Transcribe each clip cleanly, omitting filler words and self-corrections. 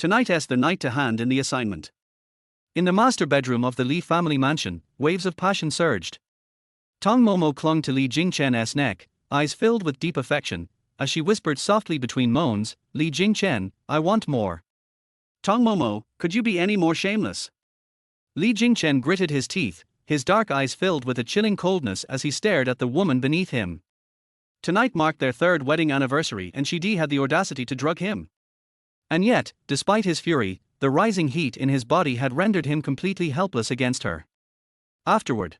Tonight's the night to hand in the assignment. In the master bedroom of the Li family mansion, waves of passion surged. Tong Momo clung to Li Jingchen's neck, eyes filled with deep affection, as she whispered softly between moans, "Li Jingchen, I want more." "Tong Momo, could you be any more shameless?" Li Jingchen gritted his teeth, his dark eyes filled with a chilling coldness as he stared at the woman beneath him. Tonight marked their third wedding anniversary and she had the audacity to drug him. And yet, despite his fury, the rising heat in his body had rendered him completely helpless against her. Afterward,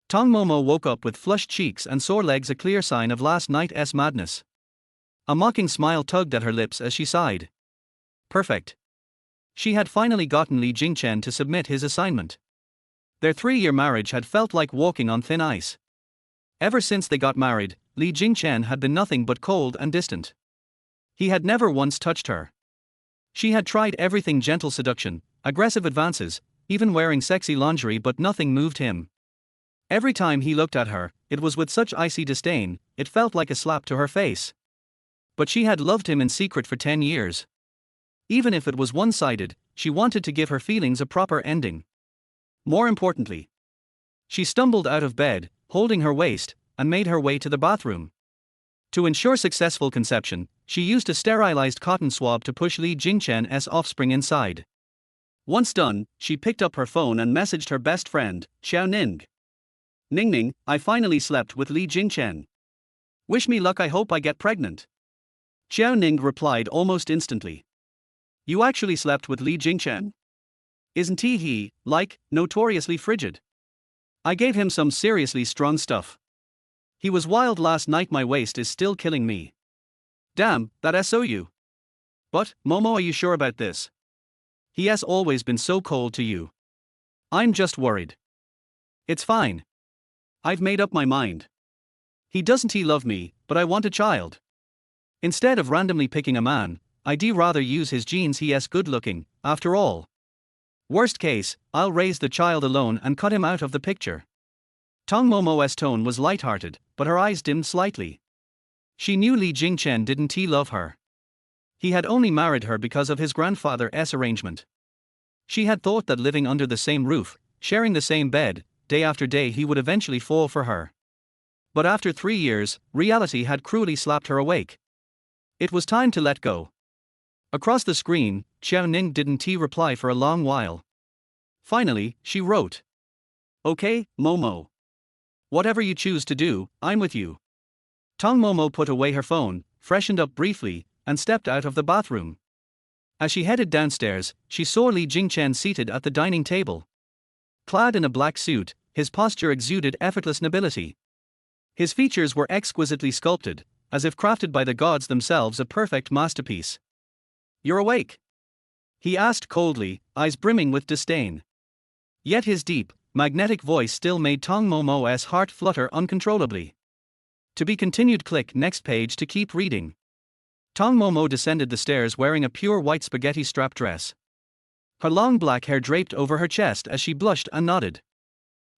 Tong Momo woke up with flushed cheeks and sore legs, a clear sign of last night's madness. A mocking smile tugged at her lips as she sighed. Perfect. She had finally gotten Li Jingchen to submit his assignment. Their 3-year marriage had felt like walking on thin ice. Ever since they got married, Li Jingchen had been nothing but cold and distant. He had never once touched her. She had tried everything: gentle seduction, aggressive advances, even wearing sexy lingerie, but nothing moved him. Every time he looked at her, it was with such icy disdain, it felt like a slap to her face. But she had loved him in secret for 10 years. Even if it was one-sided, she wanted to give her feelings a proper ending. More importantly, she stumbled out of bed, holding her waist, and made her way to the bathroom. To ensure successful conception, she used a sterilized cotton swab to push Li Jingchen's offspring inside. Once done, she picked up her phone and messaged her best friend, Xiao Ning. "Ning Ning, I finally slept with Li Jingchen. Wish me luck, I hope I get pregnant." Xiao Ning replied almost instantly. "You actually slept with Li Jingchen? Isn't he, like, notoriously frigid? I gave him some seriously strong stuff. He was wild last night, my waist is still killing me. Damn, that SOU. But, Momo, are you sure about this? He has always been so cold to you. I'm just worried." "It's fine. I've made up my mind. He doesn't love me, but I want a child. Instead of randomly picking a man, I'd rather use his genes. He's good looking, after all. Worst case, I'll raise the child alone and cut him out of the picture." Tong Momo's tone was light-hearted, but her eyes dimmed slightly. She knew Li Jingchen didn't love her. He had only married her because of his grandfather's arrangement. She had thought that living under the same roof, sharing the same bed, day after day, he would eventually fall for her. But after 3 years, reality had cruelly slapped her awake. It was time to let go. Across the screen, Xiao Ning didn't reply for a long while. Finally, she wrote, "Okay, Momo. Whatever you choose to do, I'm with you." Tong Momo put away her phone, freshened up briefly, and stepped out of the bathroom. As she headed downstairs, she saw Li Jingchen seated at the dining table. Clad in a black suit, his posture exuded effortless nobility. His features were exquisitely sculpted, as if crafted by the gods themselves, a perfect masterpiece. "You're awake?" he asked coldly, eyes brimming with disdain. Yet his deep, magnetic voice still made Tong Momo's heart flutter uncontrollably. To be continued. Click next page to keep reading. Tong Momo descended the stairs wearing a pure white spaghetti strap dress. Her long black hair draped over her chest as she blushed and nodded.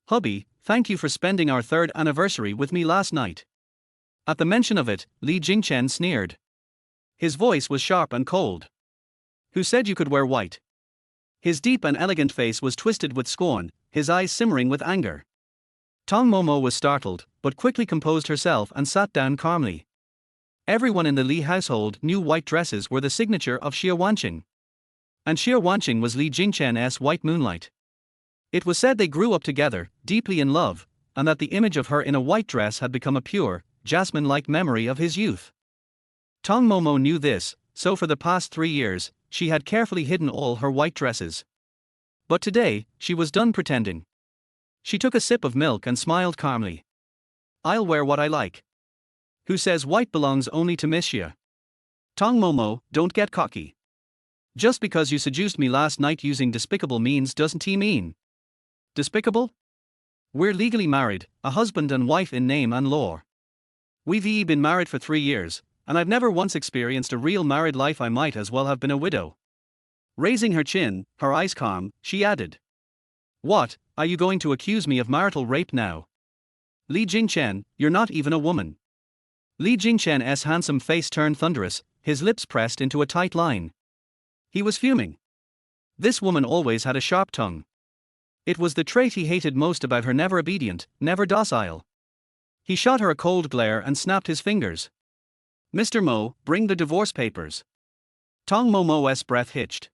"Hubby, thank you for spending our 3rd anniversary with me last night." At the mention of it, Li Jingchen sneered. His voice was sharp and cold. "Who said you could wear white?" His deep and elegant face was twisted with scorn, his eyes simmering with anger. Tong Momo was startled, but quickly composed herself and sat down calmly. Everyone in the Li household knew white dresses were the signature of Xia Wanqing. And Xia Wanqing was Li Jingchen's white moonlight. It was said they grew up together, deeply in love, and that the image of her in a white dress had become a pure, jasmine-like memory of his youth. Tong Momo knew this, so for the past 3 years, she had carefully hidden all her white dresses. But today, she was done pretending. She took a sip of milk and smiled calmly. "I'll wear what I like. Who says white belongs only to Miss Xia? Tong Momo, don't get cocky. Just because you seduced me last night using despicable means doesn't mean despicable? We're legally married, a husband and wife in name and law. We've been married for 3 years, and I've never once experienced a real married life. I might as well have been a widow." Raising her chin, her eyes calm, she added, "What, are you going to accuse me of marital rape now? Li Jingchen, you're not even a woman." Li Jingchen's handsome face turned thunderous, his lips pressed into a tight line. He was fuming. This woman always had a sharp tongue. It was the trait he hated most about her, never obedient, never docile. He shot her a cold glare and snapped his fingers. Mr. Mo, bring the divorce papers. Tong Momo's breath hitched.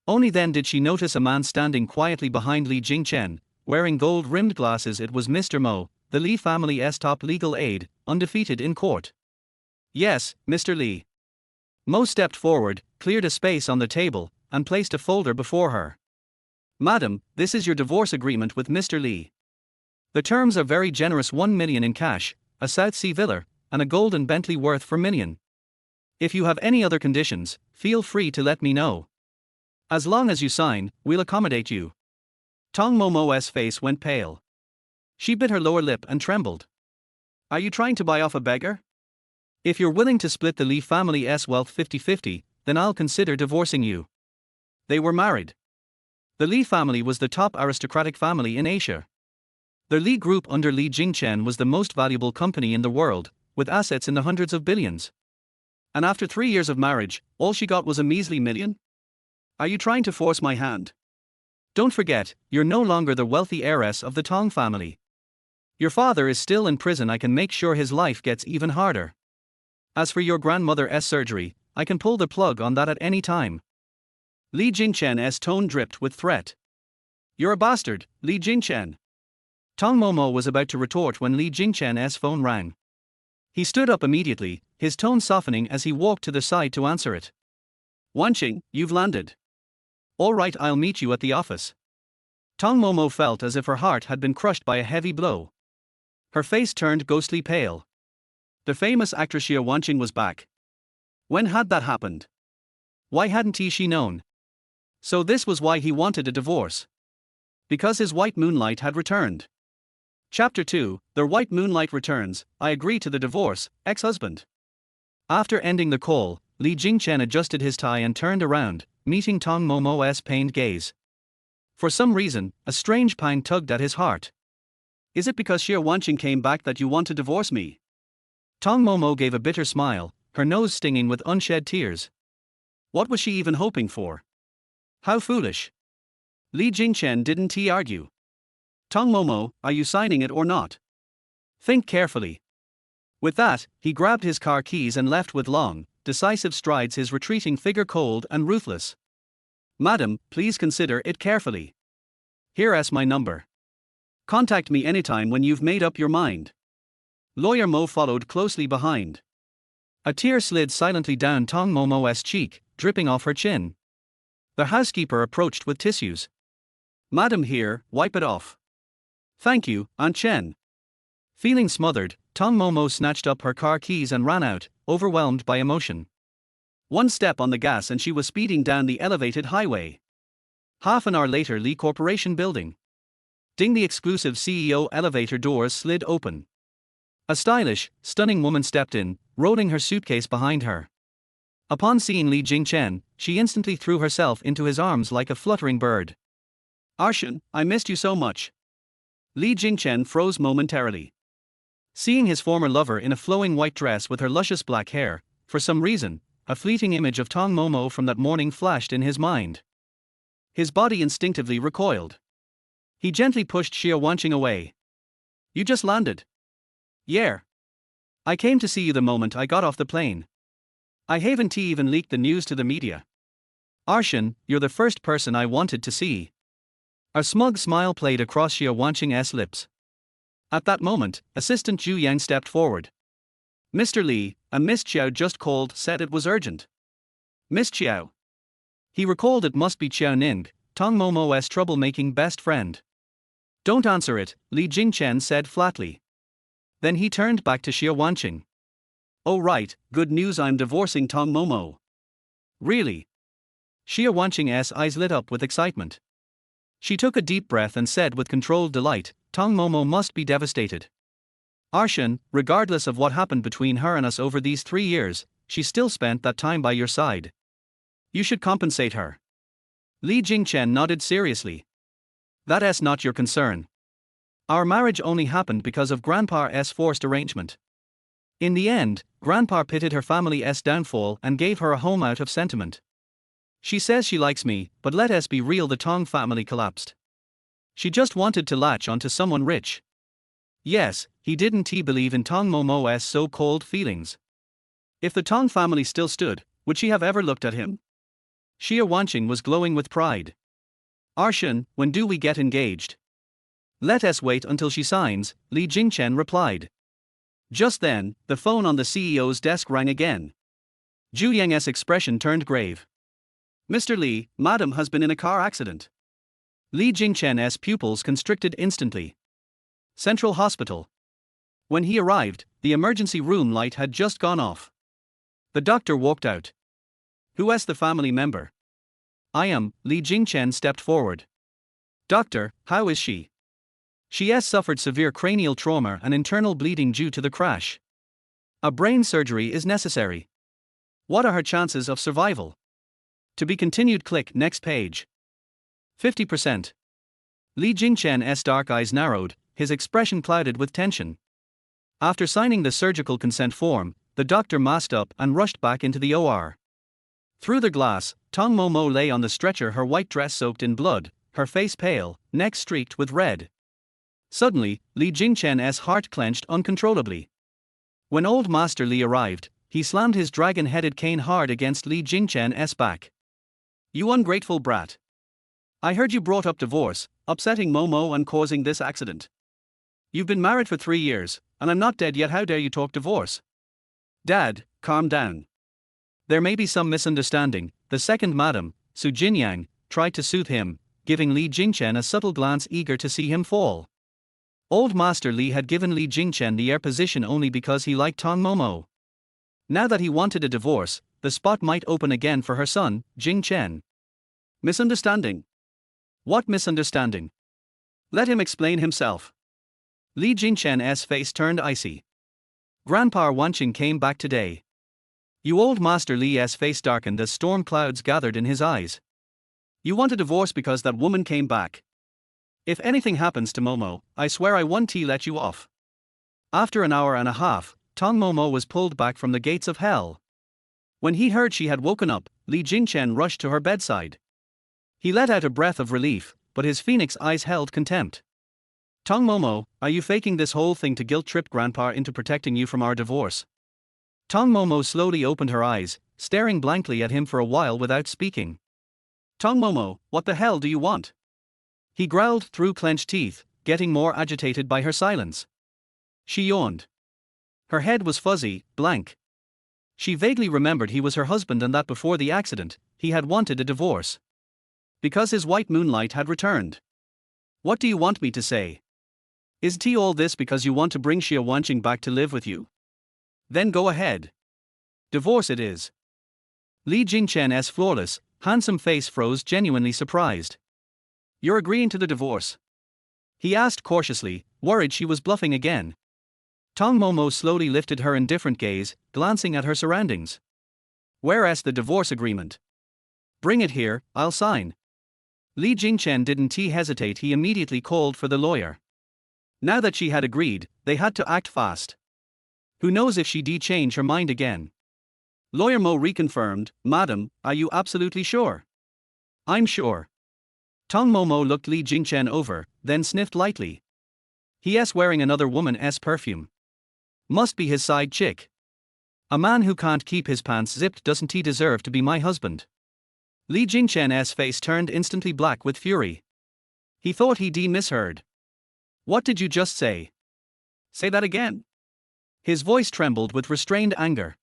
Only then did she notice a man standing quietly behind Li Jingchen, wearing gold-rimmed glasses. It was Mr. Mo, the Li family's top legal aide, undefeated in court. Yes, Mr. Li. Mo stepped forward, cleared a space on the table, and placed a folder before her. Madam, this is your divorce agreement with Mr. Li. The terms are very generous: 1 million in cash, a South Sea villa, and a golden Bentley worth 4 million. If you have any other conditions, feel free to let me know. As long as you sign, we'll accommodate you. Tong Momo's face went pale. She bit her lower lip and trembled. Are you trying to buy off a beggar? If you're willing to split the Li family's wealth 50-50, then I'll consider divorcing you. They were married. The Li family was the top aristocratic family in Asia. The Li group under Li Jingchen was the most valuable company in the world, with assets in the hundreds of billions. And after 3 years of marriage, all she got was a measly million? Are you trying to force my hand? Don't forget, you're no longer the wealthy heiress of the Tong family. Your father is still in prison. I can make sure his life gets even harder. As for your grandmother's surgery, I can pull the plug on that at any time. Li Jingchen's tone dripped with threat. You're a bastard, Li Jingchen. Tong Momo was about to retort when Li Jingchen's phone rang. He stood up immediately, his tone softening as he walked to the side to answer it. Wanqing, you've landed. All right, I'll meet you at the office. Tong Momo felt as if her heart had been crushed by a heavy blow. Her face turned ghostly pale. The famous actress Xia Wanqing was back. When had that happened? Why hadn't she known? So this was why he wanted a divorce. Because his white moonlight had returned. Chapter 2, The White Moonlight Returns. I agree to the divorce, ex-husband. After ending the call, Li Jingchen adjusted his tie and turned around, meeting Tong Momo's pained gaze. For some reason, a strange pang tugged at his heart. Is it because Xia Wanqing came back that you want to divorce me? Tong Momo gave a bitter smile, her nose stinging with unshed tears. What was she even hoping for? How foolish. Li Jingchen didn't argue. Tong Momo, are you signing it or not? Think carefully. With that, he grabbed his car keys and left with long, decisive strides, his retreating figure cold and ruthless. Madam, please consider it carefully. Here's my number. Contact me anytime when you've made up your mind. Lawyer Mo followed closely behind. A tear slid silently down Tong Momo's cheek, dripping off her chin. The housekeeper approached with tissues. Madam, here, wipe it off. Thank you, Aunt Chen. Feeling smothered, Tong Momo snatched up her car keys and ran out, overwhelmed by emotion. One step on the gas and she was speeding down the elevated highway. Half an hour later, Li Corporation building. Ding, the exclusive CEO elevator doors slid open. A stylish, stunning woman stepped in, rolling her suitcase behind her. Upon seeing Li Jingchen, she instantly threw herself into his arms like a fluttering bird. Arshan, I missed you so much. Li Jingchen froze momentarily. Seeing his former lover in a flowing white dress with her luscious black hair, for some reason, a fleeting image of Tong Momo from that morning flashed in his mind. His body instinctively recoiled. He gently pushed Xia Wanqing away. You just landed. Yeah. I came to see you the moment I got off the plane. I haven't even leaked the news to the media. Arshan, you're the first person I wanted to see. A smug smile played across Xia Wanqing's lips. At that moment, Assistant Zhu Yang stepped forward. Mr. Li, a Miss Chiao just called, said it was urgent. Miss Chiao. He recalled it must be Chiao Ning, Tong Momo's troublemaking best friend. Don't answer it, Li Jingchen said flatly. Then he turned back to Xia Wanqing. Oh right, good news, I'm divorcing Tong Momo. Really? Xia Wanqing's eyes lit up with excitement. She took a deep breath and said with controlled delight, Tong Momo must be devastated. Arshan, regardless of what happened between her and us over these 3 years, she still spent that time by your side. You should compensate her. Li Jingchen nodded seriously. That's not your concern. Our marriage only happened because of Grandpa's forced arrangement. In the end, Grandpa pitted her family's downfall and gave her a home out of sentiment. She says she likes me, but let us be real, the Tong family collapsed. She just wanted to latch onto someone rich. Yes, he didn't believe in Tong Momo's so-called feelings. If the Tong family still stood, would she have ever looked at him? Xia Wanqing was glowing with pride. Arshan, when do we get engaged? Let us wait until she signs, Li Jingchen replied. Just then, the phone on the CEO's desk rang again. Zhu Yang's expression turned grave. Mr. Li, madam has been in a car accident. Li Jingchen's pupils constricted instantly. Central Hospital. When he arrived, the emergency room light had just gone off. The doctor walked out. Who is the family member? I am, Li Jingchen stepped forward. Doctor, how is she? She has suffered severe cranial trauma and internal bleeding due to the crash. A brain surgery is necessary. What are her chances of survival? To be continued, click next page. 50%. Li Jingchen's dark eyes narrowed, his expression clouded with tension. After signing the surgical consent form, the doctor masked up and rushed back into the OR. Through the glass, Tong Momo lay on the stretcher, her white dress soaked in blood, her face pale, neck streaked with red. Suddenly, Li Jingchen's heart clenched uncontrollably. When old Master Li arrived, he slammed his dragon-headed cane hard against Li Jingchen's back. You ungrateful brat. I heard you brought up divorce, upsetting Momo and causing this accident. You've been married for 3 years, and I'm not dead yet. How dare you talk divorce? Dad, calm down. There may be some misunderstanding, the second madam, Su Jinyang, tried to soothe him, giving Li Jingchen a subtle glance eager to see him fall. Old Master Li had given Li Jingchen the heir position only because he liked Tong Momo. Now that he wanted a divorce, the spot might open again for her son, Jingchen. Misunderstanding? What misunderstanding? Let him explain himself. Li Jingchen's face turned icy. Grandpa Wanqing came back today. You old Master Li's face darkened as storm clouds gathered in his eyes. You want a divorce because that woman came back. If anything happens to Momo, I swear I won't let you off. After an hour and a half, Tong Momo was pulled back from the gates of hell. When he heard she had woken up, Li Jingchen rushed to her bedside. He let out a breath of relief, but his phoenix eyes held contempt. Tong Momo, are you faking this whole thing to guilt-trip Grandpa into protecting you from our divorce? Tong Momo slowly opened her eyes, staring blankly at him for a while without speaking. Tong Momo, what the hell do you want? He growled through clenched teeth, getting more agitated by her silence. She yawned. Her head was fuzzy, blank. She vaguely remembered he was her husband and that before the accident, he had wanted a divorce. Because his white moonlight had returned. What do you want me to say? Isn't all this because you want to bring Xia Wanqing back to live with you? Then go ahead. Divorce it is. Li Jingchen's flawless, handsome face froze, genuinely surprised. You're agreeing to the divorce? He asked cautiously, worried she was bluffing again. Tong Momo slowly lifted her indifferent gaze, glancing at her surroundings. Where's the divorce agreement? Bring it here, I'll sign. Li Jingchen didn't hesitate, he immediately called for the lawyer. Now that she had agreed, they had to act fast. Who knows if she'd change her mind again? Lawyer Mo reconfirmed, Madam, are you absolutely sure? I'm sure. Tong Momo looked Li Jingchen over, then sniffed lightly. He's wearing another woman's perfume. Must be his side chick. A man who can't keep his pants zipped, doesn't he deserve to be my husband? Li Jingchen's face turned instantly black with fury. He thought he'd misheard. What did you just say? Say that again. His voice trembled with restrained anger.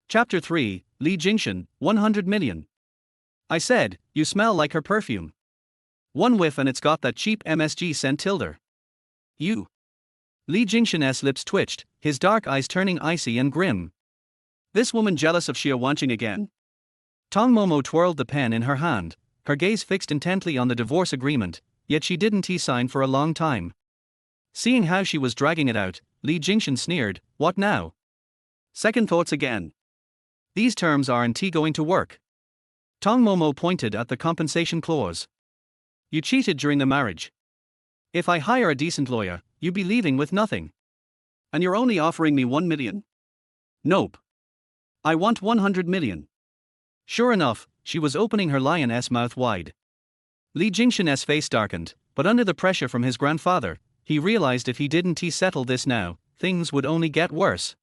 Chapter 3, Li Jingchen, 100 million. I said, you smell like her perfume. One whiff and it's got that cheap MSG scent tilder. You. Li Jingchen's lips twitched, his dark eyes turning icy and grim. This woman jealous of Xia Wanqing again? Tong Momo twirled the pen in her hand, her gaze fixed intently on the divorce agreement, yet she didn't sign for a long time. Seeing how she was dragging it out, Li Jingchen sneered, what now? Second thoughts again. These terms aren't going to work. Tong Momo pointed at the compensation clause. You cheated during the marriage. If I hire a decent lawyer, you'll be leaving with nothing. And you're only offering me 1 million? Nope. I want 100 million. Sure enough, she was opening her lioness mouth wide. Li Jingchen's face darkened, but under the pressure from his grandfather, he realized if he didn't settle this now, things would only get worse.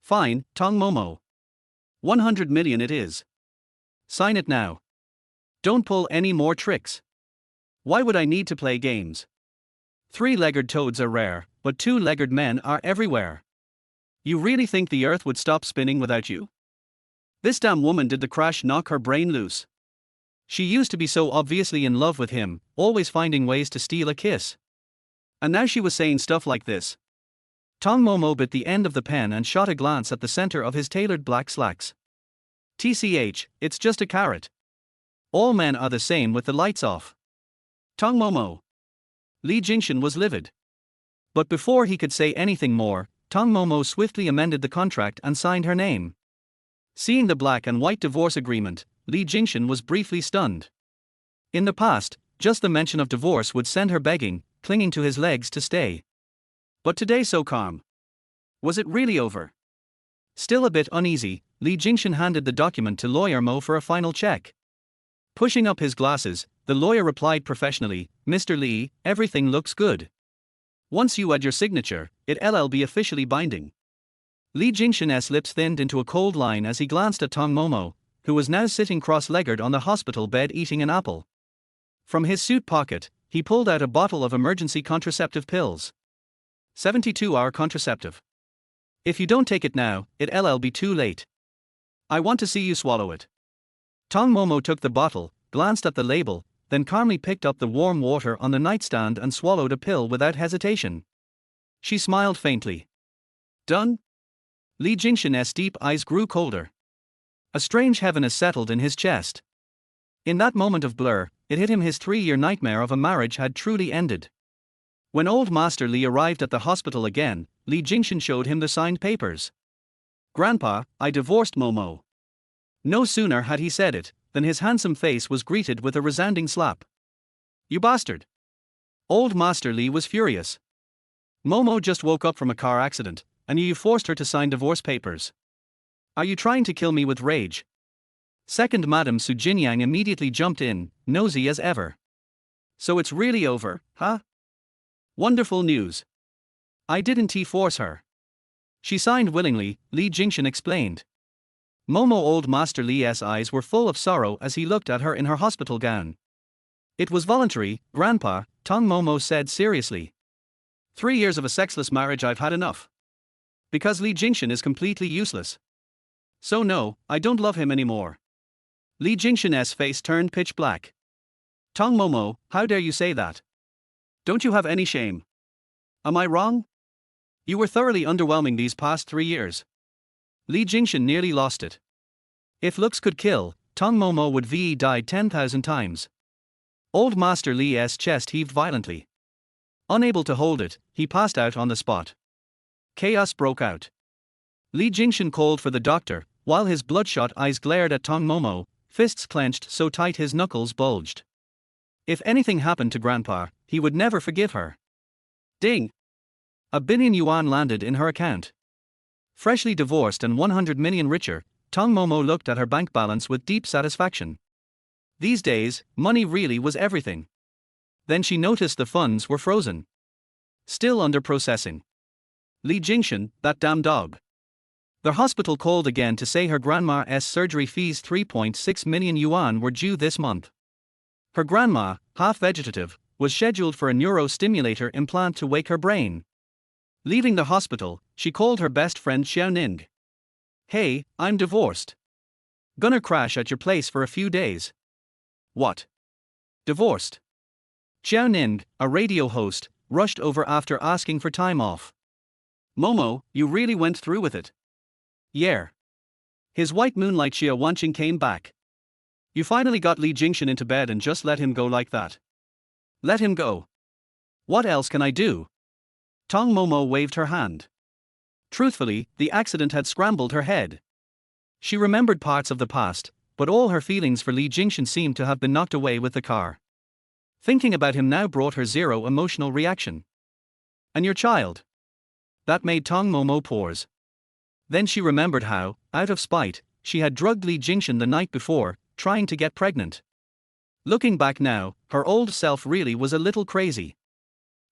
Fine, Tong Momo. 100 million it is. Sign it now. Don't pull any more tricks. Why would I need to play games? Three-legged toads are rare, but two-legged men are everywhere. You really think the earth would stop spinning without you? This damn woman did the crash knock her brain loose. She used to be so obviously in love with him, always finding ways to steal a kiss. And now she was saying stuff like this. Tong Momo bit the end of the pen and shot a glance at the center of his tailored black slacks. TCH, it's just a carrot. All men are the same with the lights off. Tong Momo. Li Jingchen was livid. But before he could say anything more, Tong Momo swiftly amended the contract and signed her name. Seeing the black and white divorce agreement, Li Jingchen was briefly stunned. In the past, just the mention of divorce would send her begging, clinging to his legs to stay. But today so calm. Was it really over? Still a bit uneasy, Li Jingchen handed the document to lawyer Mo for a final check. Pushing up his glasses, the lawyer replied professionally, Mr. Li, everything looks good. Once you add your signature, it'll be officially binding. Li Jingchen's lips thinned into a cold line as he glanced at Tong Momo, who was now sitting cross-legged on the hospital bed eating an apple. From his suit pocket, he pulled out a bottle of emergency contraceptive pills. 72-hour contraceptive. If you don't take it now, it'll be too late. I want to see you swallow it. Tong Momo took the bottle, glanced at the label, then calmly picked up the warm water on the nightstand and swallowed a pill without hesitation. She smiled faintly. Done? Li Jingchen's deep eyes grew colder. A strange heaviness settled in his chest. In that moment of blur, it hit him his 3-year nightmare of a marriage had truly ended. When old Master Li arrived at the hospital again, Li Jingchen showed him the signed papers. Grandpa, I divorced Momo. No sooner had he said it, than his handsome face was greeted with a resounding slap. You bastard! Old Master Li was furious. Momo just woke up from a car accident, and you forced her to sign divorce papers. Are you trying to kill me with rage? Second Madame Su Jinyang immediately jumped in, nosy as ever. So it's really over, huh? Wonderful news. I didn't force her. She signed willingly, Li Jingchen explained. Momo old Master Li's eyes were full of sorrow as he looked at her in her hospital gown. It was voluntary, Grandpa, Tong Momo said seriously. 3 years of a sexless marriage I've had enough. Because Li Jingchen is completely useless. So no, I don't love him anymore. Li Jingchen's face turned pitch black. Tong Momo, how dare you say that? Don't you have any shame? Am I wrong? You were thoroughly underwhelming these past 3 years. Li Jingchen nearly lost it. If looks could kill, Tong Momo would died 10,000 times. Old Master Li's chest heaved violently. Unable to hold it, he passed out on the spot. Chaos broke out. Li Jingchen called for the doctor, while his bloodshot eyes glared at Tong Momo, fists clenched so tight his knuckles bulged. If anything happened to Grandpa, he would never forgive her. Ding! $1 billion yuan landed in her account. Freshly divorced and 100 million richer, Tong Momo looked at her bank balance with deep satisfaction. These days, money really was everything. Then she noticed the funds were frozen. Still under processing. Li Jingchen, that damn dog. The hospital called again to say her grandma's surgery fees 3.6 million yuan were due this month. Her grandma, half vegetative, was scheduled for a neurostimulator implant to wake her brain. Leaving the hospital, she called her best friend Xiaoning. Hey, I'm divorced. Gonna crash at your place for a few days. What? Divorced? Xiaoning, a radio host, rushed over after asking for time off. Momo, you really went through with it. Yeah. His white moonlight Xia Wanqing came back. You finally got Li Jingchen into bed and just let him go like that. Let him go. What else can I do? Tong Momo waved her hand. Truthfully, the accident had scrambled her head. She remembered parts of the past, but all her feelings for Li Jingchen seemed to have been knocked away with the car. Thinking about him now brought her zero emotional reaction. And your child? That made Tong Momo pause. Then she remembered how, out of spite, she had drugged Li Jingchen the night before, trying to get pregnant. Looking back now, her old self really was a little crazy.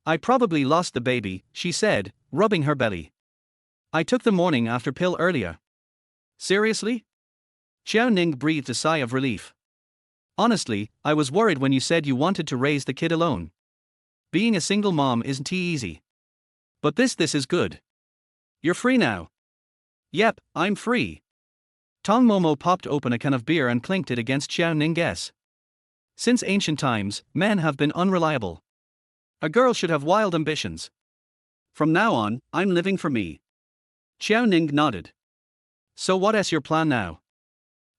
I probably lost the baby, she said, rubbing her belly. I took the morning after pill earlier. Seriously? Xiao Ning breathed a sigh of relief. Honestly, I was worried when you said you wanted to raise the kid alone. Being a single mom isn't easy. But this is good. You're free now. Yep, I'm free. Tong Momo popped open a can of beer and clinked it against Xiao Ning's. Since ancient times, men have been unreliable. A girl should have wild ambitions. From now on, I'm living for me. Xiao Ning nodded. So what's your plan now?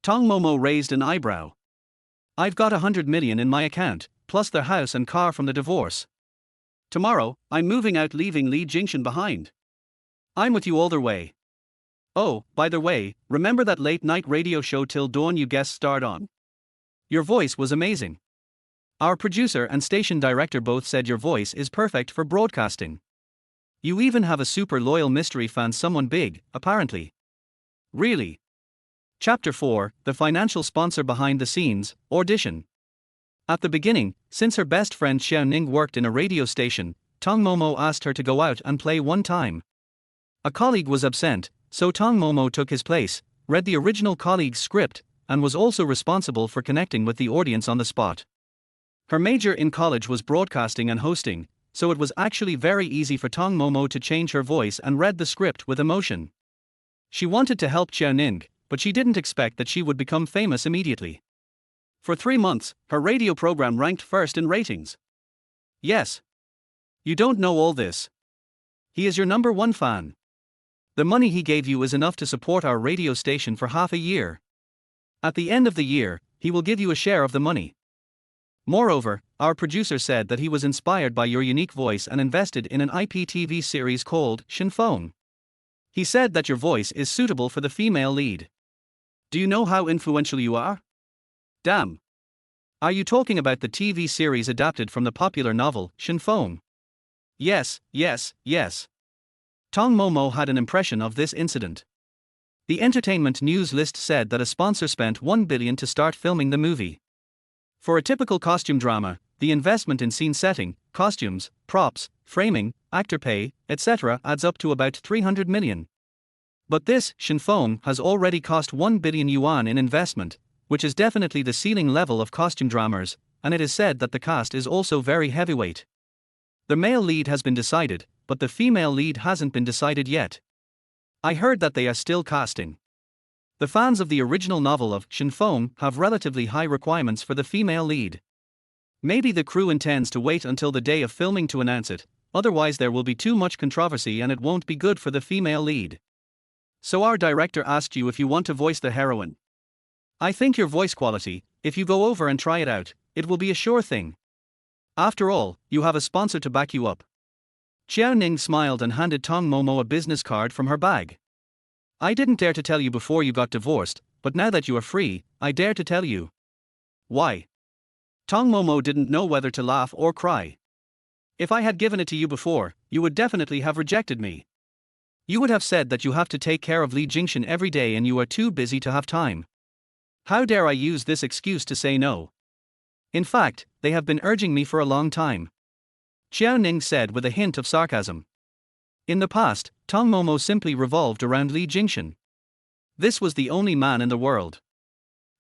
Tong Momo raised an eyebrow. I've got 100 million in my account, plus the house and car from the divorce. Tomorrow, I'm moving out, leaving Li Jingchen behind. I'm with you all the way. Oh, by the way, remember that late night radio show Till Dawn you guest starred on? Your voice was amazing. Our producer and station director both said your voice is perfect for broadcasting. You even have a super loyal mystery fan, someone big, apparently. Really? Chapter 4, the financial sponsor behind the scenes, audition. At the beginning, since her best friend Xiao Ning worked in a radio station, Tong Momo asked her to go out and play one time. A colleague was absent, so Tong Momo took his place, read the original colleague's script, and was also responsible for connecting with the audience on the spot. Her major in college was broadcasting and hosting, so it was actually very easy for Tong Momo to change her voice and read the script with emotion. She wanted to help Xiao Ning, but she didn't expect that she would become famous immediately. For 3 months, her radio program ranked first in ratings. Yes. You don't know all this. He is your #1 fan. The money he gave you is enough to support our radio station for half a year. At the end of the year, he will give you a share of the money. Moreover, our producer said that he was inspired by your unique voice and invested in an IPTV series called Shinfeng. He said that your voice is suitable for the female lead. Do you know how influential you are? Damn. Are you talking about the TV series adapted from the popular novel, Shinfeng? Yes. Tong Momo had an impression of this incident. The entertainment news list said that a sponsor spent 1 billion to start filming the movie. For a typical costume drama, the investment in scene setting, costumes, props, framing, actor pay, etc. adds up to about 300 million. But this, Shinfeng, has already cost 1 billion yuan in investment, which is definitely the ceiling level of costume dramas, and it is said that the cast is also very heavyweight. The male lead has been decided, but the female lead hasn't been decided yet. I heard that they are still casting. The fans of the original novel of Shinfeng have relatively high requirements for the female lead. Maybe the crew intends to wait until the day of filming to announce it, otherwise there will be too much controversy and it won't be good for the female lead. So our director asked you if you want to voice the heroine. I think your voice quality, if you go over and try it out, it will be a sure thing. After all, you have a sponsor to back you up. Xiao Ning smiled and handed Tong Momo a business card from her bag. I didn't dare to tell you before you got divorced, but now that you are free, I dare to tell you. Why? Tong Momo didn't know whether to laugh or cry. If I had given it to you before, you would definitely have rejected me. You would have said that you have to take care of Li Jingchen every day and you are too busy to have time. How dare I use this excuse to say no? In fact, they have been urging me for a long time. Xiao Ning said with a hint of sarcasm. In the past, Tong Momo simply revolved around Li Jingchen. This was the only man in the world.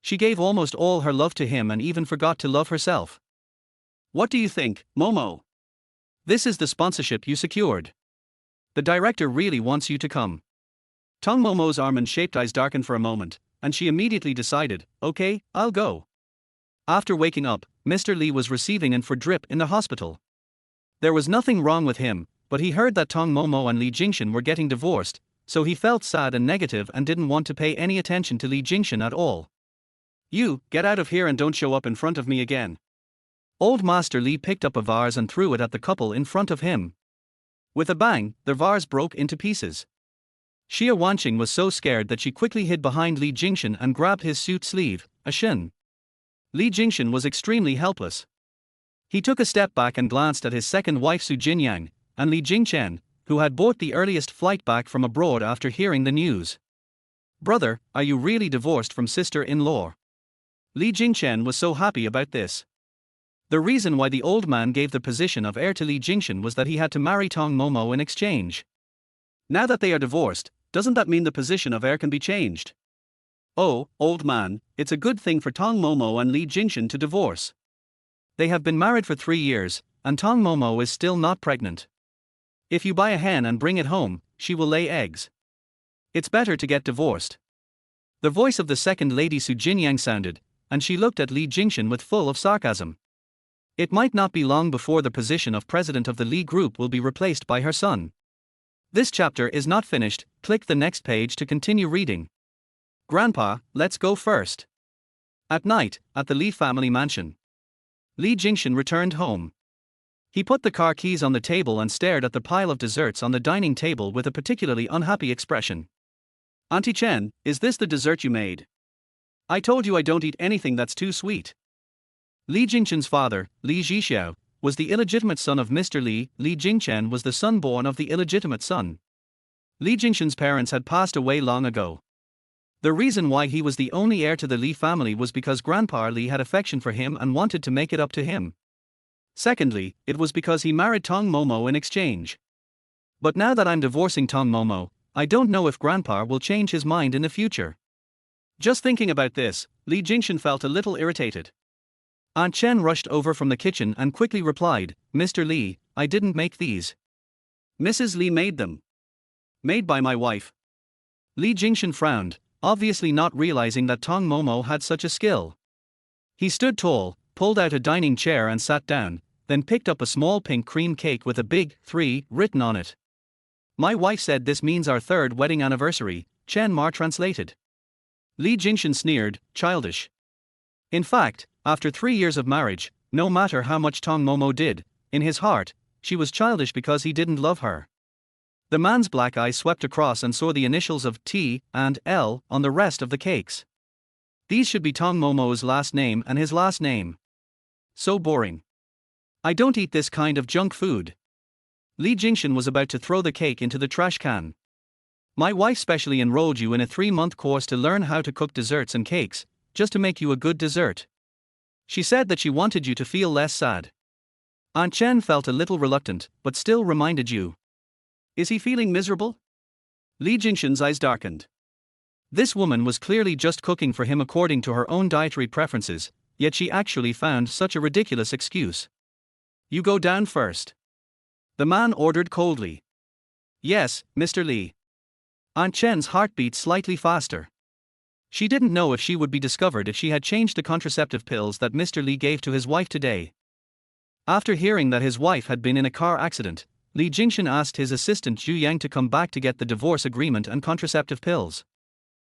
She gave almost all her love to him and even forgot to love herself. What do you think, Momo? This is the sponsorship you secured. The director really wants you to come. Tong Momo's almond-shaped eyes darkened for a moment, and she immediately decided, okay, I'll go. After waking up, Mr. Li was receiving an for drip in the hospital. There was nothing wrong with him, but he heard that Tong Momo and Li Jingchen were getting divorced, so he felt sad and negative and didn't want to pay any attention to Li Jingchen at all. You, get out of here and don't show up in front of me again. Old Master Li picked up a vase and threw it at the couple in front of him. With a bang, the vase broke into pieces. Xia Wanqing was so scared that she quickly hid behind Li Jingchen and grabbed his suit sleeve, a shin. Li Jingchen was extremely helpless. He took a step back and glanced at his second wife Su Jinyang, and Li Jingchen, who had bought the earliest flight back from abroad after hearing the news. Brother, are you really divorced from sister-in-law? Li Jingchen was so happy about this. The reason why the old man gave the position of heir to Li Jingchen was that he had to marry Tong Momo in exchange. Now that they are divorced, doesn't that mean the position of heir can be changed? Oh, old man, it's a good thing for Tong Momo and Li Jingchen to divorce. They have been married for 3 years, and Tong Momo is still not pregnant. If you buy a hen and bring it home, she will lay eggs. It's better to get divorced. The voice of the second lady Su Jinyang sounded, and she looked at Li Jingchen with full of sarcasm. It might not be long before the position of president of the Li Group will be replaced by her son. This chapter is not finished, click the next page to continue reading. Grandpa, let's go first. At night, at the Li family mansion, Li Jingchen returned home. He put the car keys on the table and stared at the pile of desserts on the dining table with a particularly unhappy expression. Auntie Chen, is this the dessert you made? I told you I don't eat anything that's too sweet. Li Jingchen's father, Li Jixiao, was the illegitimate son of Mr. Li. Li Jingchen was the son born of the illegitimate son. Li Jingchen's parents had passed away long ago. The reason why he was the only heir to the Li family was because Grandpa Li had affection for him and wanted to make it up to him. Secondly, it was because he married Tong Momo in exchange. But now that I'm divorcing Tong Momo, I don't know if Grandpa will change his mind in the future. Just thinking about this, Li Jingchen felt a little irritated. Aunt Chen rushed over from the kitchen and quickly replied, Mr. Li, I didn't make these. Mrs. Li made them. Made by my wife. Li Jingchen frowned, obviously not realizing that Tong Momo had such a skill. He stood tall, pulled out a dining chair and sat down, then picked up a small pink cream cake with a big 3 written on it. My wife said this means our 3rd wedding anniversary, Chen Ma translated. Li Jingchen sneered, childish. In fact, after 3 years of marriage, no matter how much Tong Momo did, in his heart, she was childish because he didn't love her. The man's black eye swept across and saw the initials of T and L on the rest of the cakes. These should be Tong Momo's last name and his last name. So boring. I don't eat this kind of junk food. Li Jingchen was about to throw the cake into the trash can. My wife specially enrolled you in a 3-month course to learn how to cook desserts and cakes, just to make you a good dessert. She said that she wanted you to feel less sad. Aunt Chen felt a little reluctant, but still reminded you. Is he feeling miserable? Li Jingchen's eyes darkened. This woman was clearly just cooking for him according to her own dietary preferences, yet she actually found such a ridiculous excuse. You go down first. The man ordered coldly. Yes, Mr. Li. Aunt Chen's heart beat slightly faster. She didn't know if she would be discovered if she had changed the contraceptive pills that Mr. Li gave to his wife today. After hearing that his wife had been in a car accident, Li Jingchen asked his assistant Zhu Yang to come back to get the divorce agreement and contraceptive pills.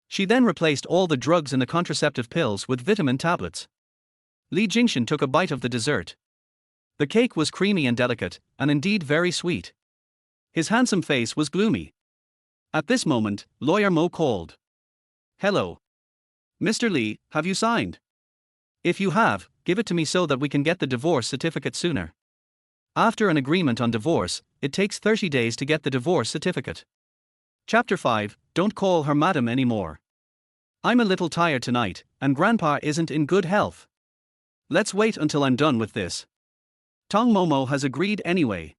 She then replaced all the drugs in the contraceptive pills with vitamin tablets. Li Jingchen took a bite of the dessert. The cake was creamy and delicate, and indeed very sweet. His handsome face was gloomy. At this moment, Lawyer Mo called. Hello. Mr. Li, have you signed? If you have, give it to me so that we can get the divorce certificate sooner. After an agreement on divorce, it takes 30 days to get the divorce certificate. Chapter 5, Don't call her madam anymore. I'm a little tired tonight, and Grandpa isn't in good health. Let's wait until I'm done with this. Tong Momo has agreed anyway.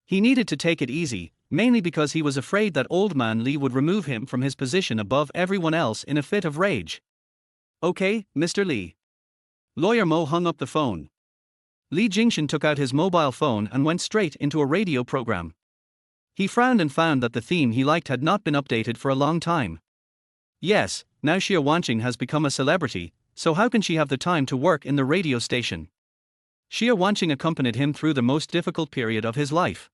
He needed to take it easy, mainly because he was afraid that old man Li would remove him from his position above everyone else in a fit of rage. Okay, Mr. Li. Lawyer Mo hung up the phone. Li Jingchen took out his mobile phone and went straight into a radio program. He frowned and found that the theme he liked had not been updated for a long time. Yes, now Xia Wanqing has become a celebrity, so how can she have the time to work in the radio station? Xia Wanqing accompanied him through the most difficult period of his life.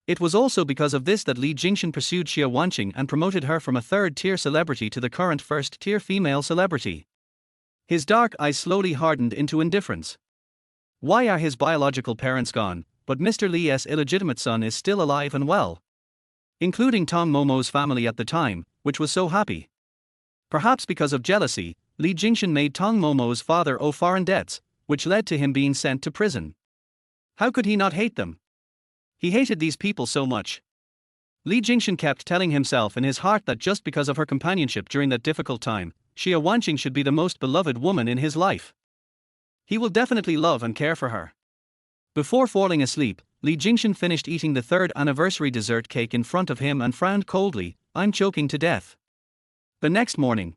It was also because of this that Li Jingchen pursued Xia Wanqing and promoted her from a 3rd-tier celebrity to the current 1st-tier female celebrity. His dark eyes slowly hardened into indifference. Why are his biological parents gone, but Mr. Li's illegitimate son is still alive and well? Including Tong Momo's family at the time, which was so happy. Perhaps because of jealousy, Li Jingchen made Tong Momo's father owe foreign debts, which led to him being sent to prison. How could he not hate them? He hated these people so much. Li Jingchen kept telling himself in his heart that just because of her companionship during that difficult time, Xia Wanqing should be the most beloved woman in his life. He will definitely love and care for her. Before falling asleep, Li Jingchen finished eating the third anniversary dessert cake in front of him and frowned coldly. I'm choking to death. The next morning.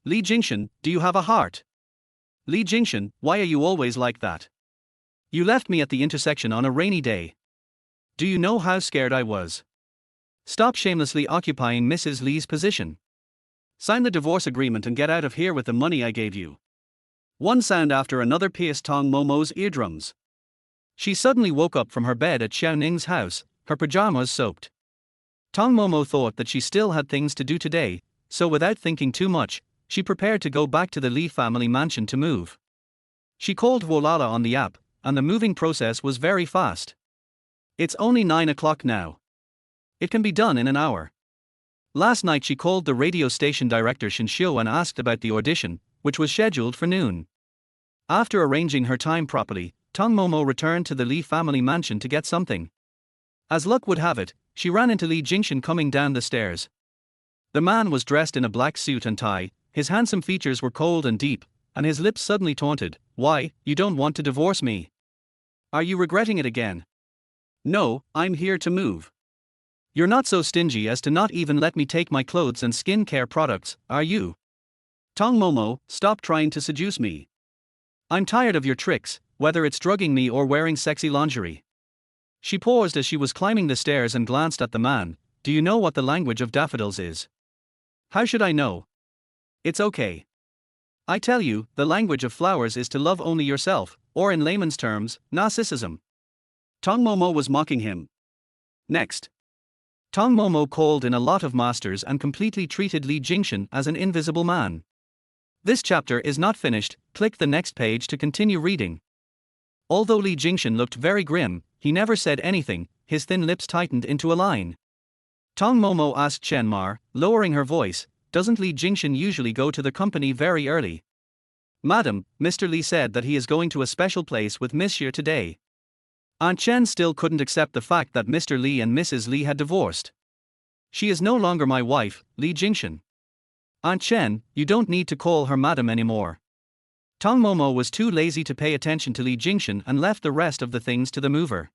Li Jingchen, do you have a heart? Li Jingchen, why are you always like that? You left me at the intersection on a rainy day. Do you know how scared I was? Stop shamelessly occupying Mrs. Li's position. Sign the divorce agreement and get out of here with the money I gave you. One sound after another pierced Tong Momo's eardrums. She suddenly woke up from her bed at Xiao Ning's house, her pajamas soaked. Tong Momo thought that she still had things to do today, so without thinking too much, she prepared to go back to the Li family mansion to move. She called Wolala on the app, and the moving process was very fast. It's only 9 o'clock now. It can be done in an hour. Last night she called the radio station director Shin Xiu and asked about the audition, which was scheduled for noon. After arranging her time properly, Tong Momo returned to the Li family mansion to get something. As luck would have it, she ran into Li Jingchen coming down the stairs. The man was dressed in a black suit and tie, his handsome features were cold and deep, and his lips suddenly taunted. Why, you don't want to divorce me? Are you regretting it again? No, I'm here to move. You're not so stingy as to not even let me take my clothes and skin care products, are you? Tong Momo, stop trying to seduce me. I'm tired of your tricks, whether it's drugging me or wearing sexy lingerie. She paused as she was climbing the stairs and glanced at the man. Do you know what the language of daffodils is? How should I know? It's okay. I tell you, the language of flowers is to love only yourself, or in layman's terms, narcissism. Tong Momo was mocking him. Next. Tong Momo called in a lot of masters and completely treated Li Jingchen as an invisible man. This chapter is not finished, click the next page to continue reading. Although Li Jingchen looked very grim, he never said anything, his thin lips tightened into a line. Tong Momo asked Chen Mar, lowering her voice, doesn't Li Jingchen usually go to the company very early? Madam, Mr. Li said that he is going to a special place with Monsieur today. Aunt Chen still couldn't accept the fact that Mr. Li and Mrs. Li had divorced. She is no longer my wife, Li Jingchen. Aunt Chen, you don't need to call her madam anymore. Tong Momo was too lazy to pay attention to Li Jingchen and left the rest of the things to the mover.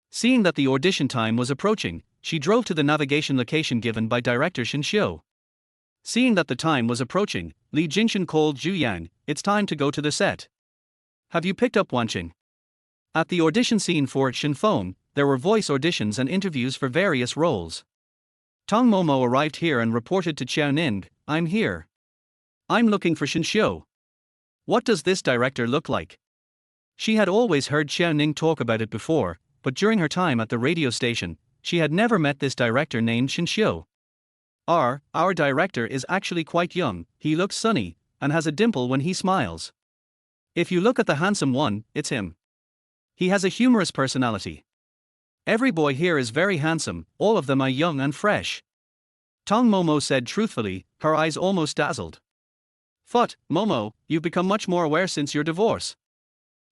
Seeing that the audition time was approaching, she drove to the navigation location given by director Shin Xiu. Seeing that the time was approaching, Li Jingchen called Zhu Yang, it's time to go to the set. Have you picked up Wanqing? At the audition scene for Shin Feng, there were voice auditions and interviews for various roles. Tong Momo arrived here and reported to Xiao Ning, I'm here. I'm looking for Shin Xiu. What does this director look like? She had always heard Xiao Ning talk about it before, but during her time at the radio station, she had never met this director named Shin Xiu. Our director is actually quite young, he looks sunny, and has a dimple when he smiles. If you look at the handsome one, it's him. He has a humorous personality. Every boy here is very handsome, all of them are young and fresh. Tong Momo said truthfully, her eyes almost dazzled. Phut, Momo, you've become much more aware since your divorce.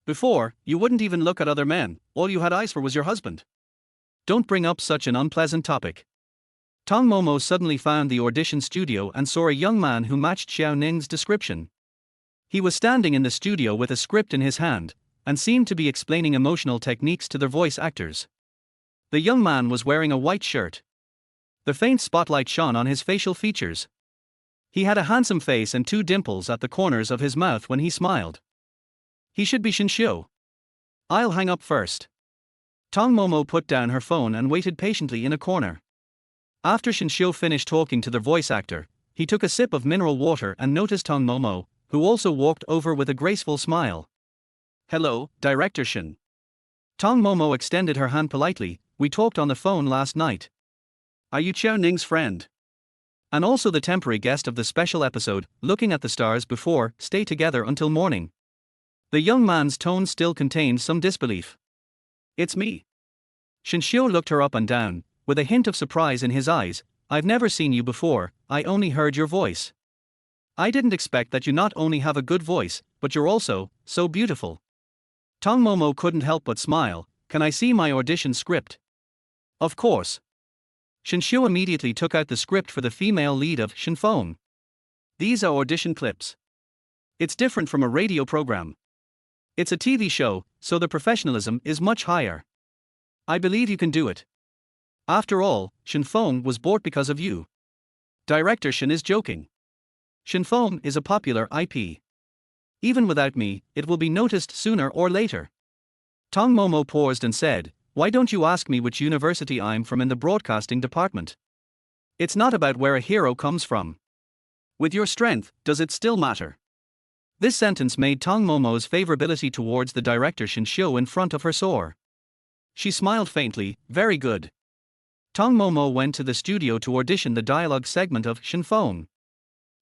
Before, you wouldn't even look at other men, all you had eyes for was your husband. Don't bring up such an unpleasant topic. Tong Momo suddenly found the audition studio and saw a young man who matched Xiao Ning's description. He was standing in the studio with a script in his hand, and seemed to be explaining emotional techniques to their voice actors. The young man was wearing a white shirt. The faint spotlight shone on his facial features. He had a handsome face and two dimples at the corners of his mouth when he smiled. He should be Shin Xiu. I'll hang up first. Tong Momo put down her phone and waited patiently in a corner. After Shin Xiu finished talking to the voice actor, he took a sip of mineral water and noticed Tong Momo, who also walked over with a graceful smile. Hello, Director Shin. Tong Momo extended her hand politely, we talked on the phone last night. Are you Xiao Ning's friend? And also the temporary guest of the special episode, Looking at the Stars before, Stay Together Until Morning. The young man's tone still contained some disbelief. It's me. Shin Xiu looked her up and down, with a hint of surprise in his eyes. I've never seen you before, I only heard your voice. I didn't expect that you not only have a good voice, but you're also so beautiful. Tong Momo couldn't help but smile. Can I see my audition script? Of course. Shin Xiu immediately took out the script for the female lead of Shin Feng. These are audition clips. It's different from a radio program. It's a TV show, so the professionalism is much higher. I believe you can do it. After all, Shen Feng was bought because of you. Director Shen is joking. Shen Feng is a popular IP. Even without me, it will be noticed sooner or later. Tong Momo paused and said, "Why don't you ask me which university I'm from in the broadcasting department? It's not about where a hero comes from. With your strength, does it still matter?" This sentence made Tong Momo's favorability towards the director Shen Xiu in front of her soar. She smiled faintly, "Very good." Tong Momo went to the studio to audition the dialogue segment of Shen Feng.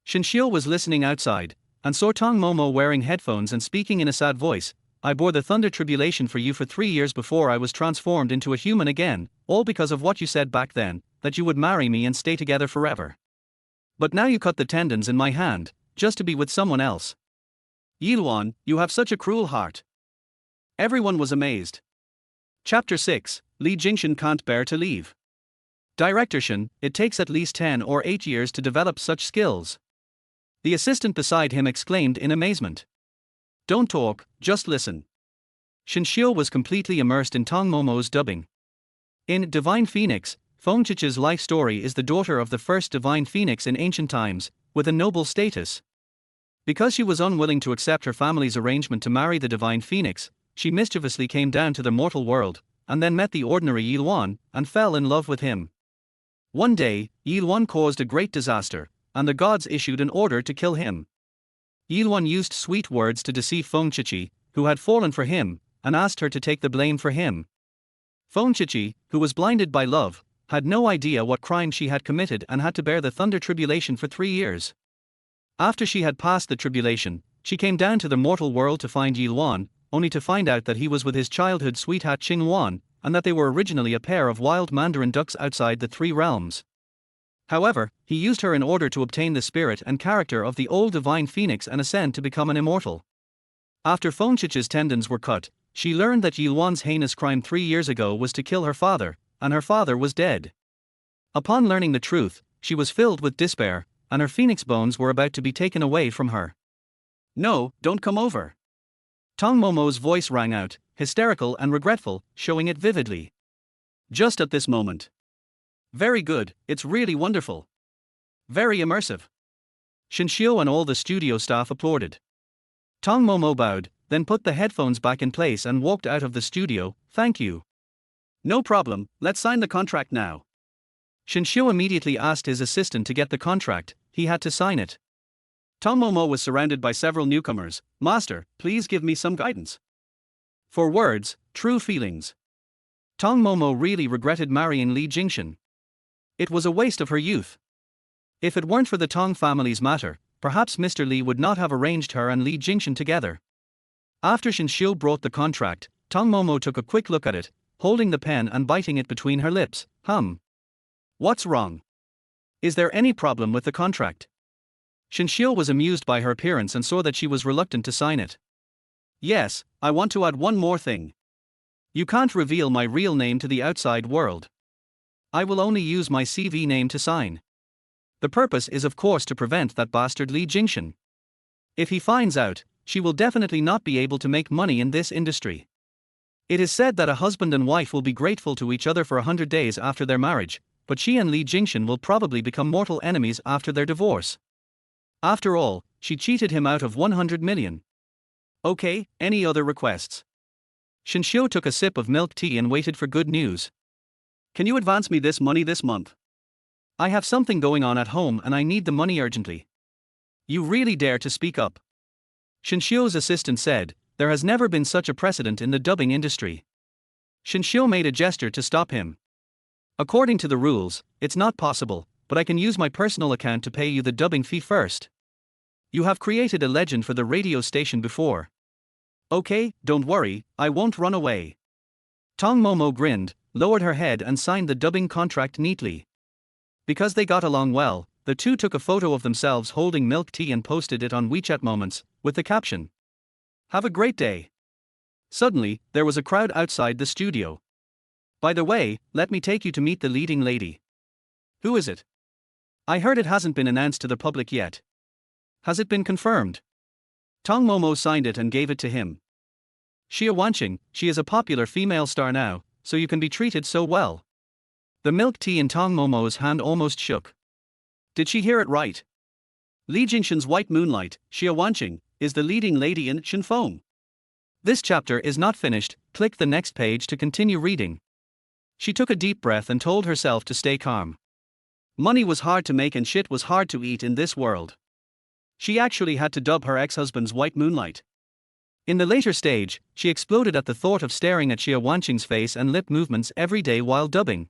Shen Xiu was listening outside, and saw Tong Momo wearing headphones and speaking in a sad voice. "I bore the thunder tribulation for you for 3 years before I was transformed into a human again, all because of what you said back then, that you would marry me and stay together forever. But now you cut the tendons in my hand, just to be with someone else. Yiluan, you have such a cruel heart." Everyone was amazed. Chapter 6, Li Jingchen can't bear to leave. Director Shen, it takes at least 10 or 8 years to develop such skills. The assistant beside him exclaimed in amazement. "Don't talk, just listen." Shen Xiu was completely immersed in Tong Momo's dubbing. In Divine Phoenix, Feng Chiche's life story is the daughter of the first Divine Phoenix in ancient times, with a noble status. Because she was unwilling to accept her family's arrangement to marry the Divine Phoenix, she mischievously came down to the mortal world, and then met the ordinary Yiluan, and fell in love with him. One day, Yiluan caused a great disaster, and the gods issued an order to kill him. Yiluan used sweet words to deceive Feng Chichi, who had fallen for him, and asked her to take the blame for him. Feng Chichi, who was blinded by love, had no idea what crime she had committed and had to bear the thunder tribulation for 3 years. After she had passed the tribulation, she came down to the mortal world to find Yiluan, only to find out that he was with his childhood sweetheart Qinghuan, and that they were originally a pair of wild mandarin ducks outside the 3 realms. However, he used her in order to obtain the spirit and character of the old divine phoenix and ascend to become an immortal. After Feng Chiche's tendons were cut, she learned that Yiluan's heinous crime 3 years ago was to kill her father, and her father was dead. Upon learning the truth, she was filled with despair, and her phoenix bones were about to be taken away from her. "No, don't come over." Tong Momo's voice rang out, hysterical and regretful, showing it vividly. Just at this moment. "Very good, it's really wonderful. Very immersive." Shen Xiu and all the studio staff applauded. Tong Momo bowed, then put the headphones back in place and walked out of the studio. "Thank you." "No problem, let's sign the contract now." Shen Xiu immediately asked his assistant to get the contract. He had to sign it. Tong Momo was surrounded by several newcomers. "Master, please give me some guidance." For words, true feelings. Tong Momo really regretted marrying Li Jingchen. It was a waste of her youth. If it weren't for the Tong family's matter, perhaps Mr. Li would not have arranged her and Li Jingchen together. After Shen Xiu brought the contract, Tong Momo took a quick look at it, holding the pen and biting it between her lips. What's wrong? Is there any problem with the contract?" Shen Xiu was amused by her appearance and saw that she was reluctant to sign it. "Yes, I want to add one more thing. You can't reveal my real name to the outside world. I will only use my CV name to sign. The purpose is of course to prevent that bastard Li Jingchen. If he finds out, she will definitely not be able to make money in this industry. It is said that a husband and wife will be grateful to each other for 100 days after their marriage, but she and Li Jingchen will probably become mortal enemies after their divorce. After all, she cheated him out of 100 million. Okay, any other requests?" Shen Xiu took a sip of milk tea and waited for good news. "Can you advance me this money this month? I have something going on at home and I need the money urgently." "You really dare to speak up?" Shen Xiu's assistant said. "There has never been such a precedent in the dubbing industry." Shen Xiu made a gesture to stop him. "According to the rules, it's not possible, but I can use my personal account to pay you the dubbing fee first. You have created a legend for the radio station before. Okay, don't worry, I won't run away." Tong Momo grinned, lowered her head and signed the dubbing contract neatly. Because they got along well, the two took a photo of themselves holding milk tea and posted it on WeChat Moments, with the caption, "Have a great day." Suddenly, there was a crowd outside the studio. "By the way, let me take you to meet the leading lady." "Who is it? I heard it hasn't been announced to the public yet." Has it been confirmed? Tong Momo signed it and gave it to him. Xia Wanqing, she is a popular female star now, so you can be treated so well. The milk tea in Tong Momo's hand almost shook. Did she hear it right? Li Jingchen's White Moonlight, Xia Wanqing, is the leading lady in Shenfeng. This chapter is not finished, click the next page to continue reading. She took a deep breath and told herself to stay calm. Money was hard to make and shit was hard to eat in this world. She actually had to dub her ex-husband's White Moonlight. In the later stage, she exploded at the thought of staring at Xia Wanqing's face and lip movements every day while dubbing.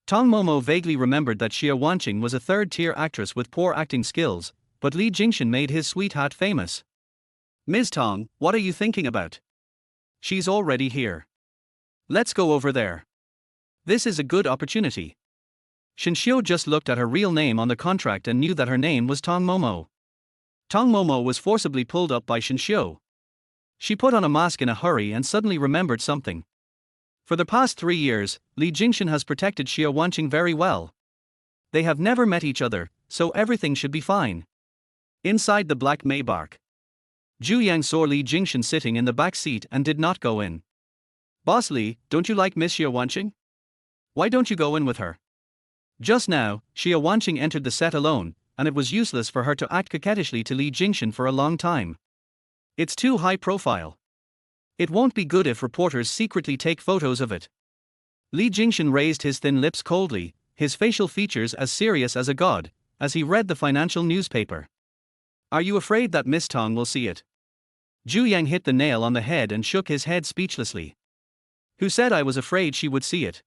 Tong Momo vaguely remembered that Xia Wanqing was a third-tier actress with poor acting skills, but Li Jingchen made his sweetheart famous. Ms. Tong, what are you thinking about? She's already here. Let's go over there. This is a good opportunity. Shenxiu just looked at her real name on the contract and knew that her name was Tong Momo. Tong Momo was forcibly pulled up by Shenxiu. She put on a mask in a hurry and suddenly remembered something. For the past 3 years, Li Jingchen has protected Xia Wanqing very well. They have never met each other, so everything should be fine. Inside the black Maybach, Zhu Yang saw Li Jingchen sitting in the back seat and did not go in. Boss Li, don't you like Miss Xia Wanqing? Why don't you go in with her? Just now, Xia Wanqing entered the set alone, and it was useless for her to act coquettishly to Li Jingchen for a long time. It's too high profile. It won't be good if reporters secretly take photos of it. Li Jingchen raised his thin lips coldly, his facial features as serious as a god, as he read the financial newspaper. Are you afraid that Miss Tong will see it? Zhu Yang hit the nail on the head and shook his head speechlessly. Who said I was afraid she would see it?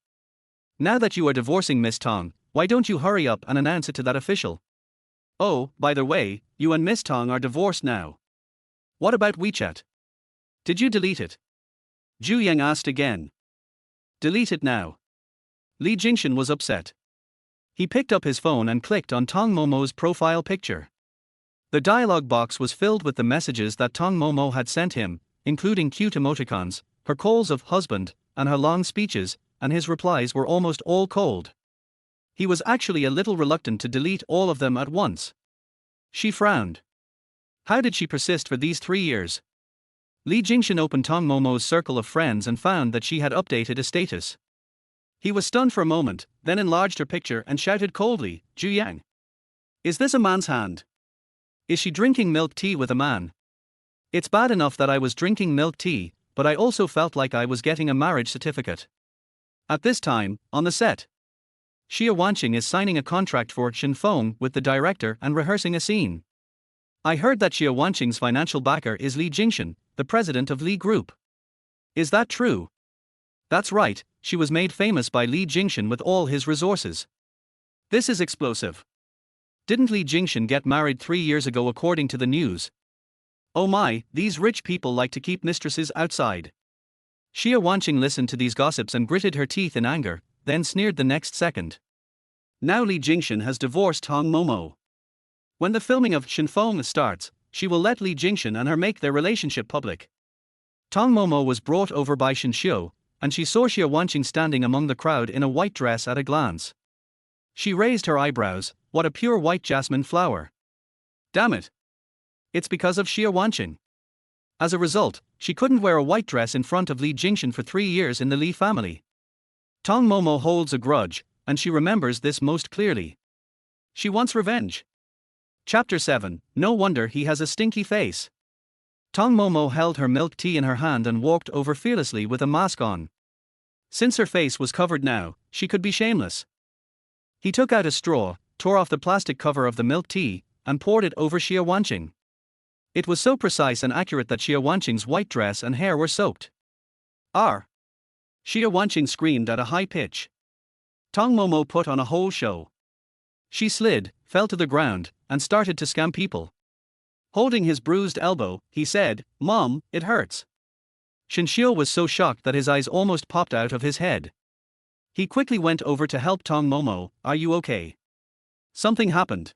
Now that you are divorcing Miss Tong, why don't you hurry up and announce it to that official? Oh, by the way, you and Miss Tong are divorced now. What about WeChat? Did you delete it? Zhu Yang asked again. Delete it now. Li Jingchen was upset. He picked up his phone and clicked on Tong Momo's profile picture. The dialogue box was filled with the messages that Tong Momo had sent him, including cute emoticons, her calls of husband, and her long speeches, and his replies were almost all cold. He was actually a little reluctant to delete all of them at once. She frowned. How did she persist for these 3 years? Li Jingchen opened Tong Momo's circle of friends and found that she had updated a status. He was stunned for a moment, then enlarged her picture and shouted coldly, Zhu Yang. Is this a man's hand? Is she drinking milk tea with a man? It's bad enough that I was drinking milk tea, but I also felt like I was getting a marriage certificate. At this time, on the set, Xia Wanqing is signing a contract for Shenfeng with the director and rehearsing a scene. I heard that Xia Wanqing's financial backer is Li Jingchen, the president of Li Group. Is that true? That's right, she was made famous by Li Jingchen with all his resources. This is explosive. Didn't Li Jingchen get married 3 years ago according to the news? Oh my, these rich people like to keep mistresses outside. Xia Wanqing listened to these gossips and gritted her teeth in anger, then sneered the next second. Now Li Jingchen has divorced Tong Momo. When the filming of Shenfeng starts, she will let Li Jingchen and her make their relationship public. Tong Momo was brought over by Shenxiu, and she saw Xia Wanqing standing among the crowd in a white dress at a glance. She raised her eyebrows. What a pure white jasmine flower. Damn it. It's because of Xia Wanqing. As a result, she couldn't wear a white dress in front of Li Jingchen for 3 years in the Li family. Tong Momo holds a grudge, and she remembers this most clearly. She wants revenge. Chapter 7, No wonder he has a stinky face. Tong Momo held her milk tea in her hand and walked over fearlessly with a mask on. Since her face was covered now, she could be shameless. He took out a straw, tore off the plastic cover of the milk tea, and poured it over Xia Wanqing. It was so precise and accurate that Xia Wanqing's white dress and hair were soaked. Arr! Xia Wanqing screamed at a high pitch. Tong Momo put on a whole show. She slid, fell to the ground, and started to scam people. Holding his bruised elbow, he said, Mom, it hurts. Shenxiu was so shocked that his eyes almost popped out of his head. He quickly went over to help Tong Momo. Are you okay? Something happened.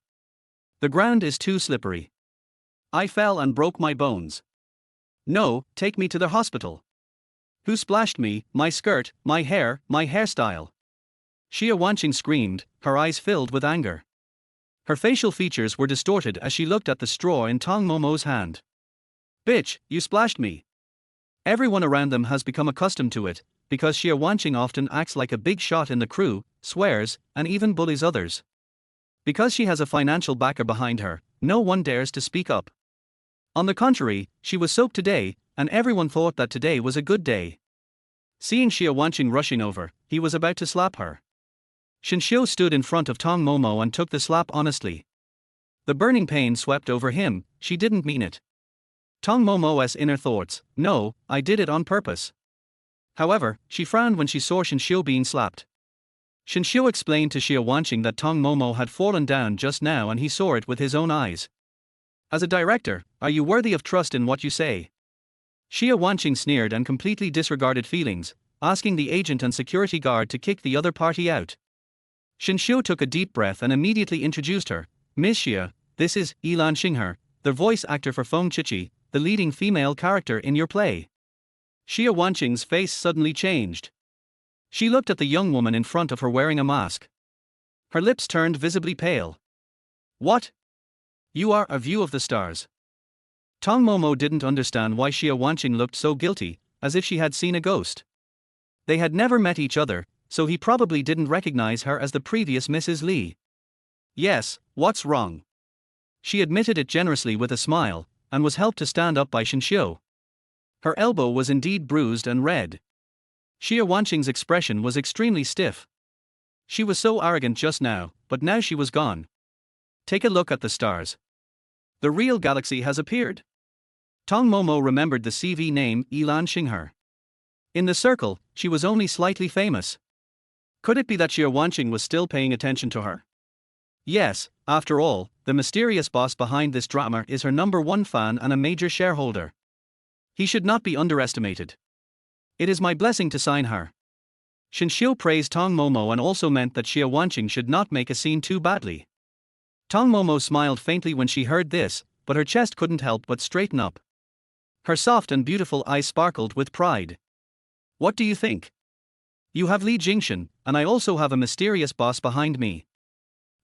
The ground is too slippery. I fell and broke my bones. No, take me to the hospital. Who splashed me, my skirt, my hair, my hairstyle? Xia Wanqing screamed, her eyes filled with anger. Her facial features were distorted as she looked at the straw in Tong Momo's hand. Bitch, you splashed me. Everyone around them has become accustomed to it, because Xia Wanqing often acts like a big shot in the crew, swears, and even bullies others. Because she has a financial backer behind her, no one dares to speak up. On the contrary, she was soaked today, and everyone thought that today was a good day. Seeing Xia Wanqing rushing over, he was about to slap her. Shinxiu stood in front of Tong Momo and took the slap honestly. The burning pain swept over him, she didn't mean it. Tong Momo's inner thoughts, no, I did it on purpose. However, she frowned when she saw Shinxiu being slapped. Shinxiu explained to Xia Wanqing that Tong Momo had fallen down just now and he saw it with his own eyes. As a director, are you worthy of trust in what you say? Xia Wanqing sneered and completely disregarded feelings, asking the agent and security guard to kick the other party out. Shinxiu took a deep breath and immediately introduced her. Miss Xia, this is Li Jingchen, the voice actor for Feng Chichi, the leading female character in your play. Xia Wanqing's face suddenly changed. She looked at the young woman in front of her wearing a mask. Her lips turned visibly pale. What? You are a view of the stars. Tong Momo didn't understand why Xia Wanqing looked so guilty, as if she had seen a ghost. They had never met each other, so he probably didn't recognize her as the previous Mrs. Li. Yes, what's wrong? She admitted it generously with a smile, and was helped to stand up by Shinxiu. Her elbow was indeed bruised and red. Xia Wanqing's expression was extremely stiff. She was so arrogant just now, but now she was gone. Take a look at the stars. The real galaxy has appeared. Tong Momo remembered the CV name Li Jingchen. In the circle, she was only slightly famous. Could it be that Xia Wanqing was still paying attention to her? Yes, after all, the mysterious boss behind this drama is her #1 fan and a major shareholder. He should not be underestimated. It is my blessing to sign her. Shinxiu praised Tong Momo and also meant that Xia Wanqing should not make a scene too badly. Tong Momo smiled faintly when she heard this, but her chest couldn't help but straighten up. Her soft and beautiful eyes sparkled with pride. What do you think? You have Li Jingchen, and I also have a mysterious boss behind me.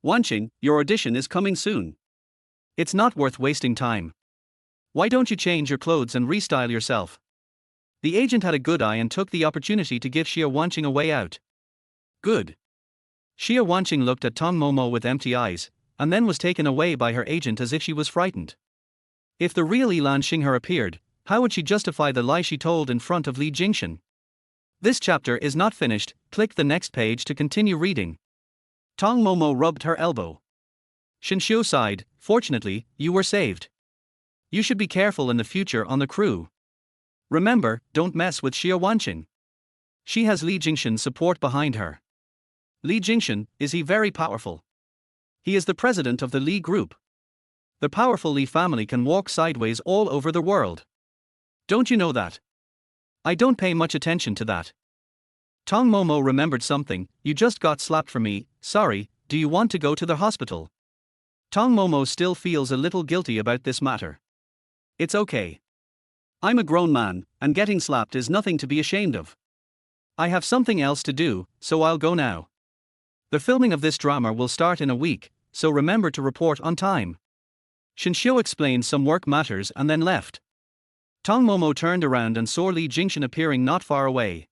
Wanqing, your audition is coming soon. It's not worth wasting time. Why don't you change your clothes and restyle yourself? The agent had a good eye and took the opportunity to give Xia Wanqing a way out. Good. Xia Wanqing looked at Tong Momo with empty eyes, and then was taken away by her agent as if she was frightened. If the real Li Jingchen appeared, how would she justify the lie she told in front of Li Jingchen? This chapter is not finished, click the next page to continue reading. Tong Momo rubbed her elbow. Shinxiu sighed, fortunately, you were saved. You should be careful in the future on the crew. Remember, don't mess with Xia Wanqing. She has Li Jingchen's support behind her. Li Jingchen, is he very powerful? He is the president of the Li Group. The powerful Li family can walk sideways all over the world. Don't you know that? I don't pay much attention to that. Tong Momo remembered something. You just got slapped for me, sorry, do you want to go to the hospital? Tong Momo still feels a little guilty about this matter. It's okay. I'm a grown man, and getting slapped is nothing to be ashamed of. I have something else to do, so I'll go now. The filming of this drama will start in a week, so remember to report on time. Shinxiu explained some work matters and then left. Tong Momo turned around and saw Li Jingchen appearing not far away.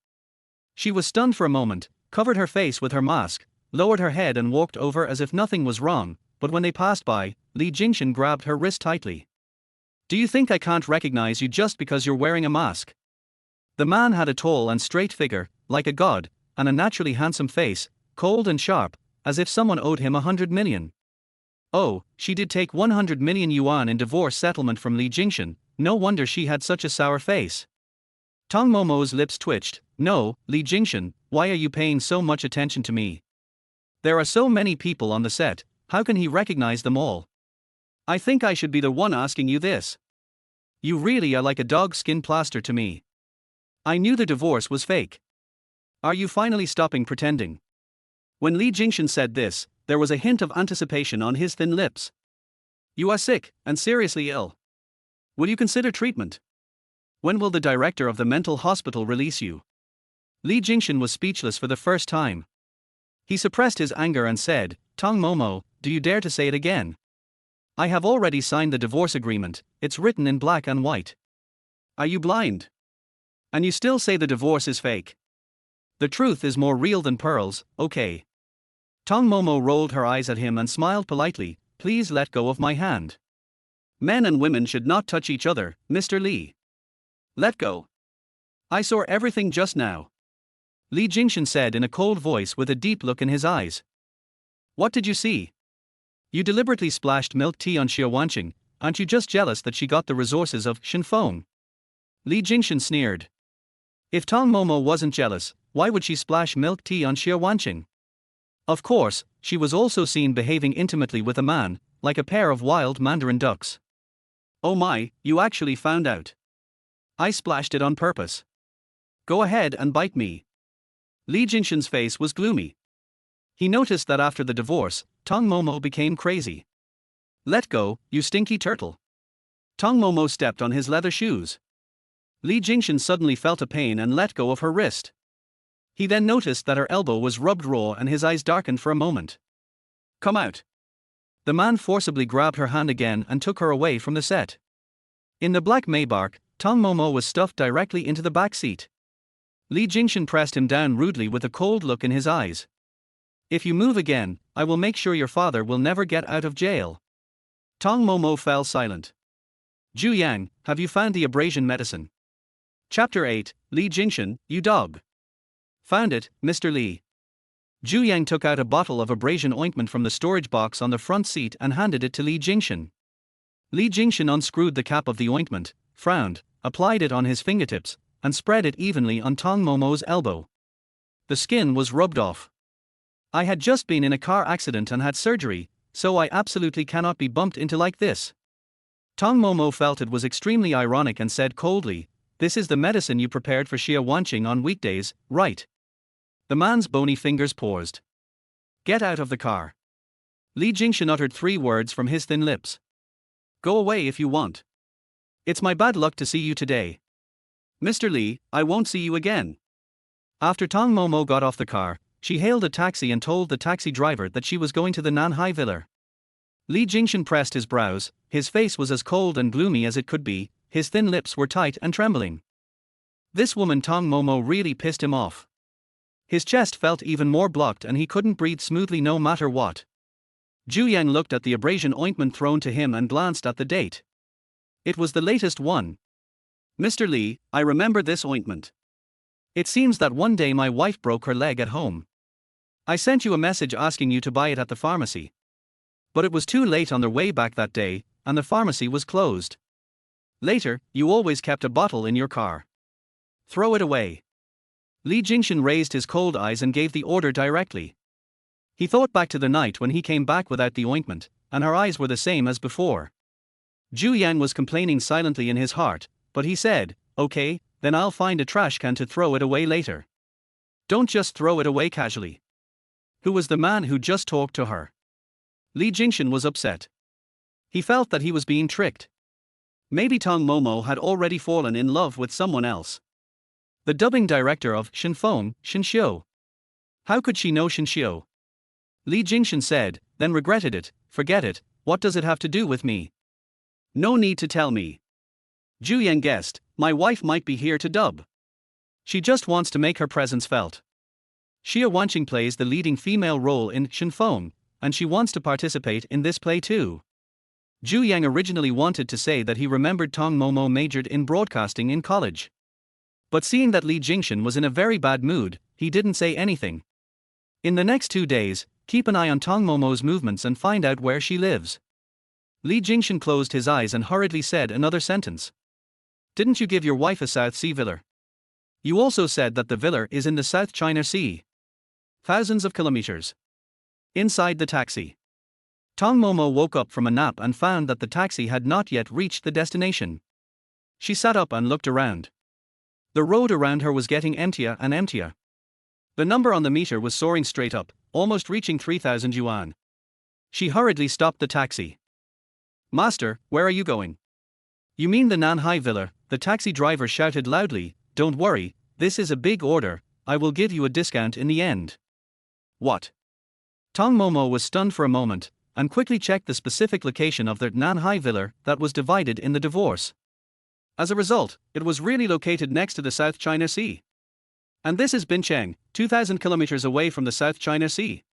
She was stunned for a moment, covered her face with her mask, lowered her head and walked over as if nothing was wrong, but when they passed by, Li Jingchen grabbed her wrist tightly. Do you think I can't recognize you just because you're wearing a mask? The man had a tall and straight figure, like a god, and a naturally handsome face, cold and sharp, as if someone owed him 100 million. Oh, she did take 100 million yuan in divorce settlement from Li Jingchen, no wonder she had such a sour face. Tong Momo's lips twitched. No, Li Jingchen, why are you paying so much attention to me? There are so many people on the set, how can he recognize them all? I think I should be the one asking you this. You really are like a dog skin plaster to me. I knew the divorce was fake. Are you finally stopping pretending? When Li Jingchen said this, there was a hint of anticipation on his thin lips. You are sick, and seriously ill. Will you consider treatment? When will the director of the mental hospital release you? Li Jingchen was speechless for the first time. He suppressed his anger and said, Tong Momo, do you dare to say it again? I have already signed the divorce agreement, it's written in black and white. Are you blind? And you still say the divorce is fake? The truth is more real than pearls, okay? Tong Momo rolled her eyes at him and smiled politely. Please let go of my hand. Men and women should not touch each other, Mr. Li. Let go. I saw everything just now. Li Jingchen said in a cold voice with a deep look in his eyes. What did you see? You deliberately splashed milk tea on Xie Wanqing, aren't you just jealous that she got the resources of Shenfeng? Li Jingchen sneered. If Tong Momo wasn't jealous, why would she splash milk tea on Xie Wanqing? Of course, she was also seen behaving intimately with a man, like a pair of wild mandarin ducks. Oh my, you actually found out. I splashed it on purpose. Go ahead and bite me. Li Jingchen's face was gloomy. He noticed that after the divorce, Tong Momo became crazy. Let go, you stinky turtle. Tong Momo stepped on his leather shoes. Li Jingchen suddenly felt a pain and let go of her wrist. He then noticed that her elbow was rubbed raw and his eyes darkened for a moment. Come out. The man forcibly grabbed her hand again and took her away from the set. In the black Maybach, Tong Momo was stuffed directly into the back seat. Li Jingchen pressed him down rudely with a cold look in his eyes. If you move again, I will make sure your father will never get out of jail. Tong Momo fell silent. Zhu Yang, have you found the abrasion medicine? Chapter 8, Li Jingchen, you dog. Found it, Mr. Li. Zhu Yang took out a bottle of abrasion ointment from the storage box on the front seat and handed it to Li Jingchen. Li Jingchen unscrewed the cap of the ointment, frowned, applied it on his fingertips, and spread it evenly on Tong Momo's elbow. The skin was rubbed off. I had just been in a car accident and had surgery, so I absolutely cannot be bumped into like this. Tong Momo felt it was extremely ironic and said coldly, this is the medicine you prepared for Xie Wanqing on weekdays, right? The man's bony fingers paused. Get out of the car. Li Jingchen uttered 3 words from his thin lips. Go away if you want. It's my bad luck to see you today. Mr. Li, I won't see you again. After Tong Momo got off the car, she hailed a taxi and told the taxi driver that she was going to the Nanhai Villa. Li Jingchen pressed his brows, his face was as cold and gloomy as it could be, his thin lips were tight and trembling. This woman Tong Momo really pissed him off. His chest felt even more blocked and he couldn't breathe smoothly no matter what. Zhu Yang looked at the abrasion ointment thrown to him and glanced at the date. It was the latest one. Mr. Li, I remember this ointment. It seems that one day my wife broke her leg at home. I sent you a message asking you to buy it at the pharmacy. But it was too late on their way back that day, and the pharmacy was closed. Later, you always kept a bottle in your car. Throw it away. Li Jingchen raised his cold eyes and gave the order directly. He thought back to the night when he came back without the ointment, and her eyes were the same as before. Zhu Yang was complaining silently in his heart, but he said, okay, then I'll find a trash can to throw it away later. Don't just throw it away casually. Who was the man who just talked to her? Li Jingchen was upset. He felt that he was being tricked. Maybe Tong Momo had already fallen in love with someone else. The dubbing director of Shenfeng, Shenxiu. How could she know Shenxiu? Li Jingchen said, then regretted it, forget it, what does it have to do with me? No need to tell me. Zhu Yang guessed, my wife might be here to dub. She just wants to make her presence felt. Xie Wanqing plays the leading female role in Shenfeng, and she wants to participate in this play too. Zhu Yang originally wanted to say that he remembered Tong Momo majored in broadcasting in college. But seeing that Li Jingchen was in a very bad mood, he didn't say anything. In the next 2 days, keep an eye on Tong Momo's movements and find out where she lives. Li Jingchen closed his eyes and hurriedly said another sentence. Didn't you give your wife a South Sea villa? You also said that the villa is in the South China Sea. Thousands of kilometers. Inside the taxi. Tong Momo woke up from a nap and found that the taxi had not yet reached the destination. She sat up and looked around. The road around her was getting emptier and emptier. The number on the meter was soaring straight up, almost reaching 3,000 yuan. She hurriedly stopped the taxi. Master, where are you going? You mean the Nanhai Villa? The taxi driver shouted loudly. Don't worry, this is a big order, I will give you a discount in the end. What? Tong Momo was stunned for a moment, and quickly checked the specific location of their Nanhai villa that was divided in the divorce. As a result, it was really located next to the South China Sea. And this is Bincheng, 2,000 kilometers away from the South China Sea.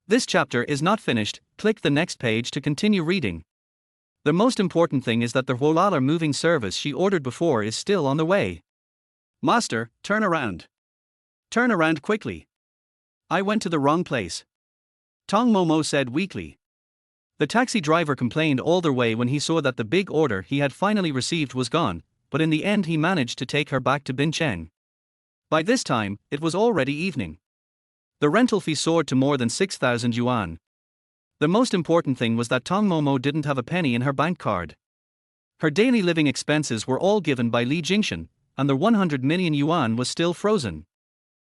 This chapter is not finished, click the next page to continue reading. The most important thing is that the Huolala moving service she ordered before is still on the way. Master, turn around. Turn around quickly. I went to the wrong place. Tong Momo said weakly. The taxi driver complained all the way when he saw that the big order he had finally received was gone, but in the end he managed to take her back to Bincheng. By this time, it was already evening. The rental fee soared to more than 6,000 yuan. The most important thing was that Tong Momo didn't have a penny in her bank card. Her daily living expenses were all given by Li Jingchen, and the 100 million yuan was still frozen.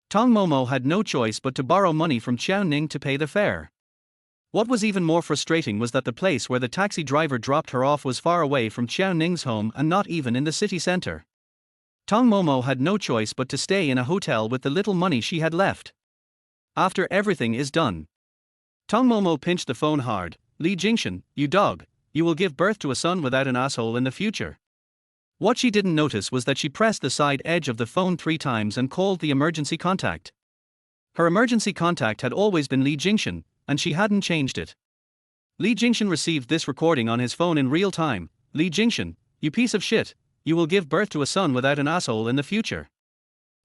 Tong Momo had no choice but to borrow money from Xiao Ning to pay the fare. What was even more frustrating was that the place where the taxi driver dropped her off was far away from Xiao Ning's home and not even in the city center. Tong Momo had no choice but to stay in a hotel with the little money she had left. After everything is done, Tong Momo pinched the phone hard. Li Jingchen, you dog, you will give birth to a son without an asshole in the future. What she didn't notice was that she pressed the side edge of the phone 3 times and called the emergency contact. Her emergency contact had always been Li Jingchen, and she hadn't changed it. Li Jingchen received this recording on his phone in real time. Li Jingchen, you piece of shit, you will give birth to a son without an asshole in the future.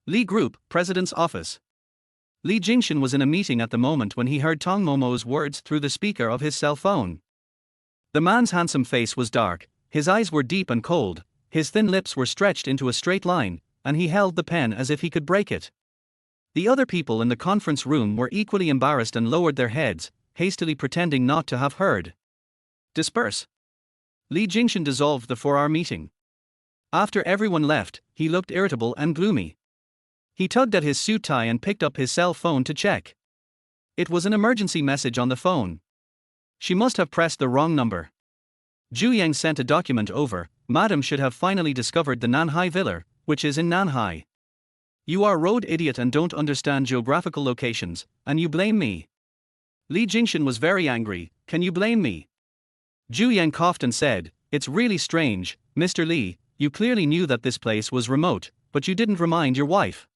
Li Group, President's Office. Li Jingchen was in a meeting at the moment when he heard Tong Momo's words through the speaker of his cell phone. The man's handsome face was dark, his eyes were deep and cold, his thin lips were stretched into a straight line, and he held the pen as if he could break it. The other people in the conference room were equally embarrassed and lowered their heads, hastily pretending not to have heard. Disperse. Li Jingchen dissolved the 4-hour meeting. After everyone left, he looked irritable and gloomy. He tugged at his suit tie and picked up his cell phone to check. It was an emergency message on the phone. She must have pressed the wrong number. Zhu Yang sent a document over. Madam should have finally discovered the Nanhai villa, which is in Nanhai. You are a road idiot and don't understand geographical locations, and you blame me. Li Jingchen was very angry. Can you blame me? Zhu Yang coughed and said, it's really strange, Mr. Li, you clearly knew that this place was remote, but you didn't remind your wife.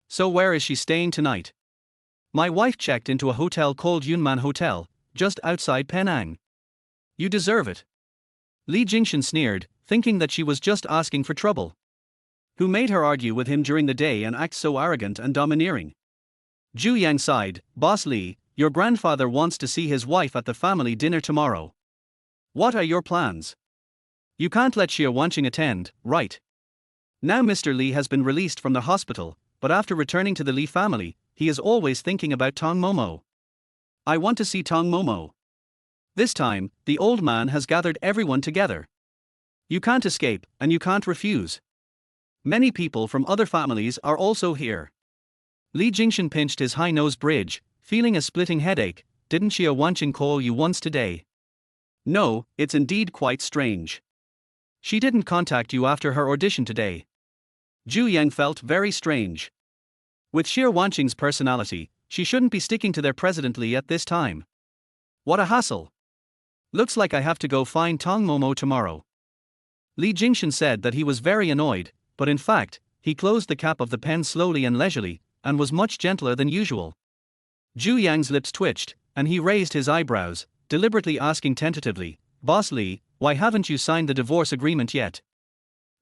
So where is she staying tonight? My wife checked into a hotel called Yunman Hotel, just outside Penang. You deserve it. Li Jingchen sneered, thinking that she was just asking for trouble. Who made her argue with him during the day and act so arrogant and domineering? Zhu Yang sighed, Boss Li, your grandfather wants to see his wife at the family dinner tomorrow. What are your plans? You can't let Xia Wanqing attend, right? Now Mr. Li has been released from the hospital, but after returning to the Li family, he is always thinking about Tong Momo. I want to see Tong Momo. This time, the old man has gathered everyone together. You can't escape, and you can't refuse. Many people from other families are also here. Li Jingchen pinched his high nose bridge, feeling a splitting headache. Didn't Xia Wanqing call you once today? No, it's indeed quite strange. She didn't contact you after her audition today. Zhu Yang felt very strange. With Xia Wanqing's personality, she shouldn't be sticking to their president Li at this time. What a hassle. Looks like I have to go find Tong Momo tomorrow. Li Jingchen said that he was very annoyed, but in fact, he closed the cap of the pen slowly and leisurely, and was much gentler than usual. Zhu Yang's lips twitched, and he raised his eyebrows, deliberately asking tentatively, Boss Li, why haven't you signed the divorce agreement yet?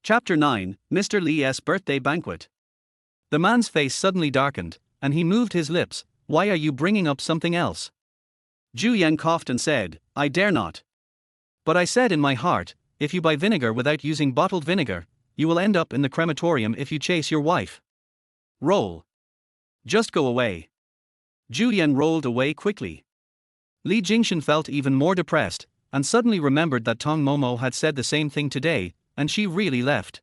Chapter 9, Mr. Li's Birthday Banquet. The man's face suddenly darkened, and he moved his lips. Why are you bringing up something else? Zhu Yang coughed and said, I dare not. But I said in my heart, if you buy vinegar without using bottled vinegar, you will end up in the crematorium if you chase your wife. Roll. Just go away. Zhu Yan rolled away quickly. Li Jingchen felt even more depressed, and suddenly remembered that Tong Momo had said the same thing today, and she really left.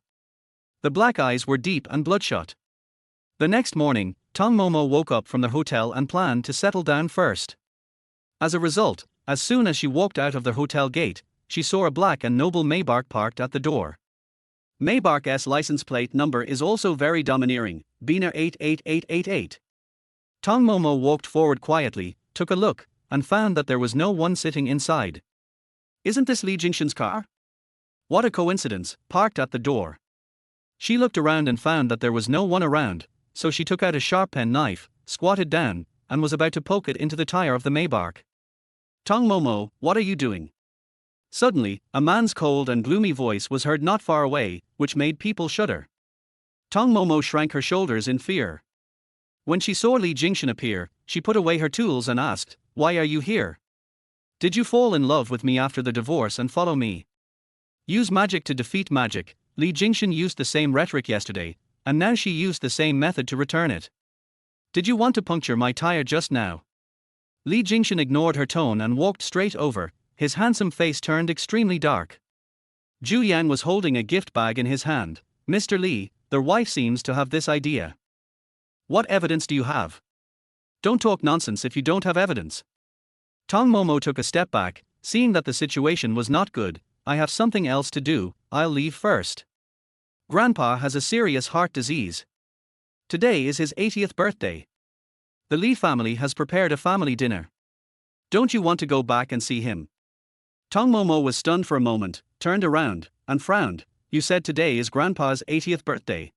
The black eyes were deep and bloodshot. The next morning, Tong Momo woke up from the hotel and planned to settle down first. As a result, as soon as she walked out of the hotel gate, she saw a black and noble Maybach parked at the door. Maybach's license plate number is also very domineering, Bina 88888. Tong Momo walked forward quietly, took a look, and found that there was no one sitting inside. Isn't this Li Jingchen's car? What a coincidence, parked at the door. She looked around and found that there was no one around, so she took out a sharp pen knife, squatted down, and was about to poke it into the tire of the Maybach. Tong Momo, what are you doing? Suddenly, a man's cold and gloomy voice was heard not far away, which made people shudder. Tong Momo shrank her shoulders in fear. When she saw Li Jingchen appear, she put away her tools and asked, "Why are you here? Did you fall in love with me after the divorce and follow me?" Use magic to defeat magic. Li Jingchen used the same rhetoric yesterday, and now she used the same method to return it. Did you want to puncture my tire just now? Li Jingchen ignored her tone and walked straight over, his handsome face turned extremely dark. Zhu Yang was holding a gift bag in his hand. "Mr. Li, their wife seems to have this idea. What evidence do you have? Don't talk nonsense if you don't have evidence." Tong Momo took a step back, seeing that the situation was not good. "I have something else to do, I'll leave first. Grandpa has a serious heart disease. Today is his 80th birthday. The Li family has prepared a family dinner. Don't you want to go back and see him?" Tong Momo was stunned for a moment, turned around, and frowned. "You said today is Grandpa's 80th birthday.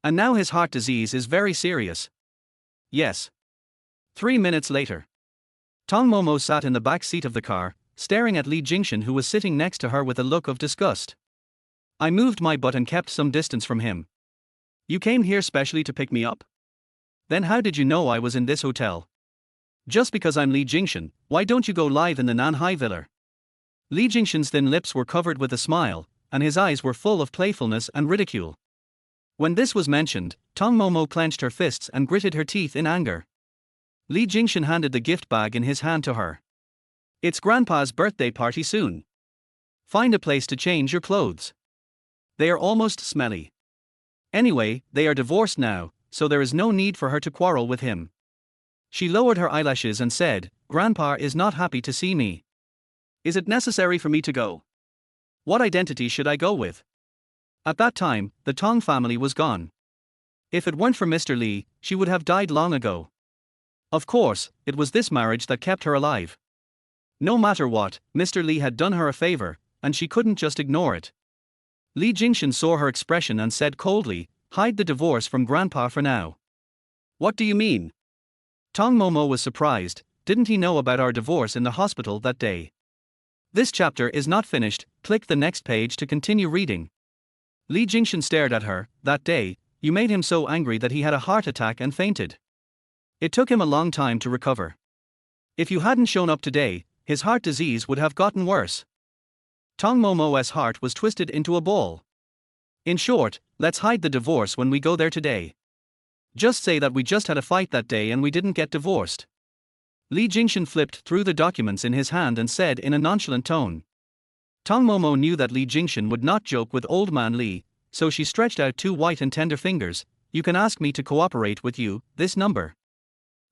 And now his heart disease is very serious." "Yes." 3 minutes later. Tong Momo sat in the back seat of the car, staring at Li Jingchen, who was sitting next to her with a look of disgust. "I moved my butt and kept some distance from him. You came here specially to pick me up? Then how did you know I was in this hotel? Just because I'm Li Jingchen, why don't you go live in the Nanhai Villa?" Li Jingchen's thin lips were covered with a smile, and his eyes were full of playfulness and ridicule. When this was mentioned, Tong Momo clenched her fists and gritted her teeth in anger. Li Jingchen handed the gift bag in his hand to her. "It's Grandpa's birthday party soon. Find a place to change your clothes. They are almost smelly. Anyway, they are divorced now, so there is no need for her to quarrel with him." She lowered her eyelashes and said, "Grandpa is not happy to see me. Is it necessary for me to go? What identity should I go with?" At that time, the Tong family was gone. If it weren't for Mr. Li, she would have died long ago. Of course, it was this marriage that kept her alive. No matter what, Mr. Li had done her a favor, and she couldn't just ignore it. Li Jingchen saw her expression and said coldly, "Hide the divorce from Grandpa for now." "What do you mean?" Tong Momo was surprised. "Didn't he know about our divorce in the hospital that day?" This chapter is not finished. Click the next page to continue reading. Li Jingchen stared at her. "That day, you made him so angry that he had a heart attack and fainted. It took him a long time to recover. If you hadn't shown up today, his heart disease would have gotten worse." Tong Momo's heart was twisted into a ball. "In short, let's hide the divorce when we go there today. Just say that we just had a fight that day and we didn't get divorced." Li Jingchen flipped through the documents in his hand and said in a nonchalant tone. Tong Momo knew that Li Jingchen would not joke with old man Li, so she stretched out 2 white and tender fingers. "You can ask me to cooperate with you, this number.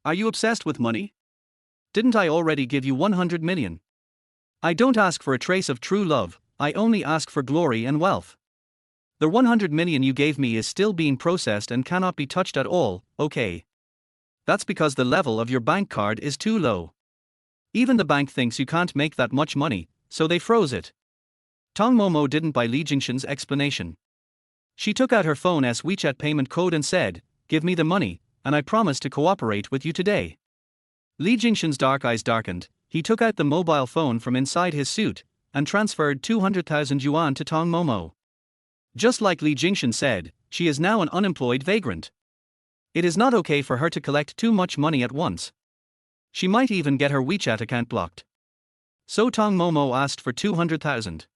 Are you obsessed with money? Didn't I already give you 100 million? I don't ask for a trace of true love, I only ask for glory and wealth. The 100 million you gave me is still being processed and cannot be touched at all, okay? That's because the level of your bank card is too low. Even the bank thinks you can't make that much money, so they froze it." Tong Momo didn't buy Li Jingchen's explanation. She took out her phone's WeChat payment code and said, "Give me the money, and I promise to cooperate with you today." Li Jingchen's dark eyes darkened. He took out the mobile phone from inside his suit and transferred 200,000 yuan to Tong Momo. Just like Li Jingchen said, she is now an unemployed vagrant. It is not okay for her to collect too much money at once. She might even get her WeChat account blocked. So Tong Momo asked for 200,000.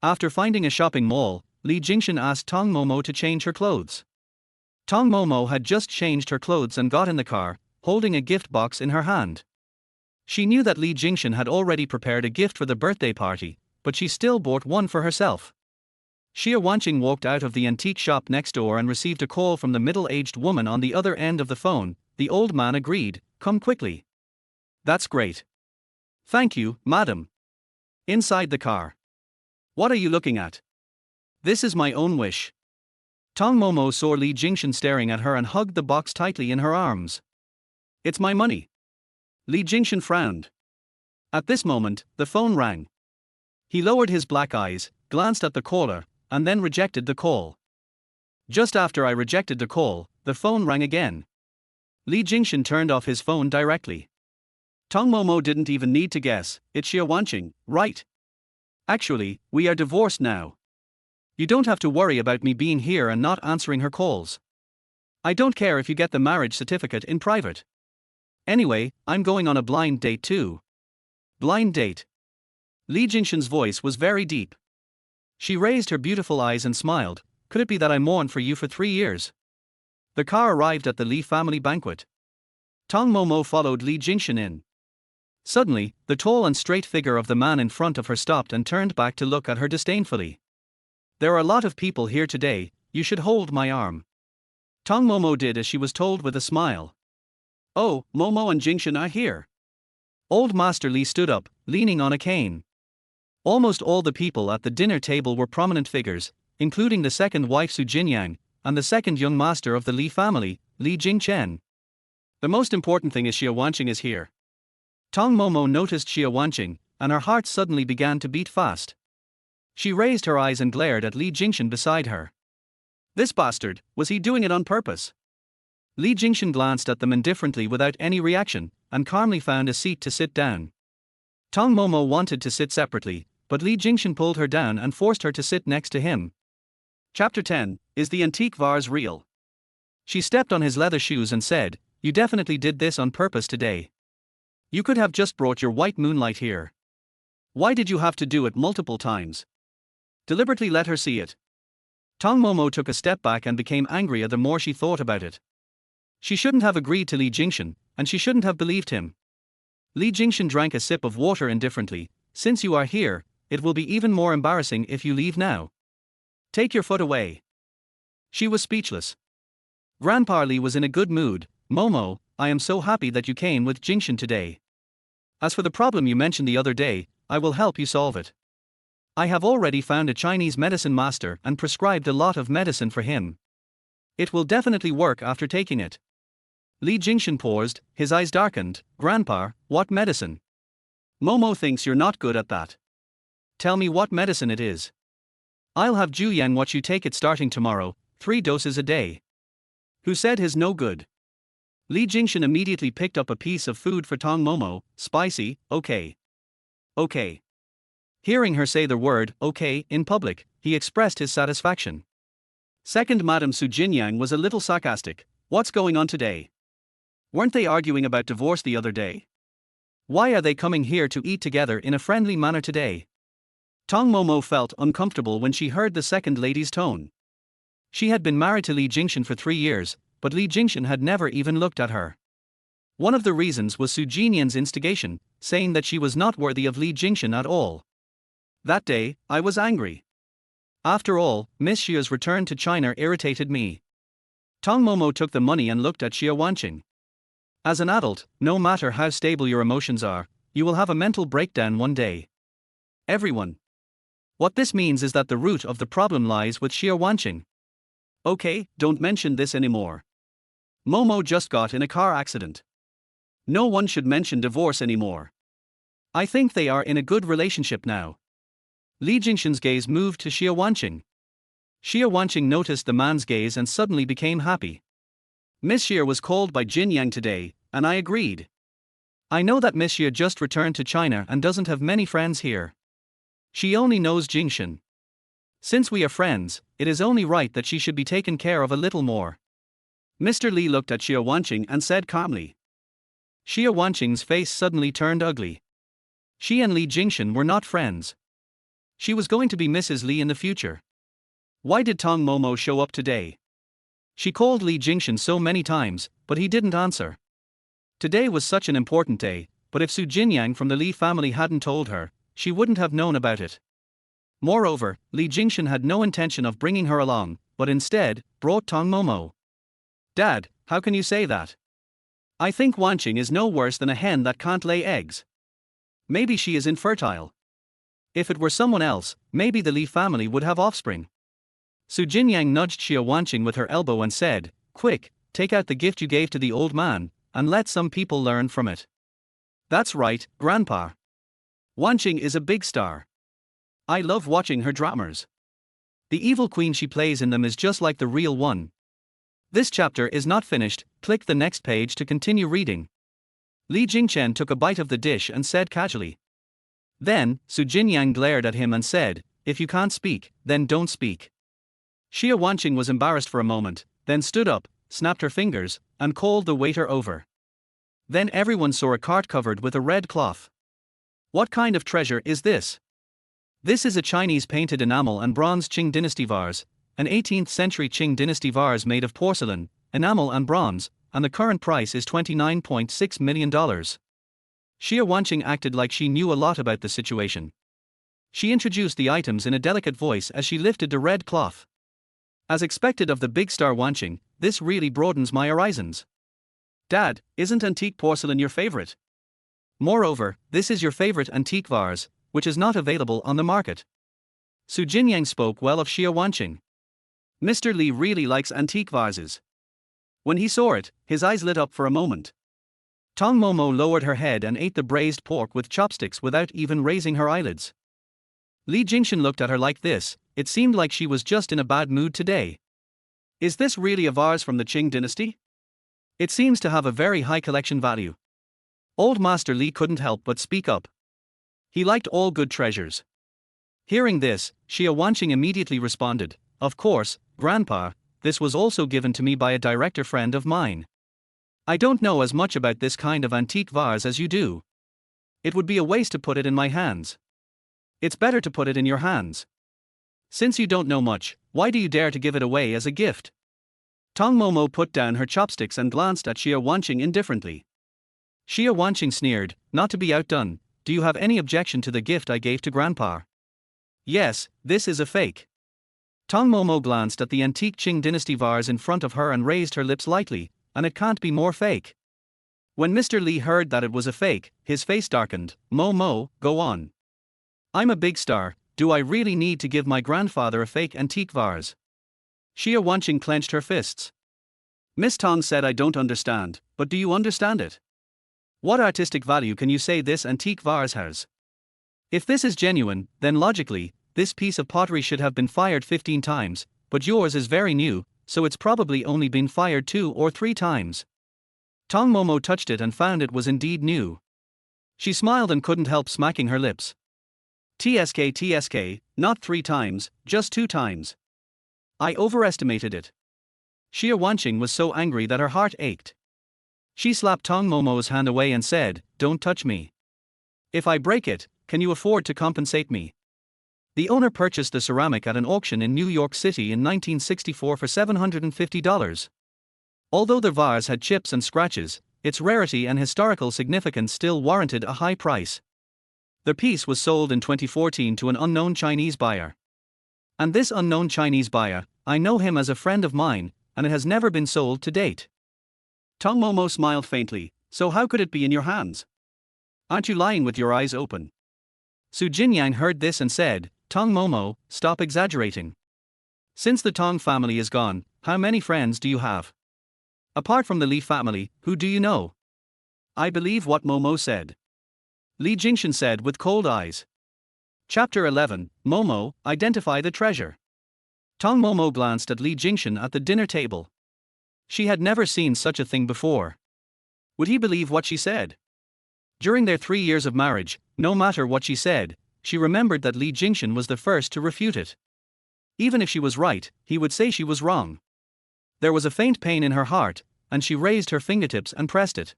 After finding a shopping mall, Li Jingchen asked Tong Momo to change her clothes. Tong Momo had just changed her clothes and got in the car, holding a gift box in her hand. She knew that Li Jingchen had already prepared a gift for the birthday party, but she still bought one for herself. Xia Wanqing walked out of the antique shop next door and received a call from the middle-aged woman on the other end of the phone. The old man agreed, "Come quickly." "That's great. Thank you, madam." Inside the car. "What are you looking at?" "This is my own wish." Tong Momo saw Li Jingchen staring at her and hugged the box tightly in her arms. "It's my money. Li Jingchen frowned. At this moment, the phone rang. He lowered his black eyes, glanced at the caller, and then rejected the call. Just after I rejected the call, the phone rang again. Li Jingchen turned off his phone directly. Tong Momo didn't even need to guess, it's Xie Wanqing, right? Actually, we are divorced now. You don't have to worry about me being here and not answering her calls. I don't care if you get the marriage certificate in private. Anyway, I'm going on a blind date too. Blind date. Li Jingchen's voice was very deep. She raised her beautiful eyes and smiled. Could it be that I mourned for you for 3 years? The car arrived at the Li family banquet. Tong Momo followed Li Jingchen in. Suddenly, the tall and straight figure of the man in front of her stopped and turned back to look at her disdainfully. There are a lot of people here today, you should hold my arm. Tong Momo did as she was told with a smile. Oh, Momo and Jingchen are here. Old Master Li stood up, leaning on a cane. Almost all the people at the dinner table were prominent figures, including the second wife Su Jinyang, and the second young master of the Li family, Li Jingchen. The most important thing is Xie Wanqing is here. Tong Momo noticed Xie Wanqing, and her heart suddenly began to beat fast. She raised her eyes and glared at Li Jingchen beside her. This bastard, was he doing it on purpose? Li Jingchen glanced at them indifferently without any reaction, and calmly found a seat to sit down. Tong Momo wanted to sit separately, but Li Jingchen pulled her down and forced her to sit next to him. Chapter 10, Is the antique vase real? She stepped on his leather shoes and said, You definitely did this on purpose today. You could have just brought your white moonlight here. Why did you have to do it multiple times? Deliberately let her see it. Tong Momo took a step back and became angrier the more she thought about it. She shouldn't have agreed to Li Jingchen, and she shouldn't have believed him. Li Jingchen drank a sip of water indifferently. Since you are here, it will be even more embarrassing if you leave now. Take your foot away. She was speechless. Grandpa Li was in a good mood. Momo, I am so happy that you came with Jingchen today. As for the problem you mentioned the other day, I will help you solve it. I have already found a Chinese medicine master and prescribed a lot of medicine for him. It will definitely work after taking it. Li Jingchen paused, his eyes darkened. Grandpa, what medicine? Momo thinks you're not good at that. Tell me what medicine it is. I'll have Juyang watch you take it starting tomorrow, 3 doses a day. Who said his no good? Li Jingchen immediately picked up a piece of food for Tong Momo. Spicy, okay. Okay. Hearing her say the word, okay, in public, he expressed his satisfaction. Second Madame Su Jinyang was a little sarcastic. What's going on today? Weren't they arguing about divorce the other day? Why are they coming here to eat together in a friendly manner today? Tong Momo felt uncomfortable when she heard the second lady's tone. She had been married to Li Jingchen for 3 years, but Li Jingchen had never even looked at her. One of the reasons was Su Jinyang's instigation, saying that she was not worthy of Li Jingchen at all. That day, I was angry. After all, Miss Xia's return to China irritated me. Tong Momo took the money and looked at Xie Wanqing. As an adult, no matter how stable your emotions are, you will have a mental breakdown one day. Everyone. What this means is that the root of the problem lies with Xie Wanqing. Okay, don't mention this anymore. Momo just got in a car accident. No one should mention divorce anymore. I think they are in a good relationship now. Li Jingchen's gaze moved to Xie Wanqing. Xie Wanqing noticed the man's gaze and suddenly became happy. Miss Xie was called by Jin Yang today, and I agreed. I know that Miss Xie just returned to China and doesn't have many friends here. She only knows Jingchen. Since we are friends, it is only right that she should be taken care of a little more. Mr. Li looked at Xie Wanqing and said calmly. Xie Wanqing's face suddenly turned ugly. She and Li Jingchen were not friends. She was going to be Mrs. Li in the future. Why did Tong Momo show up today? She called Li Jingchen so many times, but he didn't answer. Today was such an important day, but if Su Jinyang from the Li family hadn't told her, she wouldn't have known about it. Moreover, Li Jingchen had no intention of bringing her along, but instead, brought Tong Momo. Dad, how can you say that? I think Wanqing is no worse than a hen that can't lay eggs. Maybe she is infertile. If it were someone else, maybe the Li family would have offspring. Su Jinyang nudged Xie Wanqing with her elbow and said, Quick, take out the gift you gave to the old man, and let some people learn from it. That's right, Grandpa. Wanqing is a big star. I love watching her dramas. The evil queen she plays in them is just like the real one. This chapter is not finished, click the next page to continue reading. Li Jingchen took a bite of the dish and said casually. Then, Su Jinyang glared at him and said, if you can't speak, then don't speak. Xia Wanqing was embarrassed for a moment, then stood up, snapped her fingers, and called the waiter over. Then everyone saw a cart covered with a red cloth. What kind of treasure is this? This is a Chinese painted enamel and bronze Qing dynasty vase, an 18th century Qing dynasty vase made of porcelain, enamel and bronze, and the current price is $29.6 million. Xia Wanqing acted like she knew a lot about the situation. She introduced the items in a delicate voice as she lifted the red cloth. As expected of the big star Wanqing, this really broadens my horizons. Dad, isn't antique porcelain your favorite? Moreover, this is your favorite antique vase, which is not available on the market. Su Jinyang spoke well of Xia Wanqing. Mr. Li really likes antique vases. When he saw it, his eyes lit up for a moment. Tong Momo lowered her head and ate the braised pork with chopsticks without even raising her eyelids. Li Jingchen looked at her like this, it seemed like she was just in a bad mood today. Is this really a vase from the Qing dynasty? It seems to have a very high collection value. Old Master Li couldn't help but speak up. He liked all good treasures. Hearing this, Xia Wanqing immediately responded, of course, Grandpa, this was also given to me by a director friend of mine. I don't know as much about this kind of antique vase as you do. It would be a waste to put it in my hands. It's better to put it in your hands. Since you don't know much, why do you dare to give it away as a gift? Tong Momo put down her chopsticks and glanced at Xia Wanqing indifferently. Xia Wanqing sneered, not to be outdone, do you have any objection to the gift I gave to Grandpa? Yes, this is a fake. Tong Momo glanced at the antique Qing dynasty vase in front of her and raised her lips lightly, and it can't be more fake. When Mr. Li heard that it was a fake, his face darkened. Momo, go on. I'm a big star, do I really need to give my grandfather a fake antique vase? Xia Wanqing clenched her fists. Miss Tong said I don't understand, but do you understand it? What artistic value can you say this antique vase has? If this is genuine, then logically, this piece of pottery should have been fired 15 times, but yours is very new, so it's probably only been fired 2 or 3 times. Tong Momo touched it and found it was indeed new. She smiled and couldn't help smacking her lips. TSK, not 3 times, just 2 times. I overestimated it. Xia Wanqing was so angry that her heart ached. She slapped Tong Momo's hand away and said, don't touch me. If I break it, can you afford to compensate me? The owner purchased the ceramic at an auction in New York City in 1964 for $750. Although the vase had chips and scratches, its rarity and historical significance still warranted a high price. The piece was sold in 2014 to an unknown Chinese buyer. And this unknown Chinese buyer, I know him as a friend of mine, and it has never been sold to date. Tong Momo smiled faintly, so how could it be in your hands? Aren't you lying with your eyes open? Su Jinyang heard this and said, Tong Momo, stop exaggerating. Since the Tong family is gone, how many friends do you have? Apart from the Li family, who do you know? I believe what Momo said. Li Jingchen said with cold eyes. Chapter 11, Momo, identify the treasure. Tong Momo glanced at Li Jingchen at the dinner table. She had never seen such a thing before. Would he believe what she said? During their 3 years of marriage, no matter what she said, she remembered that Li Jingchen was the first to refute it. Even if she was right, he would say she was wrong. There was a faint pain in her heart, and she raised her fingertips and pressed it.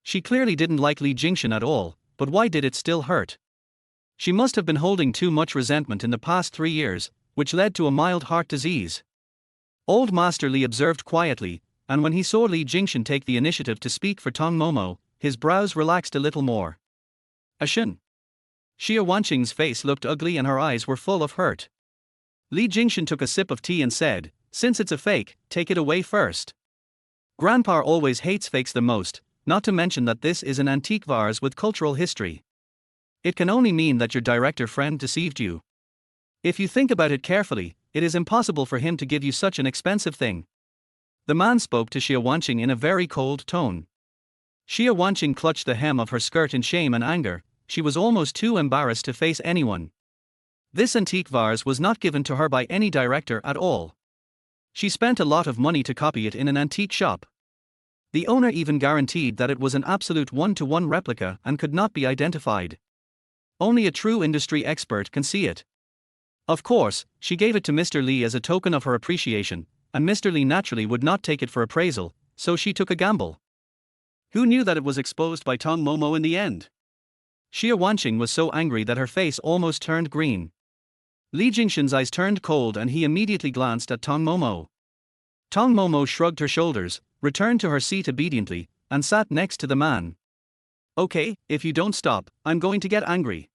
She clearly didn't like Li Jingchen at all, but why did it still hurt? She must have been holding too much resentment in the past 3 years, which led to a mild heart disease. Old Master Li observed quietly, and when he saw Li Jingchen take the initiative to speak for Tong Momo, his brows relaxed a little more. Ashin. Xia Wanqing's face looked ugly and her eyes were full of hurt. Li Jingchen took a sip of tea and said, since it's a fake, take it away first. Grandpa always hates fakes the most, not to mention that this is an antique vase with cultural history. It can only mean that your director friend deceived you. If you think about it carefully, it is impossible for him to give you such an expensive thing. The man spoke to Xia Wanqing in a very cold tone. Xia Wanqing clutched the hem of her skirt in shame and anger. She was almost too embarrassed to face anyone. This antique vase was not given to her by any director at all. She spent a lot of money to copy it in an antique shop. The owner even guaranteed that it was an absolute one-to-one replica and could not be identified. Only a true industry expert can see it. Of course, she gave it to Mr. Li as a token of her appreciation, and Mr. Li naturally would not take it for appraisal, so she took a gamble. Who knew that it was exposed by Tong Momo in the end? Xia Wanqing was so angry that her face almost turned green. Li Jingchen's eyes turned cold and he immediately glanced at Tong Momo. Tong Momo shrugged her shoulders, returned to her seat obediently, and sat next to the man. Okay, if you don't stop, I'm going to get angry.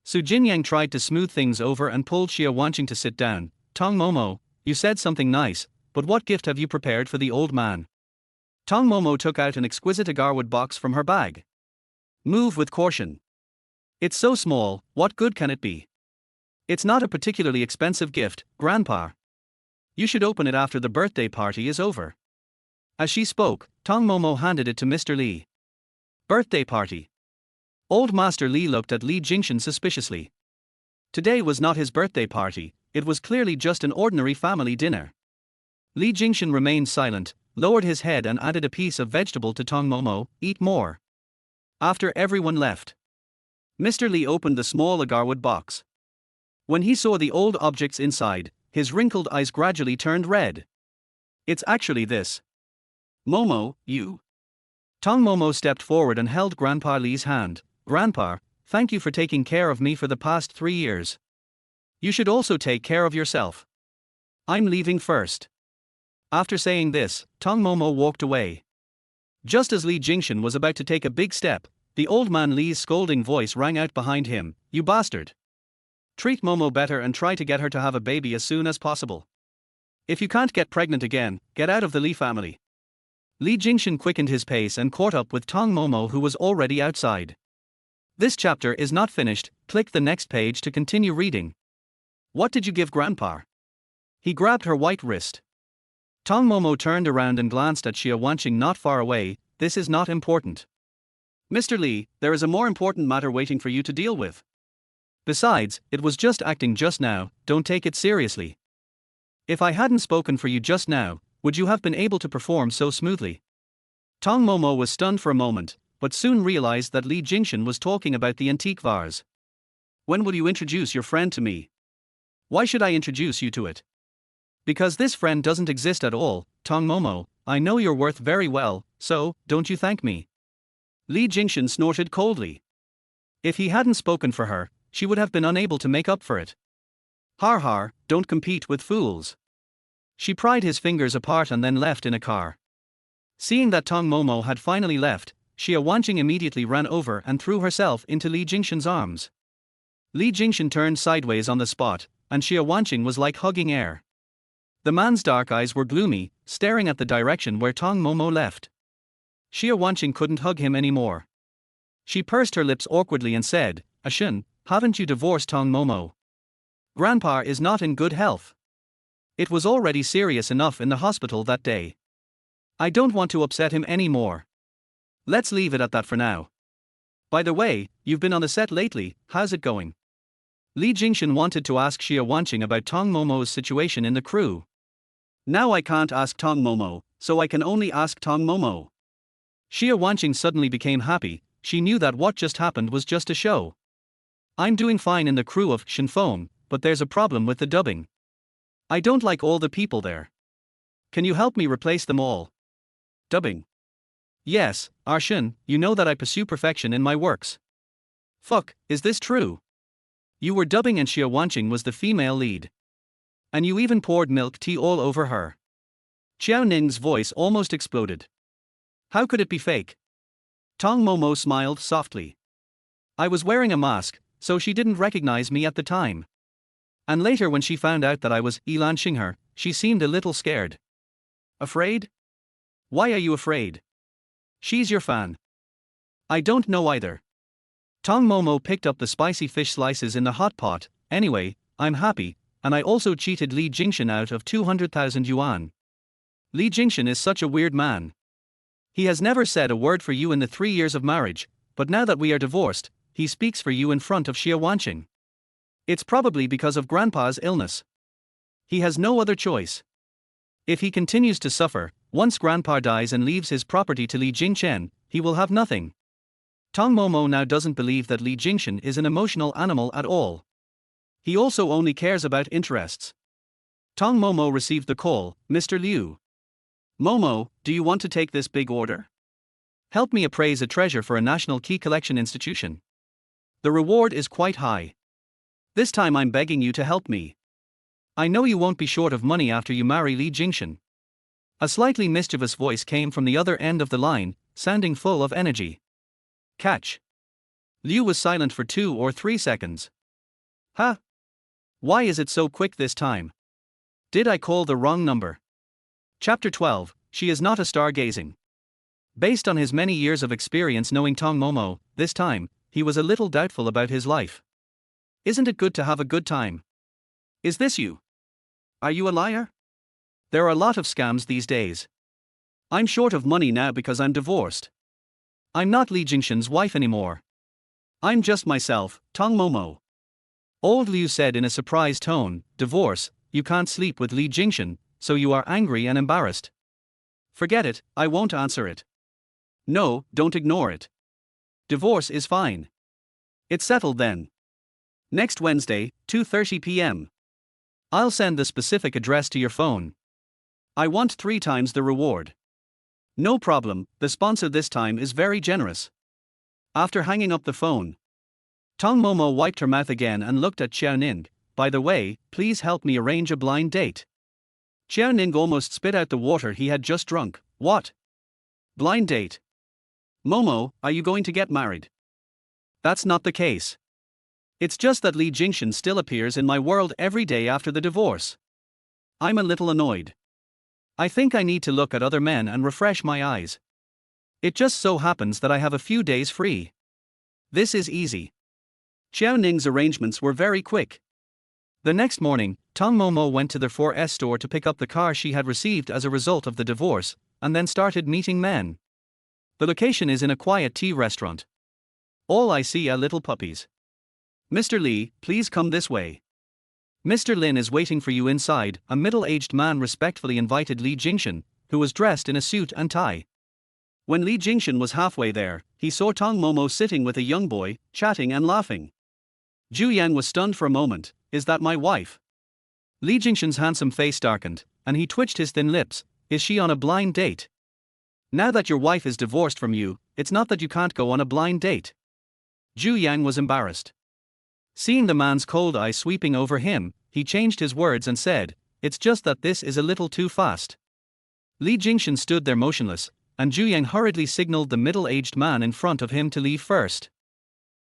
Su Jinyang tried to smooth things over and pulled Xia Wanqing to sit down. Tong Momo, you said something nice, but what gift have you prepared for the old man? Tong Momo took out an exquisite agarwood box from her bag. Move with caution. It's so small, what good can it be? It's not a particularly expensive gift, Grandpa. You should open it after the birthday party is over. As she spoke, Tong Momo handed it to Mr. Li. Birthday party. Old Master Li looked at Li Jingchen suspiciously. Today was not his birthday party, it was clearly just an ordinary family dinner. Li Jingchen remained silent, lowered his head and added a piece of vegetable to Tong Momo. Eat more. After everyone left, Mr. Li opened the small agarwood box. When he saw the old objects inside, his wrinkled eyes gradually turned red. It's actually this. Momo, you. Tong Momo stepped forward and held Grandpa Li's hand. Grandpa, thank you for taking care of me for the past 3 years. You should also take care of yourself. I'm leaving first. After saying this, Tong Momo walked away. Just as Li Jingchen was about to take a big step, the old man Li's scolding voice rang out behind him. You bastard. Treat Momo better and try to get her to have a baby as soon as possible. If you can't get pregnant again, get out of the Li family. Li Jingchen quickened his pace and caught up with Tong Momo, who was already outside. This chapter is not finished, click the next page to continue reading. What did you give Grandpa? He grabbed her white wrist. Tong Momo turned around and glanced at Xia Wanqing not far away. This is not important. Mr. Li, there is a more important matter waiting for you to deal with. Besides, it was just acting just now, don't take it seriously. If I hadn't spoken for you just now, would you have been able to perform so smoothly? Tong Momo was stunned for a moment, but soon realized that Li Jingchen was talking about the antique vase. When will you introduce your friend to me? Why should I introduce you to it? Because this friend doesn't exist at all, Tong Momo, I know your worth very well, so, don't you thank me. Li Jingchen snorted coldly. If he hadn't spoken for her, she would have been unable to make up for it. Har har, don't compete with fools. She pried his fingers apart and then left in a car. Seeing that Tong Momo had finally left, Xia Wanqing immediately ran over and threw herself into Li Jingchen's arms. Li Jingchen turned sideways on the spot, and Xia Wanqing was like hugging air. The man's dark eyes were gloomy, staring at the direction where Tong Momo left. Xia Wanqing couldn't hug him anymore. She pursed her lips awkwardly and said, Ashun, haven't you divorced Tong Momo? Grandpa is not in good health. It was already serious enough in the hospital that day. I don't want to upset him anymore. Let's leave it at that for now. By the way, you've been on the set lately, how's it going? Li Jingchen wanted to ask Xia Wanqing about Tong Momo's situation in the crew. Now I can't ask Tong Momo, so I can only ask Tong Momo. Xia Wanqing suddenly became happy. She knew that what just happened was just a show. I'm doing fine in the crew of Shenfeng, but there's a problem with the dubbing. I don't like all the people there. Can you help me replace them all? Dubbing. Yes, Arshin, you know that I pursue perfection in my works. Fuck, is this true? You were dubbing and Xia Wanqing was the female lead. And you even poured milk tea all over her. Xiao Ning's voice almost exploded. How could it be fake? Tong Momo smiled softly. I was wearing a mask, so she didn't recognize me at the time. And later when she found out that I was Ilan her, she seemed a little scared. Afraid? Why are you afraid? She's your fan. I don't know either. Tong Momo picked up the spicy fish slices in the hot pot. Anyway, I'm happy, and I also cheated Li Jingchen out of 200,000 yuan. Li Jingchen is such a weird man. He has never said a word for you in the 3 years of marriage, but now that we are divorced, he speaks for you in front of Xia Wanqing. It's probably because of Grandpa's illness. He has no other choice. If he continues to suffer, once Grandpa dies and leaves his property to Li Jingchen, he will have nothing. Tong Momo now doesn't believe that Li Jingchen is an emotional animal at all. He also only cares about interests. Tong Momo received the call. Mr. Liu. Momo, do you want to take this big order? Help me appraise a treasure for a national key collection institution. The reward is quite high. This time I'm begging you to help me. I know you won't be short of money after you marry Li Jingchen. A slightly mischievous voice came from the other end of the line, sounding full of energy. Catch. Liu was silent for 2 or 3 seconds. Huh? Why is it so quick this time? Did I call the wrong number? Chapter 12, She is not a stargazing. Based on his many years of experience knowing Tong Momo, this time, he was a little doubtful about his life. Isn't it good to have a good time? Is this you? Are you a liar? There are a lot of scams these days. I'm short of money now because I'm divorced. I'm not Li Jingchen's wife anymore. I'm just myself, Tong Momo. Old Liu said in a surprised tone, divorce, you can't sleep with Li Jingchen, so you are angry and embarrassed. Forget it, I won't answer it. No, don't ignore it. Divorce is fine. It's settled then. Next Wednesday, 2:30 p.m. I'll send the specific address to your phone. I want 3 times the reward. No problem, the sponsor this time is very generous. After hanging up the phone, Tong Momo wiped her mouth again and looked at Xiao Ning. By the way, please help me arrange a blind date. Xiao Ning almost spit out the water he had just drunk. What? Blind date? Momo, are you going to get married? That's not the case. It's just that Li Jingchen still appears in my world every day after the divorce. I'm a little annoyed. I think I need to look at other men and refresh my eyes. It just so happens that I have a few days free. This is easy. Xiao Ning's arrangements were very quick. The next morning, Tong Momo went to the 4S store to pick up the car she had received as a result of the divorce, and then started meeting men. The location is in a quiet tea restaurant. All I see are little puppies. Mr. Li, please come this way. Mr. Lin is waiting for you inside, a middle-aged man respectfully invited Li Jingchen, who was dressed in a suit and tie. When Li Jingchen was halfway there, he saw Tong Momo sitting with a young boy, chatting and laughing. Zhu Yan was stunned for a moment. Is that my wife? Li Jingchen's handsome face darkened, and he twitched his thin lips. Is she on a blind date? Now that your wife is divorced from you, it's not that you can't go on a blind date. Zhu Yan was embarrassed. Seeing the man's cold eye sweeping over him, he changed his words and said, it's just that this is a little too fast. Li Jingchen stood there motionless, and Zhu Yan hurriedly signaled the middle-aged man in front of him to leave first.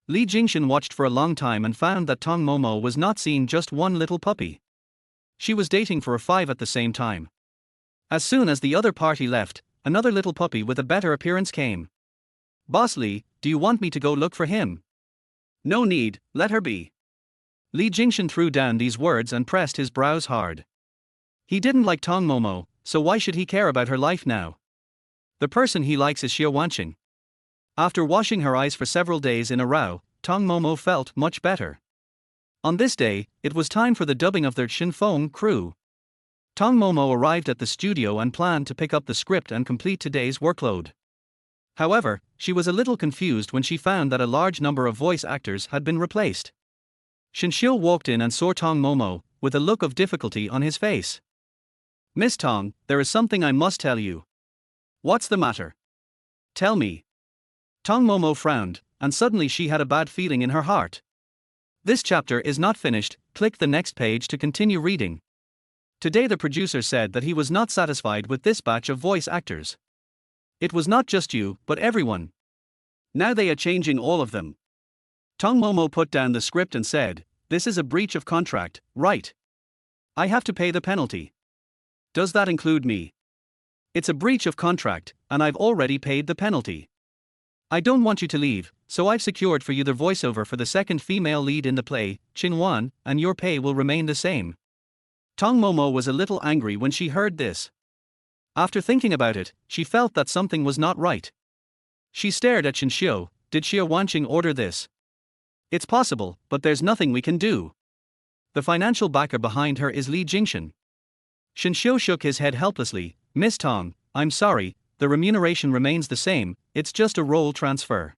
Li Jingchen watched for a long time and found that Tong Momo was not seeing just one little puppy. She was dating for 5 at the same time. As soon as the other party left, another little puppy with a better appearance came. Boss Li, do you want me to go look for him? No need, let her be. Li Jingchen threw down these words and pressed his brows hard. He didn't like Tong Momo, so why should he care about her life now? The person he likes is Xia Wanqing. After washing her eyes for several days in a row, Tong Momo felt much better. On this day, it was time for the dubbing of their Xinfeng crew. Tong Momo arrived at the studio and planned to pick up the script and complete today's workload. However, she was a little confused when she found that a large number of voice actors had been replaced. Shinxiu walked in and saw Tong Momo, with a look of difficulty on his face. Miss Tong, there is something I must tell you. What's the matter? Tell me. Tong Momo frowned, and suddenly she had a bad feeling in her heart. This chapter is not finished, click the next page to continue reading. Today the producer said that he was not satisfied with this batch of voice actors. It was not just you, but everyone. Now they are changing all of them. Tong Momo put down the script and said, this is a breach of contract, right? I have to pay the penalty. Does that include me? It's a breach of contract, and I've already paid the penalty. I don't want you to leave, so I've secured for you the voiceover for the second female lead in the play, Qinwan, and your pay will remain the same. Tong Momo was a little angry when she heard this. After thinking about it, she felt that something was not right. She stared at Shinshio. Did Xia Wanqing order this? It's possible, but there's nothing we can do. The financial backer behind her is Li Jingchen. Shinshio shook his head helplessly. Miss Tong, I'm sorry, the remuneration remains the same, it's just a role transfer.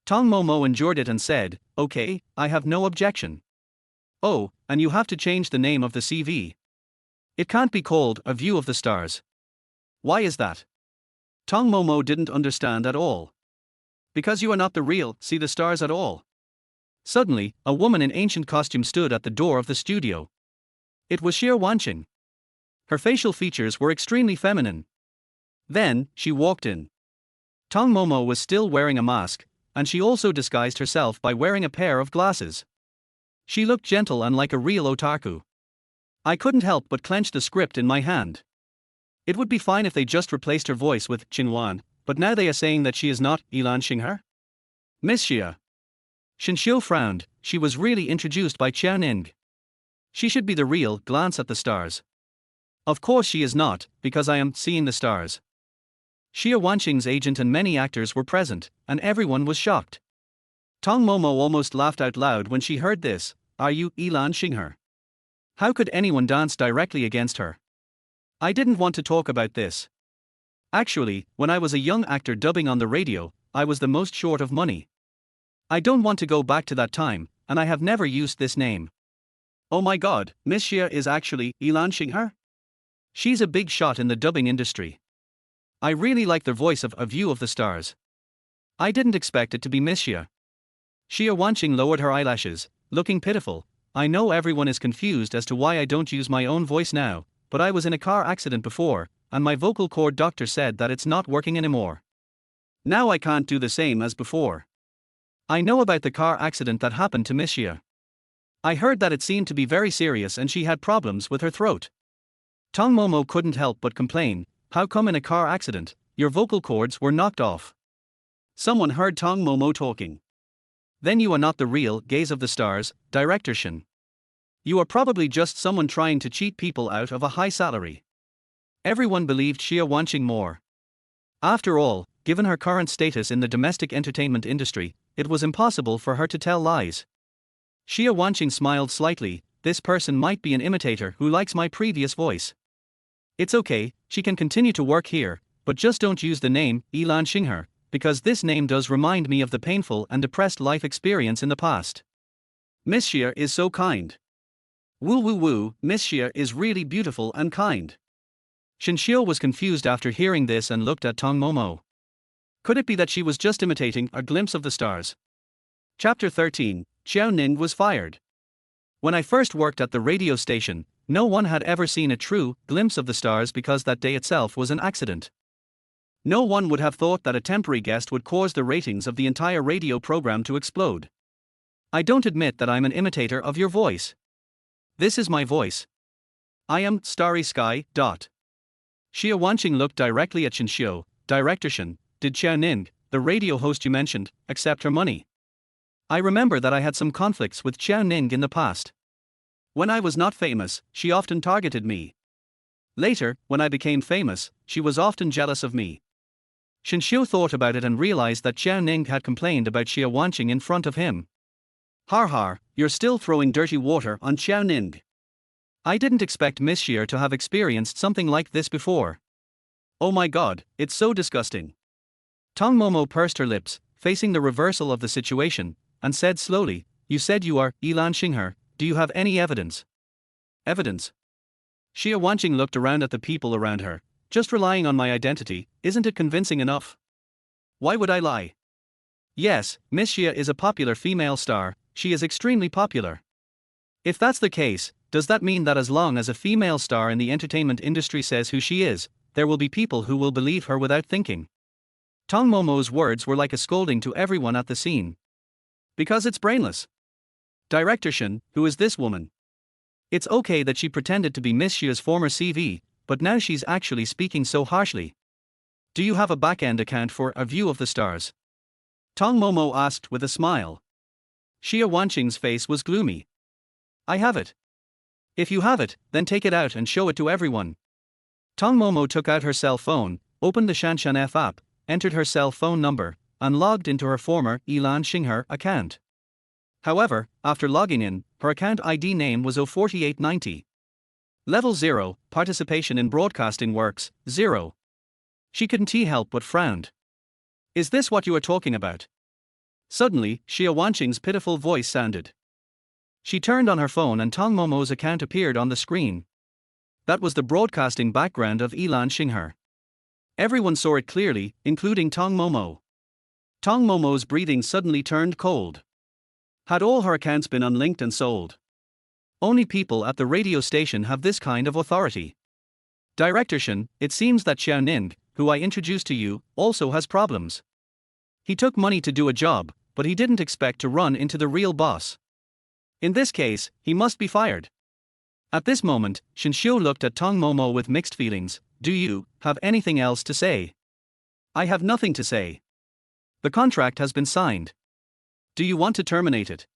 Tong Momo endured it and said, okay, I have no objection. Oh, and you have to change the name of the CV. It can't be called A View of the Stars. Why is that? Tong Momo didn't understand at all. Because you are not the real See the Stars at all. Suddenly, a woman in ancient costume stood at the door of the studio. It was Xia Wanqing. Her facial features were extremely feminine. Then, she walked in. Tong Momo was still wearing a mask, and she also disguised herself by wearing a pair of glasses. She looked gentle and like a real otaku. I couldn't help but clench the script in my hand. It would be fine if they just replaced her voice with Qinwan, but now they are saying that she is not Ilan Xingher? Miss Xia. Shinshio frowned. She was really introduced by Qiao Ning. She should be the real Glance at the Stars. Of course she is not, because I am Seeing the Stars. Xia Wanqing's agent and many actors were present, and everyone was shocked. Tong Momo almost laughed out loud when she heard this. Are you Ilan Xingher? How could anyone dance directly against her? I didn't want to talk about this. Actually, when I was a young actor dubbing on the radio, I was the most short of money. I don't want to go back to that time, and I have never used this name. Oh my god, Miss Xia is actually Ilan Xingher? She's a big shot in the dubbing industry. I really like the voice of A View of the Stars. I didn't expect it to be Miss Xia. Xia Wanqing lowered her eyelashes, looking pitiful. I know everyone is confused as to why I don't use my own voice now, but I was in a car accident before, and my vocal cord doctor said that it's not working anymore. Now I can't do the same as before. I know about the car accident that happened to Miss Xia. I heard that it seemed to be very serious and she had problems with her throat. Tong Momo couldn't help but complain. How come in a car accident, your vocal cords were knocked off? Someone heard Tong Momo talking. Then you are not the real Gaze of the Stars, Director Shin. You are probably just someone trying to cheat people out of a high salary. Everyone believed Xia Wanqing more. After all, given her current status in the domestic entertainment industry, it was impossible for her to tell lies. Xia Wanqing smiled slightly. This person might be an imitator who likes my previous voice. It's okay, she can continue to work here, but just don't use the name Ilan Xingher, because this name does remind me of the painful and depressed life experience in the past. Miss Xia is so kind. Woo woo woo, Miss Xia is really beautiful and kind. Shinshio was confused after hearing this and looked at Tong Momo. Could it be that she was just imitating A Glimpse of the Stars? Chapter 13, Qiao Ning was fired. When I first worked at the radio station, no one had ever seen a true glimpse of the stars because that day itself was an accident. No one would have thought that a temporary guest would cause the ratings of the entire radio program to explode. I don't admit that I'm an imitator of your voice. This is my voice. I am Starry Sky. Xia Wanqing looked directly at Shinshio. Director Shin, did Qiao Ning, the radio host you mentioned, accept her money? I remember that I had some conflicts with Qiao Ning in the past. When I was not famous, she often targeted me. Later, when I became famous, she was often jealous of me. Shinshio thought about it and realized that Qiao Ning had complained about Xia Wanqing in front of him. Har har, you're still throwing dirty water on Qiao Ning. I didn't expect Miss Xia to have experienced something like this before. Oh my god, it's so disgusting. Tong Momo pursed her lips, facing the reversal of the situation, and said slowly, you said you are Ilan Xingher, do you have any evidence? Evidence? Xia Wanqing looked around at the people around her. Just relying on my identity, isn't it convincing enough? Why would I lie? Yes, Miss Xia is a popular female star, she is extremely popular. If that's the case, does that mean that as long as a female star in the entertainment industry says who she is, there will be people who will believe her without thinking? Tong Momo's words were like a scolding to everyone at the scene. Because it's brainless. Director Shin, who is this woman? It's okay that she pretended to be Miss Xia's former CV, but now she's actually speaking so harshly. Do you have a back-end account for A View of the Stars? Tong Momo asked with a smile. Xia Wanqing's face was gloomy. I have it. If you have it, then take it out and show it to everyone. Tong Momo took out her cell phone, opened the Shanshan F app, entered her cell phone number, and logged into her former Li Jingchen account. However, after logging in, her account ID name was 04890. Level 0, participation in broadcasting works, 0. She couldn't help but frowned. Is this what you are talking about? Suddenly, Xia Wanqing's pitiful voice sounded. She turned on her phone and Tong Momo's account appeared on the screen. That was the broadcasting background of Ilan Xinghe. Everyone saw it clearly, including Tong Momo. Tong Momo's breathing suddenly turned cold. Had all her accounts been unlinked and sold? Only people at the radio station have this kind of authority. Director Shen, it seems that Xiao Ning, who I introduced to you, also has problems. He took money to do a job, but he didn't expect to run into the real boss. In this case, he must be fired. At this moment, Shen Xiu looked at Tong Momo with mixed feelings. Do you have anything else to say? I have nothing to say. The contract has been signed. Do you want to terminate it?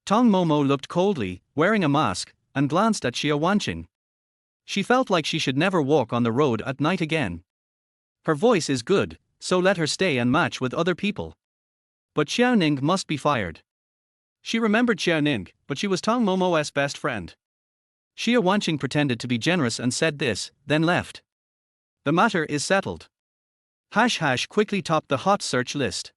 Tong Momo looked coldly, wearing a mask, and glanced at Xia Wanqing. She felt like she should never walk on the road at night again. Her voice is good, so let her stay and match with other people. But Xiao Ning must be fired. She remembered Xiao Ning, but she was Tong Momo's best friend. Xia Wanqing pretended to be generous and said this, then left. The matter is settled. # quickly topped the hot search list.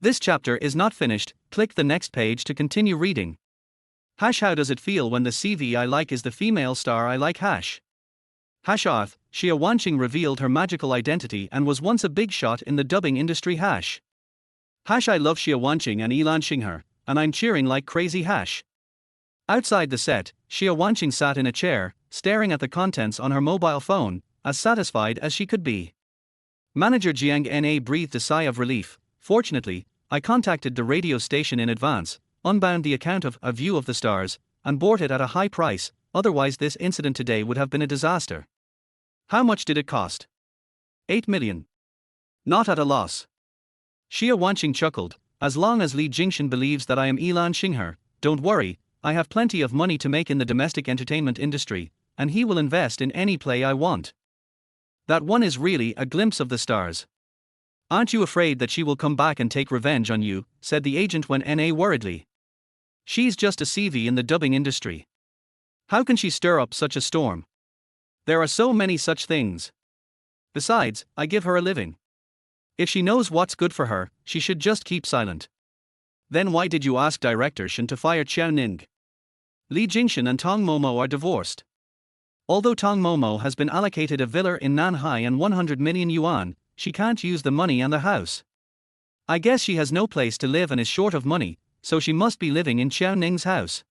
This chapter is not finished, click the next page to continue reading. # How does it feel when the CV I like is the female star I like #? Xia Wanqing revealed her magical identity and was once a big shot in the dubbing industry #. I love Xia Wanqing and Ilan Xinghe, and I'm cheering like crazy #. Outside the set, Xia Wanqing sat in a chair, staring at the contents on her mobile phone, as satisfied as she could be. Manager Jiang Na breathed a sigh of relief. Fortunately, I contacted the radio station in advance, unbound the account of A View of the Stars, and bought it at a high price, otherwise this incident today would have been a disaster. How much did it cost? 8 million. Not at a loss. Xia Wanqing chuckled. As long as Li Jingchen believes that I am Ilan Xinghe, don't worry, I have plenty of money to make in the domestic entertainment industry, and he will invest in any play I want. That one is really a glimpse of the stars. Aren't you afraid that she will come back and take revenge on you, said the agent when Na worriedly. She's just a CV in the dubbing industry. How can she stir up such a storm? There are so many such things. Besides, I give her a living. If she knows what's good for her, she should just keep silent. Then why did you ask Director Shen to fire Xiao Ning? Li Jingchen and Tong Momo are divorced. Although Tong Momo has been allocated a villa in Nanhai and 100 million yuan, she can't use the money and the house. I guess she has no place to live and is short of money, so she must be living in Xiao Ning's house.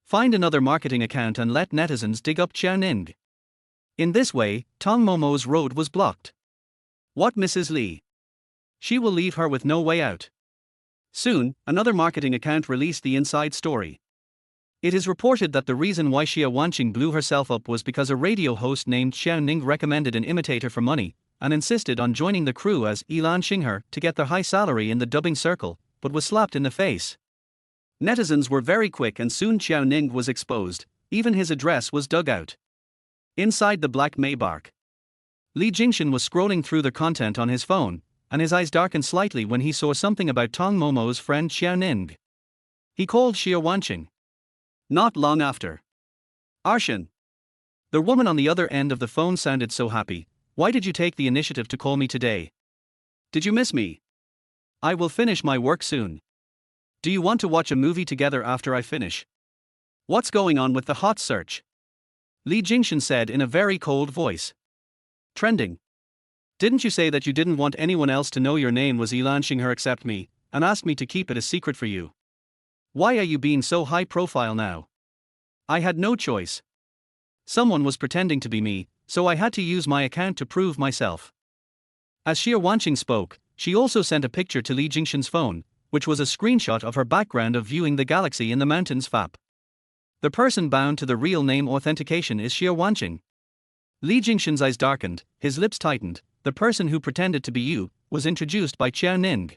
Find another marketing account and let netizens dig up Xiao Ning. In this way, Tong Momo's road was blocked. What Mrs. Li? She will leave her with no way out. Soon, another marketing account released the inside story. It is reported that the reason why Xia Wanqing blew herself up was because a radio host named Xiao Ning recommended an imitator for money, and insisted on joining the crew as Ilan Xinghe to get their high salary in the dubbing circle, but was slapped in the face. Netizens were very quick and soon Xiao Ning was exposed, even his address was dug out. Inside the black Maybach, Li Jingchen was scrolling through the content on his phone, and his eyes darkened slightly when he saw something about Tong Momo's friend Xiao Ning. He called Xia Wanqing. Not long after. Arshan. The woman on the other end of the phone sounded so happy. Why did you take the initiative to call me today? Did you miss me? I will finish my work soon. Do you want to watch a movie together after I finish? What's going on with the hot search? Li Jingchen said in a very cold voice. Trending. Didn't you say that you didn't want anyone else to know your name was Ilan Xinghe except me, and asked me to keep it a secret for you? Why are you being so high profile now? I had no choice. Someone was pretending to be me, so I had to use my account to prove myself. As Xia Wanqing spoke, she also sent a picture to Li Jingchen's phone, which was a screenshot of her background of viewing the galaxy in the mountains FAP. The person bound to the real name authentication is Xia Wanqing. Li Jingchen's eyes darkened, his lips tightened. The person who pretended to be you was introduced by Xiao Ning.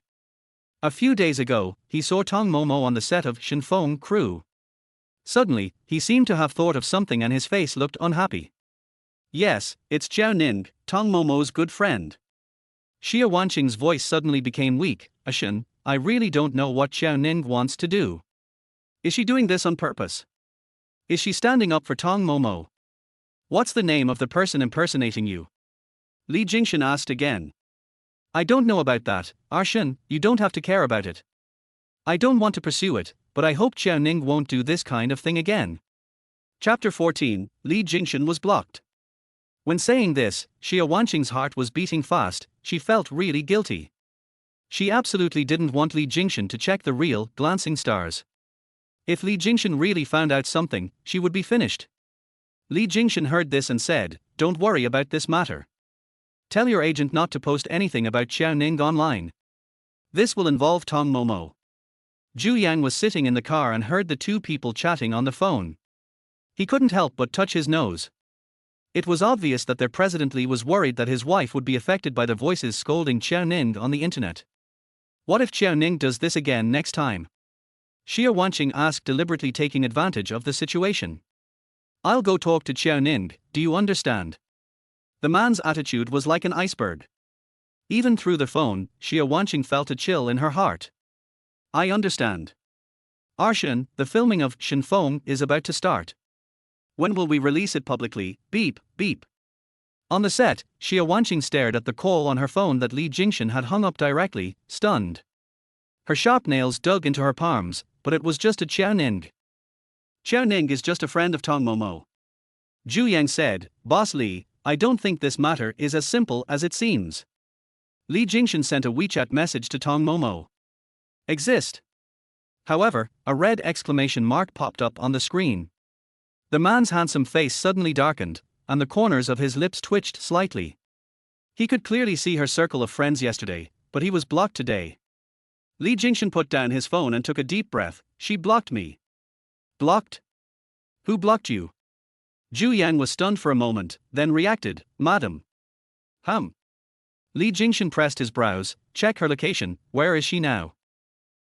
A few days ago, he saw Tong Momo on the set of Shenfeng Crew. Suddenly, he seemed to have thought of something and his face looked unhappy. Yes, it's Xiao Ning, Tong Momo's good friend. Xia Wanqing's voice suddenly became weak. Ashen, I really don't know what Xiao Ning wants to do. Is she doing this on purpose? Is she standing up for Tong Momo? What's the name of the person impersonating you? Li Jingchen asked again. I don't know about that, Arshan, you don't have to care about it. I don't want to pursue it, but I hope Xiao Ning won't do this kind of thing again. Chapter 14, Li Jingchen was blocked. When saying this, Xia Wanqing's heart was beating fast. She felt really guilty. She absolutely didn't want Li Jingchen to check the real, glancing stars. If Li Jingchen really found out something, she would be finished. Li Jingchen heard this and said, don't worry about this matter. Tell your agent not to post anything about Xiao Ning online. This will involve Tong Momo. Zhu Yang was sitting in the car and heard the two people chatting on the phone. He couldn't help but touch his nose. It was obvious that their president Li was worried that his wife would be affected by the voices scolding Xiao Ning on the internet. What if Xiao Ning does this again next time? Xia Wanqing asked, deliberately taking advantage of the situation. I'll go talk to Xiao Ning, do you understand? The man's attitude was like an iceberg. Even through the phone, Xia Wanqing felt a chill in her heart. I understand. Arshan, the filming of Shen Feng is about to start. When will we release it publicly? Beep, beep. On the set, Xia Wanqing stared at the call on her phone that Li Jingchen had hung up directly, stunned. Her sharp nails dug into her palms, but it was just a Xiao Ning. Xiao Ning is just a friend of Tong Momo. Zhu Yang said, Boss Li, I don't think this matter is as simple as it seems. Li Jingchen sent a WeChat message to Tong Momo. Exist. However, a red exclamation mark popped up on the screen. The man's handsome face suddenly darkened, and the corners of his lips twitched slightly. He could clearly see her circle of friends yesterday, but he was blocked today. Li Jingchen put down his phone and took a deep breath. She blocked me. Blocked? Who blocked you? Zhu Yang was stunned for a moment, then reacted, Madam. Li Jingchen pressed his brows. Check her location, where is she now?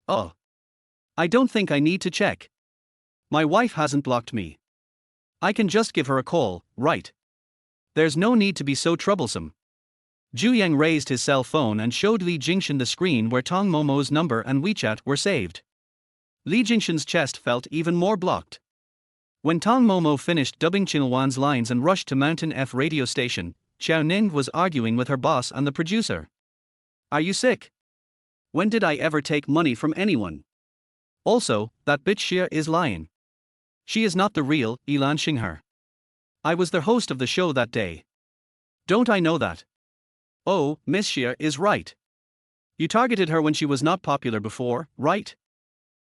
Oh. I don't think I need to check. My wife hasn't blocked me. I can just give her a call, right? There's no need to be so troublesome. Zhu Yang raised his cell phone and showed Li Jingchen the screen where Tong Momo's number and WeChat were saved. Li Jingchen's chest felt even more blocked. When Tong Momo finished dubbing Chinlwan's lines and rushed to Mountain F radio station, Xiao Ning was arguing with her boss and the producer. Are you sick? When did I ever take money from anyone? Also, that bitch Xia is lying. She is not the real Ilan Xingher. I was the host of the show that day. Don't I know that? Oh, Miss Xia is right. You targeted her when she was not popular before, right?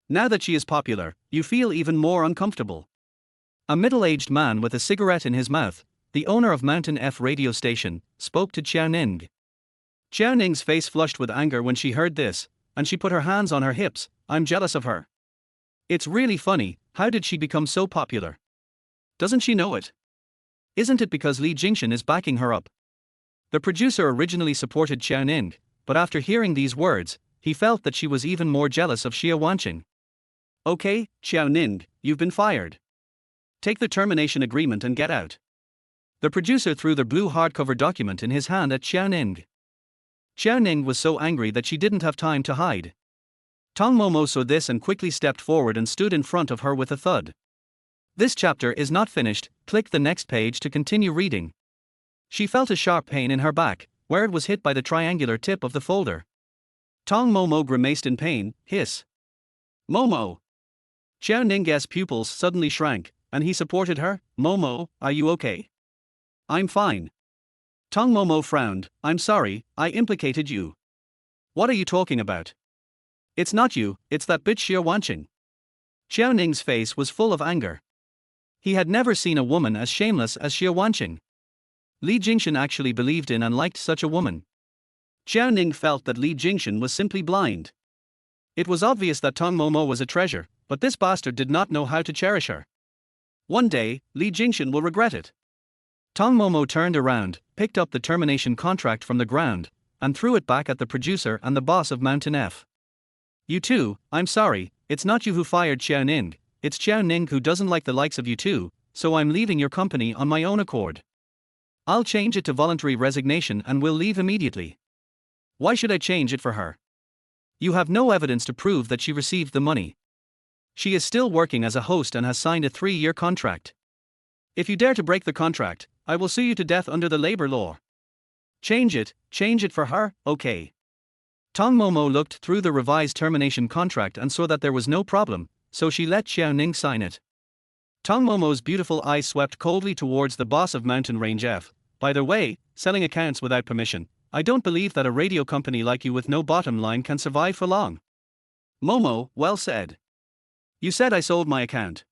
Now that she is popular, you feel even more uncomfortable. A middle-aged man with a cigarette in his mouth, the owner of Mountain F radio station, spoke to Xiao Ning. Xiao Ning's face flushed with anger when she heard this, and she put her hands on her hips. I'm jealous of her. It's really funny, how did she become so popular? Doesn't she know it? Isn't it because Li Jingchen is backing her up? The producer originally supported Xiao Ning, but after hearing these words, he felt that she was even more jealous of Xia Wanqing. Okay, Xiao Ning, you've been fired. Take the termination agreement and get out. The producer threw the blue hardcover document in his hand at Xiao Ning. Xiao Ning was so angry that she didn't have time to hide. Tong Momo saw this and quickly stepped forward and stood in front of her with a thud. This chapter is not finished, click the next page to continue reading. She felt a sharp pain in her back, where it was hit by the triangular tip of the folder. Tong Momo grimaced in pain, hiss. Momo! Xiao Ning's pupils suddenly shrank, and he supported her. Momo, are you okay? I'm fine. Tong Momo frowned. I'm sorry, I implicated you. What are you talking about? It's not you, it's that bitch Xia Wanqing. Xiao Ning's face was full of anger. He had never seen a woman as shameless as Xia Wanqing. Li Jingchen actually believed in and liked such a woman. Xiao Ning felt that Li Jingchen was simply blind. It was obvious that Tong Momo was a treasure, but this bastard did not know how to cherish her. One day, Li Jingchen will regret it. Tong Momo turned around, picked up the termination contract from the ground, and threw it back at the producer and the boss of Mountain F. You two, I'm sorry, it's not you who fired Xiao Ning, it's Xiao Ning who doesn't like the likes of you two, so I'm leaving your company on my own accord. I'll change it to voluntary resignation and will leave immediately. Why should I change it for her? You have no evidence to prove that she received the money. She is still working as a host and has signed a 3-year contract. If you dare to break the contract, I will sue you to death under the labor law. Change it for her, okay. Tong Momo looked through the revised termination contract and saw that there was no problem, so she let Xiao Ning sign it. Tong Momo's beautiful eyes swept coldly towards the boss of Mountain Range F. By the way, selling accounts without permission, I don't believe that a radio company like you with no bottom line can survive for long. Momo, well said. You said I sold my account.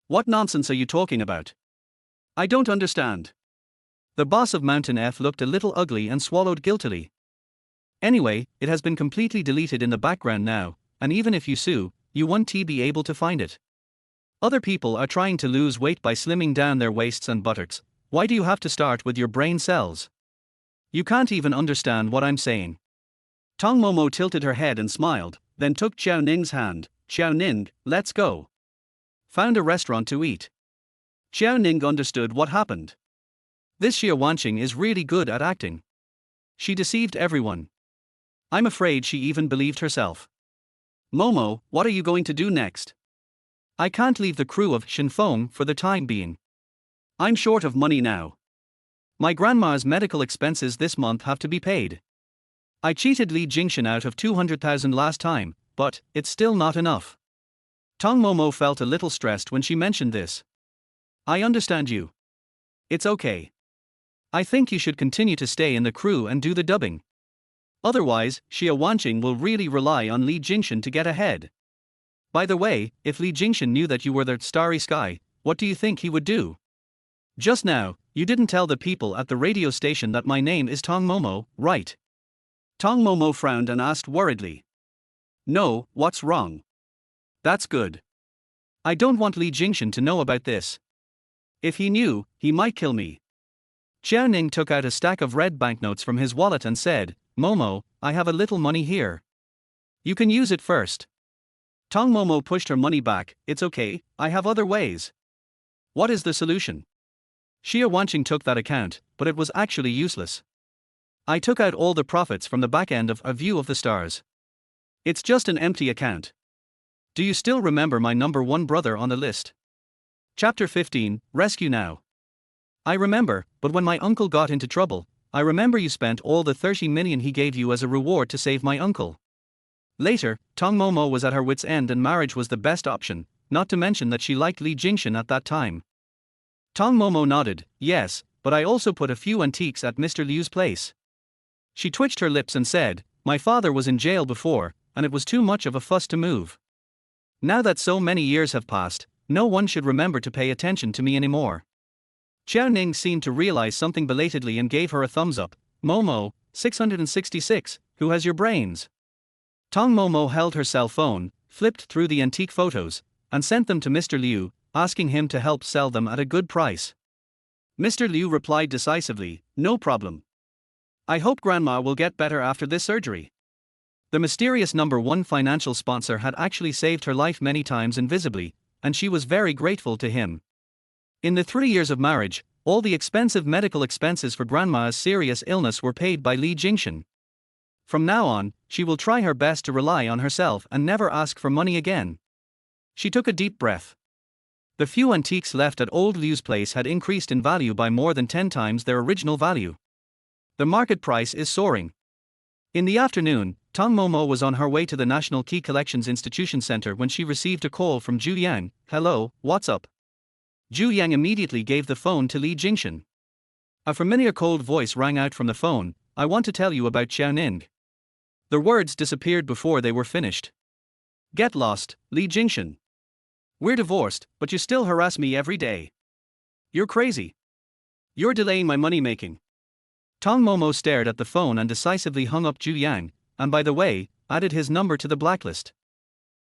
What nonsense are you talking about? I don't understand. The boss of Mountain F looked a little ugly and swallowed guiltily. Anyway, it has been completely deleted in the background now, and even if you sue, you won't be able to find it. Other people are trying to lose weight by slimming down their waists and buttocks. Why do you have to start with your brain cells? You can't even understand what I'm saying. Tong Momo tilted her head and smiled, then took Xiao Ning's hand. Xiao Ning, let's go. Found a restaurant to eat. Xiao Ning understood what happened. This Xia Wanqing is really good at acting. She deceived everyone. I'm afraid she even believed herself. Momo, what are you going to do next? I can't leave the crew of Shinfeng for the time being. I'm short of money now. My grandma's medical expenses this month have to be paid. I cheated Li Jingchen out of 200,000 last time, but it's still not enough. Tong Momo felt a little stressed when she mentioned this. I understand you. It's okay. I think you should continue to stay in the crew and do the dubbing. Otherwise, Xia Wanqing will really rely on Li Jingchen to get ahead. By the way, if Li Jingchen knew that you were the starry sky, what do you think he would do? Just now, you didn't tell the people at the radio station that my name is Tong Momo, right? Tong Momo frowned and asked worriedly. No, what's wrong? That's good. I don't want Li Jingchen to know about this. If he knew, he might kill me. Xiao Ning took out a stack of red banknotes from his wallet and said, Momo, I have a little money here. You can use it first. Tong Momo pushed her money back. It's okay, I have other ways. What is the solution? Xia Wanqing took that account, but it was actually useless. I took out all the profits from the back end of A View of the Stars. It's just an empty account. Do you still remember my number 1 brother on the list? Chapter 15, Rescue Now. I remember, but when my uncle got into trouble, I remember you spent all the 30 million he gave you as a reward to save my uncle. Later, Tong Momo was at her wit's end and marriage was the best option, not to mention that she liked Li Jingchen at that time. Tong Momo nodded, yes, but I also put a few antiques at Mr. Liu's place. She twitched her lips and said, my father was in jail before, and it was too much of a fuss to move. Now that so many years have passed, no one should remember to pay attention to me anymore. Xiao Ning seemed to realize something belatedly and gave her a thumbs up. Momo, 666, who has your brains? Tong Momo held her cell phone, flipped through the antique photos, and sent them to Mr. Liu, asking him to help sell them at a good price. Mr. Liu replied decisively, no problem. I hope Grandma will get better after this surgery. The mysterious number 1 financial sponsor had actually saved her life many times invisibly, and she was very grateful to him. In the 3 years of marriage, all the expensive medical expenses for Grandma's serious illness were paid by Li Jingchen. From now on, she will try her best to rely on herself and never ask for money again. She took a deep breath. The few antiques left at old Liu's place had increased in value by more than 10 times their original value. The market price is soaring. In the afternoon, Tong Momo was on her way to the National Key Collections Institution Center when she received a call from Zhu Yang. Hello, what's up? Zhu Yang immediately gave the phone to Li Jingchen. A familiar cold voice rang out from the phone, I want to tell you about Xiao Ning. The words disappeared before they were finished. Get lost, Li Jingchen. We're divorced, but you still harass me every day. You're crazy. You're delaying my money making. Tong Momo stared at the phone and decisively hung up Zhu Yang, and by the way, added his number to the blacklist.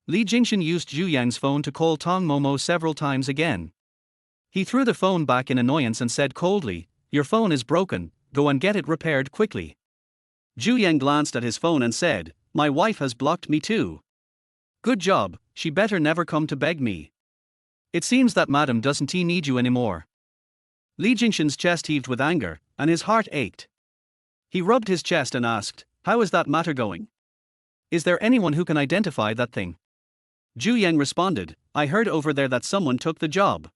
Li Jingchen used Zhu Yang's phone to call Tong Momo several times again. He threw the phone back in annoyance and said coldly, your phone is broken, go and get it repaired quickly. Zhu Yang glanced at his phone and said, my wife has blocked me too. Good job, she better never come to beg me. It seems that madam doesn't need you anymore. Li Jingchen's chest heaved with anger, and his heart ached. He rubbed his chest and asked, "How is that matter going? Is there anyone who can identify that thing?" Zhu Yang responded, "I heard over there that someone took the job.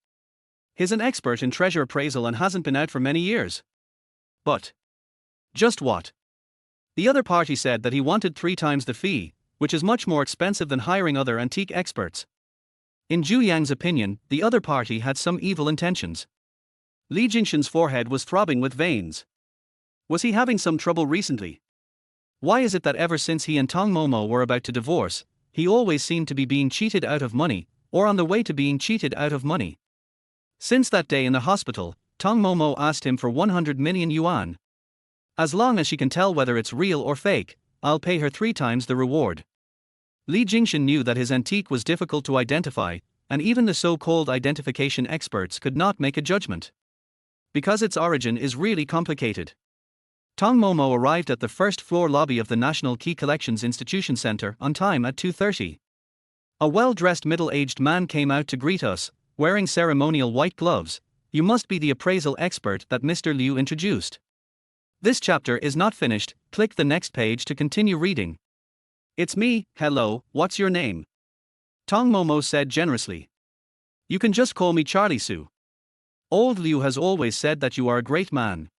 He's an expert in treasure appraisal and hasn't been out for many years." "But just what?" "The other party said that he wanted 3 times the fee, which is much more expensive than hiring other antique experts." In Zhu Yang's opinion, the other party had some evil intentions. Li Jingchen's forehead was throbbing with veins. Was he having some trouble recently? Why is it that ever since he and Tong Momo were about to divorce, he always seemed to be being cheated out of money, or on the way to being cheated out of money? Since that day in the hospital, Tong Momo asked him for 100 million yuan. "As long as she can tell whether it's real or fake, I'll pay her 3 times the reward." Li Jingchen knew that his antique was difficult to identify, and even the so-called identification experts could not make a judgment. Because its origin is really complicated. Tong Momo arrived at the first-floor lobby of the National Key Collections Institution Center on time at 2:30. A well-dressed middle-aged man came out to greet us, wearing ceremonial white gloves. "You must be the appraisal expert that Mr. Liu introduced." This chapter is not finished, click the next page to continue reading. "It's me, hello, what's your name?" Tong Momo said generously. "You can just call me Charlie Su. Old Liu has always said that you are a great man.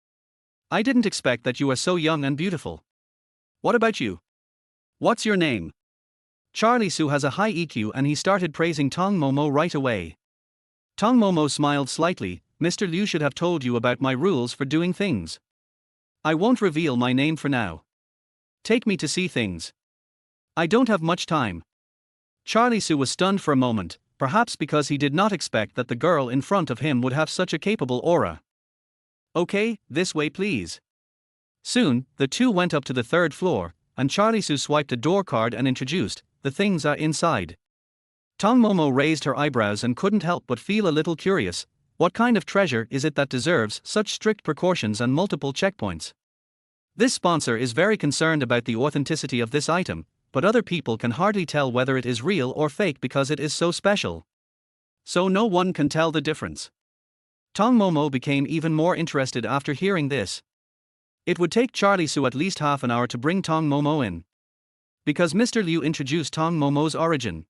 I didn't expect that you are so young and beautiful. What about you? What's your name?" Charlie Su has a high EQ and he started praising Tong Momo right away. Tong Momo smiled slightly. "Mr. Liu should have told you about my rules for doing things. I won't reveal my name for now. Take me to see things. I don't have much time." Charlie Su was stunned for a moment, perhaps because he did not expect that the girl in front of him would have such a capable aura. "Okay, this way please." Soon, the two went up to the 3rd floor, and Charlie Su swiped a door card and introduced, "The things are inside." Tong Momo raised her eyebrows and couldn't help but feel a little curious. What kind of treasure is it that deserves such strict precautions and multiple checkpoints? This sponsor is very concerned about the authenticity of this item, but other people can hardly tell whether it is real or fake because it is so special. So no one can tell the difference. Tong Momo became even more interested after hearing this. It would take Charlie Su at least half an hour to bring Tong Momo in. Because Mr. Liu introduced Tong Momo's origin.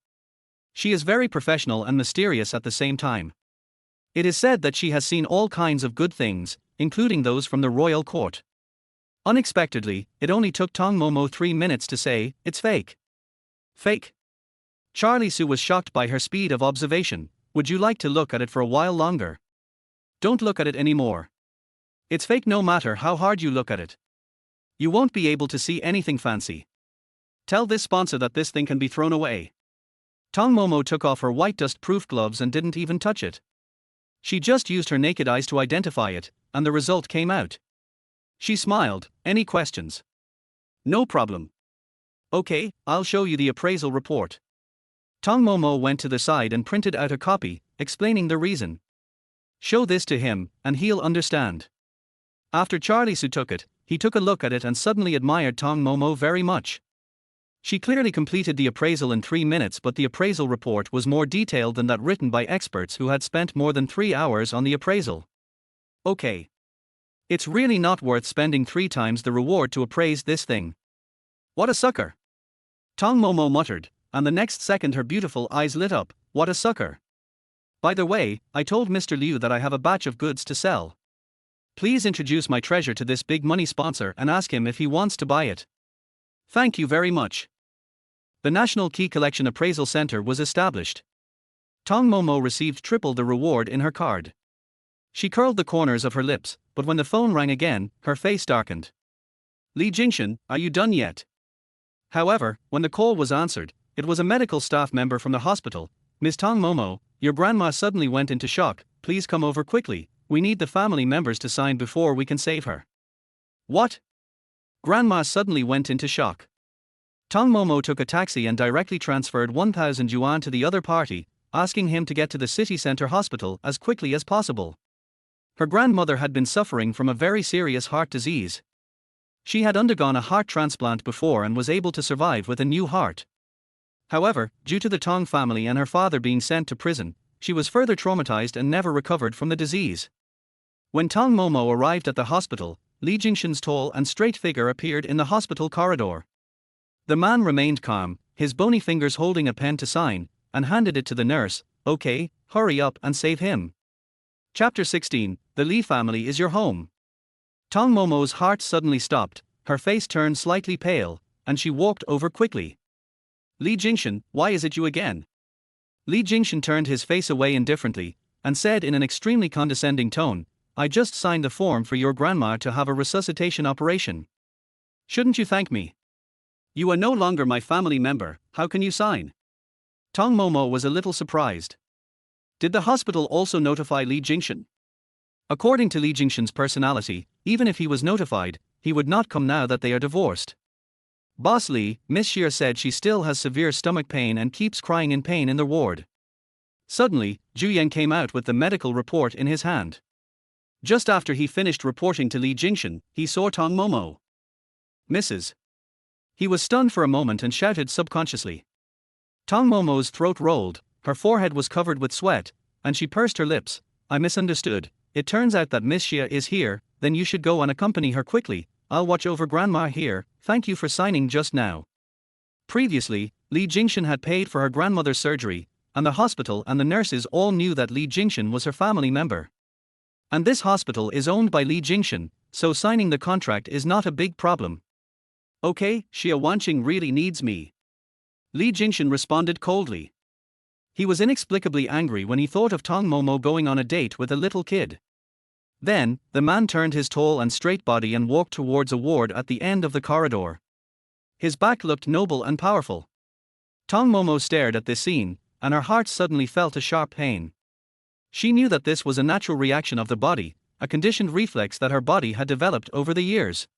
She is very professional and mysterious at the same time. It is said that she has seen all kinds of good things, including those from the royal court. Unexpectedly, it only took Tong Momo 3 minutes to say, "It's fake." Fake? Charlie Su was shocked by her speed of observation. "Would you like to look at it for a while longer?" "Don't look at it anymore. It's fake no matter how hard you look at it. You won't be able to see anything fancy. Tell this sponsor that this thing can be thrown away." Tong Momo took off her white dust-proof gloves and didn't even touch it. She just used her naked eyes to identify it, and the result came out. She smiled. "Any questions?" "No problem. Okay, I'll show you the appraisal report." Tong Momo went to the side and printed out a copy, explaining the reason. "Show this to him, and he'll understand." After Charlie Su took it, he took a look at it and suddenly admired Tong Momo very much. She clearly completed the appraisal in 3 minutes, but the appraisal report was more detailed than that written by experts who had spent more than 3 hours on the appraisal. Okay. It's really not worth spending 3 times the reward to appraise this thing. What a sucker! Tong Momo muttered, and the next second her beautiful eyes lit up. What a sucker! By the way, I told Mr. Liu that I have a batch of goods to sell. Please introduce my treasure to this big money sponsor and ask him if he wants to buy it. Thank you very much. The National Key Collection Appraisal Center was established. Tong Momo received triple the reward in her card. She curled the corners of her lips, but when the phone rang again, her face darkened. "Li Jingchen, are you done yet?" However, when the call was answered, it was a medical staff member from the hospital. "Ms. Tong Momo, your grandma suddenly went into shock, please come over quickly, we need the family members to sign before we can save her." What? Grandma suddenly went into shock. Tong Momo took a taxi and directly transferred 1,000 yuan to the other party, asking him to get to the city center hospital as quickly as possible. Her grandmother had been suffering from a very serious heart disease. She had undergone a heart transplant before and was able to survive with a new heart. However, due to the Tong family and her father being sent to prison, she was further traumatized and never recovered from the disease. When Tong Momo arrived at the hospital, Li Jingchen's tall and straight figure appeared in the hospital corridor. The man remained calm, his bony fingers holding a pen to sign, and handed it to the nurse. Okay, hurry up and save him. Chapter 16, The Li family is your home. Tong Momo's heart suddenly stopped, her face turned slightly pale, and she walked over quickly. Li Jingchen, why is it you again? Li Jingchen turned his face away indifferently, and said in an extremely condescending tone, I just signed the form for your grandma to have a resuscitation operation. Shouldn't you thank me? You are no longer my family member, how can you sign? Tong Momo was a little surprised. Did the hospital also notify Li Jingchen? According to Li Jingchen's personality, even if he was notified, he would not come now that they are divorced. Boss Li, Miss Xie said she still has severe stomach pain and keeps crying in pain in the ward. Suddenly, Zhu Yang came out with the medical report in his hand. Just after he finished reporting to Li Jingchen, he saw Tong Momo. Mrs. He was stunned for a moment and shouted subconsciously. Tong Momo's throat rolled, her forehead was covered with sweat, and she pursed her lips. I misunderstood. It turns out that Miss Xie is here, then you should go and accompany her quickly. I'll watch over Grandma here, thank you for signing just now. Previously, Li Jingchen had paid for her grandmother's surgery, and the hospital and the nurses all knew that Li Jingchen was her family member. And this hospital is owned by Li Jingchen, so signing the contract is not a big problem. Okay, Xie Wanqing really needs me. Li Jingchen responded coldly. He was inexplicably angry when he thought of Tong Momo going on a date with a little kid. Then, the man turned his tall and straight body and walked towards a ward at the end of the corridor. His back looked noble and powerful. Tong Momo stared at this scene, and her heart suddenly felt a sharp pain. She knew that this was a natural reaction of the body, a conditioned reflex that her body had developed over the years.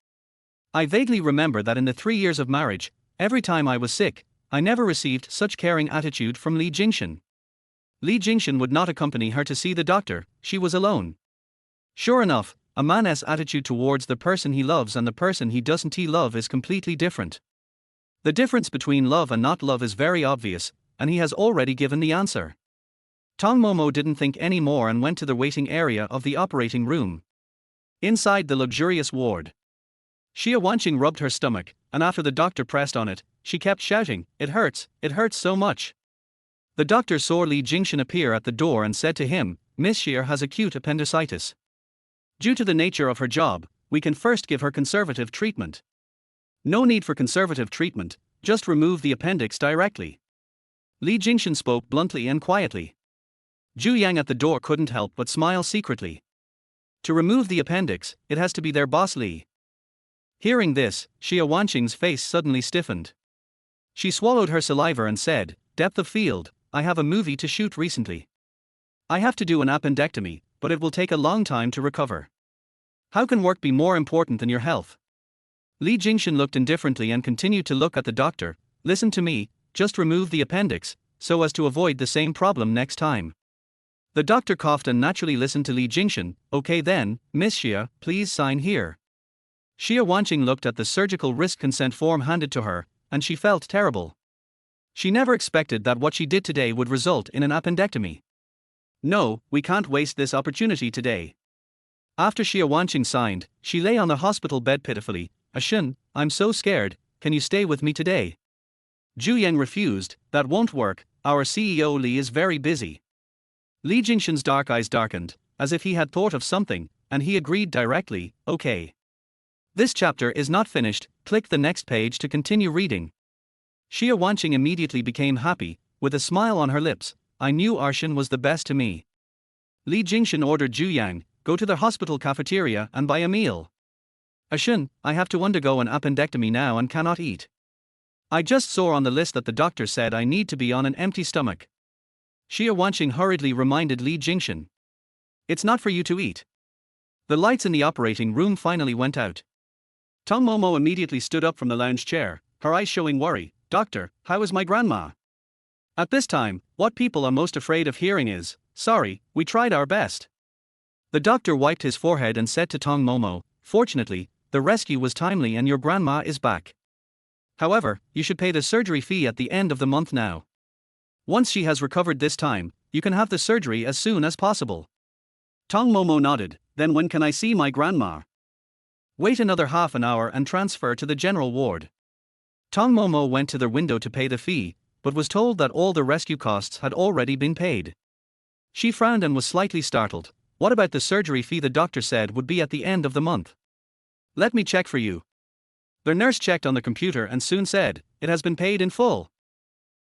I vaguely remember that in the 3 years of marriage, every time I was sick, I never received such caring attitude from Li Jingchen. Li Jingchen would not accompany her to see the doctor, she was alone. Sure enough, a man's attitude towards the person he loves and the person he doesn't love is completely different. The difference between love and not love is very obvious, and he has already given the answer. Tong Momo didn't think any more and went to the waiting area of the operating room. Inside the luxurious ward, Xie Wanqing rubbed her stomach, and after the doctor pressed on it, she kept shouting, it hurts so much. The doctor saw Li Jingchen appear at the door and said to him, Miss Xie has acute appendicitis. Due to the nature of her job, we can first give her conservative treatment. No need for conservative treatment, just remove the appendix directly. Li Jingchen spoke bluntly and quietly. Zhu Yang at the door couldn't help but smile secretly. To remove the appendix, it has to be their boss Li. Hearing this, Xie Wanqing's face suddenly stiffened. She swallowed her saliva and said, depth of field, I have a movie to shoot recently. I have to do an appendectomy, but it will take a long time to recover. How can work be more important than your health? Li Jingchen looked indifferently and continued to look at the doctor. Listen to me, just remove the appendix, so as to avoid the same problem next time. The doctor coughed and naturally listened to Li Jingchen. Okay then, Miss Xie, please sign here. Xie Wanqing looked at the surgical risk consent form handed to her, and she felt terrible. She never expected that what she did today would result in an appendectomy. No, we can't waste this opportunity today. After Xie Wanqing signed, she lay on the hospital bed pitifully. Ashun, I'm so scared, can you stay with me today? Zhu Yang refused, that won't work, our CEO Li is very busy. Li Jingchen's dark eyes darkened, as if he had thought of something, and he agreed directly, okay. This chapter is not finished, click the next page to continue reading. Xie Wanqing immediately became happy, with a smile on her lips. I knew Arshan was the best to me. Li Jingchen ordered Zhu Yang, go to the hospital cafeteria and buy a meal. Arshan, I have to undergo an appendectomy now and cannot eat. I just saw on the list that the doctor said I need to be on an empty stomach. Xie Wanqing hurriedly reminded Li Jingchen. It's not for you to eat. The lights in the operating room finally went out. Tong Momo immediately stood up from the lounge chair, her eyes showing worry. Doctor, how is my grandma? At this time, what people are most afraid of hearing is, sorry, we tried our best. The doctor wiped his forehead and said to Tong Momo, fortunately, the rescue was timely and your grandma is back. However, you should pay the surgery fee at the end of the month now. Once she has recovered this time, you can have the surgery as soon as possible. Tong Momo nodded, Then when can I see my grandma? Wait another half an hour and transfer to the general ward. Tong Momo went to the window to pay the fee, but was told that all the rescue costs had already been paid. She frowned and was slightly startled. What about the surgery fee the doctor said would be at the end of the month? Let me check for you. The nurse checked on the computer and soon said, it has been paid in full.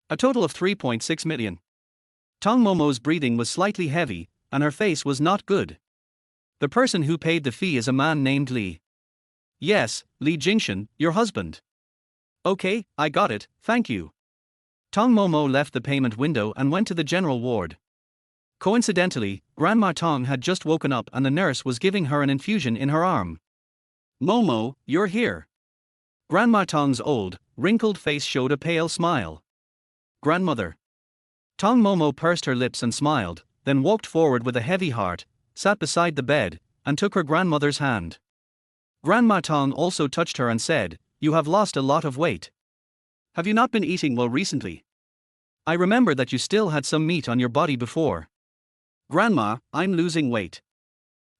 A total of 3.6 million. Tong Momo's breathing was slightly heavy, and her face was not good. The person who paid the fee is a man named Li. Yes, Li Jingchen, your husband. Okay, I got it, thank you. Tong Momo left the payment window and went to the general ward. Coincidentally, Grandma Tong had just woken up and the nurse was giving her an infusion in her arm. Momo, you're here. Grandma Tong's old, wrinkled face showed a pale smile. Grandmother. Tong Momo pursed her lips and smiled, then walked forward with a heavy heart, sat beside the bed, and took her grandmother's hand. Grandma Tong also touched her and said, you have lost a lot of weight. Have you not been eating well recently? I remember that you still had some meat on your body before. Grandma, I'm losing weight.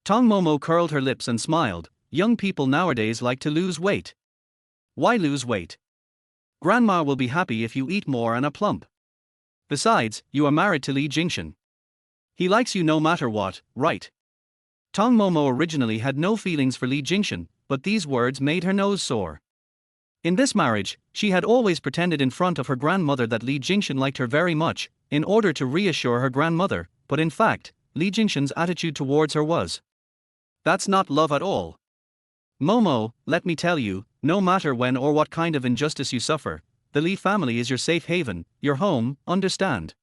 Tong Momo curled her lips and smiled. Young people nowadays like to lose weight. Why lose weight? Grandma will be happy if you eat more and are plump. Besides, you are married to Li Jingchen. He likes you no matter what, right? Tong Momo originally had no feelings for Li Jingchen, but these words made her nose sore. In this marriage, she had always pretended in front of her grandmother that Li Jingchen liked her very much, in order to reassure her grandmother, but in fact, Li Jingchen's attitude towards her was, that's not love at all. Momo, let me tell you, no matter when or what kind of injustice you suffer, the Li family is your safe haven, your home, understand?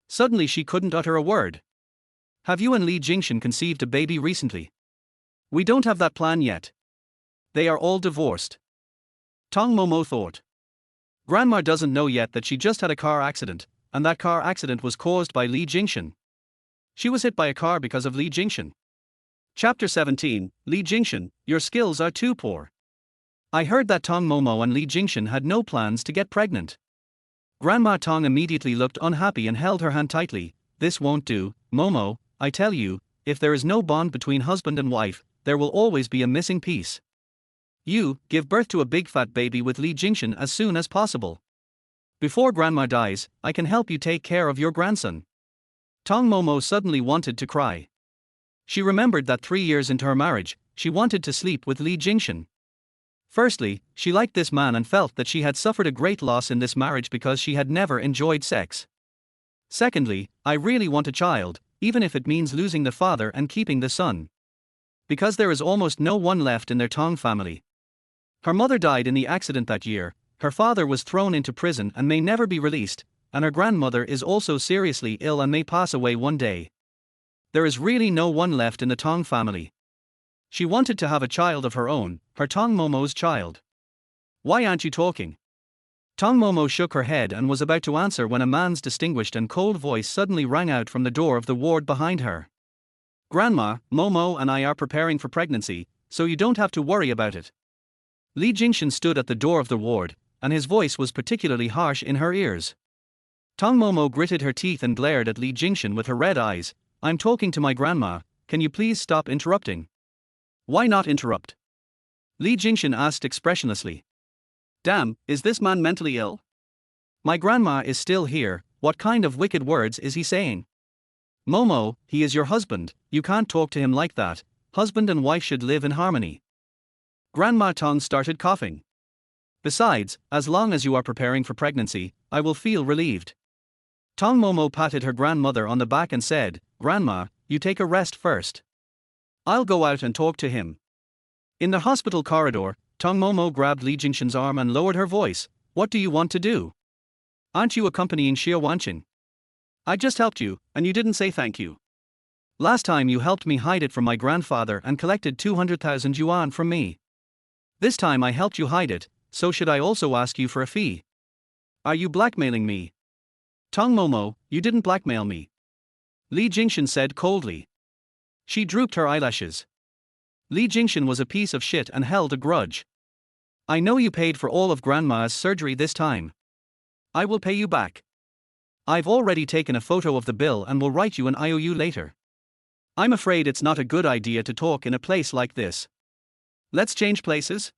Suddenly she couldn't utter a word. Have you and Li Jingchen conceived a baby recently? We don't have that plan yet. They are all divorced. Tong Momo thought. Grandma doesn't know yet that she just had a car accident, and that car accident was caused by Li Jingchen. She was hit by a car because of Li Jingchen. Chapter 17, Li Jingchen, your skills are too poor. I heard that Tong Momo and Li Jingchen had no plans to get pregnant. Grandma Tong immediately looked unhappy and held her hand tightly. This won't do, Momo, I tell you, if there is no bond between husband and wife, there will always be a missing piece. You, give birth to a big fat baby with Li Jingchen as soon as possible. Before Grandma dies, I can help you take care of your grandson. Tong Momo suddenly wanted to cry. She remembered that 3 years into her marriage, she wanted to sleep with Li Jingchen. Firstly, she liked this man and felt that she had suffered a great loss in this marriage because she had never enjoyed sex. Secondly, I really want a child, even if it means losing the father and keeping the son. Because there is almost no one left in their Tong family. Her mother died in the accident that year, her father was thrown into prison and may never be released, and her grandmother is also seriously ill and may pass away one day. There is really no one left in the Tong family. She wanted to have a child of her own, her Tong Momo's child. Why aren't you talking? Tong Momo shook her head and was about to answer when a man's distinguished and cold voice suddenly rang out from the door of the ward behind her. Grandma, Momo and I are preparing for pregnancy, so you don't have to worry about it. Li Jingchen stood at the door of the ward, and his voice was particularly harsh in her ears. Tong Momo gritted her teeth and glared at Li Jingchen with her red eyes. I'm talking to my grandma, can you please stop interrupting? Why not interrupt? Li Jingchen asked expressionlessly. Damn, is this man mentally ill? My grandma is still here, what kind of wicked words is he saying? Momo, he is your husband, you can't talk to him like that, husband and wife should live in harmony. Grandma Tong started coughing. Besides, as long as you are preparing for pregnancy, I will feel relieved. Tong Momo patted her grandmother on the back and said, Grandma, you take a rest first. I'll go out and talk to him. In the hospital corridor, Tong Momo grabbed Li Jingchen's arm and lowered her voice. What do you want to do? Aren't you accompanying Xie Wanqing? I just helped you, and you didn't say thank you. Last time you helped me hide it from my grandfather and collected 200,000 yuan from me. This time I helped you hide it, so should I also ask you for a fee? Are you blackmailing me? Tong Momo, you didn't blackmail me. Li Jingchen said coldly. She drooped her eyelashes. Li Jingchen was a piece of shit and held a grudge. I know you paid for all of Grandma's surgery this time. I will pay you back. I've already taken a photo of the bill and will write you an IOU later. I'm afraid it's not a good idea to talk in a place like this. Let's change places?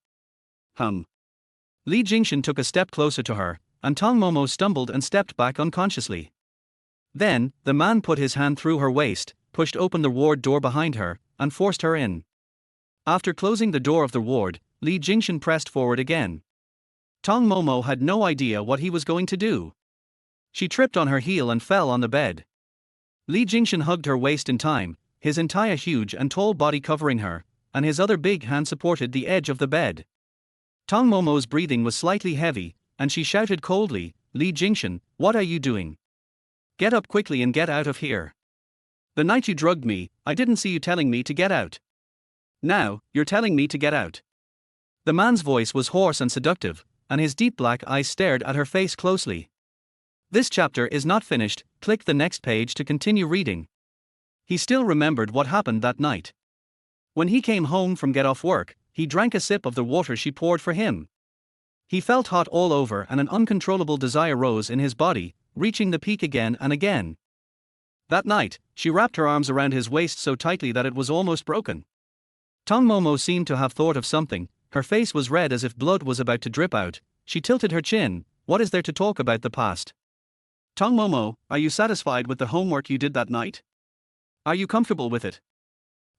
Li Jingchen took a step closer to her, and Tong Momo stumbled and stepped back unconsciously. Then, the man put his hand through her waist, pushed open the ward door behind her, and forced her in. After closing the door of the ward, Li Jingchen pressed forward again. Tong Momo had no idea what he was going to do. She tripped on her heel and fell on the bed. Li Jingchen hugged her waist in time, his entire huge and tall body covering her, and his other big hand supported the edge of the bed. Tong Momo's breathing was slightly heavy, and she shouted coldly, "Li Jingchen, what are you doing? Get up quickly and get out of here. The night you drugged me, I didn't see you telling me to get out. Now, you're telling me to get out." The man's voice was hoarse and seductive, and his deep black eyes stared at her face closely. This chapter is not finished, click the next page to continue reading. He still remembered what happened that night. When he came home from get off work, he drank a sip of the water she poured for him. He felt hot all over and an uncontrollable desire rose in his body, reaching the peak again and again. That night, she wrapped her arms around his waist so tightly that it was almost broken. Tong Momo seemed to have thought of something, her face was red as if blood was about to drip out, she tilted her chin. What is there to talk about the past? Tong Momo, are you satisfied with the homework you did that night? Are you comfortable with it?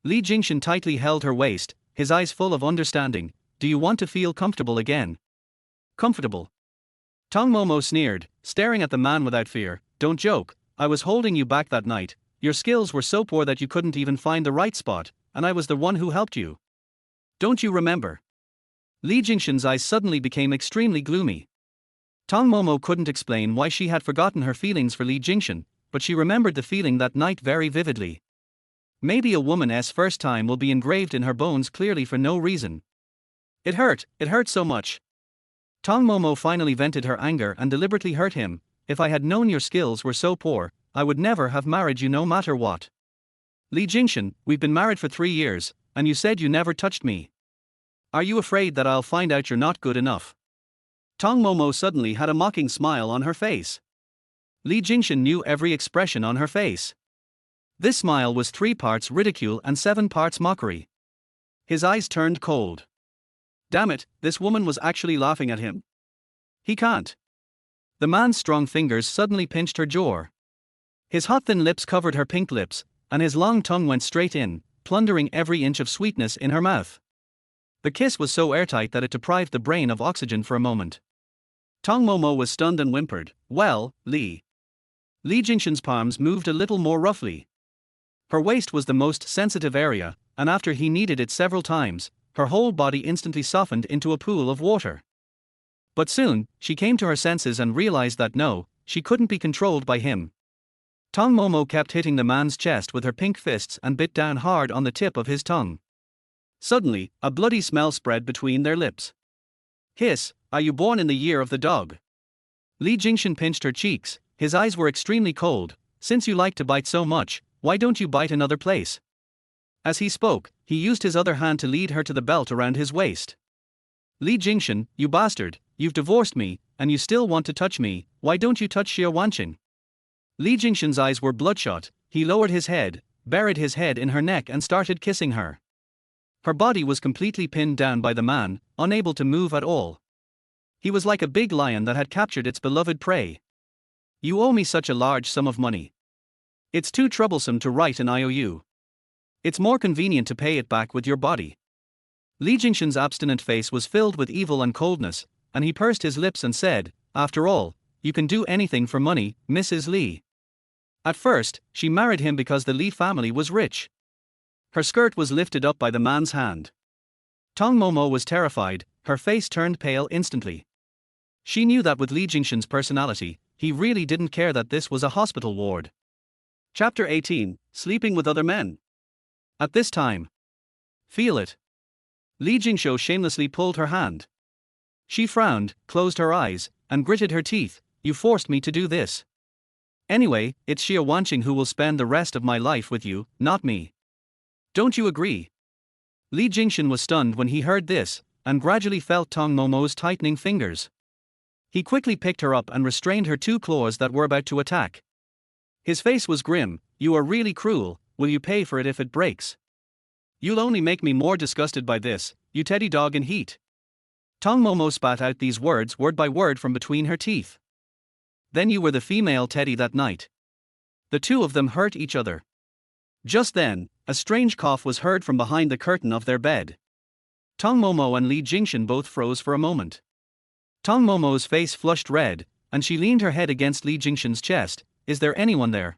Li Jingchen tightly held her waist, his eyes full of understanding. Do you want to feel comfortable again? Comfortable? Tong Momo sneered, staring at the man without fear. Don't joke, I was holding you back that night. Your skills were so poor that you couldn't even find the right spot, and I was the one who helped you. Don't you remember? Li Jingchen's eyes suddenly became extremely gloomy. Tong Momo couldn't explain why she had forgotten her feelings for Li Jingchen, but she remembered the feeling that night very vividly. Maybe a woman's first time will be engraved in her bones clearly for no reason. It hurt so much. Tong Momo finally vented her anger and deliberately hurt him. If I had known your skills were so poor, I would never have married you no matter what. Li Jingchen, we've been married for 3 years, and you said you never touched me. Are you afraid that I'll find out you're not good enough? Tong Momo suddenly had a mocking smile on her face. Li Jingchen knew every expression on her face. This smile was 3 parts ridicule and 7 parts mockery. His eyes turned cold. Damn it, this woman was actually laughing at him. He can't. The man's strong fingers suddenly pinched her jaw. His hot thin lips covered her pink lips, and his long tongue went straight in, plundering every inch of sweetness in her mouth. The kiss was so airtight that it deprived the brain of oxygen for a moment. Tong Momo was stunned and whimpered, "Well, Li." Li Jingchen's palms moved a little more roughly. Her waist was the most sensitive area, and after he kneaded it several times, her whole body instantly softened into a pool of water. But soon, she came to her senses and realized that no, she couldn't be controlled by him. Tong Momo kept hitting the man's chest with her pink fists and bit down hard on the tip of his tongue. Suddenly, a bloody smell spread between their lips. Hiss, are you born in the year of the dog? Li Jingchen pinched her cheeks, his eyes were extremely cold. Since you like to bite so much, why don't you bite another place? As he spoke, he used his other hand to lead her to the belt around his waist. Li Jingchen, you bastard, you've divorced me, and you still want to touch me, why don't you touch Xie Wanqing? Li Jingchen's eyes were bloodshot, he lowered his head, buried his head in her neck and started kissing her. Her body was completely pinned down by the man, unable to move at all. He was like a big lion that had captured its beloved prey. You owe me such a large sum of money. It's too troublesome to write an IOU. It's more convenient to pay it back with your body. Li Jingchen's abstinent face was filled with evil and coldness, and he pursed his lips and said, "After all, you can do anything for money, Mrs. Li." At first, she married him because the Li family was rich. Her skirt was lifted up by the man's hand. Tong Momo was terrified, her face turned pale instantly. She knew that with Li Jingchen's personality, he really didn't care that this was a hospital ward. Chapter 18, Sleeping with Other Men. At this time. Feel it. Li Jingchen shamelessly pulled her hand. She frowned, closed her eyes, and gritted her teeth. You forced me to do this. Anyway, it's Xie Wanqing who will spend the rest of my life with you, not me. Don't you agree? Li Jingchen was stunned when he heard this, and gradually felt Tong Momo's tightening fingers. He quickly picked her up and restrained her 2 claws that were about to attack. His face was grim. You are really cruel, will you pay for it if it breaks? You'll only make me more disgusted by this, you teddy dog in heat. Tong Momo spat out these words word by word from between her teeth. Then you were the female teddy that night. The two of them hurt each other. Just then, a strange cough was heard from behind the curtain of their bed. Tong Momo and Li Jingchen both froze for a moment. Tong Momo's face flushed red, and she leaned her head against Li Jingchen's chest. Is there anyone there?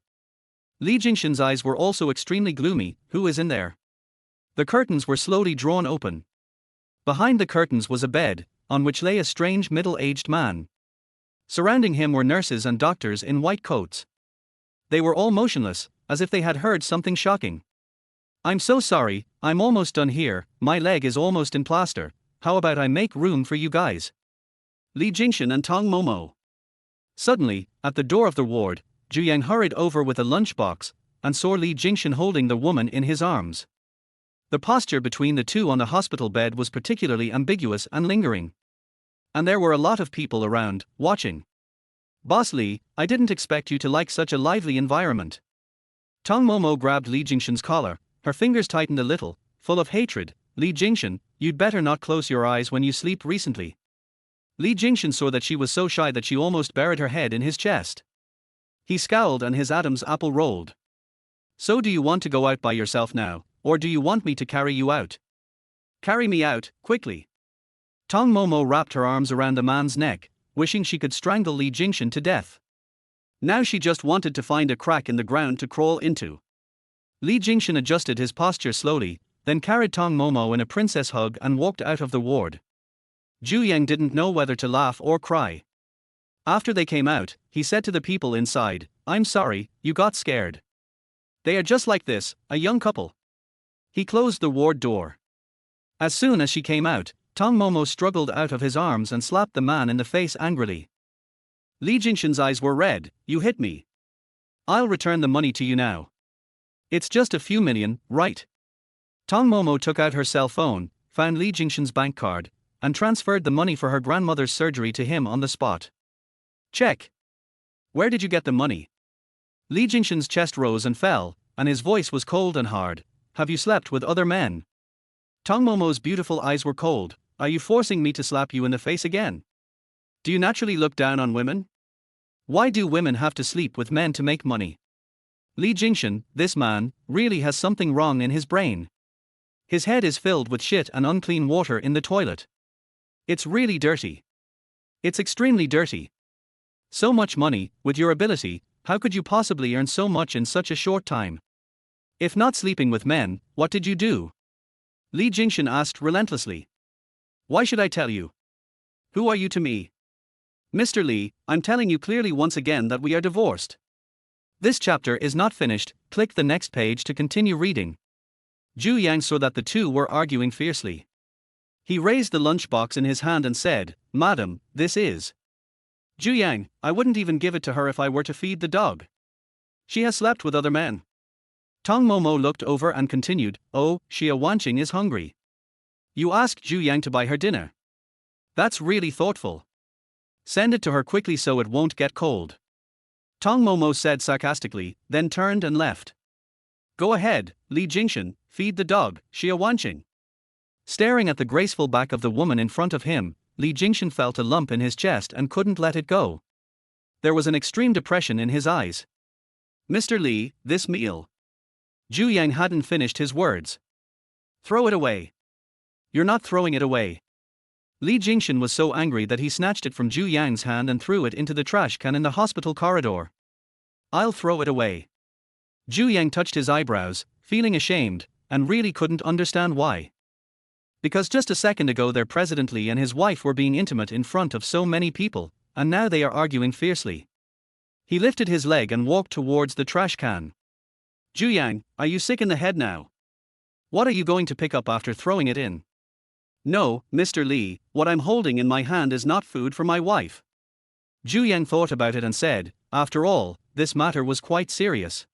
Li Jingchen's eyes were also extremely gloomy. Who is in there? The curtains were slowly drawn open. Behind the curtains was a bed, on which lay a strange middle-aged man. Surrounding him were nurses and doctors in white coats. They were all motionless, as if they had heard something shocking. I'm so sorry, I'm almost done here, my leg is almost in plaster, how about I make room for you guys? Li Jingchen and Tong Momo. Suddenly, at the door of the ward, Zhu Yang hurried over with a lunchbox, and saw Li Jingchen holding the woman in his arms. The posture between the two on the hospital bed was particularly ambiguous and lingering. And there were a lot of people around, watching. Boss Li, I didn't expect you to like such a lively environment. Tong Momo grabbed Li Jingchen's collar, her fingers tightened a little, full of hatred. Li Jingchen, you'd better not close your eyes when you sleep recently. Li Jingchen saw that she was so shy that she almost buried her head in his chest. He scowled and his Adam's apple rolled. So do you want to go out by yourself now, or do you want me to carry you out? Carry me out, quickly. Tong Momo wrapped her arms around the man's neck, wishing she could strangle Li Jingchen to death. Now she just wanted to find a crack in the ground to crawl into. Li Jingchen adjusted his posture slowly, then carried Tong Momo in a princess hug and walked out of the ward. Zhu Yang didn't know whether to laugh or cry. After they came out, he said to the people inside, I'm sorry, you got scared. They are just like this, a young couple. He closed the ward door. As soon as she came out, Tong Momo struggled out of his arms and slapped the man in the face angrily. Li Jingchen's eyes were red. You hit me. I'll return the money to you now. It's just a few million, right? Tong Momo took out her cell phone, found Li Jingchen's bank card, and transferred the money for her grandmother's surgery to him on the spot. Check. Where did you get the money? Li Jingchen's chest rose and fell, and his voice was cold and hard. Have you slept with other men? Tong Momo's beautiful eyes were cold. Are you forcing me to slap you in the face again? Do you naturally look down on women? Why do women have to sleep with men to make money? Li Jingchen, this man, really has something wrong in his brain. His head is filled with shit and unclean water in the toilet. It's really dirty. It's extremely dirty. So much money, with your ability, how could you possibly earn so much in such a short time? If not sleeping with men, what did you do? Li Jingchen asked relentlessly. Why should I tell you? Who are you to me? Mr. Li, I'm telling you clearly once again that we are divorced. This chapter is not finished, click the next page to continue reading. Zhu Yang saw that the two were arguing fiercely. He raised the lunchbox in his hand and said, Madam, this is. Zhu Yang, I wouldn't even give it to her if I were to feed the dog. She has slept with other men. Tong Momo looked over and continued, Oh, Xia Wanqing is hungry. You asked Zhu Yang to buy her dinner. That's really thoughtful. Send it to her quickly so it won't get cold. Tong Momo said sarcastically, then turned and left. Go ahead, Li Jingchen, feed the dog, Xia Wanqing. Staring at the graceful back of the woman in front of him, Li Jingchen felt a lump in his chest and couldn't let it go. There was an extreme depression in his eyes. Mr. Li, this meal. Zhu Yang hadn't finished his words. Throw it away. You're not throwing it away. Li Jingchen was so angry that he snatched it from Zhu Yang's hand and threw it into the trash can in the hospital corridor. I'll throw it away. Zhu Yang touched his eyebrows, feeling ashamed, and really couldn't understand why. Because just a second ago their President Li and his wife were being intimate in front of so many people, and now they are arguing fiercely. He lifted his leg and walked towards the trash can. Zhu Yang, are you sick in the head now? What are you going to pick up after throwing it in? No, Mr. Li, what I'm holding in my hand is not food for my wife. Zhu Yang thought about it and said, after all, this matter was quite serious.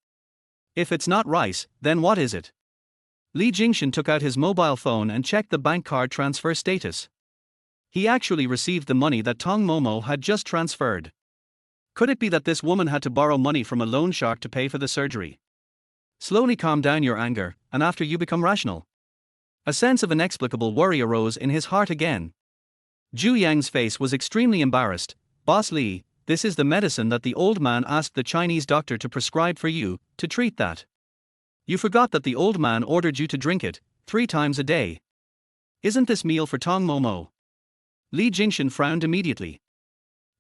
If it's not rice, then what is it? Li Jingchen took out his mobile phone and checked the bank card transfer status. He actually received the money that Tong Momo had just transferred. Could it be that this woman had to borrow money from a loan shark to pay for the surgery? Slowly calm down your anger, and after you become rational. A sense of inexplicable worry arose in his heart again. Zhu Yang's face was extremely embarrassed. Boss Li, this is the medicine that the old man asked the Chinese doctor to prescribe for you, to treat that. You forgot that the old man ordered you to drink it 3 times a day. Isn't this meal for Tong Momo? Li Jingchen frowned immediately.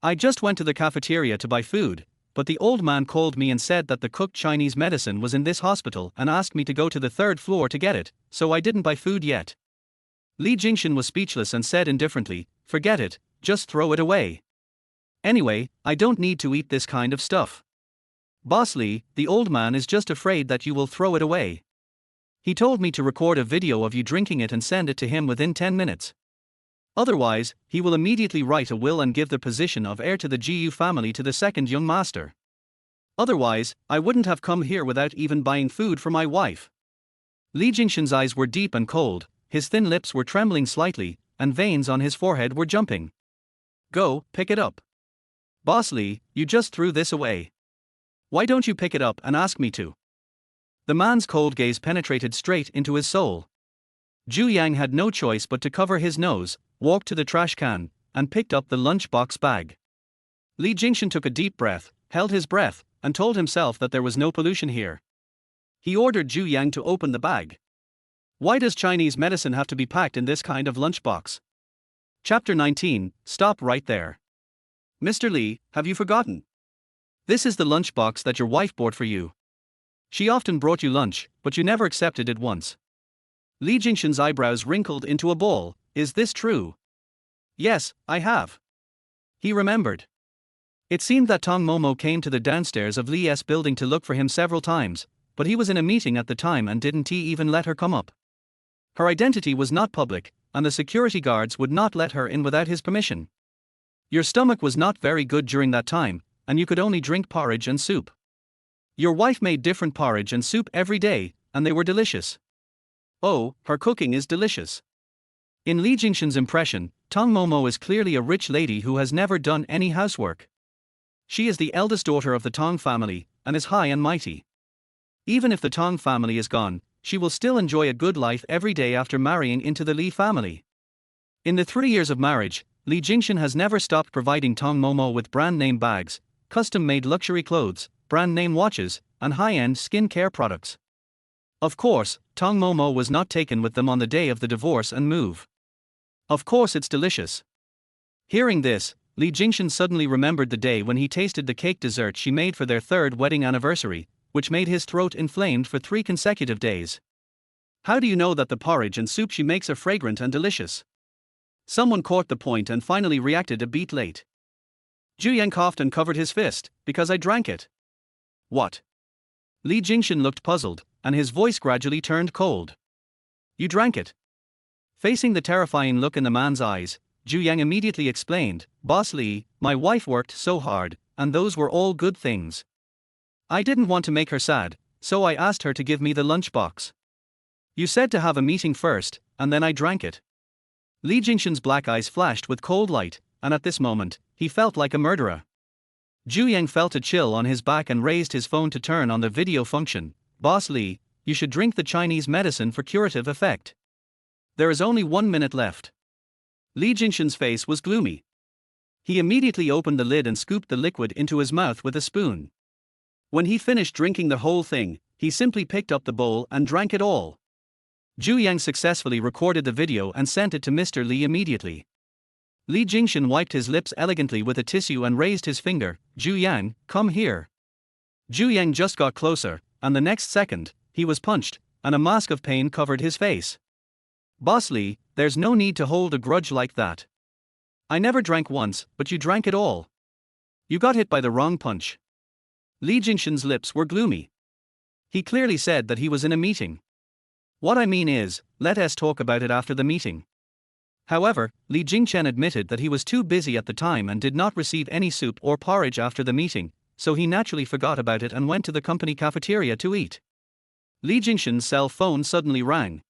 I just went to the cafeteria to buy food, but the old man called me and said that the cooked Chinese medicine was in this hospital and asked me to go to the 3rd floor to get it, so I didn't buy food yet. Li Jingchen was speechless and said indifferently, forget it, just throw it away. Anyway, I don't need to eat this kind of stuff. Boss Li, the old man is just afraid that you will throw it away. He told me to record a video of you drinking it and send it to him within 10 minutes. Otherwise, he will immediately write a will and give the position of heir to the Gu family to the 2nd young master. Otherwise, I wouldn't have come here without even buying food for my wife. Li Jingchen's eyes were deep and cold, his thin lips were trembling slightly, and veins on his forehead were jumping. Go, pick it up. Boss Li, you just threw this away. Why don't you pick it up and ask me to? The man's cold gaze penetrated straight into his soul. Zhu Yang had no choice but to cover his nose, walked to the trash can, and picked up the lunchbox bag. Li Jingchen took a deep breath, held his breath, and told himself that there was no pollution here. He ordered Zhu Yang to open the bag. Why does Chinese medicine have to be packed in this kind of lunchbox? Chapter 19, Stop right there. Mr. Li, have you forgotten? This is the lunchbox that your wife bought for you. She often brought you lunch, but you never accepted it once. Li Jingchen's eyebrows wrinkled into a ball. Is this true? Yes, I have. He remembered. It seemed that Tong Momo came to the downstairs of Li's building to look for him several times, but he was in a meeting at the time and didn't even let her come up. Her identity was not public, and the security guards would not let her in without his permission. Your stomach was not very good during that time, and you could only drink porridge and soup. Your wife made different porridge and soup every day, and they were delicious. Oh, her cooking is delicious. In Li Jingchen's impression, Tong Momo is clearly a rich lady who has never done any housework. She is the eldest daughter of the Tong family, and is high and mighty. Even if the Tong family is gone, she will still enjoy a good life every day after marrying into the Li family. In the 3 years of marriage, Li Jingchen has never stopped providing Tong Momo with brand-name bags, custom-made luxury clothes, brand-name watches, and high-end skin care products. Of course, Tong Momo was not taken with them on the day of the divorce and move. Of course it's delicious. Hearing this, Li Jingchen suddenly remembered the day when he tasted the cake dessert she made for their 3rd wedding anniversary, which made his throat inflamed for 3 consecutive days. How do you know that the porridge and soup she makes are fragrant and delicious? Someone caught the point and finally reacted a bit late. Zhu Yang coughed and covered his fist, because I drank it. What? Li Jingchen looked puzzled, and his voice gradually turned cold. You drank it. Facing the terrifying look in the man's eyes, Zhu Yang immediately explained, Boss Li, my wife worked so hard, and those were all good things. I didn't want to make her sad, so I asked her to give me the lunchbox. You said to have a meeting first, and then I drank it. Li Jingchen's black eyes flashed with cold light, and at this moment, he felt like a murderer. Zhu Yang felt a chill on his back and raised his phone to turn on the video function. Boss Li, you should drink the Chinese medicine for curative effect. There is only 1 minute left. Li Jingchen's face was gloomy. He immediately opened the lid and scooped the liquid into his mouth with a spoon. When he finished drinking the whole thing, he simply picked up the bowl and drank it all. Zhu Yang successfully recorded the video and sent it to Mr. Li immediately. Li Jingchen wiped his lips elegantly with a tissue and raised his finger. Zhu Yang, come here. Zhu Yang just got closer, and the next second, he was punched, and a mask of pain covered his face. Boss Li, there's no need to hold a grudge like that. I never drank once, but you drank it all. You got hit by the wrong punch. Li Jingchen's lips were gloomy. He clearly said that he was in a meeting. What I mean is, let us talk about it after the meeting. However, Li Jingchen admitted that he was too busy at the time and did not receive any soup or porridge after the meeting, so he naturally forgot about it and went to the company cafeteria to eat. Li Jingchen's cell phone suddenly rang.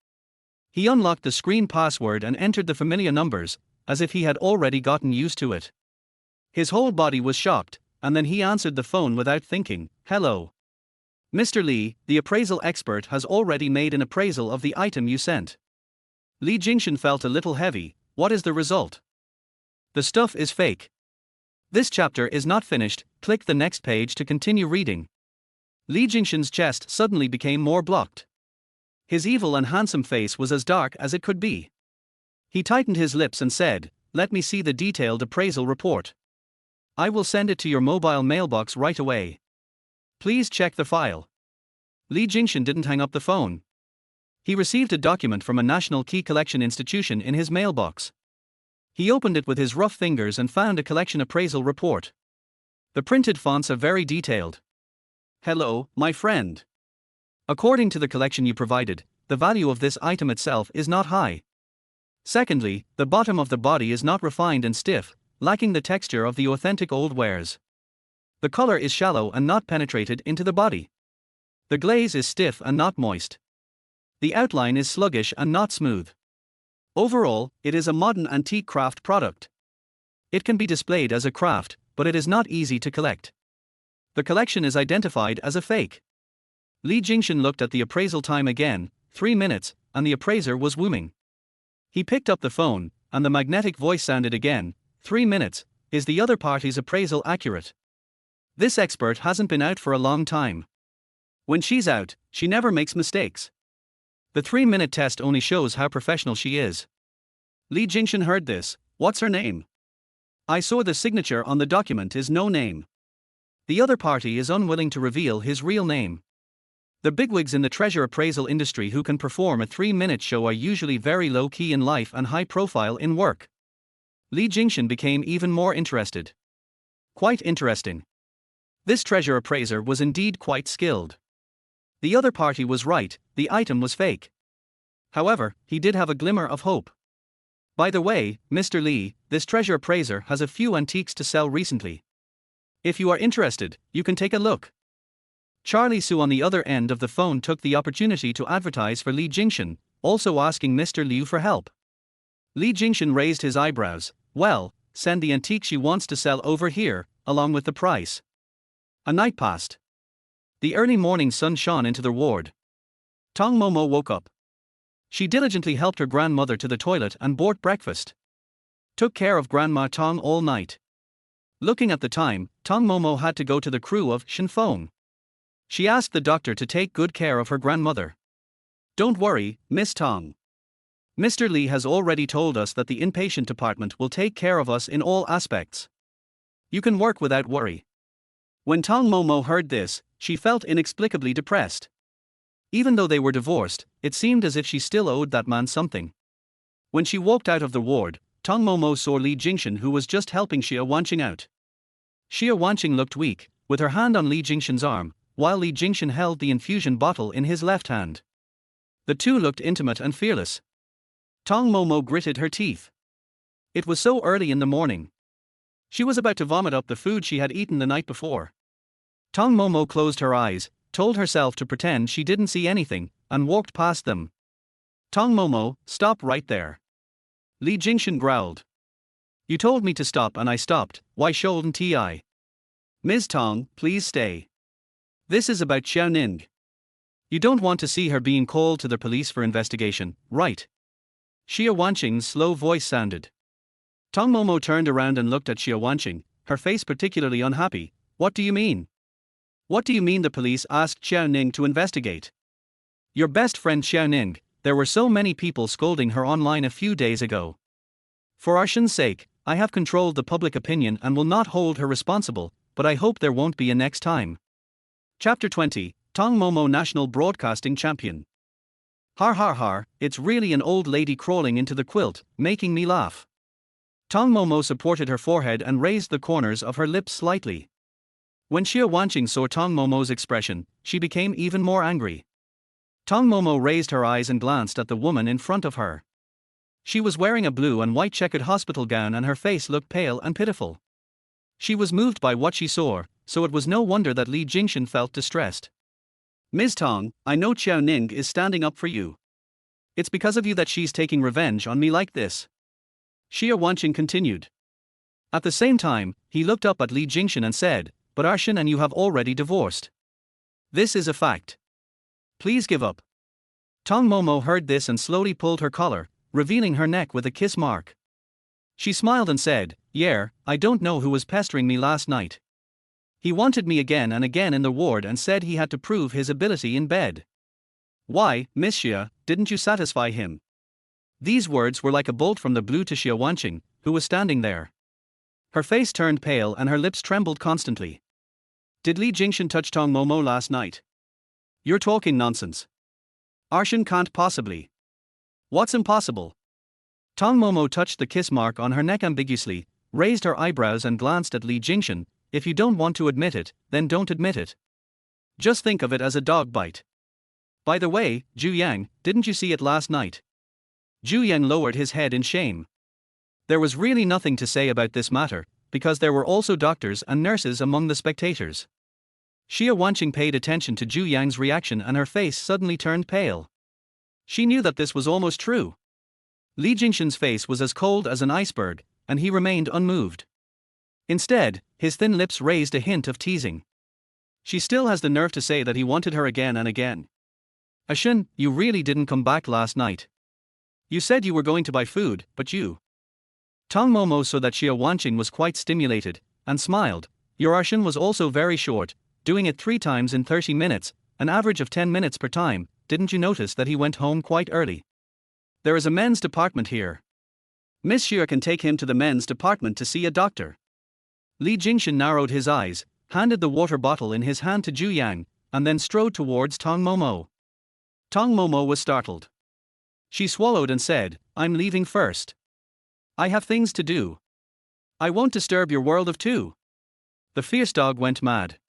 He unlocked the screen password and entered the familiar numbers, as if he had already gotten used to it. His whole body was shocked, and then he answered the phone without thinking. Hello. Mr. Li, the appraisal expert has already made an appraisal of the item you sent. Li Jingchen felt a little heavy. What is the result? The stuff is fake. This chapter is not finished, click the next page to continue reading. Li Jingchen's chest suddenly became more blocked. His evil and handsome face was as dark as it could be. He tightened his lips and said, "Let me see the detailed appraisal report. I will send it to your mobile mailbox right away. Please check the file." Li Jingchen didn't hang up the phone. He received a document from a national key collection institution in his mailbox. He opened it with his rough fingers and found a collection appraisal report. The printed fonts are very detailed. "Hello, my friend. According to the collection you provided, the value of this item itself is not high. Secondly, the bottom of the body is not refined and stiff, lacking the texture of the authentic old wares. The color is shallow and not penetrated into the body. The glaze is stiff and not moist. The outline is sluggish and not smooth. Overall, it is a modern antique craft product. It can be displayed as a craft, but it is not easy to collect. The collection is identified as a fake." Li Jingchen looked at the appraisal time again, 3 minutes, and the appraiser was wooing. He picked up the phone, and the magnetic voice sounded again, 3 minutes, is the other party's appraisal accurate? This expert hasn't been out for a long time. When she's out, she never makes mistakes. The 3-minute test only shows how professional she is. Li Jingchen heard this. What's her name? I saw the signature on the document is no name. The other party is unwilling to reveal his real name. The bigwigs in the treasure appraisal industry who can perform a 3-minute show are usually very low-key in life and high-profile in work. Li Jingchen became even more interested. Quite interesting. This treasure appraiser was indeed quite skilled. The other party was right, the item was fake. However, he did have a glimmer of hope. By the way, Mr. Li, this treasure appraiser has a few antiques to sell recently. If you are interested, you can take a look. Charlie Su on the other end of the phone took the opportunity to advertise for Li Jingchen, also asking Mr. Liu for help. Li Jingchen raised his eyebrows. Well, send the antique she wants to sell over here, along with the price. A night passed. The early morning sun shone into the ward. Tong Momo woke up. She diligently helped her grandmother to the toilet and bought breakfast. Took care of Grandma Tong all night. Looking at the time, Tong Momo had to go to the crew of Shenfeng. She asked the doctor to take good care of her grandmother. Don't worry, Miss Tong. Mr. Li has already told us that the inpatient department will take care of us in all aspects. You can work without worry. When Tong Momo heard this, she felt inexplicably depressed. Even though they were divorced, it seemed as if she still owed that man something. When she walked out of the ward, Tong Momo saw Li Jingchen who was just helping Xia Wanqing out. Xia Wanqing looked weak, with her hand on Li Jingchen's arm, while Li Jingchen held the infusion bottle in his left hand. The two looked intimate and fearless. Tong Momo gritted her teeth. It was so early in the morning. She was about to vomit up the food she had eaten the night before. Tong Momo closed her eyes, told herself to pretend she didn't see anything, and walked past them. Tong Momo, stop right there. Li Jingchen growled. You told me to stop and I stopped, why shouldn't I? Ms. Tong, please stay. This is about Xiao Ning. You don't want to see her being called to the police for investigation, right? Xia Wanqing's slow voice sounded. Tong Momo turned around and looked at Xia Wanqing, her face particularly unhappy. What do you mean? What do you mean the police asked Xiao Ning to investigate? Your best friend Xiao Ning, there were so many people scolding her online a few days ago. For Arshan's sake, I have controlled the public opinion and will not hold her responsible, but I hope there won't be a next time. Chapter 20, Tong Momo National Broadcasting Champion. Har har har, it's really an old lady crawling into the quilt, making me laugh. Tong Momo supported her forehead and raised the corners of her lips slightly. When Xia Wanqing saw Tong Momo's expression, she became even more angry. Tong Momo raised her eyes and glanced at the woman in front of her. She was wearing a blue and white checkered hospital gown and her face looked pale and pitiful. She was moved by what she saw, so it was no wonder that Li Jingchen felt distressed. Ms. Tong, I know Xiao Ning is standing up for you. It's because of you that she's taking revenge on me like this. Xia Wanqing continued. At the same time, he looked up at Li Jingchen and said, but Arshan and you have already divorced. This is a fact. Please give up. Tong Momo heard this and slowly pulled her collar, revealing her neck with a kiss mark. She smiled and said, "Yeah, I don't know who was pestering me last night. He wanted me again and again in the ward and said he had to prove his ability in bed. Why, Miss Xia, didn't you satisfy him?" These words were like a bolt from the blue to Xia Wanqing, who was standing there. Her face turned pale and her lips trembled constantly. "Did Li Jingchen touch Tong Momo last night?" "You're talking nonsense. Arshan can't possibly." "What's impossible?" Tong Momo touched the kiss mark on her neck ambiguously, raised her eyebrows and glanced at Li Jingchen. "If you don't want to admit it, then don't admit it. Just think of it as a dog bite. By the way, Zhu Yang, didn't you see it last night?" Zhu Yang lowered his head in shame. There was really nothing to say about this matter, because there were also doctors and nurses among the spectators. Xia Wanqing paid attention to Zhu Yang's reaction and her face suddenly turned pale. She knew that this was almost true. Li Jingchen's face was as cold as an iceberg, and he remained unmoved. Instead, his thin lips raised a hint of teasing. "She still has the nerve to say that he wanted her again and again. Arshan, you really didn't come back last night. You said you were going to buy food, but you..." Tong Momo saw that Xia Wanqing was quite stimulated, and smiled. "Your Arshan was also very short, doing it 3 times in 30 minutes, an average of 10 minutes per time. Didn't you notice that he went home quite early? There is a men's department here. Miss Xia can take him to the men's department to see a doctor." Li Jingchen narrowed his eyes, handed the water bottle in his hand to Zhu Yang, and then strode towards Tong Momo. Tong Momo was startled. She swallowed and said, "I'm leaving first. I have things to do. I won't disturb your world of two." The fierce dog went mad.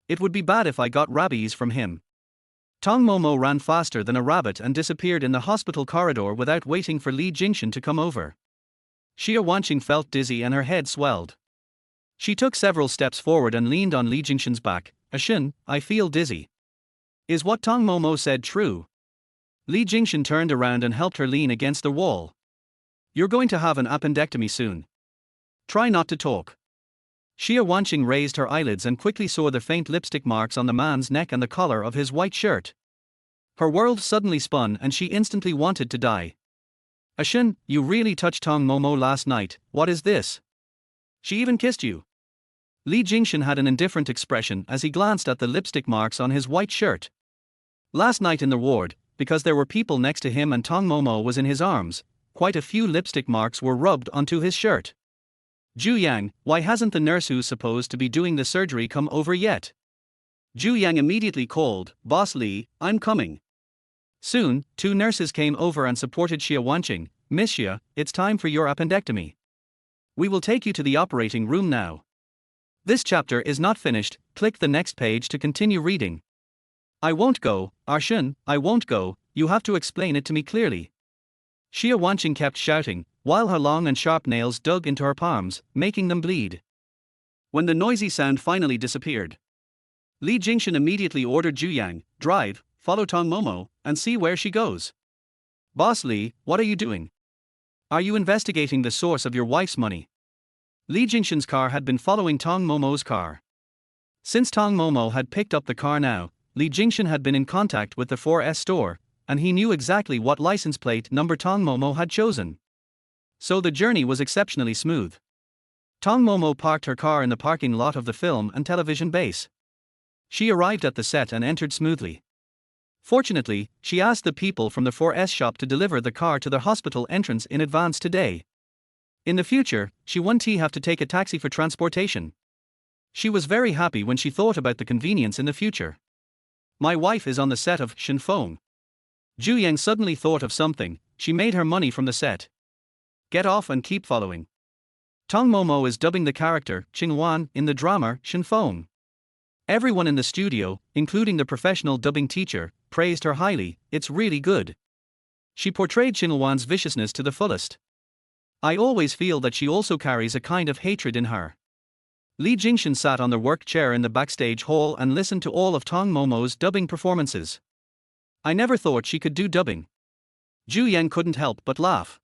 "It would be bad if I got rabies from him." Tong Momo ran faster than a rabbit and disappeared in the hospital corridor without waiting for Li Jingchen to come over. Xia Wanqing felt dizzy and her head swelled. She took several steps forward and leaned on Li Jingchen's back. "Arshan, I feel dizzy. Is what Tong Momo said true?" Li Jingchen turned around and helped her lean against the wall. "You're going to have an appendectomy soon. Try not to talk." Xia Wanqing raised her eyelids and quickly saw the faint lipstick marks on the man's neck and the collar of his white shirt. Her world suddenly spun and she instantly wanted to die. "Arshan, you really touched Tong Momo last night. What is this? She even kissed you." Li Jingchen had an indifferent expression as he glanced at the lipstick marks on his white shirt. Last night in the ward, because there were people next to him and Tong Momo was in his arms, quite a few lipstick marks were rubbed onto his shirt. "Zhu Yang, why hasn't the nurse who's supposed to be doing the surgery come over yet?" Zhu Yang immediately called, "Boss Li, I'm coming." Soon, 2 nurses came over and supported Xia Wanqing. "Miss Xia, it's time for your appendectomy. We will take you to the operating room now." This chapter is not finished. Click the next page to continue reading. "I won't go, Arshan, I won't go, you have to explain it to me clearly." Xia Wanqing kept shouting, while her long and sharp nails dug into her palms, making them bleed. When the noisy sound finally disappeared, Li Jingchen immediately ordered Zhu Yang, "Drive, follow Tong Momo, and see where she goes." "Boss Li, what are you doing? Are you investigating the source of your wife's money?" Li Jingchen's car had been following Tong Momo's car. Since Tong Momo had picked up the car now, Li Jingchen had been in contact with the 4S store, and he knew exactly what license plate number Tong Momo had chosen. So the journey was exceptionally smooth. Tong Momo parked her car in the parking lot of the film and television base. She arrived at the set and entered smoothly. Fortunately, she asked the people from the 4S shop to deliver the car to the hospital entrance in advance today. In the future, she won't have to take a taxi for transportation. She was very happy when she thought about the convenience in the future. "My wife is on the set of Shen Feng." Zhu Yang suddenly thought of something. She made her money from the set. Get off and keep following. Tong Momo is dubbing the character Qing Wan in the drama Shen Feng. Everyone in the studio, including the professional dubbing teacher, praised her highly. "It's really good. She portrayed Qing Wan's viciousness to the fullest. I always feel that she also carries a kind of hatred in her." Li Jingchen sat on the work chair in the backstage hall and listened to all of Tong Momo's dubbing performances. "I never thought she could do dubbing." Zhu Yang couldn't help but laugh.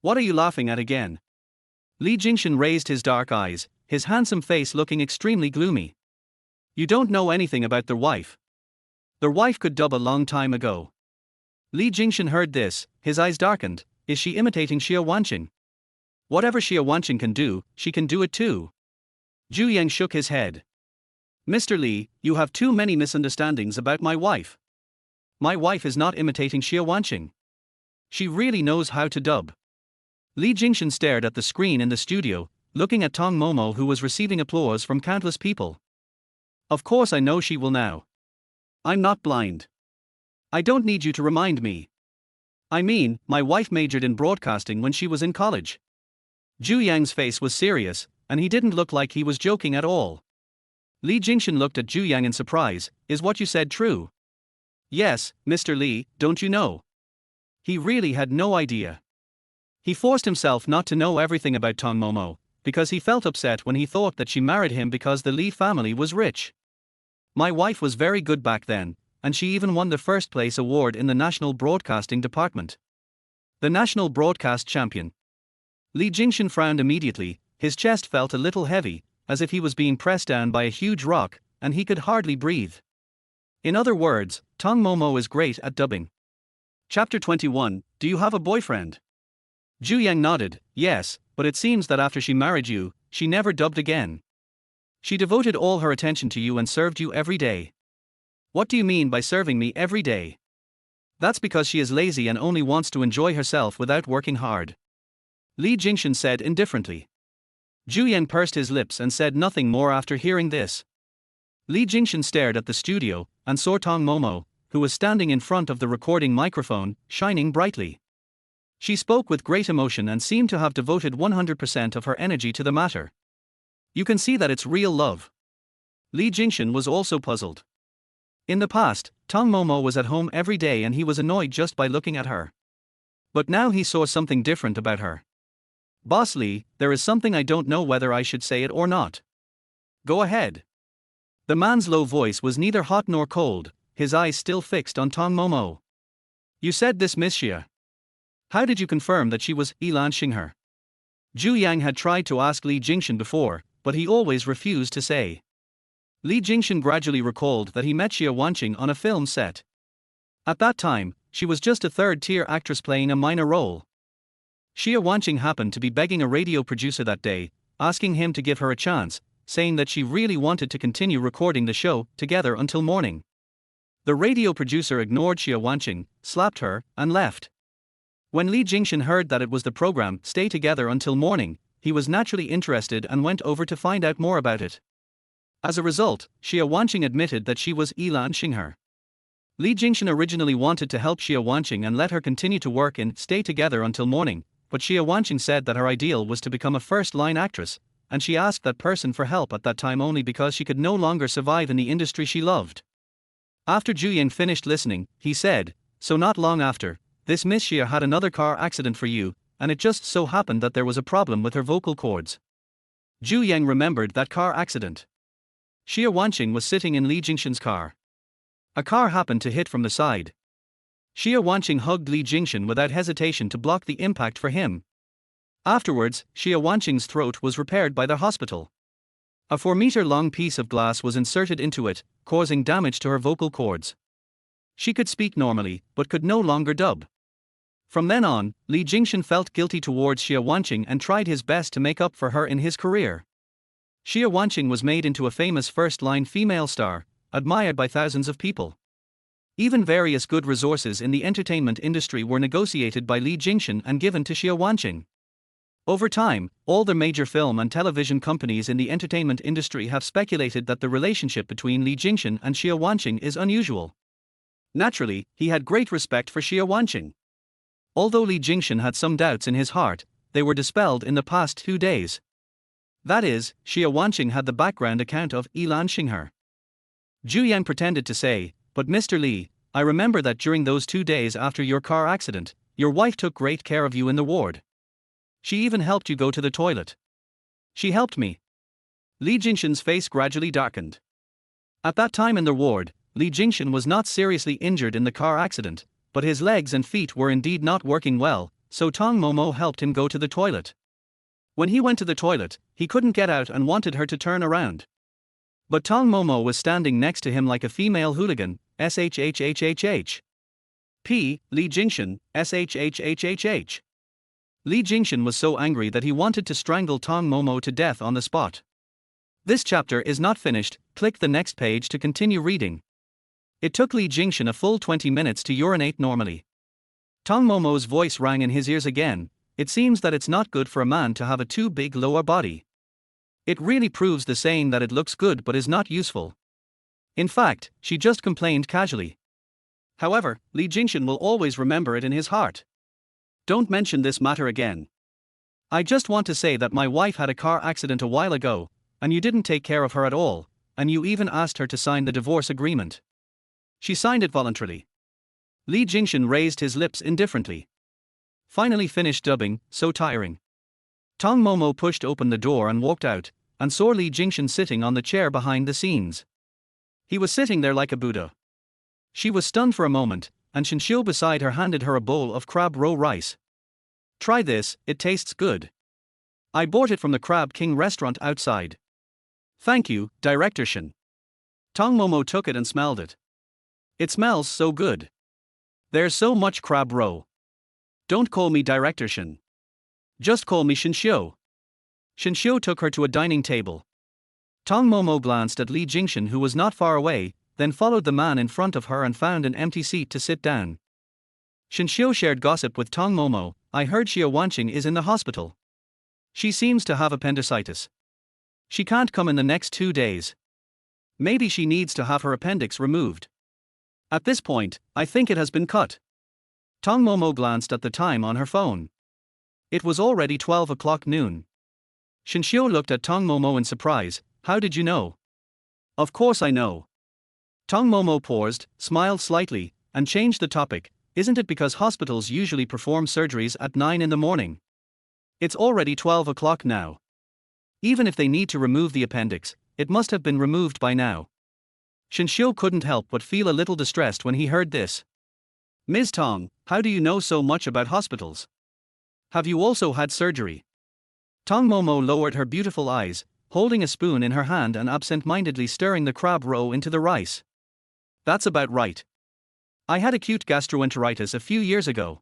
"What are you laughing at again?" Li Jingchen raised his dark eyes, his handsome face looking extremely gloomy. You don't know anything about their wife. Their wife could dub a long time ago. Li Jingchen heard this, his eyes darkened. Is she imitating Xia Wanqing? Whatever Xia Wanqing can do, she can do it too. Zhu Yang shook his head. Mr. Li, you have too many misunderstandings about my wife. My wife is not imitating Xia Wanqing. She really knows how to dub. Li Jingchen stared at the screen in the studio, looking at Tong Momo, who was receiving applause from countless people. Of course I know she will now. I'm not blind. I don't need you to remind me. I mean, my wife majored in broadcasting when she was in college. Zhu Yang's face was serious, and he didn't look like he was joking at all. Li Jingchen looked at Zhu Yang in surprise. Is what you said true? Yes, Mr. Li, don't you know? He really had no idea. He forced himself not to know everything about Tong Momo, because he felt upset when he thought that she married him because the Li family was rich. My wife was very good back then, and she even won the first place award in the National Broadcasting Department. The National Broadcast Champion. Li Jingchen frowned immediately. His chest felt a little heavy, as if he was being pressed down by a huge rock, and he could hardly breathe. In other words, Tong Momo is great at dubbing. Chapter 21, Do you have a boyfriend? Zhu Yang nodded. Yes, but it seems that after she married you, she never dubbed again. She devoted all her attention to you and served you every day. What do you mean by serving me every day? That's because she is lazy and only wants to enjoy herself without working hard. Li Jingchen said indifferently. Zhu Yang pursed his lips and said nothing more after hearing this. Li Jingchen stared at the studio and saw Tong Momo, who was standing in front of the recording microphone, shining brightly. She spoke with great emotion and seemed to have devoted 100% of her energy to the matter. You can see that it's real love. Li Jingchen was also puzzled. In the past, Tong Momo was at home every day and he was annoyed just by looking at her. But now he saw something different about her. Boss Li, there is something I don't know whether I should say it or not. Go ahead. The man's low voice was neither hot nor cold, his eyes still fixed on Tong Momo. You said this, Miss Xia. How did you confirm that she was Ilanxing her? Zhu Yang had tried to ask Li Jingchen before, but he always refused to say. Li Jingchen gradually recalled that he met Xia Wanqing on a film set. At that time, she was just a third-tier actress playing a minor role. Xia Wanqing happened to be begging a radio producer that day, asking him to give her a chance, saying that she really wanted to continue recording the show together until morning. The radio producer ignored Xia Wanqing, slapped her, and left. When Li Jingchen heard that it was the program Stay Together Until Morning, he was naturally interested and went over to find out more about it. As a result, Xia Wanqing admitted that she was Ilanxing her. Li Jingchen originally wanted to help Xia Wanqing and let her continue to work in Stay Together Until Morning, but Xia Wanqing said that her ideal was to become a first-line actress, and she asked that person for help at that time only because she could no longer survive in the industry she loved. After Zhu Yang finished listening, he said, So not long after, this Miss Xia had another car accident for you, and it just so happened that there was a problem with her vocal cords. Zhu Yang remembered that car accident. Xia Wanqing was sitting in Li Jingchen's car. A car happened to hit from the side. Xia Wanqing hugged Li Jingchen without hesitation to block the impact for him. Afterwards, Xia Wanqing's throat was repaired by the hospital. A 4-meter-long piece of glass was inserted into it, causing damage to her vocal cords. She could speak normally, but could no longer dub. From then on, Li Jingchen felt guilty towards Xia Wanqing and tried his best to make up for her in his career. Xia Wanqing was made into a famous first-line female star, admired by thousands of people. Even various good resources in the entertainment industry were negotiated by Li Jingchen and given to Xia Wanqing. Over time, all the major film and television companies in the entertainment industry have speculated that the relationship between Li Jingchen and Xia Wanqing is unusual. Naturally, he had great respect for Xia Wanqing. Although Li Jingchen had some doubts in his heart, they were dispelled in the past 2 days. That is, Xia Wanqing had the background account of Ilanxing her. Zhu Yang pretended to say, But Mr. Li, I remember that during those 2 days after your car accident, your wife took great care of you in the ward. She even helped you go to the toilet. She helped me. Li Jingchen's face gradually darkened. At that time in the ward, Li Jingchen was not seriously injured in the car accident, but his legs and feet were indeed not working well, so Tong Momo helped him go to the toilet. When he went to the toilet, he couldn't get out and wanted her to turn around. But Tong Momo was standing next to him like a female hooligan, shhhhhh. Li Jingchen, shhhhh. Li Jingchen was so angry that he wanted to strangle Tong Momo to death on the spot. This chapter is not finished, click the next page to continue reading. It took Li Jingchen a full 20 minutes to urinate normally. Tong Momo's voice rang in his ears again. It seems that it's not good for a man to have a too big lower body. It really proves the saying that it looks good but is not useful. In fact, she just complained casually. However, Li Jingchen will always remember it in his heart. Don't mention this matter again. I just want to say that my wife had a car accident a while ago, and you didn't take care of her at all, and you even asked her to sign the divorce agreement. She signed it voluntarily. Li Jingchen raised his lips indifferently. Finally finished dubbing, so tiring. Tong Momo pushed open the door and walked out, and saw Li Jingchen sitting on the chair behind the scenes. He was sitting there like a Buddha. She was stunned for a moment, and Shinshio beside her handed her a bowl of crab roe rice. Try this, it tastes good. I bought it from the Crab King restaurant outside. Thank you, Director Shin. Tong Momo took it and smelled it. It smells so good. There's so much crab roe. Don't call me Director Shin. Just call me Shinshio. Shinshio took her to a dining table. Tong Momo glanced at Li Jingchen, who was not far away, then followed the man in front of her and found an empty seat to sit down. Shinshio shared gossip with Tong Momo. I heard Xia Wanqing is in the hospital. She seems to have appendicitis. She can't come in the next 2 days. Maybe she needs to have her appendix removed. At this point, I think it has been cut. Tong Momo glanced at the time on her phone. It was already 12 o'clock noon. Shinshio looked at Tong Momo in surprise. How did you know? Of course I know. Tong Momo paused, smiled slightly, and changed the topic. Isn't it because hospitals usually perform surgeries at 9 in the morning? It's already 12 o'clock now. Even if they need to remove the appendix, it must have been removed by now. Shinshio couldn't help but feel a little distressed when he heard this. Ms. Tong, how do you know so much about hospitals? Have you also had surgery? Tong Momo lowered her beautiful eyes, holding a spoon in her hand and absent-mindedly stirring the crab roe into the rice. That's about right. I had acute gastroenteritis a few years ago.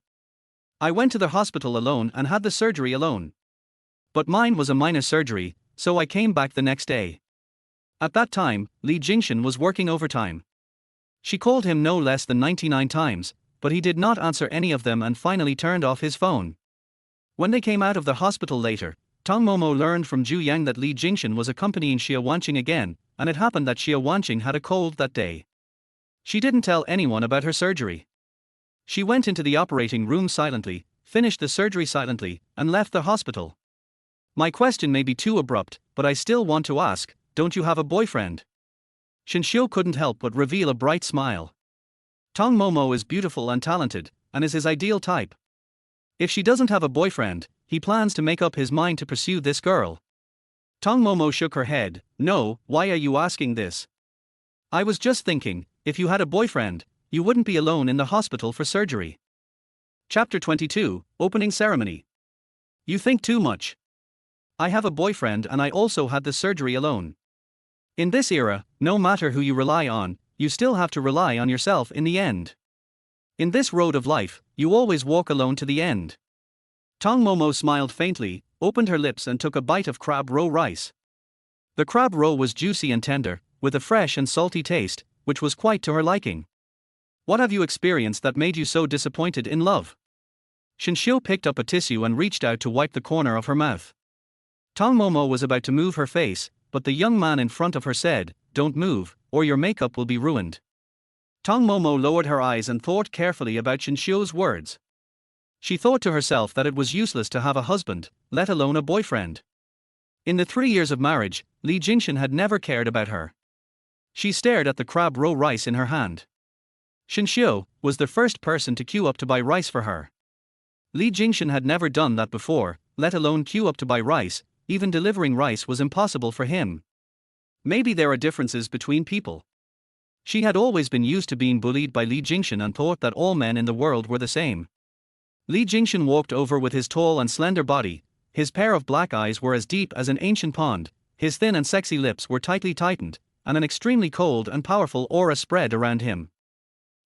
I went to the hospital alone and had the surgery alone. But mine was a minor surgery, so I came back the next day. At that time, Li Jingchen was working overtime. She called him no less than 99 times, but he did not answer any of them and finally turned off his phone. When they came out of the hospital later, Tong Momo learned from Zhu Yang that Li Jingchen was accompanying Xia Wanqing again, and it happened that Xia Wanqing had a cold that day. She didn't tell anyone about her surgery. She went into the operating room silently, finished the surgery silently, and left the hospital. My question may be too abrupt, but I still want to ask, don't you have a boyfriend? Shinshio couldn't help but reveal a bright smile. Tong Momo is beautiful and talented, and is his ideal type. If she doesn't have a boyfriend, he plans to make up his mind to pursue this girl. Tong Momo shook her head. No, why are you asking this? I was just thinking, if you had a boyfriend, you wouldn't be alone in the hospital for surgery. Chapter 22, Opening Ceremony. You think too much. I have a boyfriend and I also had the surgery alone. In this era, no matter who you rely on, you still have to rely on yourself in the end. In this road of life, you always walk alone to the end. Tong Momo smiled faintly, opened her lips and took a bite of crab roe rice. The crab roe was juicy and tender, with a fresh and salty taste, which was quite to her liking. What have you experienced that made you so disappointed in love? Shinshio picked up a tissue and reached out to wipe the corner of her mouth. Tong Momo was about to move her face, but the young man in front of her said, "Don't move, or your makeup will be ruined." Tong Momo lowered her eyes and thought carefully about Shinshio's words. She thought to herself that it was useless to have a husband, let alone a boyfriend. In the 3 years of marriage, Li Jingchen had never cared about her. She stared at the crab roe rice in her hand. Shinshio was the first person to queue up to buy rice for her. Li Jingchen had never done that before, let alone queue up to buy rice. Even delivering rice was impossible for him. Maybe there are differences between people. She had always been used to being bullied by Li Jingchen and thought that all men in the world were the same. Li Jingchen walked over with his tall and slender body. His pair of black eyes were as deep as an ancient pond, his thin and sexy lips were tightly tightened, and an extremely cold and powerful aura spread around him.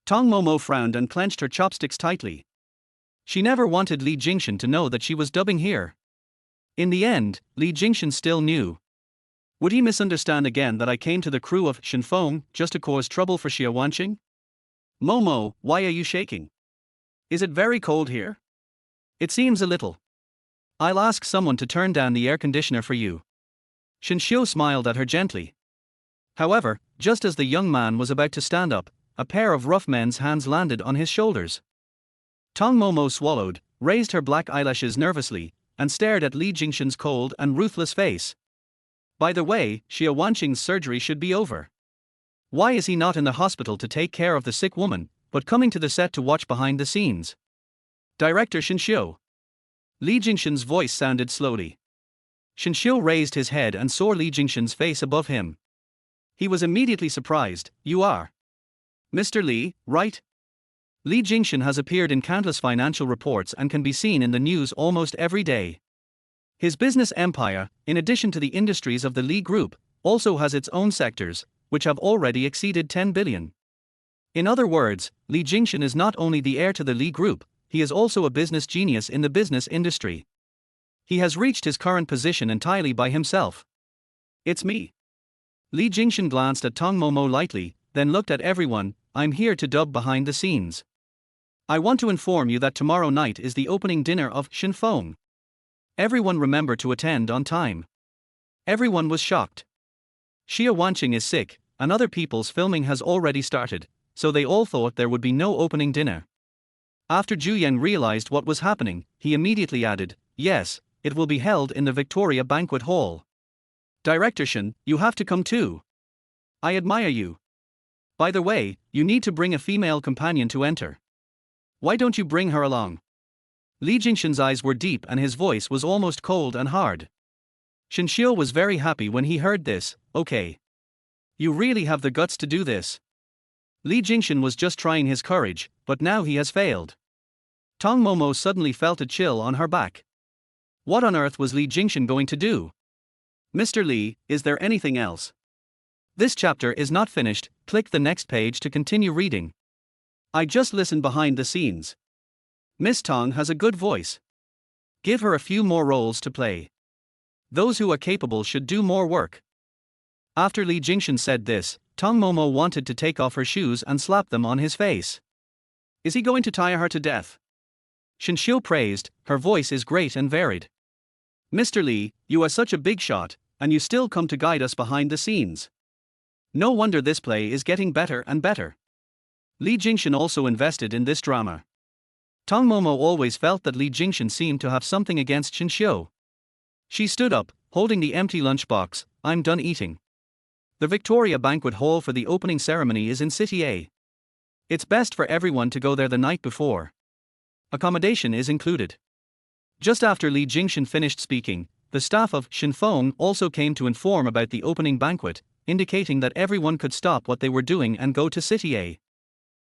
Tong Momo frowned and clenched her chopsticks tightly. She never wanted Li Jingchen to know that she was dubbing here. In the end, Li Jingchen still knew. Would he misunderstand again that I came to the crew of Shenfeng just to cause trouble for Xia Wanqing? Momo, why are you shaking? Is it very cold here? It seems a little. I'll ask someone to turn down the air conditioner for you. Shenxiu smiled at her gently. However, just as the young man was about to stand up, a pair of rough men's hands landed on his shoulders. Tong Momo swallowed, raised her black eyelashes nervously, and stared at Li Jingchen's cold and ruthless face. By the way, Xia Wanqing's surgery should be over. Why is he not in the hospital to take care of the sick woman, but coming to the set to watch behind the scenes? Director Shenxiu. Li Jingchen's voice sounded slowly. Shenxiu raised his head and saw Li Jingchen's face above him. He was immediately surprised. You are Mr. Li, right? Li Jingchen has appeared in countless financial reports and can be seen in the news almost every day. His business empire, in addition to the industries of the Li Group, also has its own sectors, which have already exceeded 10 billion. In other words, Li Jingchen is not only the heir to the Li Group, he is also a business genius in the business industry. He has reached his current position entirely by himself. It's me. Li Jingchen glanced at Tong Momo lightly, then looked at everyone. I'm here to dub behind the scenes. I want to inform you that tomorrow night is the opening dinner of Shenfeng. Everyone remember to attend on time. Everyone was shocked. Xia Wanqing is sick, and other people's filming has already started, so they all thought there would be no opening dinner. After Zhu Yang realized what was happening, he immediately added, yes, it will be held in the Victoria Banquet Hall. Director Shen, you have to come too. I admire you. By the way, you need to bring a female companion to enter. Why don't you bring her along? Li Jingchen's eyes were deep and his voice was almost cold and hard. Shenxiu was very happy when he heard this. Okay. You really have the guts to do this. Li Jingchen was just trying his courage, but now he has failed. Tong Momo suddenly felt a chill on her back. What on earth was Li Jingchen going to do? Mr. Li, is there anything else? This chapter is not finished. Click the next page to continue reading. I just listened behind the scenes. Miss Tong has a good voice. Give her a few more roles to play. Those who are capable should do more work. After Li Jingchen said this, Tong Momo wanted to take off her shoes and slap them on his face. Is he going to tire her to death? Shenxiu praised, her voice is great and varied. Mr. Li, you are such a big shot, and you still come to guide us behind the scenes. No wonder this play is getting better and better. Li Jingchen also invested in this drama. Tong Momo always felt that Li Jingchen seemed to have something against Shenxiu. She stood up, holding the empty lunchbox. I'm done eating. The Victoria Banquet Hall for the opening ceremony is in City A. It's best for everyone to go there the night before. Accommodation is included. Just after Li Jingchen finished speaking, the staff of Shenfeng also came to inform about the opening banquet, indicating that everyone could stop what they were doing and go to City A.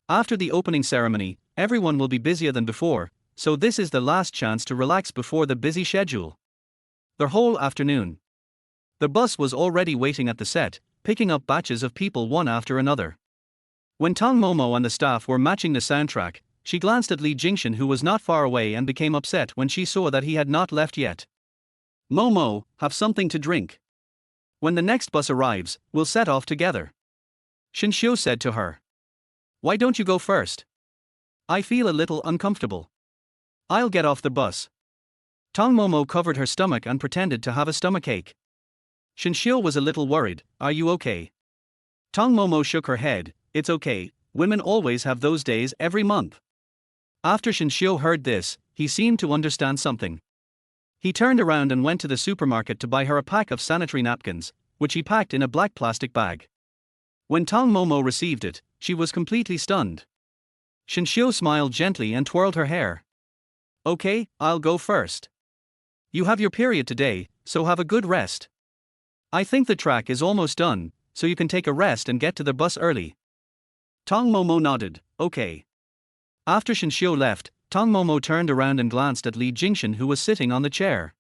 After the opening ceremony, everyone will be busier than before, so this is the last chance to relax before the busy schedule. The whole afternoon. The bus was already waiting at the set, picking up batches of people one after another. When Tong Momo and the staff were matching the soundtrack, she glanced at Li Jingchen, who was not far away, and became upset when she saw that he had not left yet. Momo, have something to drink. When the next bus arrives, we'll set off together. Shenxiu said to her. Why don't you go first? I feel a little uncomfortable. I'll get off the bus. Tong Momo covered her stomach and pretended to have a stomachache. Shenxiu was a little worried. Are you okay? Tong Momo shook her head. It's okay, women always have those days every month. After Shenxiu heard this, he seemed to understand something. He turned around and went to the supermarket to buy her a pack of sanitary napkins, which he packed in a black plastic bag. When Tong Momo received it, she was completely stunned. Shenxiu smiled gently and twirled her hair. Okay, I'll go first. You have your period today, so have a good rest. I think the track is almost done, so you can take a rest and get to the bus early. Tong Momo nodded, okay. After Shenxiu left, Tong Momo turned around and glanced at Li Jingchen, who was sitting on the chair.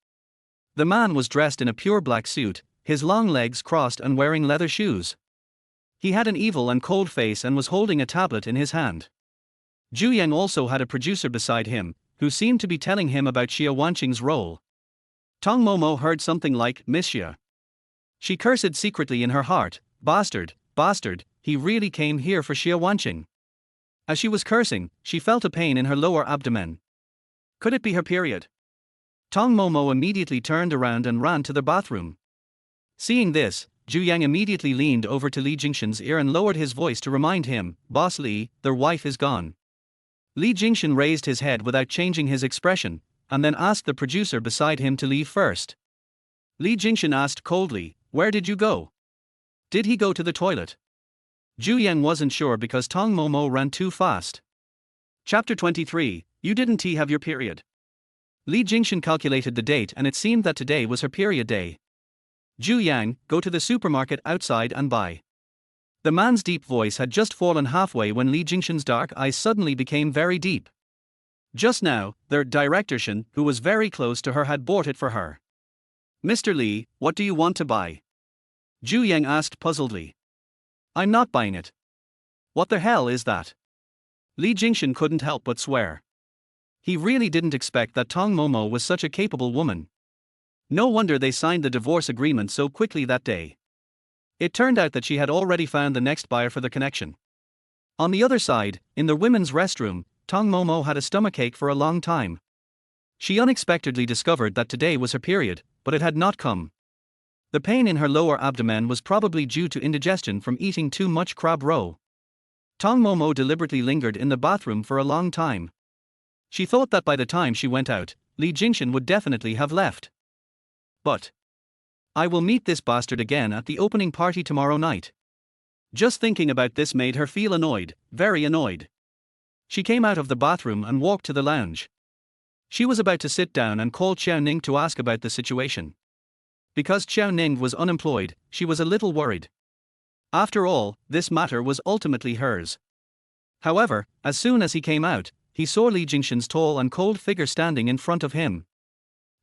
The man was dressed in a pure black suit, his long legs crossed and wearing leather shoes. He had an evil and cold face and was holding a tablet in his hand. Zhu Yang also had a producer beside him, who seemed to be telling him about Xia Wanqing's role. Tong Momo heard something like, "Miss Xia." She cursed secretly in her heart, "Bastard, bastard, he really came here for Xia Wanqing." As she was cursing, she felt a pain in her lower abdomen. Could it be her period? Tong Momo immediately turned around and ran to the bathroom. Seeing this, Zhu Yang immediately leaned over to Li Jingchen's ear and lowered his voice to remind him, "Boss Li, their wife is gone." Li Jingchen raised his head without changing his expression, and then asked the producer beside him to leave first. Li Jingchen asked coldly, "Where did you go? Did he go to the toilet?" Zhu Yang wasn't sure because Tong Momo ran too fast. Chapter 23, You Didn't Have Your Period. Li Jingchen calculated the date and it seemed that today was her period day. "Zhu Yang, go to the supermarket outside and buy." The man's deep voice had just fallen halfway when Li Jingchen's dark eyes suddenly became very deep. Just now, their directorship, who was very close to her, had bought it for her. "Mr. Li, what do you want to buy?" Zhu Yang asked puzzledly. "I'm not buying it." "What the hell is that?" Li Jingchen couldn't help but swear. He really didn't expect that Tong Momo was such a capable woman. No wonder they signed the divorce agreement so quickly that day. It turned out that she had already found the next buyer for the connection. On the other side, in the women's restroom, Tong Momo had a stomachache for a long time. She unexpectedly discovered that today was her period, but it had not come. The pain in her lower abdomen was probably due to indigestion from eating too much crab roe. Tong Momo deliberately lingered in the bathroom for a long time. She thought that by the time she went out, Li Jingchen would definitely have left. But I will meet this bastard again at the opening party tomorrow night. Just thinking about this made her feel annoyed, very annoyed. She came out of the bathroom and walked to the lounge. She was about to sit down and call Xiao Ning to ask about the situation. Because Xiao Ning was unemployed, she was a little worried. After all, this matter was ultimately hers. However, as soon as he came out, he saw Li Jingchen's tall and cold figure standing in front of him.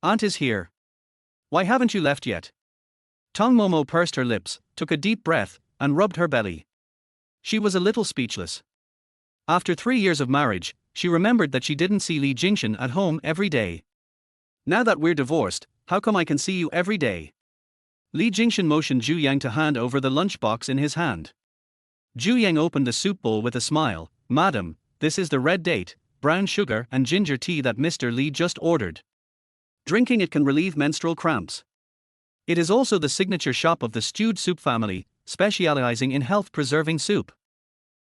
"Aunt is here. Why haven't you left yet?" Tong Momo pursed her lips, took a deep breath, and rubbed her belly. She was a little speechless. After 3 years of marriage, she remembered that she didn't see Li Jingchen at home every day. "Now that we're divorced, how come I can see you every day?" Li Jingchen motioned Zhu Yang to hand over the lunchbox in his hand. Zhu Yang opened the soup bowl with a smile. "Madam, this is the red date, brown sugar and ginger tea that Mr. Li just ordered. Drinking it can relieve menstrual cramps. It is also the signature shop of the stewed soup family, specializing in health-preserving soup.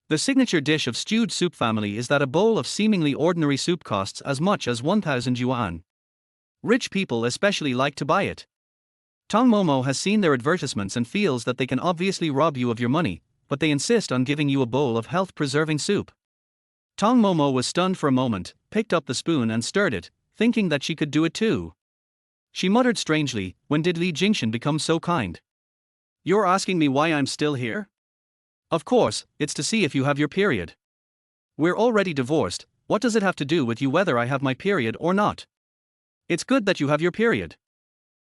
The signature dish of stewed soup family is that a bowl of seemingly ordinary soup costs as much as 1,000 yuan. Rich people especially like to buy it. Tong Momo has seen their advertisements and feels that they can obviously rob you of your money, but they insist on giving you a bowl of health-preserving soup." Tong Momo was stunned for a moment, picked up the spoon and stirred it, thinking that she could do it too. She muttered strangely, "When did Li Jingchen become so kind? You're asking me why I'm still here? Of course, it's to see if you have your period. We're already divorced, what does it have to do with you whether I have my period or not? It's good that you have your period.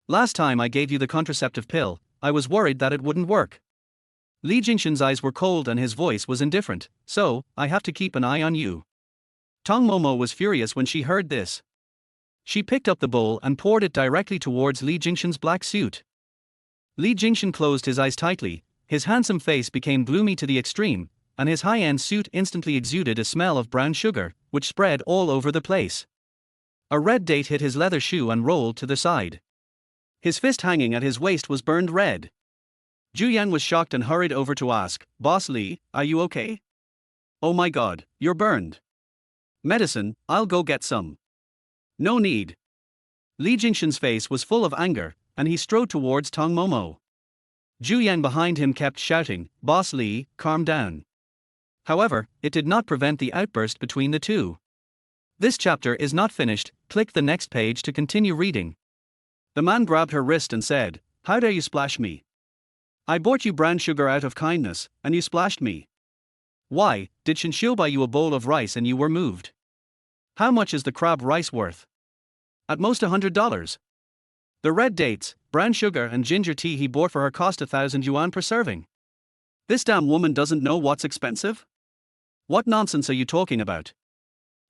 Last time I gave you the contraceptive pill, I was worried that it wouldn't work." Li Jingchen's eyes were cold and his voice was indifferent, "So, I have to keep an eye on you." Tong Momo was furious when she heard this. She picked up the bowl and poured it directly towards Li Jingchen's black suit. Li Jingchen closed his eyes tightly, his handsome face became gloomy to the extreme, and his high-end suit instantly exuded a smell of brown sugar, which spread all over the place. A red date hit his leather shoe and rolled to the side. His fist hanging at his waist was burned red. Zhu Yang was shocked and hurried over to ask, "Boss Li, are you okay?" "Oh my god, you're burned." "Medicine, I'll go get some." "No need." Li Jingchen's face was full of anger, and he strode towards Tong Momo. Zhu Yang behind him kept shouting, "Boss Li, calm down." However, it did not prevent the outburst between the two. This chapter is not finished, click the next page to continue reading. The man grabbed her wrist and said, "How dare you splash me? I bought you brown sugar out of kindness, and you splashed me. Why, did Shinshio buy you a bowl of rice and you were moved? How much is the crab rice worth?" "At most $100. The red dates, brown sugar and ginger tea he bought for her cost 1,000 yuan per serving." This damn woman doesn't know what's expensive? What nonsense are you talking about?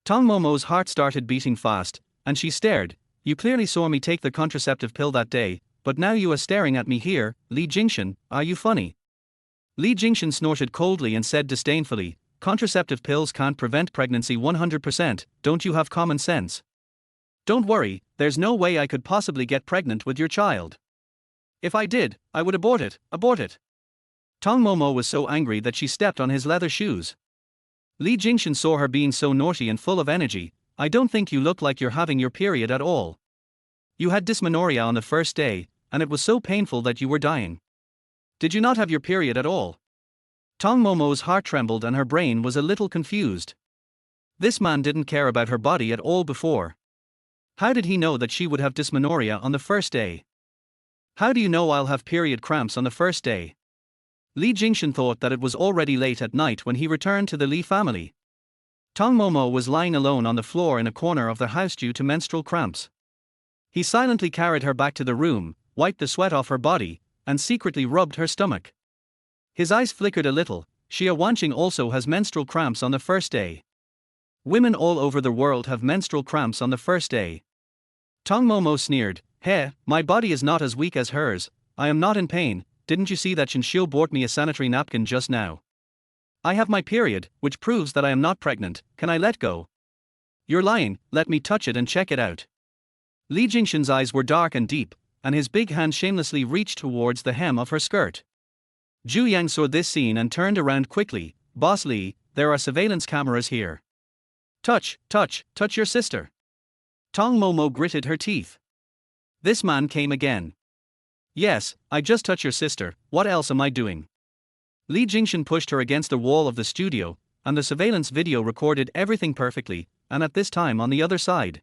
Tong Momo's heart started beating fast, and she stared. You clearly saw me take the contraceptive pill that day, but now you are staring at me here, Li Jingchen, are you funny? Li Jingchen snorted coldly and said disdainfully, contraceptive pills can't prevent pregnancy 100%, don't you have common sense? Don't worry, there's no way I could possibly get pregnant with your child. If I did, I would abort it, abort it. Tong Momo was so angry that she stepped on his leather shoes. Li Jingchen saw her being so naughty and full of energy. I don't think you look like you're having your period at all. You had dysmenorrhea on the first day, and it was so painful that you were dying. Did you not have your period at all? Tong Momo's heart trembled and her brain was a little confused. This man didn't care about her body at all before. How did he know that she would have dysmenorrhea on the first day? How do you know I'll have period cramps on the first day? Li Jingchen thought that it was already late at night when he returned to the Li family. Tong Momo was lying alone on the floor in a corner of the house due to menstrual cramps. He silently carried her back to the room, wiped the sweat off her body, and secretly rubbed her stomach. His eyes flickered a little. Xia Wanqing also has menstrual cramps on the first day. Women all over the world have menstrual cramps on the first day. Tong Momo sneered, "Heh, my body is not as weak as hers, I am not in pain, didn't you see that Shinshio bought me a sanitary napkin just now? I have my period, which proves that I am not pregnant, can I let go?" "You're lying, let me touch it and check it out." Li Jingchen's eyes were dark and deep, and his big hand shamelessly reached towards the hem of her skirt. Zhu Yang saw this scene and turned around quickly. "Boss Li, there are surveillance cameras here. Touch your sister." Tong Momo gritted her teeth. This man came again. "Yes, I just touched your sister, what else am I doing?" Li Jingchen pushed her against the wall of the studio, and the surveillance video recorded everything perfectly, and at this time on the other side.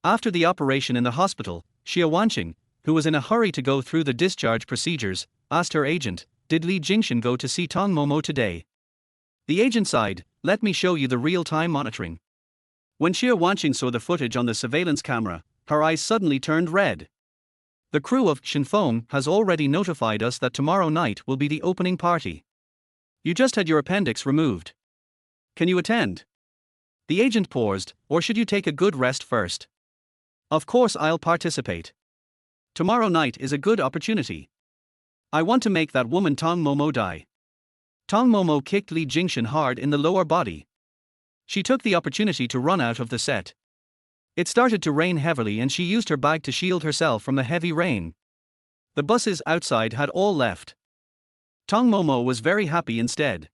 After the operation in the hospital, Xia Wanqing, who was in a hurry to go through the discharge procedures, asked her agent, "Did Li Jingchen go to see Tong Momo today?" The agent sighed, "Let me show you the real-time monitoring." When Xia Wanqing saw the footage on the surveillance camera, her eyes suddenly turned red. "The crew of Shinfeng has already notified us that tomorrow night will be the opening party. You just had your appendix removed. Can you attend?" The agent paused, "Or should you take a good rest first?" "Of course I'll participate. Tomorrow night is a good opportunity. I want to make that woman Tong Momo die." Tong Momo kicked Li Jingchen hard in the lower body. She took the opportunity to run out of the set. It started to rain heavily and she used her bag to shield herself from the heavy rain. The buses outside had all left. Tong Momo was very happy instead.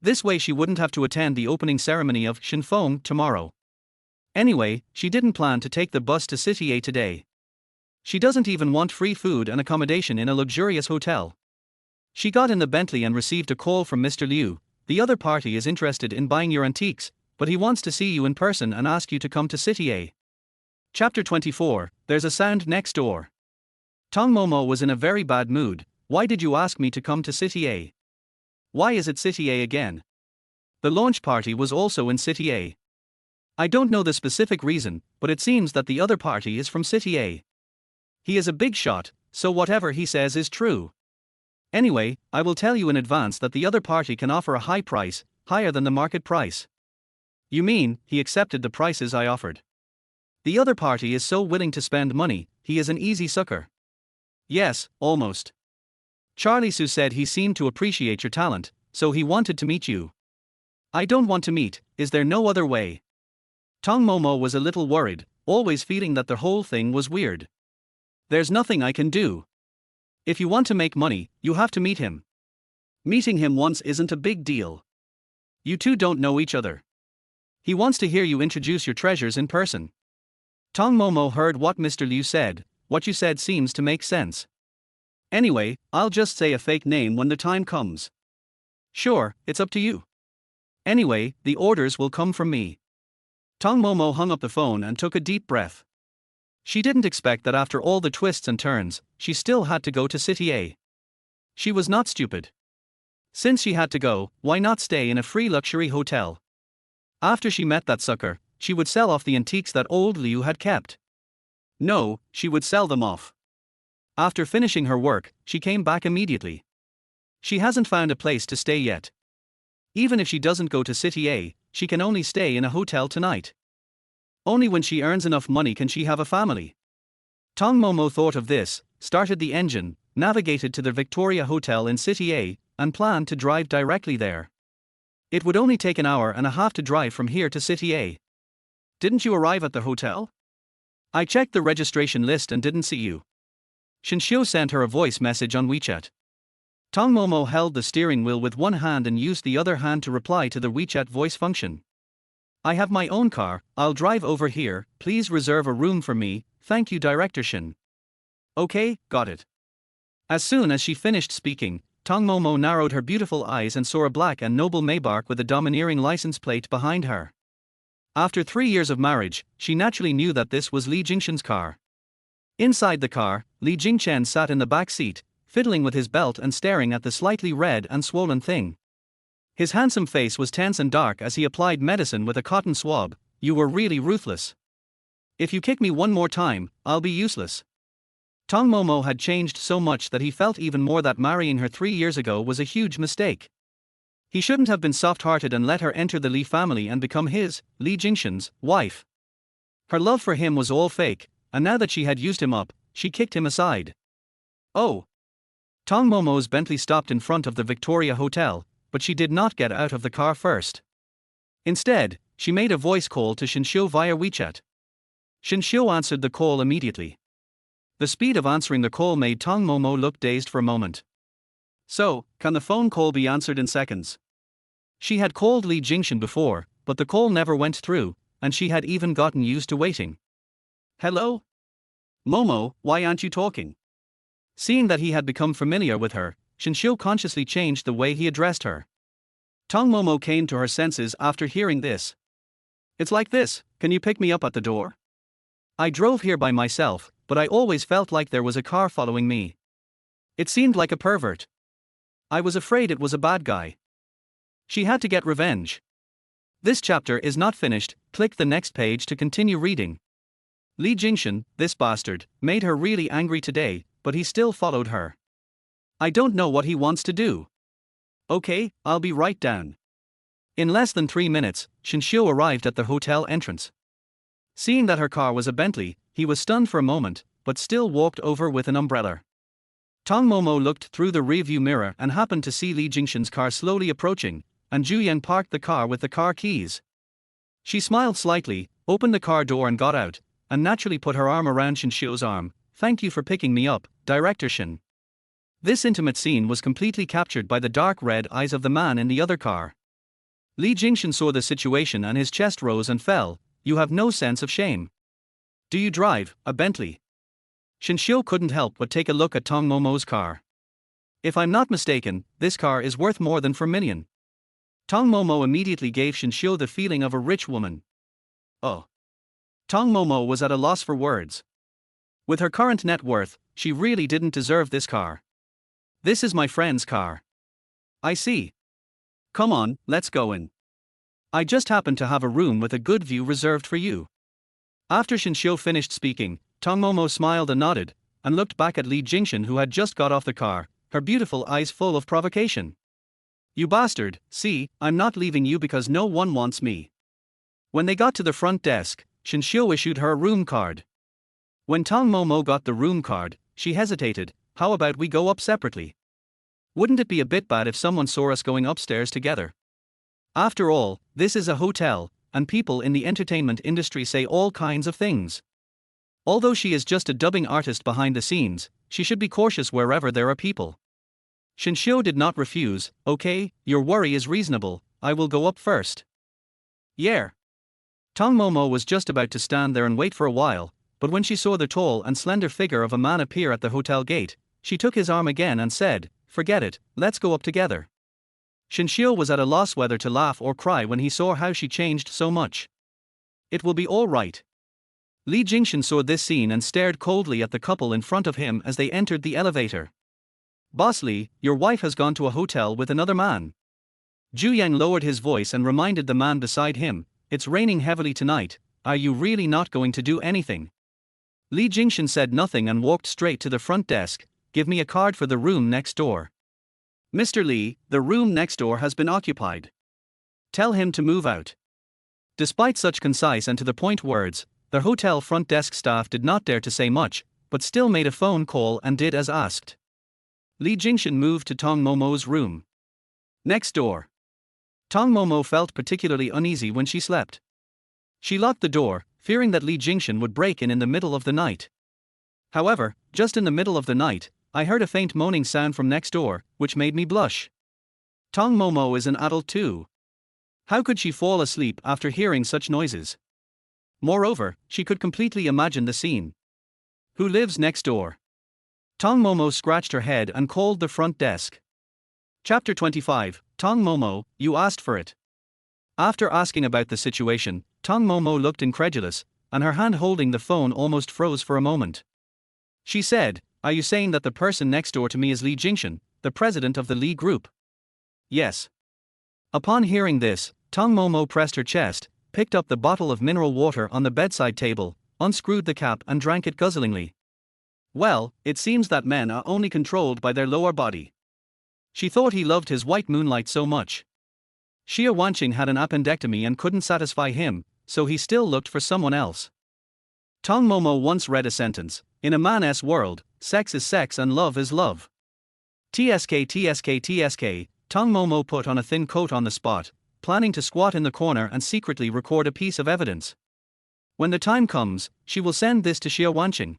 This way she wouldn't have to attend the opening ceremony of Shinfeng tomorrow. Anyway, she didn't plan to take the bus to City A today. She doesn't even want free food and accommodation in a luxurious hotel. She got in the Bentley and received a call from Mr. Liu. "The other party is interested in buying your antiques, but he wants to see you in person and ask you to come to City A." Chapter 24, There's a Sound Next Door. Tong Momo was in a very bad mood. "Why did you ask me to come to City A? Why is it City A again? The launch party was also in City A. I don't know the specific reason, but it seems that the other party is from City A. He is a big shot, so whatever he says is true. Anyway, I will tell you in advance that the other party can offer a high price, higher than the market price." "You mean, he accepted the prices I offered?" "The other party is so willing to spend money, he is an easy sucker." "Yes, almost. Charlie Su said he seemed to appreciate your talent, so he wanted to meet you." "I don't want to meet, is there no other way?" Tong Momo was a little worried, always feeling that the whole thing was weird. "There's nothing I can do. If you want to make money, you have to meet him. Meeting him once isn't a big deal. You two don't know each other. He wants to hear you introduce your treasures in person." Tong Momo heard what Mr. Liu said. "What you said seems to make sense. Anyway, I'll just say a fake name when the time comes." "Sure, it's up to you. Anyway, the orders will come from me." Tong Momo hung up the phone and took a deep breath. She didn't expect that after all the twists and turns, she still had to go to City A. She was not stupid. Since she had to go, why not stay in a free luxury hotel? After she met that sucker, she would sell off the antiques that old Liu had kept. No, she would sell them off. After finishing her work, she came back immediately. She hasn't found a place to stay yet. Even if she doesn't go to City A, she can only stay in a hotel tonight. Only when she earns enough money can she have a family. Tong Momo thought of this, started the engine, navigated to the Victoria Hotel in City A, and planned to drive directly there. It would only take an hour and a half to drive from here to City A. Didn't you arrive at the hotel? I checked the registration list and didn't see you. Shinshio sent her a voice message on WeChat. Tong Momo held the steering wheel with one hand and used the other hand to reply to the WeChat voice function. I have my own car, I'll drive over here, please reserve a room for me, thank you Director Shin. Okay, got it. As soon as she finished speaking, Tong Momo narrowed her beautiful eyes and saw a black and noble Maybach with a domineering license plate behind her. After 3 years of marriage, she naturally knew that this was Li Jingchen's car. Inside the car, Li Jingchen sat in the back seat, fiddling with his belt and staring at the slightly red and swollen thing. His handsome face was tense and dark as he applied medicine with a cotton swab. You were really ruthless. If you kick me one more time, I'll be useless. Tong Momo had changed so much that he felt even more that marrying her 3 years ago was a huge mistake. He shouldn't have been soft-hearted and let her enter the Li family and become his, Li Jingchen's, wife. Her love for him was all fake, and now that she had used him up, she kicked him aside. Oh! Tong Momo's Bentley stopped in front of the Victoria Hotel, but she did not get out of the car first. Instead, she made a voice call to Shinshio via WeChat. Shinshio answered the call immediately. The speed of answering the call made Tong Momo look dazed for a moment. So, can the phone call be answered in seconds? She had called Li Jingchen before, but the call never went through, and she had even gotten used to waiting. Hello? Momo, why aren't you talking? Seeing that he had become familiar with her, Shinshio consciously changed the way he addressed her. Tong Momo came to her senses after hearing this. It's like this, can you pick me up at the door? I drove here by myself, but I always felt like there was a car following me. It seemed like a pervert. I was afraid it was a bad guy. She had to get revenge. This chapter is not finished, click the next page to continue reading. Li Jingchen, this bastard, made her really angry today, but he still followed her. I don't know what he wants to do. Okay, I'll be right down. In less than 3 minutes, Shinshio arrived at the hotel entrance. Seeing that her car was a Bentley, he was stunned for a moment, but still walked over with an umbrella. Tong Momo looked through the rearview mirror and happened to see Li Jingchen's car slowly approaching, and Zhu parked the car with the car keys. She smiled slightly, opened the car door and got out, and naturally put her arm around Shinshio's arm. Thank you for picking me up, Director Shin. This intimate scene was completely captured by the dark red eyes of the man in the other car. Li Jingchen saw the situation and his chest rose and fell. You have no sense of shame. Do you drive a Bentley? Shinshio couldn't help but take a look at Tong Momo's car. If I'm not mistaken, this car is worth more than 4 million. Tong Momo immediately gave Shinshio the feeling of a rich woman. Oh. Tong Momo was at a loss for words. With her current net worth, she really didn't deserve this car. This is my friend's car. I see. Come on, let's go in. I just happen to have a room with a good view reserved for you. After Shinshio finished speaking, Tong Momo smiled and nodded, and looked back at Li Jingchen who had just got off the car, her beautiful eyes full of provocation. You bastard, see, I'm not leaving you because no one wants me. When they got to the front desk, Shinshio issued her a room card. When Tong Momo got the room card, she hesitated. How about we go up separately? Wouldn't it be a bit bad if someone saw us going upstairs together? After all, this is a hotel, and people in the entertainment industry say all kinds of things. Although she is just a dubbing artist behind the scenes, she should be cautious wherever there are people. Shinshio did not refuse. Okay, your worry is reasonable, I will go up first. Yeah. Tong Momo was just about to stand there and wait for a while, but when she saw the tall and slender figure of a man appear at the hotel gate, she took his arm again and said, forget it, let's go up together. Shinshio was at a loss whether to laugh or cry when he saw how she changed so much. It will be all right. Li Jingchen saw this scene and stared coldly at the couple in front of him as they entered the elevator. Boss Li, your wife has gone to a hotel with another man. Zhu Yang lowered his voice and reminded the man beside him, it's raining heavily tonight, are you really not going to do anything? Li Jingchen said nothing and walked straight to the front desk. Give me a card for the room next door. Mr. Li, the room next door has been occupied. Tell him to move out. Despite such concise and to the point words, the hotel front desk staff did not dare to say much, but still made a phone call and did as asked. Li Jingchen moved to Tong Momo's room next door. Tong Momo felt particularly uneasy when she slept. She locked the door, fearing that Li Jingchen would break in the middle of the night. However, just in the middle of the night, I heard a faint moaning sound from next door, which made me blush. Tong Momo is an adult too. How could she fall asleep after hearing such noises? Moreover, she could completely imagine the scene. Who lives next door? Tong Momo scratched her head and called the front desk. Chapter 25, Tong Momo, you asked for it. After asking about the situation, Tong Momo looked incredulous, and her hand holding the phone almost froze for a moment. She said, "Are you saying that the person next door to me is Li Jingchen, the president of the Li Group?" Yes. Upon hearing this, Tong Momo pressed her chest, picked up the bottle of mineral water on the bedside table, unscrewed the cap and drank it guzzlingly. Well, it seems that men are only controlled by their lower body. She thought he loved his white moonlight so much. Xia Wanqing had an appendectomy and couldn't satisfy him, so he still looked for someone else. Tong Momo once read a sentence, "In a man's world, sex is sex and love is love." TSK. Tong Momo put on a thin coat on the spot, planning to squat in the corner and secretly record a piece of evidence. When the time comes, she will send this to Xia Wanqing.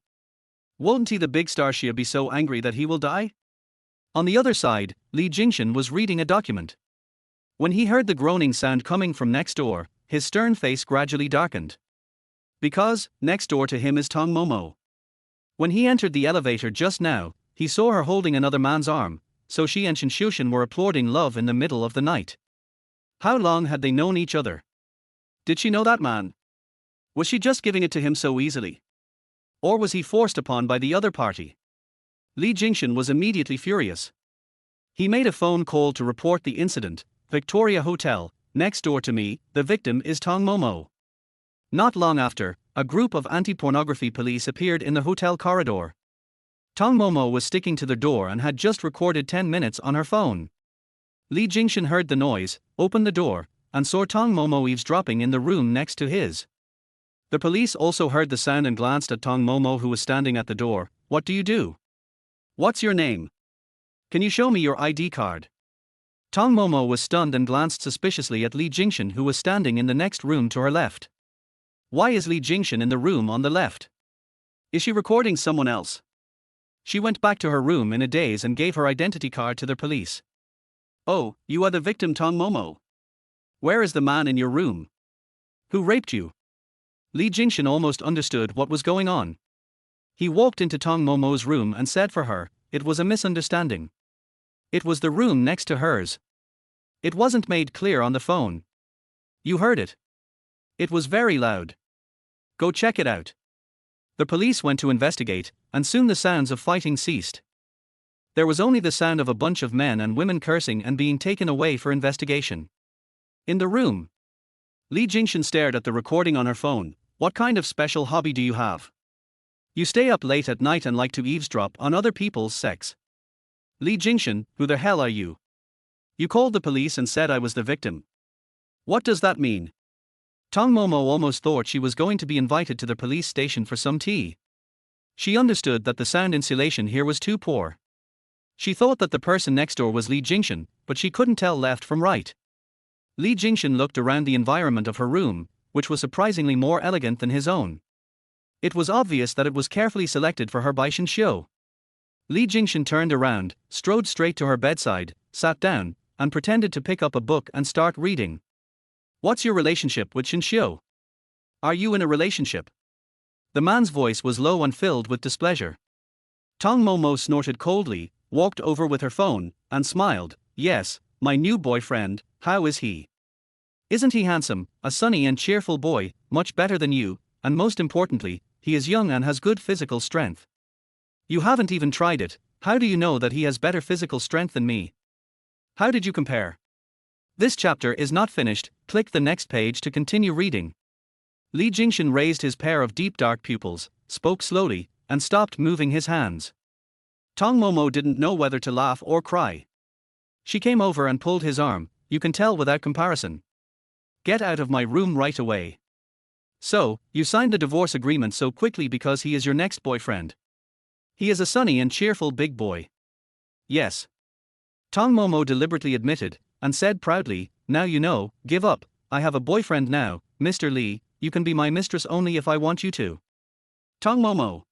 Won't he, the big star Xia, be so angry that he will die? On the other side, Li Jingchen was reading a document. When he heard the groaning sound coming from next door, his stern face gradually darkened. Because, next door to him is Tong Momo. When he entered the elevator just now, he saw her holding another man's arm, so she and Shen were applauding love in the middle of the night. How long had they known each other? Did she know that man? Was she just giving it to him so easily? Or was he forced upon by the other party? Li Jingchen was immediately furious. He made a phone call to report the incident. Victoria Hotel, next door to me, the victim is Tong Momo. Not long after, a group of anti-pornography police appeared in the hotel corridor. Tong Momo was sticking to the door and had just recorded 10 minutes on her phone. Li Jingchen heard the noise, opened the door, and saw Tong Momo eavesdropping in the room next to his. The police also heard the sound and glanced at Tong Momo, who was standing at the door. "What do you do? What's your name? Can you show me your ID card?" Tong Momo was stunned and glanced suspiciously at Li Jingchen, who was standing in the next room to her left. Why is Li Jingchen in the room on the left? Is she recording someone else? She went back to her room in a daze and gave her identity card to the police. "Oh, you are the victim, Tong Momo. Where is the man in your room? Who raped you?" Li Jingchen almost understood what was going on. He walked into Tong Momo's room and said for her, "It was a misunderstanding. It was the room next to hers. It wasn't made clear on the phone. You heard it. It was very loud. Go check it out." The police went to investigate, and soon the sounds of fighting ceased. There was only the sound of a bunch of men and women cursing and being taken away for investigation. In the room, Li Jingchen stared at the recording on her phone. "What kind of special hobby do you have? You stay up late at night and like to eavesdrop on other people's sex." "Li Jingchen, who the hell are you? You called the police and said I was the victim. What does that mean?" Tong Momo almost thought she was going to be invited to the police station for some tea. She understood that the sound insulation here was too poor. She thought that the person next door was Li Jingchen, but she couldn't tell left from right. Li Jingchen looked around the environment of her room, which was surprisingly more elegant than his own. It was obvious that it was carefully selected for her by Shen Xiu. Li Jingchen turned around, strode straight to her bedside, sat down, and pretended to pick up a book and start reading. "What's your relationship with Shen Xiu? Are you in a relationship?" The man's voice was low and filled with displeasure. Tong Momo snorted coldly, walked over with her phone, and smiled. "Yes, my new boyfriend. How is he? Isn't he handsome, a sunny and cheerful boy, much better than you, and most importantly, he is young and has good physical strength. You haven't even tried it. How do you know that he has better physical strength than me? How did you compare?" This chapter is not finished. Click the next page to continue reading. Li Jingchen raised his pair of deep dark pupils, spoke slowly, and stopped moving his hands. Tong Momo didn't know whether to laugh or cry. She came over and pulled his arm. You can tell without comparison. Get out of my room right away. So, you signed the divorce agreement so quickly because he is your next boyfriend. He is a sunny and cheerful big boy. Yes. Tong Momo deliberately admitted, and said proudly, now you know, give up, I have a boyfriend now, Mr. Li, you can be my mistress only if I want you to. Tong Momo.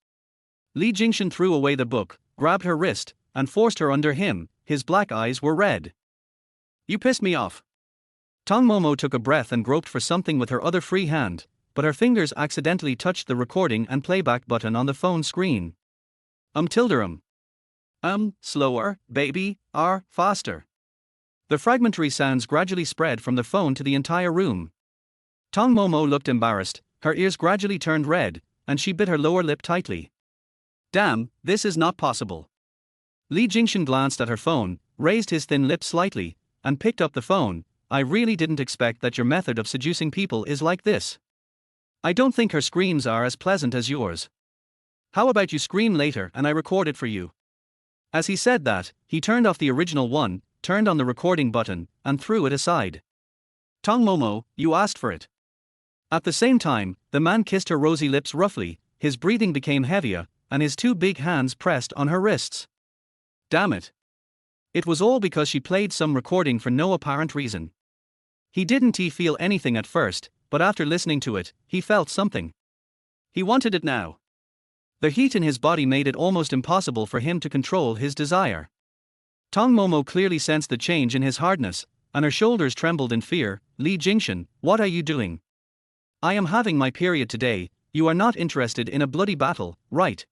Li Jingchen threw away the book, grabbed her wrist, and forced her under him. His black eyes were red. You pissed me off. Tong Momo took a breath and groped for something with her other free hand, but her fingers accidentally touched the recording and playback button on the phone screen. Tilderum. Slower, baby, faster. The fragmentary sounds gradually spread from the phone to the entire room. Tong Momo looked embarrassed, her ears gradually turned red, and she bit her lower lip tightly. Damn, this is not possible. Li Jingchen glanced at her phone, raised his thin lips slightly, and picked up the phone. I really didn't expect that your method of seducing people is like this. I don't think her screams are as pleasant as yours. How about you scream later and I record it for you? As he said that, he turned off the original one, turned on the recording button, and threw it aside. Tong Momo, you asked for it. At the same time, the man kissed her rosy lips roughly, his breathing became heavier, and his two big hands pressed on her wrists. Damn it. It was all because she played some recording for no apparent reason. He didn't feel anything at first, but after listening to it, he felt something. He wanted it now. The heat in his body made it almost impossible for him to control his desire. Tong Momo clearly sensed the change in his hardness, and her shoulders trembled in fear. Li Jingchen, what are you doing? I am having my period today. You are not interested in a bloody battle, right?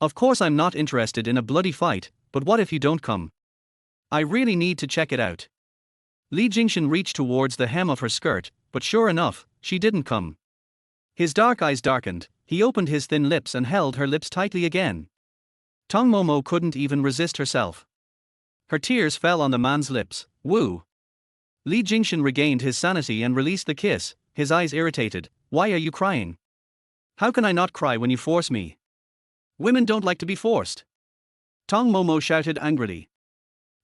Of course I'm not interested in a bloody fight, but what if you don't come? I really need to check it out. Li Jingchen reached towards the hem of her skirt, but sure enough, she didn't come. His dark eyes darkened, he opened his thin lips and held her lips tightly again. Tong Momo couldn't even resist herself. Her tears fell on the man's lips. Woo! Li Jingchen regained his sanity and released the kiss, his eyes irritated. Why are you crying? How can I not cry when you force me? Women don't like to be forced. Tong Momo shouted angrily.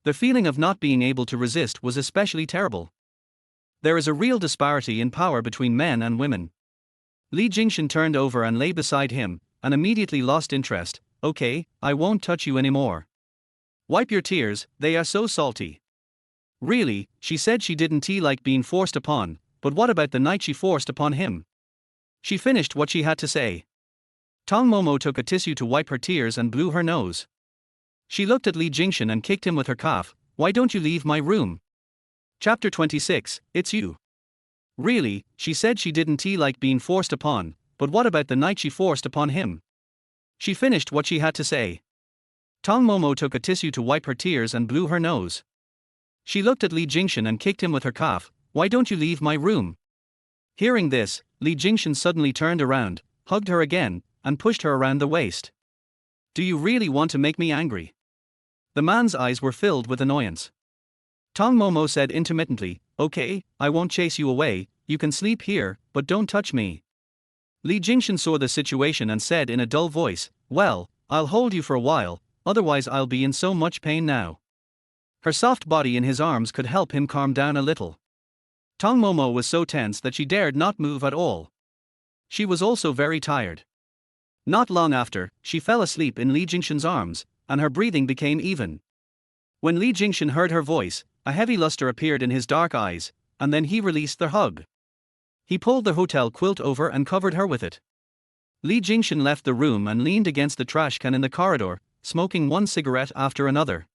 The feeling of not being able to resist was especially terrible. There is a real disparity in power between men and women. Li Jingchen turned over and lay beside him, and immediately lost interest. Okay, I won't touch you anymore. Wipe your tears, they are so salty. Really, she said she didn't like being forced upon, but what about the night she forced upon him? She finished what she had to say. Tong Momo took a tissue to wipe her tears and blew her nose. She looked at Li Jingchen and kicked him with her calf. Why don't you leave my room? Chapter 26, It's You. Really, she said she didn't like being forced upon, but what about the night she forced upon him? She finished what she had to say. Tong Momo took a tissue to wipe her tears and blew her nose. She looked at Li Jingchen and kicked him with her calf. Why don't you leave my room? Hearing this, Li Jingchen suddenly turned around, hugged her again, and pushed her around the waist. Do you really want to make me angry? The man's eyes were filled with annoyance. Tong Momo said intermittently, okay, I won't chase you away, you can sleep here, but don't touch me. Li Jingchen saw the situation and said in a dull voice, well, I'll hold you for a while, otherwise I'll be in so much pain now. Her soft body in his arms could help him calm down a little. Tong Momo was so tense that she dared not move at all. She was also very tired. Not long after, she fell asleep in Li Jingchen's arms, and her breathing became even. When Li Jingchen heard her voice, a heavy luster appeared in his dark eyes, and then he released the hug. He pulled the hotel quilt over and covered her with it. Li Jingchen left the room and leaned against the trash can in the corridor, smoking one cigarette after another.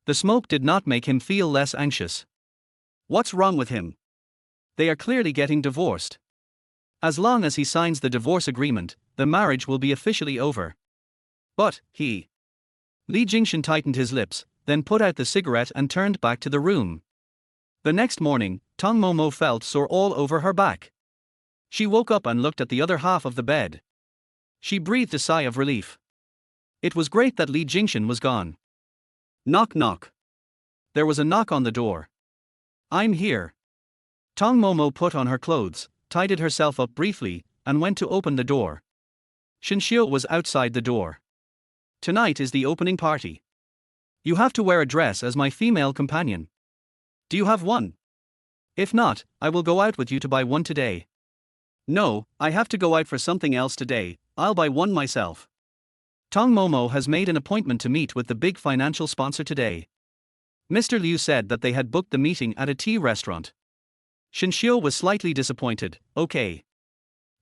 The smoke did not make him feel less anxious. What's wrong with him? They are clearly getting divorced. As long as he signs the divorce agreement, the marriage will be officially over. But, Li Jingchen tightened his lips, then put out the cigarette and turned back to the room. The next morning, Tong Momo felt sore all over her back. She woke up and looked at the other half of the bed. She breathed a sigh of relief. It was great that Li Jingchen was gone. Knock knock. There was a knock on the door. I'm here. Tong Momo put on her clothes, tidied herself up briefly, and went to open the door. Shinshio was outside the door. Tonight is the opening party. You have to wear a dress as my female companion. Do you have one? If not, I will go out with you to buy one today. No, I have to go out for something else today, I'll buy one myself. Tong Momo has made an appointment to meet with the big financial sponsor today. Mr. Liu said that they had booked the meeting at a tea restaurant. Shinshio was slightly disappointed. Okay.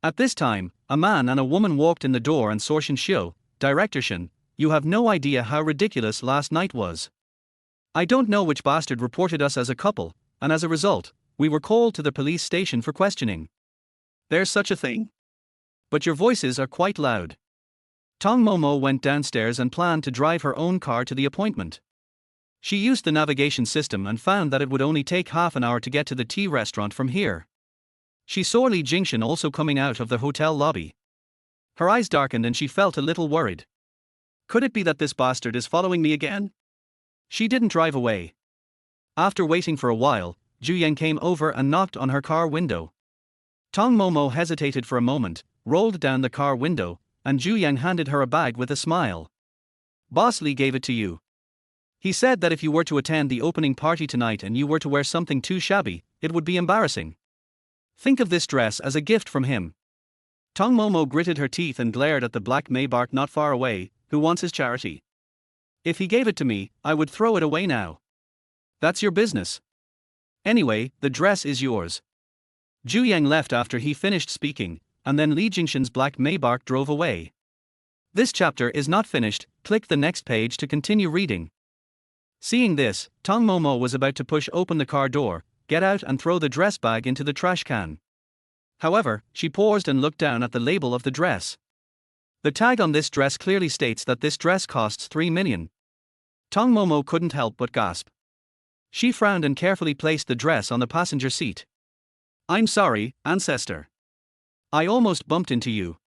At this time, a man and a woman walked in the door and saw Shinshio. Director Shin, you have no idea how ridiculous last night was. I don't know which bastard reported us as a couple, and as a result, we were called to the police station for questioning. There's such a thing? But your voices are quite loud. Tong Momo went downstairs and planned to drive her own car to the appointment. She used the navigation system and found that it would only take half an hour to get to the tea restaurant from here. She saw Li Jingchen also coming out of the hotel lobby. Her eyes darkened and she felt a little worried. Could it be that this bastard is following me again? She didn't drive away. After waiting for a while, Zhu Yang came over and knocked on her car window. Tong Momo hesitated for a moment, rolled down the car window, and Zhu Yang handed her a bag with a smile. Boss Li gave it to you. He said that if you were to attend the opening party tonight and you were to wear something too shabby, it would be embarrassing. Think of this dress as a gift from him. Tong Momo gritted her teeth and glared at the black Maybach not far away. Who wants his charity? If he gave it to me, I would throw it away now. That's your business. Anyway, the dress is yours. Zhu Yang left after he finished speaking, and then Li Jingchen's black Maybach drove away. This chapter is not finished, click the next page to continue reading. Seeing this, Tong Momo was about to push open the car door, get out and throw the dress bag into the trash can. However, she paused and looked down at the label of the dress. The tag on this dress clearly states that this dress costs 3 million. Tong Momo couldn't help but gasp. She frowned and carefully placed the dress on the passenger seat. I'm sorry, ancestor. I almost bumped into you.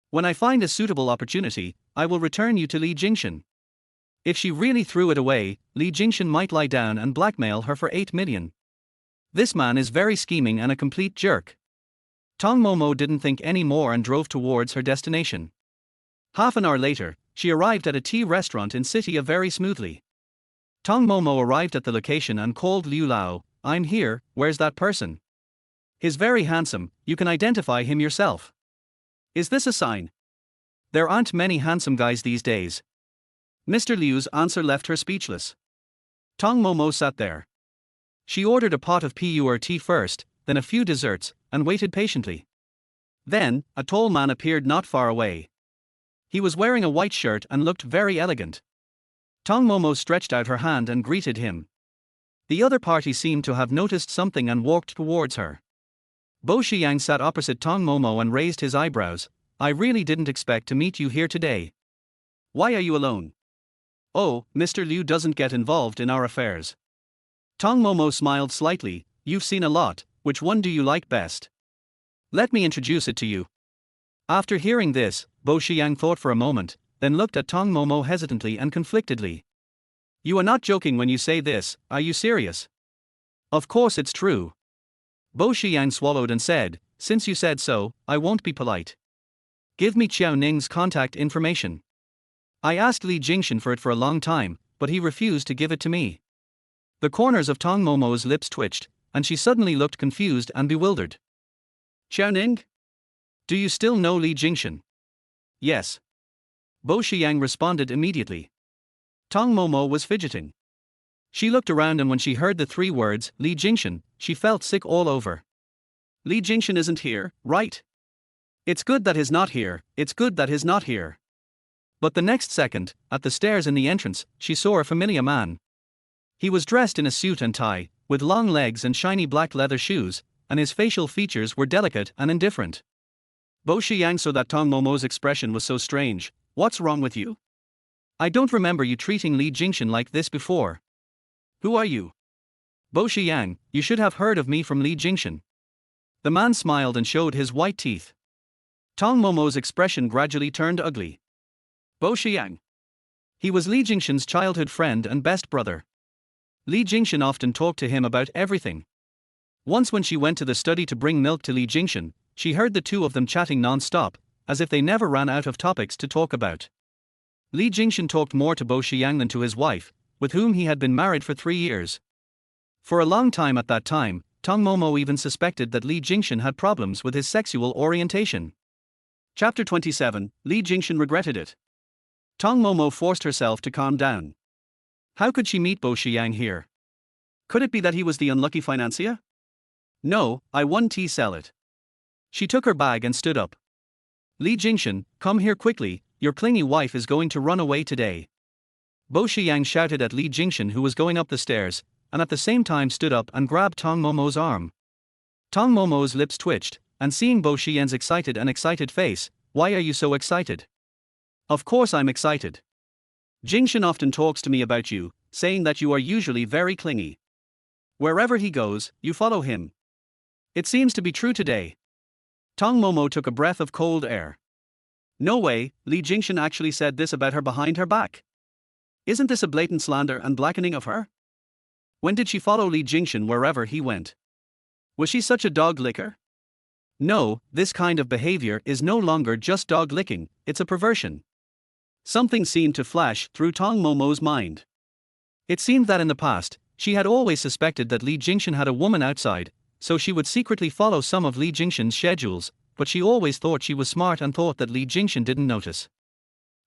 When I find a suitable opportunity, I will return you to Li Jingchen. If she really threw it away, Li Jingchen might lie down and blackmail her for 8 million. This man is very scheming and a complete jerk. Tong Momo didn't think any more and drove towards her destination. Half an hour later, she arrived at a tea restaurant in city very smoothly. Tong Momo arrived at the location and called Liu Lao. I'm here, where's that person? He's very handsome, you can identify him yourself. Is this a sign? There aren't many handsome guys these days. Mr. Liu's answer left her speechless. Tong Momo sat there. She ordered a pot of pu'er tea first, then a few desserts, and waited patiently. Then, a tall man appeared not far away. He was wearing a white shirt and looked very elegant. Tong Momo stretched out her hand and greeted him. The other party seemed to have noticed something and walked towards her. Bo Shiyang sat opposite Tong Momo and raised his eyebrows. I really didn't expect to meet you here today. Why are you alone? Oh, Mr. Liu doesn't get involved in our affairs. Tong Momo smiled slightly. You've seen a lot, which one do you like best? Let me introduce it to you. After hearing this, Bo Shiyang thought for a moment, then looked at Tong Momo hesitantly and conflictedly. You are not joking when you say this, are you serious? Of course it's true. Bo Shiyang swallowed and said, since you said so, I won't be polite. Give me Qiao Ning's contact information. I asked Li Jingchen for it for a long time, but he refused to give it to me. The corners of Tong Momo's lips twitched, and she suddenly looked confused and bewildered. Qiao Ning? Do you still know Li Jingchen? Yes. Bo Shiyang responded immediately. Tong Momo was fidgeting. She looked around and when she heard the 3 words, Li Jingchen, she felt sick all over. Li Jingchen isn't here, right? It's good that he's not here, it's good that he's not here. But the next second, at the stairs in the entrance, she saw a familiar man. He was dressed in a suit and tie, with long legs and shiny black leather shoes, and his facial features were delicate and indifferent. Bo Shiyang saw that Tong Momo's expression was so strange. What's wrong with you? I don't remember you treating Li Jingchen like this before. Who are you? Bo Shiyang, you should have heard of me from Li Jingchen. The man smiled and showed his white teeth. Tong Momo's expression gradually turned ugly. Bo Shiyang. He was Li Jingchen's childhood friend and best brother. Li Jingchen often talked to him about everything. Once when she went to the study to bring milk to Li Jingchen, she heard the two of them chatting non-stop, as if they never ran out of topics to talk about. Li Jingchen talked more to Bo Shiyang than to his wife, with whom he had been married for 3 years. For a long time at that time, Tong Momo even suspected that Li Jingchen had problems with his sexual orientation. Chapter 27, Li Jingchen regretted it. Tong Momo forced herself to calm down. How could she meet Bo Shiyang here? Could it be that he was the unlucky financier? No, I won tea sell it. She took her bag and stood up. Li Jingchen, come here quickly, your clingy wife is going to run away today. Bo Shiyang shouted at Li Jingchen, who was going up the stairs, and at the same time stood up and grabbed Tong Momo's arm. Tong Momo's lips twitched, and seeing Bo Shiyang's excited face, why are you so excited? Of course I'm excited. Jingchen often talks to me about you, saying that you are usually very clingy. Wherever he goes, you follow him. It seems to be true today. Tong Momo took a breath of cold air. No way, Li Jingchen actually said this about her behind her back. Isn't this a blatant slander and blackening of her? When did she follow Li Jingchen wherever he went? Was she such a dog licker? No, this kind of behavior is no longer just dog licking, it's a perversion. Something seemed to flash through Tong Momo's mind. It seemed that in the past, she had always suspected that Li Jingchen had a woman outside, so she would secretly follow some of Li Jingchen's schedules, but she always thought she was smart and thought that Li Jingchen didn't notice.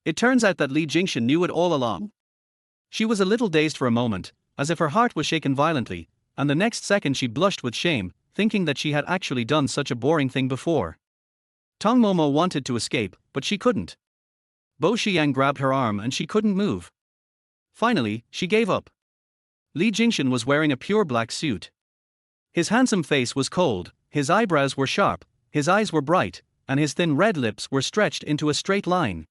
It turns out that Li Jingchen knew it all along. She was a little dazed for a moment, as if her heart was shaken violently, and the next second she blushed with shame, thinking that she had actually done such a boring thing before. Tong Momo wanted to escape, but she couldn't. Bo Shiyang grabbed her arm and she couldn't move. Finally, she gave up. Li Jingchen was wearing a pure black suit. His handsome face was cold, his eyebrows were sharp, his eyes were bright, and his thin red lips were stretched into a straight line.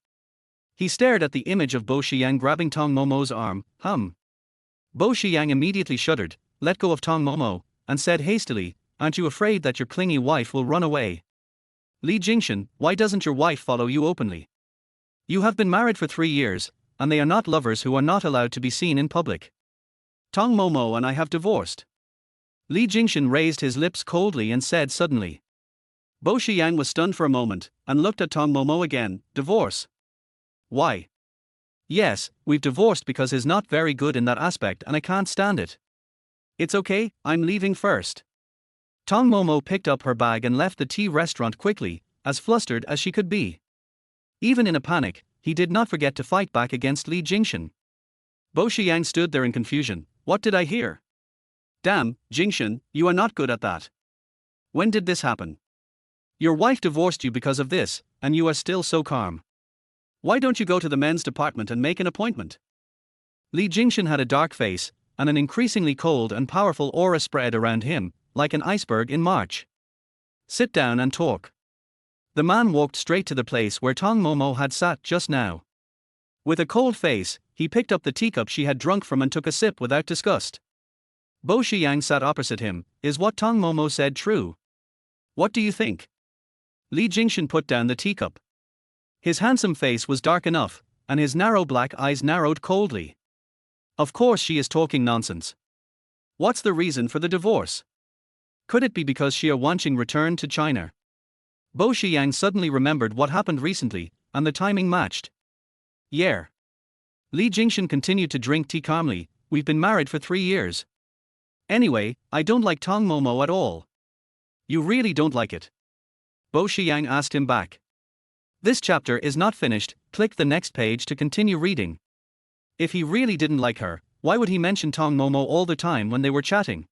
He stared at the image of Bo Shiyang grabbing Tong Momo's arm. Bo Shiyang immediately shuddered, let go of Tong Momo, and said hastily, aren't you afraid that your clingy wife will run away? Li Jingchen, why doesn't your wife follow you openly? You have been married for 3 years, and they are not lovers who are not allowed to be seen in public. Tong Momo and I have divorced. Li Jingchen raised his lips coldly and said suddenly. Bo Shiyang was stunned for a moment, and looked at Tong Momo again. Divorce? Why? Yes, we've divorced because he's not very good in that aspect and I can't stand it. It's okay, I'm leaving first. Tong Momo picked up her bag and left the tea restaurant quickly, as flustered as she could be. Even in a panic, he did not forget to fight back against Li Jingchen. Bo Shiyang stood there in confusion. What did I hear? Damn, Jingchen, you are not good at that. When did this happen? Your wife divorced you because of this, and you are still so calm. Why don't you go to the men's department and make an appointment? Li Jingchen had a dark face, and an increasingly cold and powerful aura spread around him, like an iceberg in March. Sit down and talk. The man walked straight to the place where Tong Momo had sat just now. With a cold face, he picked up the teacup she had drunk from and took a sip without disgust. Bo Shiyang sat opposite him. Is what Tong Momo said true? What do you think? Li Jingchen put down the teacup. His handsome face was dark enough, and his narrow black eyes narrowed coldly. Of course she is talking nonsense. What's the reason for the divorce? Could it be because Xia Wanqing returned to China? Bo Shiyang suddenly remembered what happened recently, and the timing matched. Yeah. Li Jingchen continued to drink tea calmly. We've been married for 3 years. Anyway, I don't like Tong Momo at all. You really don't like it? Bo Shiyang asked him back. This chapter is not finished, click the next page to continue reading. If he really didn't like her, why would he mention Tong Momo all the time when they were chatting?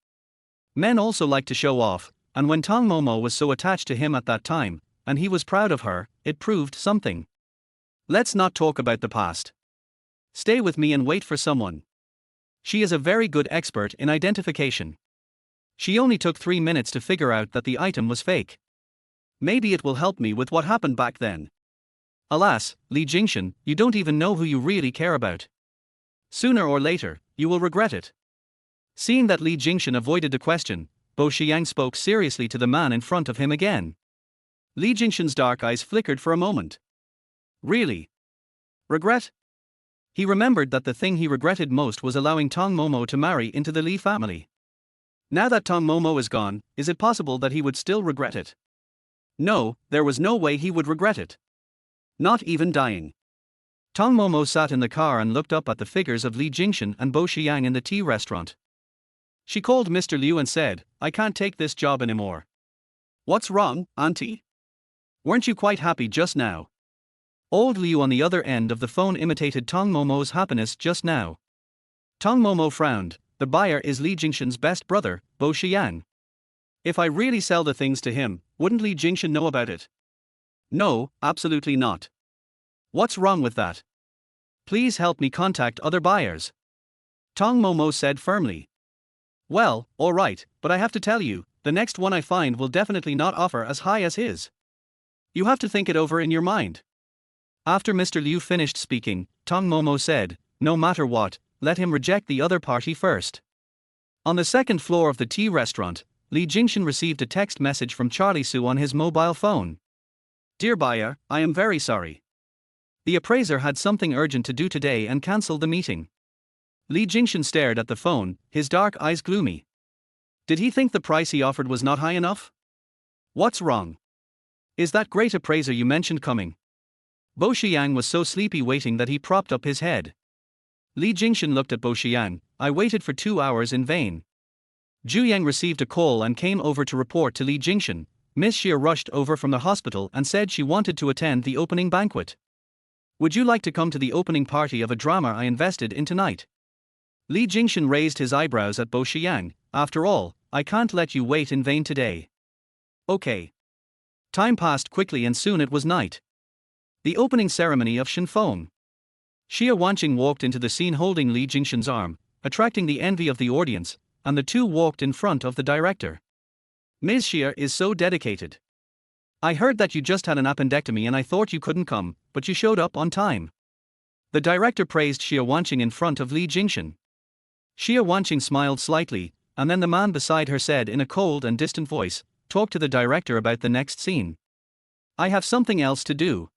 Men also like to show off, and when Tong Momo was so attached to him at that time, and he was proud of her, it proved something. Let's not talk about the past. Stay with me and wait for someone. She is a very good expert in identification. She only took 3 minutes to figure out that the item was fake. Maybe it will help me with what happened back then. Alas, Li Jingchen, you don't even know who you really care about. Sooner or later, you will regret it. Seeing that Li Jingchen avoided the question, Bo Shiyang spoke seriously to the man in front of him again. Li Jingchen's dark eyes flickered for a moment. Really? Regret? He remembered that the thing he regretted most was allowing Tong Momo to marry into the Li family. Now that Tong Momo is gone, is it possible that he would still regret it? No, there was no way he would regret it. Not even dying. Tong Momo sat in the car and looked up at the figures of Li Jingchen and Bo Xiang in the tea restaurant. She called Mr. Liu and said, "I can't take this job anymore." "What's wrong, auntie? Weren't you quite happy just now?" Old Liu on the other end of the phone imitated Tong Momo's happiness just now. Tong Momo frowned. The buyer is Li Jingchen's best brother, Bo Xiang. If I really sell the things to him, wouldn't Li Jingchen know about it? No, absolutely not. What's wrong with that? Please help me contact other buyers. Tong Momo said firmly. Well, alright, but I have to tell you, the next one I find will definitely not offer as high as his. You have to think it over in your mind. After Mr. Liu finished speaking, Tong Momo said, "No matter what, let him reject the other party first." On the second floor of the tea restaurant, Li Jingchen received a text message from Charlie Su on his mobile phone. "Dear buyer, I am very sorry. The appraiser had something urgent to do today and cancelled the meeting." Li Jingchen stared at the phone, his dark eyes gloomy. Did he think the price he offered was not high enough? What's wrong? Is that great appraiser you mentioned coming? Bo Xiang was so sleepy waiting that he propped up his head. Li Jingchen looked at Bo Xiang. "I waited for 2 hours in vain." Zhu Yang received a call and came over to report to Li Jingchen. Miss Xia rushed over from the hospital and said she wanted to attend the opening banquet. "Would you like to come to the opening party of a drama I invested in tonight?" Li Jingchen raised his eyebrows at Bo Xiang. "After all, I can't let you wait in vain today." Okay. Time passed quickly and soon it was night. The opening ceremony of Shenfeng. Xia Wanqing walked into the scene holding Li Jingchen's arm, attracting the envy of the audience, and the two walked in front of the director. "Ms. Xia is so dedicated. I heard that you just had an appendectomy and I thought you couldn't come, but you showed up on time." The director praised Xia Wanqing in front of Li Jingchen. Xia Wanqing smiled slightly, and then the man beside her said in a cold and distant voice, "Talk to the director about the next scene. I have something else to do."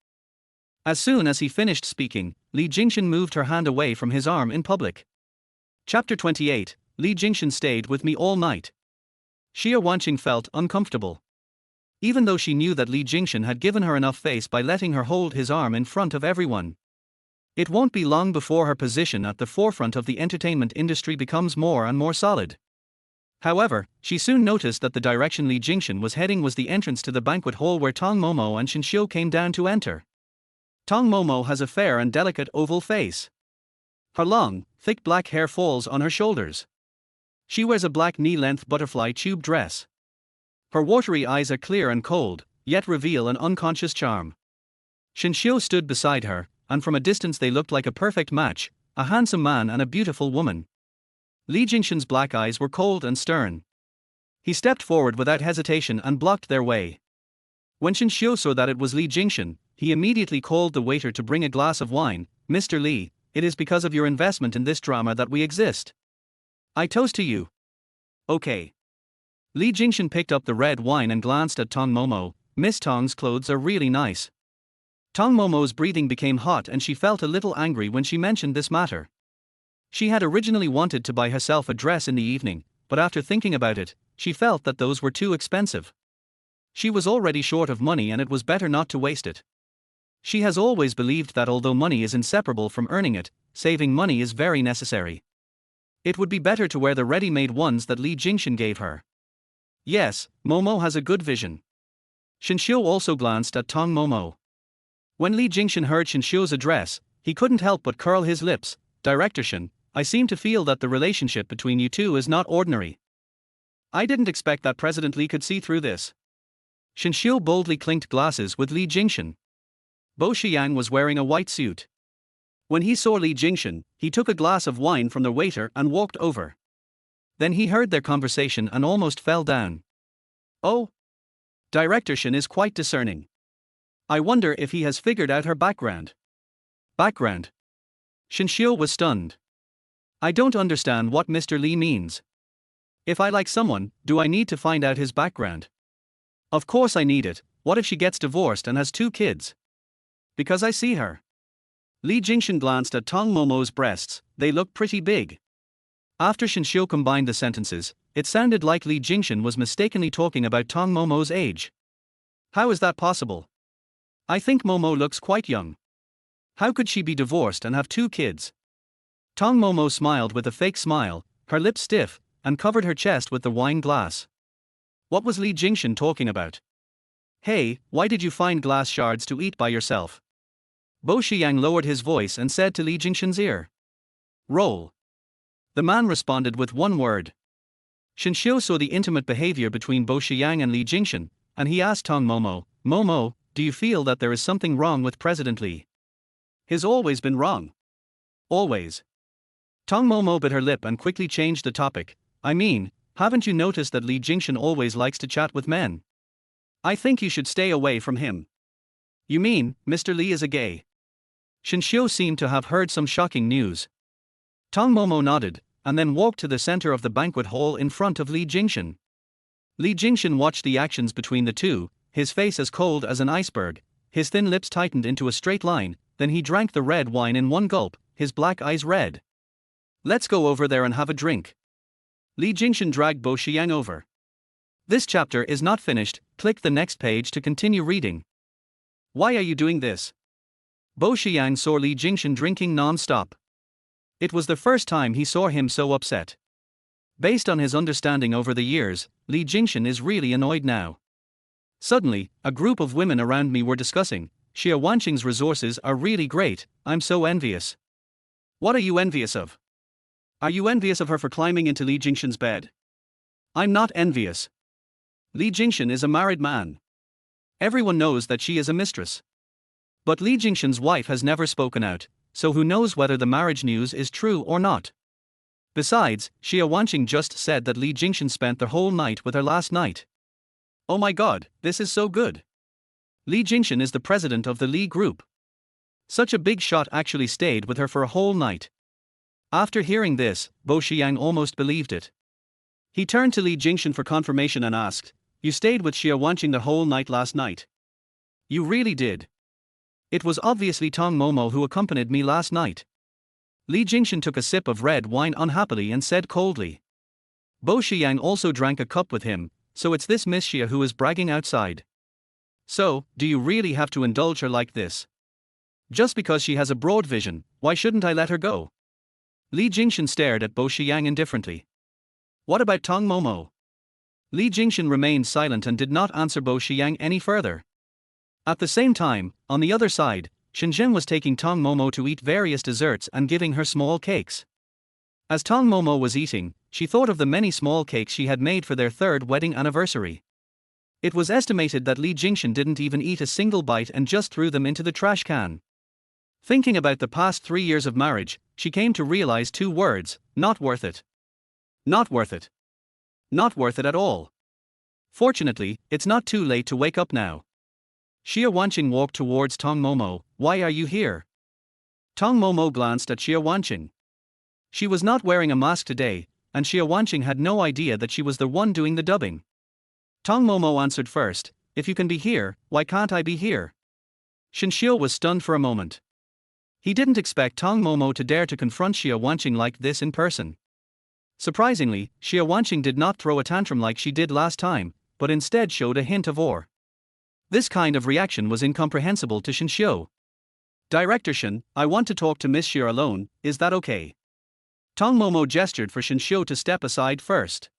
As soon as he finished speaking, Li Jingchen moved her hand away from his arm in public. Chapter 28, Li Jingchen stayed with me all night. Xia Wanqing felt uncomfortable. Even though she knew that Li Jingchen had given her enough face by letting her hold his arm in front of everyone. It won't be long before her position at the forefront of the entertainment industry becomes more and more solid. However, she soon noticed that the direction Li Jingchen was heading was the entrance to the banquet hall where Tong Momo and Shenxiu came down to enter. Tong Momo has a fair and delicate oval face. Her long, thick black hair falls on her shoulders. She wears a black knee-length butterfly tube dress. Her watery eyes are clear and cold, yet reveal an unconscious charm. Shenxiu stood beside her, and from a distance they looked like a perfect match, a handsome man and a beautiful woman. Li Jingchen's black eyes were cold and stern. He stepped forward without hesitation and blocked their way. When Shenxiu saw that it was Li Jingchen, he immediately called the waiter to bring a glass of wine. "Mr. Li, it is because of your investment in this drama that we exist. I toast to you." Okay. Li Jingchen picked up the red wine and glanced at Tong Momo. "Miss Tong's clothes are really nice." Tong Momo's breathing became hot and she felt a little angry when she mentioned this matter. She had originally wanted to buy herself a dress in the evening, but after thinking about it, she felt that those were too expensive. She was already short of money and it was better not to waste it. She has always believed that although money is inseparable from earning it, saving money is very necessary. It would be better to wear the ready-made ones that Li Jingchen gave her. Yes, Momo has a good vision. Shenxiu also glanced at Tong Momo. When Li Jingchen heard Shenxiu's address, he couldn't help but curl his lips. "Director Shen, I seem to feel that the relationship between you two is not ordinary. I didn't expect that President Li could see through this." Shenxiu boldly clinked glasses with Li Jingchen. Bo Xiang was wearing a white suit. When he saw Li Jingchen, he took a glass of wine from the waiter and walked over. Then he heard their conversation and almost fell down. Oh! Director Shen is quite discerning. I wonder if he has figured out her background. Background? Shenxiu was stunned. I don't understand what Mr. Li means. If I like someone, do I need to find out his background? Of course I need it. What if she gets divorced and has 2 kids? Because I see her. Li Jingchen glanced at Tong Momo's breasts, they look pretty big. After Shenxiu combined the sentences, it sounded like Li Jingchen was mistakenly talking about Tong Momo's age. How is that possible? I think Momo looks quite young. How could she be divorced and have 2 kids? Tong Momo smiled with a fake smile, her lips stiff, and covered her chest with the wine glass. What was Li Jingchen talking about? Hey, why did you find glass shards to eat by yourself? Bo Shiyang lowered his voice and said to Li Jingchen's ear. Roll. The man responded with one word. Shinxiu saw the intimate behavior between Bo Shiyang and Li Jingchen, and he asked Tong Momo, Momo, do you feel that there is something wrong with President Li? He's always been wrong. Always. Tong Momo bit her lip and quickly changed the topic. I mean, haven't you noticed that Li Jingchen always likes to chat with men? I think you should stay away from him. You mean, Mr. Li is a gay? Shinxiu seemed to have heard some shocking news. Tong Momo nodded, and then walked to the center of the banquet hall in front of Li Jingchen. Li Jingchen watched the actions between the two, his face as cold as an iceberg, his thin lips tightened into a straight line, then he drank the red wine in one gulp, his black eyes red. Let's go over there and have a drink. Li Jingchen dragged Bo Shiyang over. This chapter is not finished, click the next page to continue reading. Why are you doing this? Bo Shiyang saw Li Jingchen drinking non-stop. It was the first time he saw him so upset. Based on his understanding over the years, Li Jingchen is really annoyed now. Suddenly, a group of women around me were discussing, Xia Wanqing's resources are really great, I'm so envious. What are you envious of? Are you envious of her for climbing into Li Jingchen's bed? I'm not envious. Li Jingchen is a married man. Everyone knows that she is a mistress. But Li Jingchen's wife has never spoken out, so who knows whether the marriage news is true or not. Besides, Xia Wanqing just said that Li Jingchen spent the whole night with her last night. Oh my god, this is so good. Li Jingchen is the president of the Li Group. Such a big shot actually stayed with her for a whole night. After hearing this, Bo Shiyang almost believed it. He turned to Li Jingchen for confirmation and asked, You stayed with Xia Wanqing the whole night last night? You really did. It was obviously Tong Momo who accompanied me last night. Li Jingchen took a sip of red wine unhappily and said coldly. Bo Shiyang also drank a cup with him, so it's this Miss Xia who is bragging outside. So, do you really have to indulge her like this? Just because she has a broad vision, why shouldn't I let her go? Li Jingchen stared at Bo Shiyang indifferently. What about Tong Momo? Li Jingchen remained silent and did not answer Bo Shiyang any further. At the same time, on the other side, Shenzhen was taking Tong Momo to eat various desserts and giving her small cakes. As Tong Momo was eating, she thought of the many small cakes she had made for their 3rd wedding anniversary. It was estimated that Li Jingchen didn't even eat a single bite and just threw them into the trash can. Thinking about the past 3 years of marriage, she came to realize 2 words, not worth it. Not worth it. Not worth it at all. Fortunately, it's not too late to wake up now. Xia Wanqing walked towards Tong Momo. Why are you here? Tong Momo glanced at Xia Wanqing. She was not wearing a mask today, and Xia Wanqing had no idea that she was the one doing the dubbing. Tong Momo answered first, If you can be here, why can't I be here? Shinxiu was stunned for a moment. He didn't expect Tong Momo to dare to confront Xia Wanqing like this in person. Surprisingly, Xia Wanqing did not throw a tantrum like she did last time, but instead showed a hint of awe. This kind of reaction was incomprehensible to Shinxiu. Director Shin, I want to talk to Miss Xia alone, is that okay? Tong Momo gestured for Shinxiu to step aside first.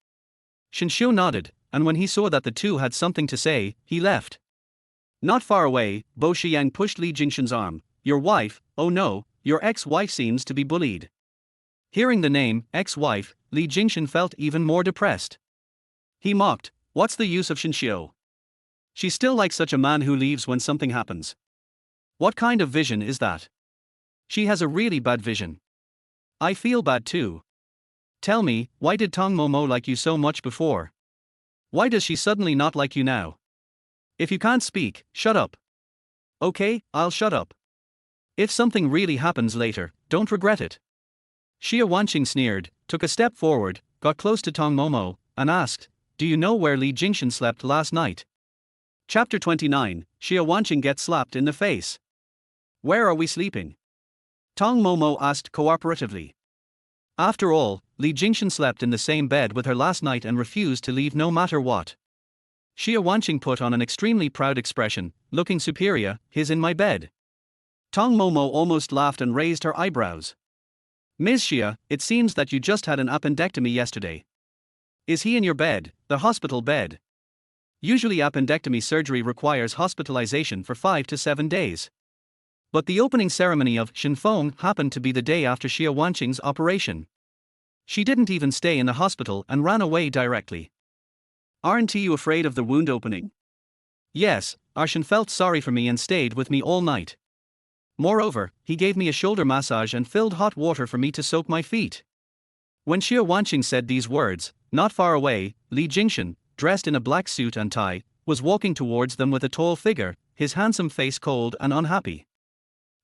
Shinxiu nodded, and when he saw that the two had something to say, he left. Not far away, Bo Shiyang pushed Li Jingchen's arm. Your wife, oh no, your ex-wife seems to be bullied. Hearing the name, ex-wife, Li Jingchen felt even more depressed. He mocked, what's the use of Shinxiu? She's still like such a man who leaves when something happens. What kind of vision is that? She has a really bad vision. I feel bad too. Tell me, why did Tong Momo like you so much before? Why does she suddenly not like you now? If you can't speak, shut up. Okay, I'll shut up. If something really happens later, don't regret it. Xia Wanqing sneered, took a step forward, got close to Tong Momo, and asked, Do you know where Li Jingchen slept last night? Chapter 29, Xia Wanqing gets slapped in the face. Where are we sleeping? Tong Momo asked cooperatively. After all, Li Jingchen slept in the same bed with her last night and refused to leave no matter what. Xia Wanqing put on an extremely proud expression, looking superior, he's in my bed. Tong Momo almost laughed and raised her eyebrows. Ms. Xia, it seems that you just had an appendectomy yesterday. Is he in your bed, the hospital bed? Usually appendectomy surgery requires hospitalization for 5 to 7 days. But the opening ceremony of Shenfeng happened to be the day after Xia Wanqing's operation. She didn't even stay in the hospital and ran away directly. Aren't you afraid of the wound opening? Yes, Arshan felt sorry for me and stayed with me all night. Moreover, he gave me a shoulder massage and filled hot water for me to soak my feet. When Xia Wanqing said these words, not far away, Li Jingchen, dressed in a black suit and tie, was walking towards them with a tall figure, his handsome face cold and unhappy.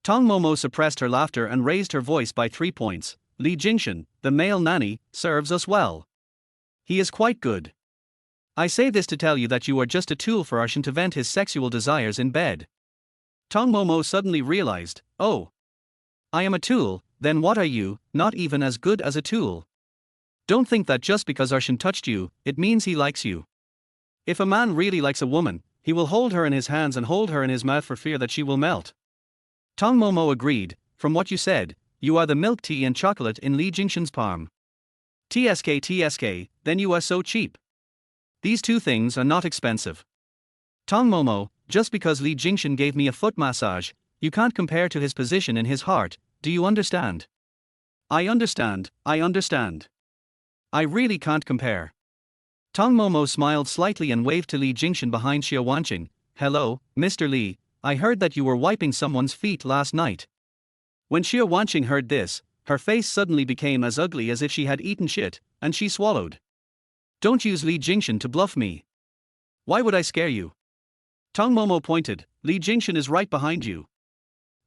Tong Momo suppressed her laughter and raised her voice by 3 points. Li Jingchen, the male nanny, serves us well. He is quite good. I say this to tell you that you are just a tool for Arshan to vent his sexual desires in bed. Tong Momo suddenly realized, oh. I am a tool, then what are you, not even as good as a tool? Don't think that just because Arshan touched you, it means he likes you. If a man really likes a woman, he will hold her in his hands and hold her in his mouth for fear that she will melt. Tong Momo agreed, from what you said, you are the milk tea and chocolate in Li Jingchen's palm. TSK, then you are so cheap. These two things are not expensive. Tong Momo, just because Li Jingchen gave me a foot massage, you can't compare to his position in his heart, do you understand? I understand. I really can't compare. Tong Momo smiled slightly and waved to Li Jingchen behind Xia Wanqing. Hello, Mr. Li, I heard that you were wiping someone's feet last night. When Xia Wanqing heard this, her face suddenly became as ugly as if she had eaten shit, and she swallowed. Don't use Li Jingchen to bluff me. Why would I scare you? Tong Momo pointed, Li Jingchen is right behind you.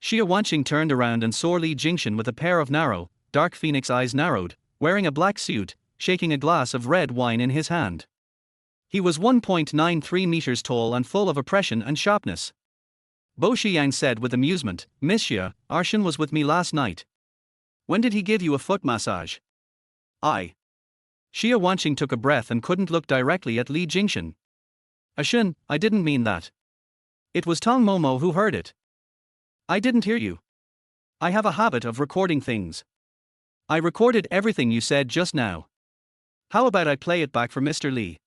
Xia Wanqing turned around and saw Li Jingchen with a pair of narrow, dark phoenix eyes narrowed, wearing a black suit, shaking a glass of red wine in his hand. He was 1.93 meters tall and full of oppression and sharpness. Bo Shiyang said with amusement, Miss Xia, Arshan was with me last night. When did he give you a foot massage? Xia Wanqing took a breath and couldn't look directly at Li Jingchen. Arshan, I didn't mean that. It was Tong Momo who heard it. I didn't hear you. I have a habit of recording things. I recorded everything you said just now. How about I play it back for Mr. Li?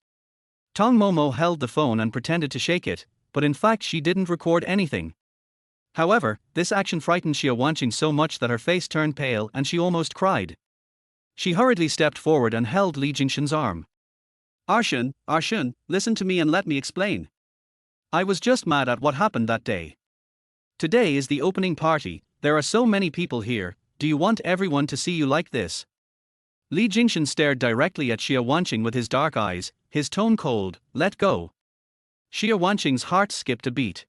Tong Momo held the phone and pretended to shake it, but in fact she didn't record anything. However, this action frightened Xia Wanqing so much that her face turned pale and she almost cried. She hurriedly stepped forward and held Li Jingchen's arm. Arshan, listen to me and let me explain. I was just mad at what happened that day. Today is the opening party, there are so many people here, do you want everyone to see you like this? Li Jingchen stared directly at Xia Wanqing with his dark eyes, his tone cold, let go. Xia Wanqing's heart skipped a beat.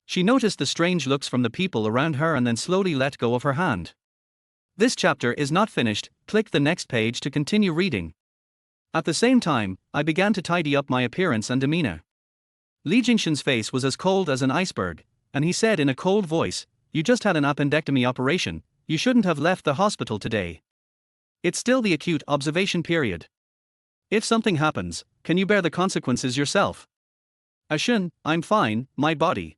She noticed the strange looks from the people around her and then slowly let go of her hand. This chapter is not finished, click the next page to continue reading. At the same time, I began to tidy up my appearance and demeanor. Li Jingchen's face was as cold as an iceberg, and he said in a cold voice, you just had an appendectomy operation, you shouldn't have left the hospital today. It's still the acute observation period. If something happens, can you bear the consequences yourself? Arshan, I'm fine, my body.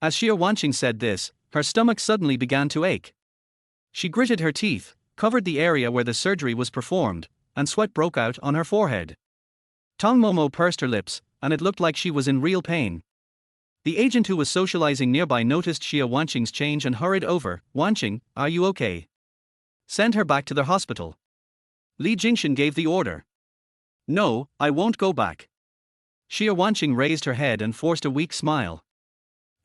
As Xia Wanqing said this, her stomach suddenly began to ache. She gritted her teeth, covered the area where the surgery was performed, and sweat broke out on her forehead. Tong Momo pursed her lips, and it looked like she was in real pain. The agent who was socializing nearby noticed Xia Wanqing's change and hurried over. Wanqing, are you okay? Send her back to the hospital. Li Jingchen gave the order. No, I won't go back. Xia Wanqing raised her head and forced a weak smile.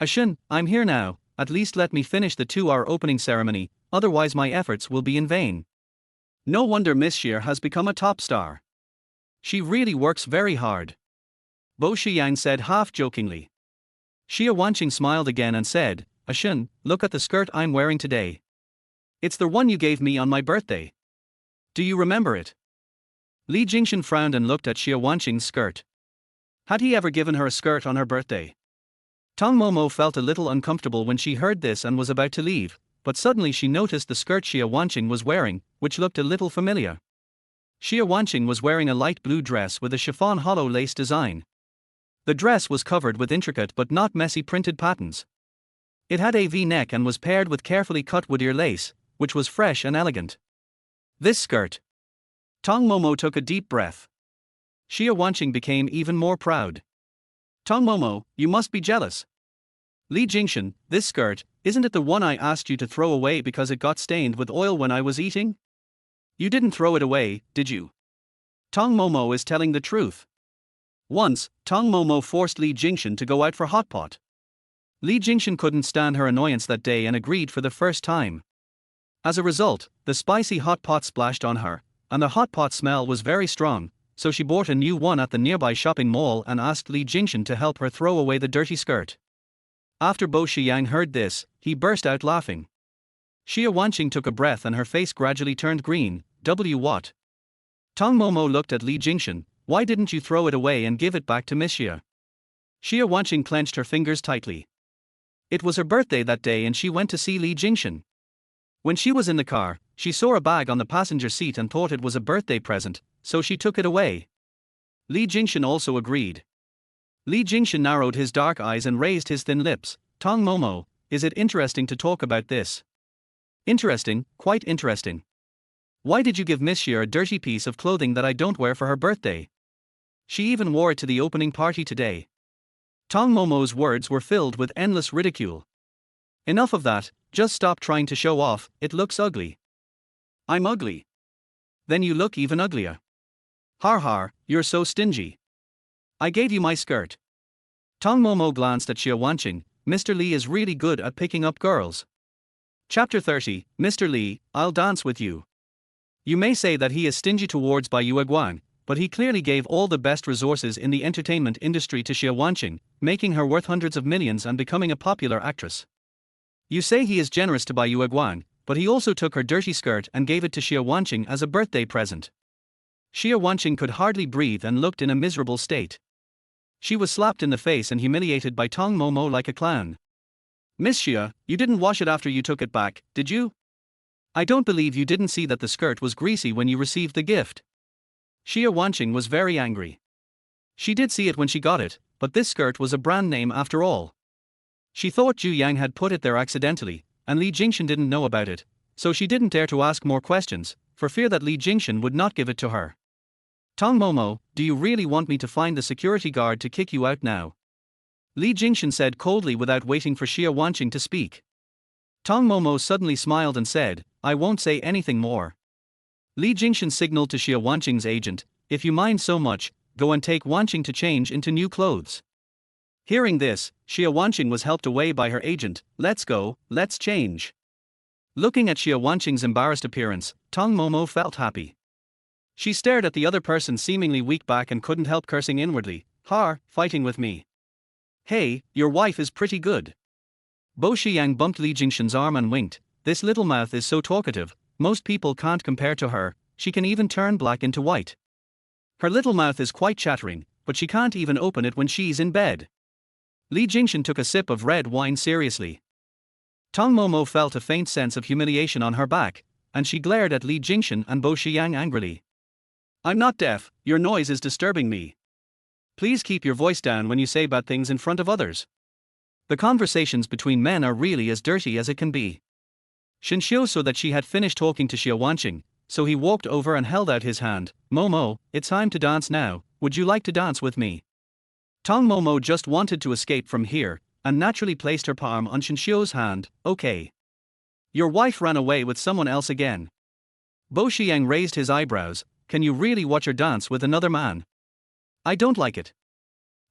Arshan, I'm here now, at least let me finish the 2-hour opening ceremony, otherwise my efforts will be in vain. No wonder Miss Xia has become a top star. She really works very hard. Bo Shiyang said half-jokingly. Xia Wanqing smiled again and said, Arshan, look at the skirt I'm wearing today. It's the one you gave me on my birthday. Do you remember it? Li Jingchen frowned and looked at Xia Wanqing's skirt. Had he ever given her a skirt on her birthday? Tong Momo felt a little uncomfortable when she heard this and was about to leave, but suddenly she noticed the skirt Xia Wanqing was wearing, which looked a little familiar. Xia Wanqing was wearing a light blue dress with a chiffon hollow lace design. The dress was covered with intricate but not messy printed patterns. It had a V-neck and was paired with carefully cut wood-ear lace, which was fresh and elegant. This skirt. Tong Momo took a deep breath. Xia Wanqing became even more proud. Tong Momo, you must be jealous. Li Jingchen, this skirt, isn't it the one I asked you to throw away because it got stained with oil when I was eating? You didn't throw it away, did you? Tong Momo is telling the truth. Once, Tong Momo forced Li Jingchen to go out for hot pot. Li Jingchen couldn't stand her annoyance that day and agreed for the first time. As a result, the spicy hot pot splashed on her, and the hot pot smell was very strong, so she bought a new one at the nearby shopping mall and asked Li Jingchen to help her throw away the dirty skirt. After Bo Shiyang heard this, he burst out laughing. Xia Wanqing took a breath and her face gradually turned green. What? Tong Momo looked at Li Jingchen. Why didn't you throw it away and give it back to Miss Xia? Xia Wanqing clenched her fingers tightly. It was her birthday that day and she went to see Li Jingchen. When she was in the car, she saw a bag on the passenger seat and thought it was a birthday present, so she took it away. Li Jingchen also agreed. Li Jingchen narrowed his dark eyes and raised his thin lips. Tong Momo, is it interesting to talk about this? Interesting, quite interesting. Why did you give Miss Xia a dirty piece of clothing that I don't wear for her birthday? She even wore it to the opening party today. Tong Momo's words were filled with endless ridicule. Enough of that, just stop trying to show off, it looks ugly. I'm ugly. Then you look even uglier. Har har, you're so stingy. I gave you my skirt. Tong Momo glanced at Xia Wanqing. Mr. Li is really good at picking up girls. Chapter 30, Mr. Li, I'll dance with you. You may say that he is stingy towards Bai Yueguang, but he clearly gave all the best resources in the entertainment industry to Xia Wanqing, making her worth hundreds of millions and becoming a popular actress. You say he is generous to Bai Yueguang, but he also took her dirty skirt and gave it to Xia Wanqing as a birthday present. Xia Wanqing could hardly breathe and looked in a miserable state. She was slapped in the face and humiliated by Tong Momo like a clown. Miss Xia, you didn't wash it after you took it back, did you? I don't believe you didn't see that the skirt was greasy when you received the gift. Xia Wanqing was very angry. She did see it when she got it, but this skirt was a brand name after all. She thought Zhu Yang had put it there accidentally, and Li Jingchen didn't know about it, so she didn't dare to ask more questions, for fear that Li Jingchen would not give it to her. Tong Momo, do you really want me to find the security guard to kick you out now? Li Jingchen said coldly without waiting for Xia Wanqing to speak. Tong Momo suddenly smiled and said, I won't say anything more. Li Jingchen signaled to Xia Wanqing's agent, if you mind so much, go and take Wanqing to change into new clothes. Hearing this, Xia Wanqing was helped away by her agent. Let's go, let's change. Looking at Xia Wanqing's embarrassed appearance, Tong Momo felt happy. She stared at the other person seemingly weak back and couldn't help cursing inwardly. Fighting with me. Hey, your wife is pretty good. Bo Shiyang bumped Li Jingchen's arm and winked. This little mouth is so talkative, most people can't compare to her, she can even turn black into white. Her little mouth is quite chattering, but she can't even open it when she's in bed. Li Jingchen took a sip of red wine seriously. Tong Momo felt a faint sense of humiliation on her back, and she glared at Li Jingchen and Bo Shiyang angrily. I'm not deaf, your noise is disturbing me. Please keep your voice down when you say bad things in front of others. The conversations between men are really as dirty as it can be. Shinxiu saw that she had finished talking to Xia Wanqing, so he walked over and held out his hand. Momo, it's time to dance now, would you like to dance with me? Tong Momo just wanted to escape from here, and naturally placed her palm on Shinxiu's hand. Okay. Your wife ran away with someone else again. Bo Shiyang raised his eyebrows. Can you really watch her dance with another man? I don't like it.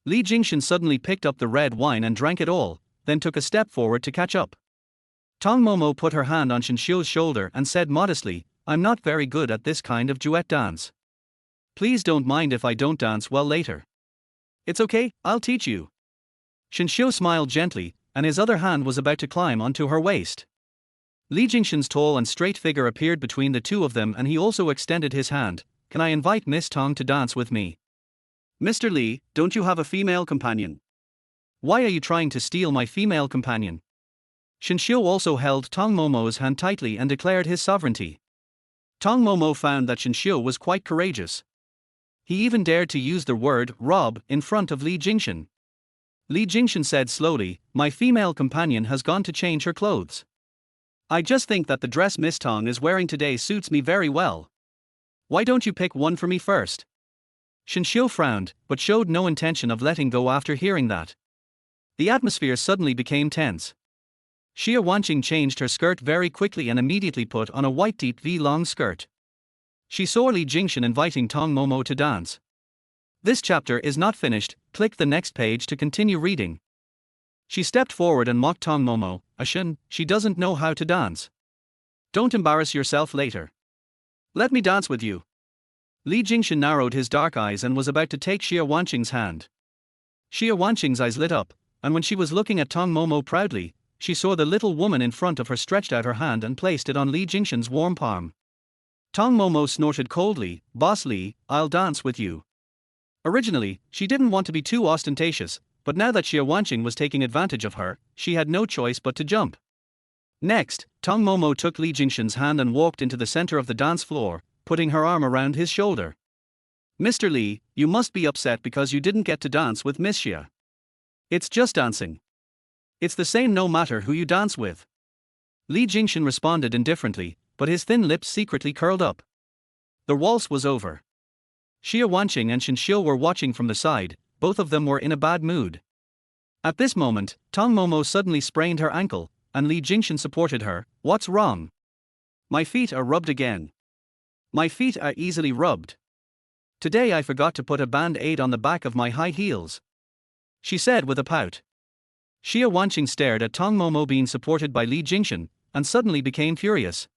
Li Jingchen suddenly picked up the red wine and drank it all, then took a step forward to catch up. Tong Momo put her hand on Shinxiu's shoulder and said modestly, I'm not very good at this kind of duet dance. Please don't mind if I don't dance well later. It's okay, I'll teach you. Shinxiu smiled gently, and his other hand was about to climb onto her waist. Li Jingchen's tall and straight figure appeared between the two of them and he also extended his hand. Can I invite Miss Tong to dance with me? Mr. Li, don't you have a female companion? Why are you trying to steal my female companion? Shinxiu also held Tong Momo's hand tightly and declared his sovereignty. Tong Momo found that Shinxiu was quite courageous. He even dared to use the word rob in front of Li Jingchen. Li Jingchen said slowly, my female companion has gone to change her clothes. I just think that the dress Miss Tong is wearing today suits me very well. Why don't you pick one for me first? Shinxiu frowned, but showed no intention of letting go after hearing that. The atmosphere suddenly became tense. Xia Wanqing changed her skirt very quickly and immediately put on a white deep V-long skirt. She saw Li Jingchen inviting Tong Momo to dance. This chapter is not finished, click the next page to continue reading. She stepped forward and mocked Tong Momo, Ashin, she doesn't know how to dance. Don't embarrass yourself later. Let me dance with you. Li Jingchen narrowed his dark eyes and was about to take Xia Wanqing's hand. Xia Wanqing's eyes lit up, and when she was looking at Tong Momo proudly, she saw the little woman in front of her stretched out her hand and placed it on Li Jingchen's warm palm. Tong Momo snorted coldly, Boss Li, I'll dance with you. Originally, she didn't want to be too ostentatious, but now that Xia Wanqing was taking advantage of her, she had no choice but to jump. Next, Tong Momo took Li Jingchen's hand and walked into the center of the dance floor, putting her arm around his shoulder. Mr. Li, you must be upset because you didn't get to dance with Miss Xia. It's just dancing. It's the same no matter who you dance with. Li Jingchen responded indifferently, but his thin lips secretly curled up. The waltz was over. Xia Wanqing and Shinxiu were watching from the side, both of them were in a bad mood. At this moment, Tong Momo suddenly sprained her ankle, and Li Jingchen supported her. What's wrong? My feet are rubbed again. My feet are easily rubbed. Today I forgot to put a band-aid on the back of my high heels, she said with a pout. Xia Wanqing stared at Tong Momo being supported by Li Jingchen, and suddenly became furious.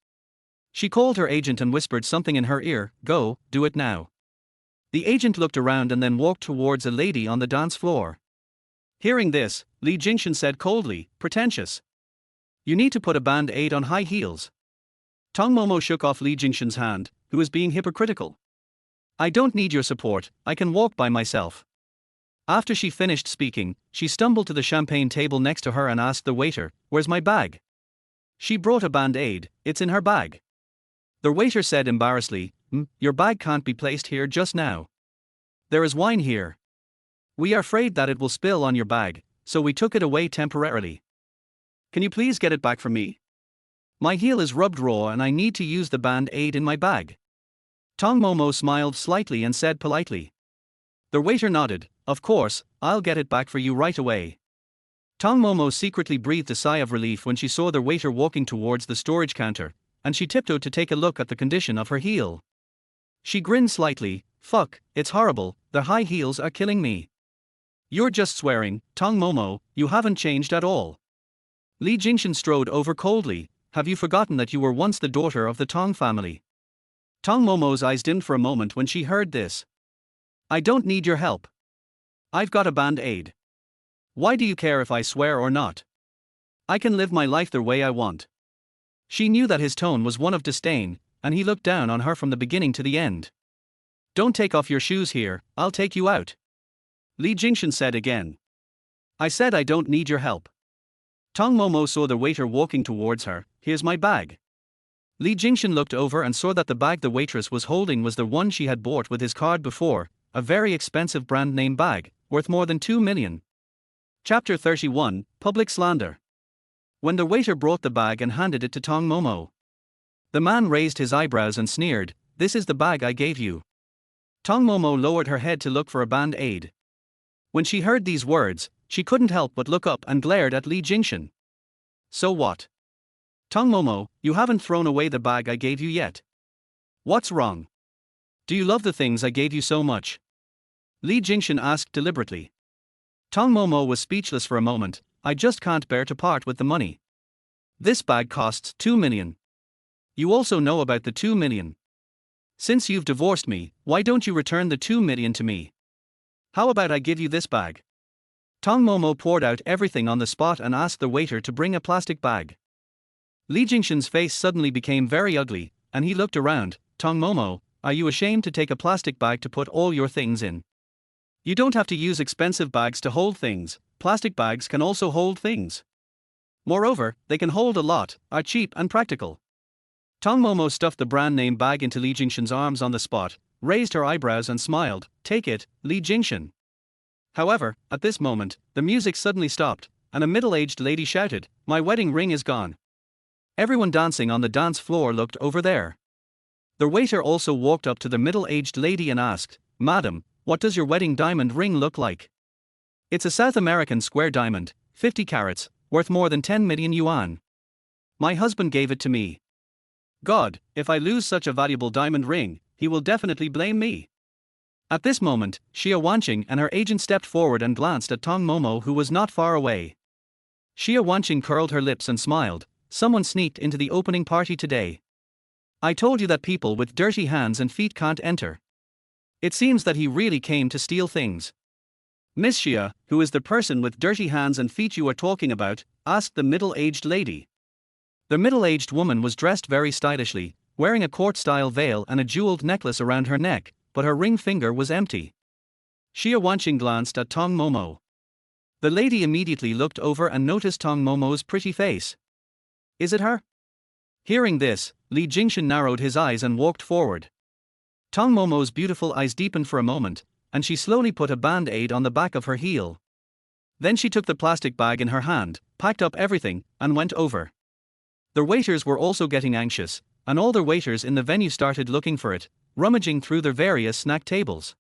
She called her agent and whispered something in her ear, go, do it now. The agent looked around and then walked towards a lady on the dance floor. Hearing this, Li Jingchen said coldly, pretentious. You need to put a band-aid on high heels. Tong Momo shook off Li Jingchen's hand, who was being hypocritical. I don't need your support, I can walk by myself. After she finished speaking, she stumbled to the champagne table next to her and asked the waiter, where's my bag? She brought a band-aid, it's in her bag. The waiter said embarrassedly, your bag can't be placed here just now. There is wine here. We are afraid that it will spill on your bag, so we took it away temporarily. Can you please get it back for me? My heel is rubbed raw and I need to use the band-aid in my bag. Tong Momo smiled slightly and said politely. The waiter nodded, of course, I'll get it back for you right away. Tong Momo secretly breathed a sigh of relief when she saw the waiter walking towards the storage counter, and she tiptoed to take a look at the condition of her heel. She grinned slightly, fuck, it's horrible, the high heels are killing me. You're just swearing, Tong Momo, you haven't changed at all. Li Jingchen strode over coldly, have you forgotten that you were once the daughter of the Tong family? Tong Momo's eyes dimmed for a moment when she heard this. I don't need your help. I've got a band-aid. Why do you care if I swear or not? I can live my life the way I want. She knew that his tone was one of disdain, and he looked down on her from the beginning to the end. Don't take off your shoes here, I'll take you out. Li Jingchen said again. I said I don't need your help. Tong Momo saw the waiter walking towards her, here's my bag. Li Jingchen looked over and saw that the bag the waitress was holding was the one she had bought with his card before, a very expensive brand name bag, worth more than 2 million. Chapter 31, Public Slander. When the waiter brought the bag and handed it to Tong Momo, the man raised his eyebrows and sneered, this is the bag I gave you. Tong Momo lowered her head to look for a band-aid. When she heard these words, she couldn't help but look up and glared at Li Jingchen. So what? Tong Momo, you haven't thrown away the bag I gave you yet. What's wrong? Do you love the things I gave you so much? Li Jingchen asked deliberately. Tong Momo was speechless for a moment, I just can't bear to part with the money. This bag costs 2 million. You also know about the 2 million. Since you've divorced me, why don't you return the 2 million to me? How about I give you this bag? Tong Momo poured out everything on the spot and asked the waiter to bring a plastic bag. Li Jingchen's face suddenly became very ugly, and he looked around. Tong Momo, are you ashamed to take a plastic bag to put all your things in? You don't have to use expensive bags to hold things, plastic bags can also hold things. Moreover, they can hold a lot, are cheap and practical. Tong Momo stuffed the brand name bag into Li Jingchen's arms on the spot, raised her eyebrows and smiled, take it, Li Jingchen. However, at this moment, the music suddenly stopped, and a middle-aged lady shouted, "My wedding ring is gone." Everyone dancing on the dance floor looked over there. The waiter also walked up to the middle-aged lady and asked, "Madam, what does your wedding diamond ring look like?" "It's a South American square diamond, 50 carats, worth more than 10 million yuan. My husband gave it to me. God, if I lose such a valuable diamond ring, he will definitely blame me." At this moment, Xia Wanqing and her agent stepped forward and glanced at Tong Momo, who was not far away. Xia Wanqing curled her lips and smiled. "Someone sneaked into the opening party today. I told you that people with dirty hands and feet can't enter. It seems that he really came to steal things." "Miss Xia, who is the person with dirty hands and feet you are talking about?" asked the middle-aged lady. The middle-aged woman was dressed very stylishly, wearing a court-style veil and a jeweled necklace around her neck, but her ring finger was empty. Xia Wanqing glanced at Tong Momo. The lady immediately looked over and noticed Tong Momo's pretty face. "Is it her?" Hearing this, Li Jingchen narrowed his eyes and walked forward. Tong Momo's beautiful eyes deepened for a moment, and she slowly put a band-aid on the back of her heel. Then she took the plastic bag in her hand, packed up everything, and went over. The waiters were also getting anxious, and all the waiters in the venue started looking for it, rummaging through their various snack tables.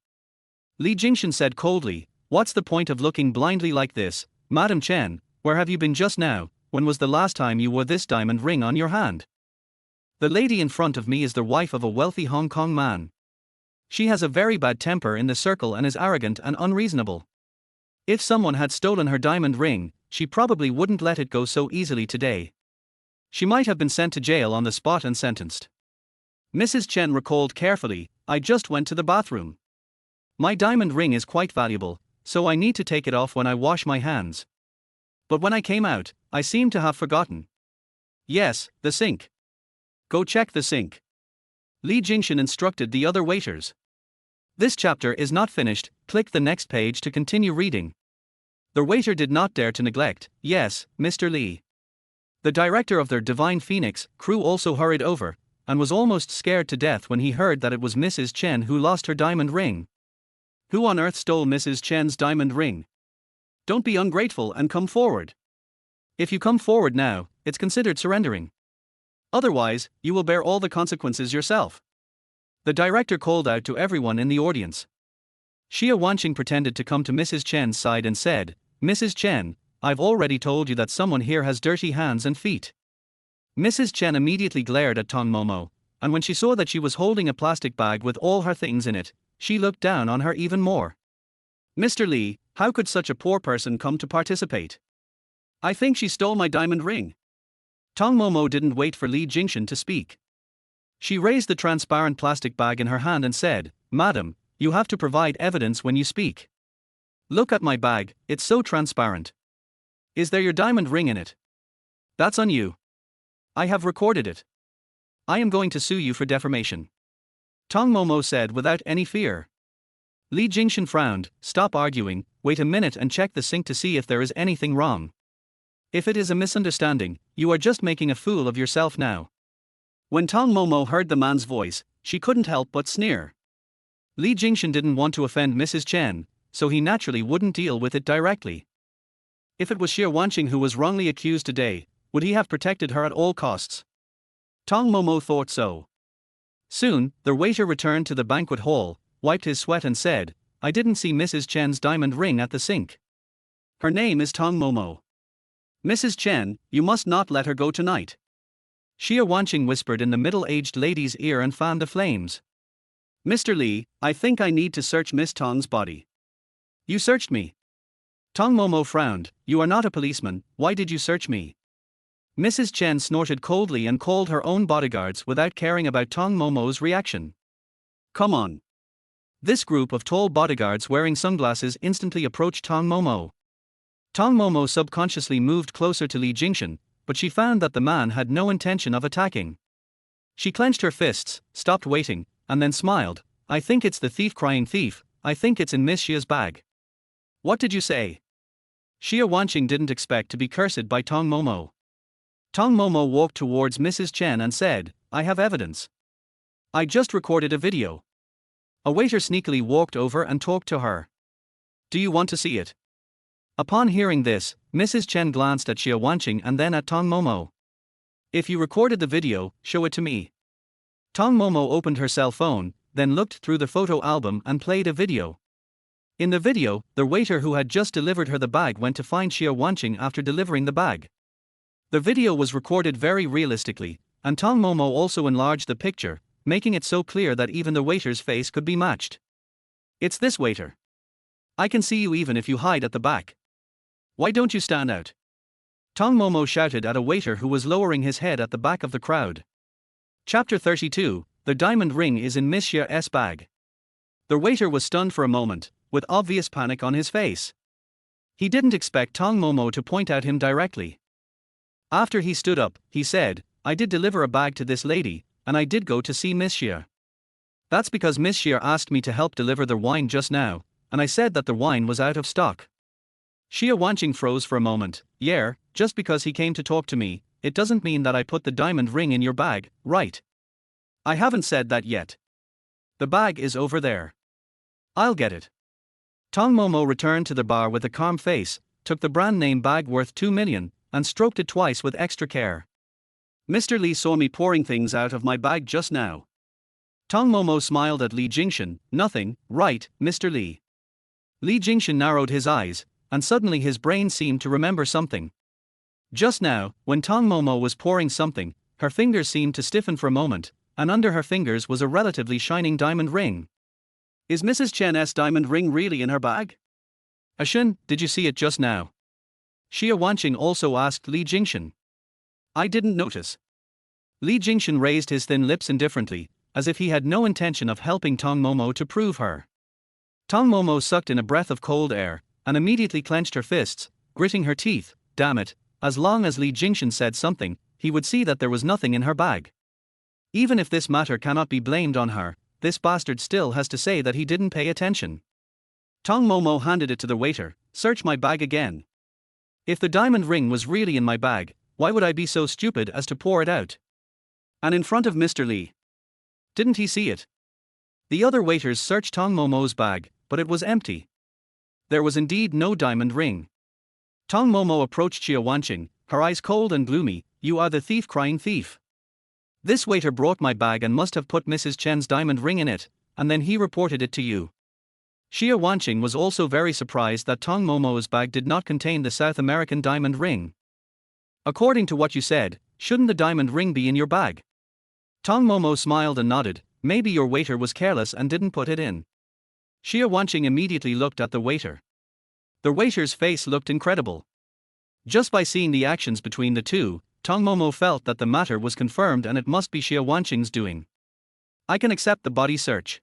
Li Jingchen said coldly, "What's the point of looking blindly like this, Madam Chen? Where have you been just now? When was the last time you wore this diamond ring on your hand? The lady in front of me is the wife of a wealthy Hong Kong man. She has a very bad temper in the circle and is arrogant and unreasonable. If someone had stolen her diamond ring, she probably wouldn't let it go so easily today. She might have been sent to jail on the spot and sentenced." Mrs. Chen recalled carefully, "I just went to the bathroom. My diamond ring is quite valuable, so I need to take it off when I wash my hands. But when I came out, I seem to have forgotten." "Yes, the sink. Go check the sink." Li Jingchen instructed the other waiters. This chapter is not finished, click the next page to continue reading. The waiter did not dare to neglect, "Yes, Mr. Li." The director of their Divine Phoenix crew also hurried over, and was almost scared to death when he heard that it was Mrs. Chen who lost her diamond ring. "Who on earth stole Mrs. Chen's diamond ring? Don't be ungrateful and come forward. If you come forward now, it's considered surrendering. Otherwise, you will bear all the consequences yourself." The director called out to everyone in the audience. Xia Wanqing pretended to come to Mrs. Chen's side and said, "Mrs. Chen, I've already told you that someone here has dirty hands and feet." Mrs. Chen immediately glared at Tong Momo, and when she saw that she was holding a plastic bag with all her things in it, she looked down on her even more. "Mr. Li, how could such a poor person come to participate? I think she stole my diamond ring." Tong Momo didn't wait for Li Jingchen to speak. She raised the transparent plastic bag in her hand and said, "Madam, you have to provide evidence when you speak. Look at my bag, it's so transparent. Is there your diamond ring in it? That's on you. I have recorded it. I am going to sue you for defamation." Tong Momo said without any fear. Li Jingchen frowned, "Stop arguing, wait a minute and check the sink to see if there is anything wrong. If it is a misunderstanding, you are just making a fool of yourself now." When Tong Momo heard the man's voice, she couldn't help but sneer. Li Jingchen didn't want to offend Mrs. Chen, so he naturally wouldn't deal with it directly. If it was Xia Wanqing who was wrongly accused today, would he have protected her at all costs? Tong Momo thought so. Soon, the waiter returned to the banquet hall, wiped his sweat and said, "I didn't see Mrs. Chen's diamond ring at the sink. Her name is Tong Momo. Mrs. Chen, you must not let her go tonight." Xia Wanqing whispered in the middle-aged lady's ear and fanned the flames. "Mr. Li, I think I need to search Miss Tong's body." "You searched me?" Tong Momo frowned, "You are not a policeman, why did you search me?" Mrs. Chen snorted coldly and called her own bodyguards without caring about Tong Momo's reaction. "Come on." This group of tall bodyguards wearing sunglasses instantly approached Tong Momo. Tong Momo subconsciously moved closer to Li Jingchen, but she found that the man had no intention of attacking. She clenched her fists, stopped waiting, and then smiled. "I think it's the thief crying thief, I think it's in Miss Xia's bag." "What did you say?" Xia Wanqing didn't expect to be cursed by Tong Momo. Tong Momo walked towards Mrs. Chen and said, "I have evidence. I just recorded a video." A waiter sneakily walked over and talked to her. Do you want to see it? Upon hearing this, Mrs. Chen glanced at Xia Wanqing and then at Tong Momo. If you recorded the video, show it to me. Tong Momo opened her cell phone, then looked through the photo album and played a video. In the video, the waiter who had just delivered her the bag went to find Xia Wanqing after delivering the bag. The video was recorded very realistically, and Tong Momo also enlarged the picture, making it so clear that even the waiter's face could be matched. It's this waiter. I can see you even if you hide at the back. Why don't you stand out? Tong Momo shouted at a waiter who was lowering his head at the back of the crowd. Chapter 32, The diamond ring is in Miss Xia's bag. The waiter was stunned for a moment, with obvious panic on his face. He didn't expect Tong Momo to point at him directly. After he stood up, he said, I did deliver a bag to this lady, and I did go to see Miss Xia. That's because Miss Xia asked me to help deliver the wine just now, and I said that the wine was out of stock. Xia Wanqing froze for a moment. Yeah, just because he came to talk to me, it doesn't mean that I put the diamond ring in your bag, right? I haven't said that yet. The bag is over there. I'll get it. Tong Momo returned to the bar with a calm face, took the brand name bag worth 2 million, and stroked it twice with extra care. Mr. Li saw me pouring things out of my bag just now. Tong Momo smiled at Li Jingchen. Nothing, right, Mr. Li. Li Jingchen narrowed his eyes, and suddenly his brain seemed to remember something. Just now, when Tong Momo was pouring something, her fingers seemed to stiffen for a moment, and under her fingers was a relatively shining diamond ring. Is Mrs. Chen's diamond ring really in her bag? Ashun, did you see it just now? Xia Wanqing also asked Li Jingchen. I didn't notice. Li Jingchen raised his thin lips indifferently, as if he had no intention of helping Tong Momo to prove her. Tong Momo sucked in a breath of cold air, and immediately clenched her fists, gritting her teeth. Damn it, as long as Li Jingchen said something, he would see that there was nothing in her bag. Even if this matter cannot be blamed on her, this bastard still has to say that he didn't pay attention. Tong Momo handed it to the waiter. Search my bag again. If the diamond ring was really in my bag, why would I be so stupid as to pour it out? And in front of Mr. Li. Didn't he see it? The other waiters searched Tong Momo's bag, but it was empty. There was indeed no diamond ring. Tong Momo approached Xia Wanqing, her eyes cold and gloomy. You are the thief crying thief. This waiter brought my bag and must have put Mrs. Chen's diamond ring in it, and then he reported it to you. Xia Wanqing was also very surprised that Tong Momo's bag did not contain the South American diamond ring. According to what you said, shouldn't the diamond ring be in your bag? Tong Momo smiled and nodded. Maybe your waiter was careless and didn't put it in. Xia Wanqing immediately looked at the waiter. The waiter's face looked incredible. Just by seeing the actions between the two, Tong Momo felt that the matter was confirmed and it must be Xia Wanqing's doing. I can accept the body search.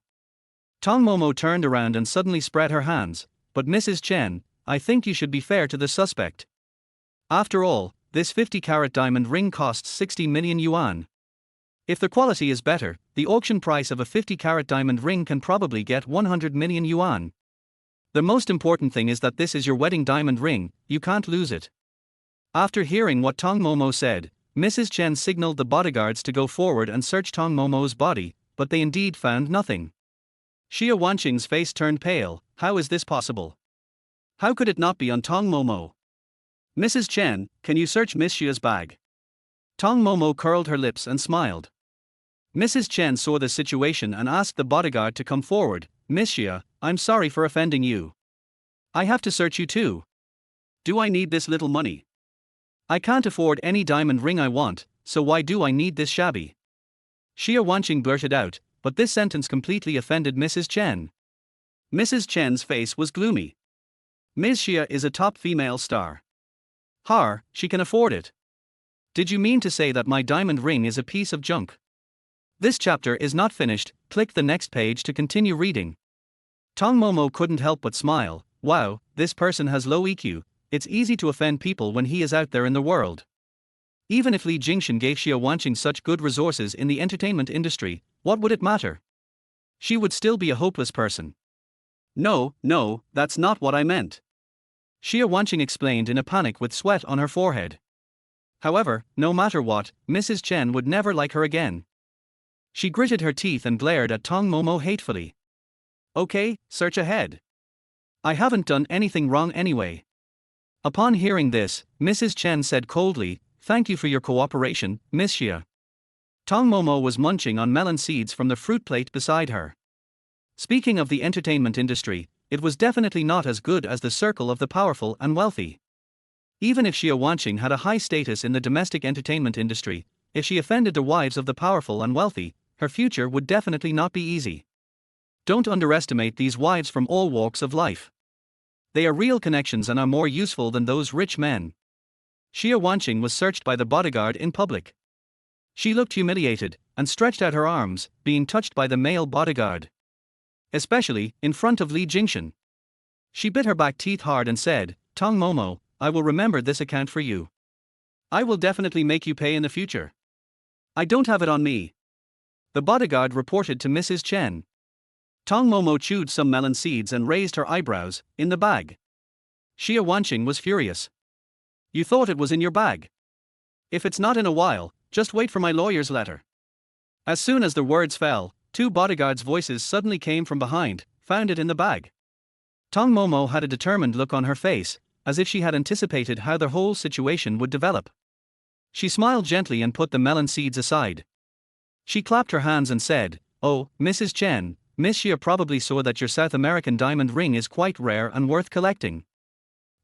Tong Momo turned around and suddenly spread her hands. But Mrs. Chen, I think you should be fair to the suspect. After all, this 50-carat diamond ring costs 60 million yuan. If the quality is better, the auction price of a 50-carat diamond ring can probably get 100 million yuan. The most important thing is that this is your wedding diamond ring, you can't lose it. After hearing what Tong Momo said, Mrs. Chen signaled the bodyguards to go forward and search Tong Momo's body, but they indeed found nothing. Xia Wanqing's face turned pale. How is this possible? How could it not be on Tong Momo? Mrs. Chen, can you search Miss Xia's bag? Tong Momo curled her lips and smiled. Mrs. Chen saw the situation and asked the bodyguard to come forward. Miss Xia, I'm sorry for offending you. I have to search you too. Do I need this little money? I can't afford any diamond ring I want, so why do I need this shabby? Xia Wanqing blurted out, but this sentence completely offended Mrs. Chen. Mrs. Chen's face was gloomy. Ms. Xia is a top female star. She can afford it. Did you mean to say that my diamond ring is a piece of junk? This chapter is not finished, click the next page to continue reading. Tong Momo couldn't help but smile. Wow, this person has low EQ, it's easy to offend people when he is out there in the world. Even if Li Jingchen gave Xia Wanqing such good resources in the entertainment industry, what would it matter? She would still be a hopeless person. No, that's not what I meant. Xia Wanqing explained in a panic with sweat on her forehead. However, no matter what, Mrs. Chen would never like her again. She gritted her teeth and glared at Tong Momo hatefully. Okay, search ahead. I haven't done anything wrong anyway. Upon hearing this, Mrs. Chen said coldly, "Thank you for your cooperation, Miss Xia." Tong Momo was munching on melon seeds from the fruit plate beside her. Speaking of the entertainment industry, it was definitely not as good as the circle of the powerful and wealthy. Even if Xia Wanqing had a high status in the domestic entertainment industry, if she offended the wives of the powerful and wealthy, her future would definitely not be easy. Don't underestimate these wives from all walks of life. They are real connections and are more useful than those rich men. Xia Wanqing was searched by the bodyguard in public. She looked humiliated and stretched out her arms, being touched by the male bodyguard. Especially in front of Li Jingchen. She bit her back teeth hard and said, "Tong Momo, I will remember this account for you. I will definitely make you pay in the future. I don't have it on me." The bodyguard reported to Mrs. Chen. Tong Momo chewed some melon seeds and raised her eyebrows. "In the bag?" Xia Wanqing was furious. "You thought it was in your bag? If it's not in a while, just wait for my lawyer's letter." As soon as the words fell, two bodyguards' voices suddenly came from behind. "Found it in the bag." Tong Momo had a determined look on her face, as if she had anticipated how the whole situation would develop. She smiled gently and put the melon seeds aside. She clapped her hands and said, "Oh, Mrs. Chen, Miss Xia probably saw that your South American diamond ring is quite rare and worth collecting.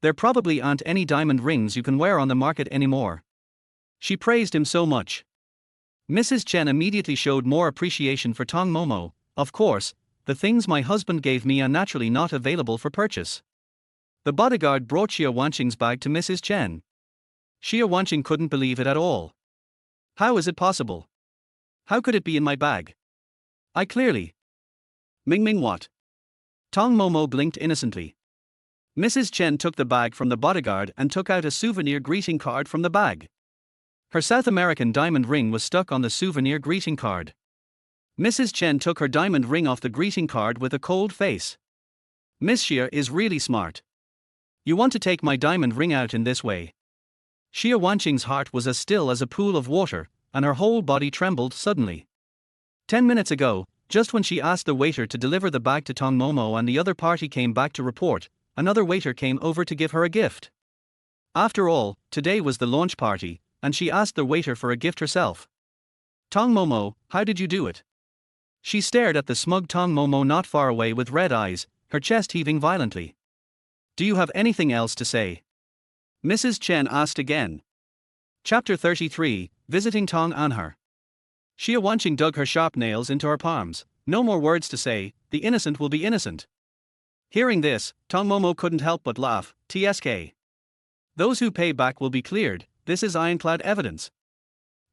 There probably aren't any diamond rings you can wear on the market anymore." She praised him so much. Mrs. Chen immediately showed more appreciation for Tong Momo. "Of course, the things my husband gave me are naturally not available for purchase." The bodyguard brought Xia Wanqing's bag to Mrs. Chen. Xia Wanqing couldn't believe it at all. "How is it possible? How could it be in my bag? I clearly..." Ming what? Tong Momo blinked innocently. Mrs. Chen took the bag from the bodyguard and took out a souvenir greeting card from the bag. Her South American diamond ring was stuck on the souvenir greeting card. Mrs. Chen took her diamond ring off the greeting card with a cold face. "Miss Xia is really smart. You want to take my diamond ring out in this way?" Xia Wanqing's heart was as still as a pool of water, and her whole body trembled suddenly. 10 minutes ago, just when she asked the waiter to deliver the bag to Tong Momo and the other party came back to report, another waiter came over to give her a gift. After all, today was the launch party, and she asked the waiter for a gift herself. "Tong Momo, how did you do it?" She stared at the smug Tong Momo not far away with red eyes, her chest heaving violently. "Do you have anything else to say?" Mrs. Chen asked again. Chapter 33, Visiting Tong Anhar. Xia Wanqing dug her sharp nails into her palms. "No more words to say, the innocent will be innocent." Hearing this, Tong Momo couldn't help but laugh. "Tsk. Those who pay back will be cleared, this is ironclad evidence.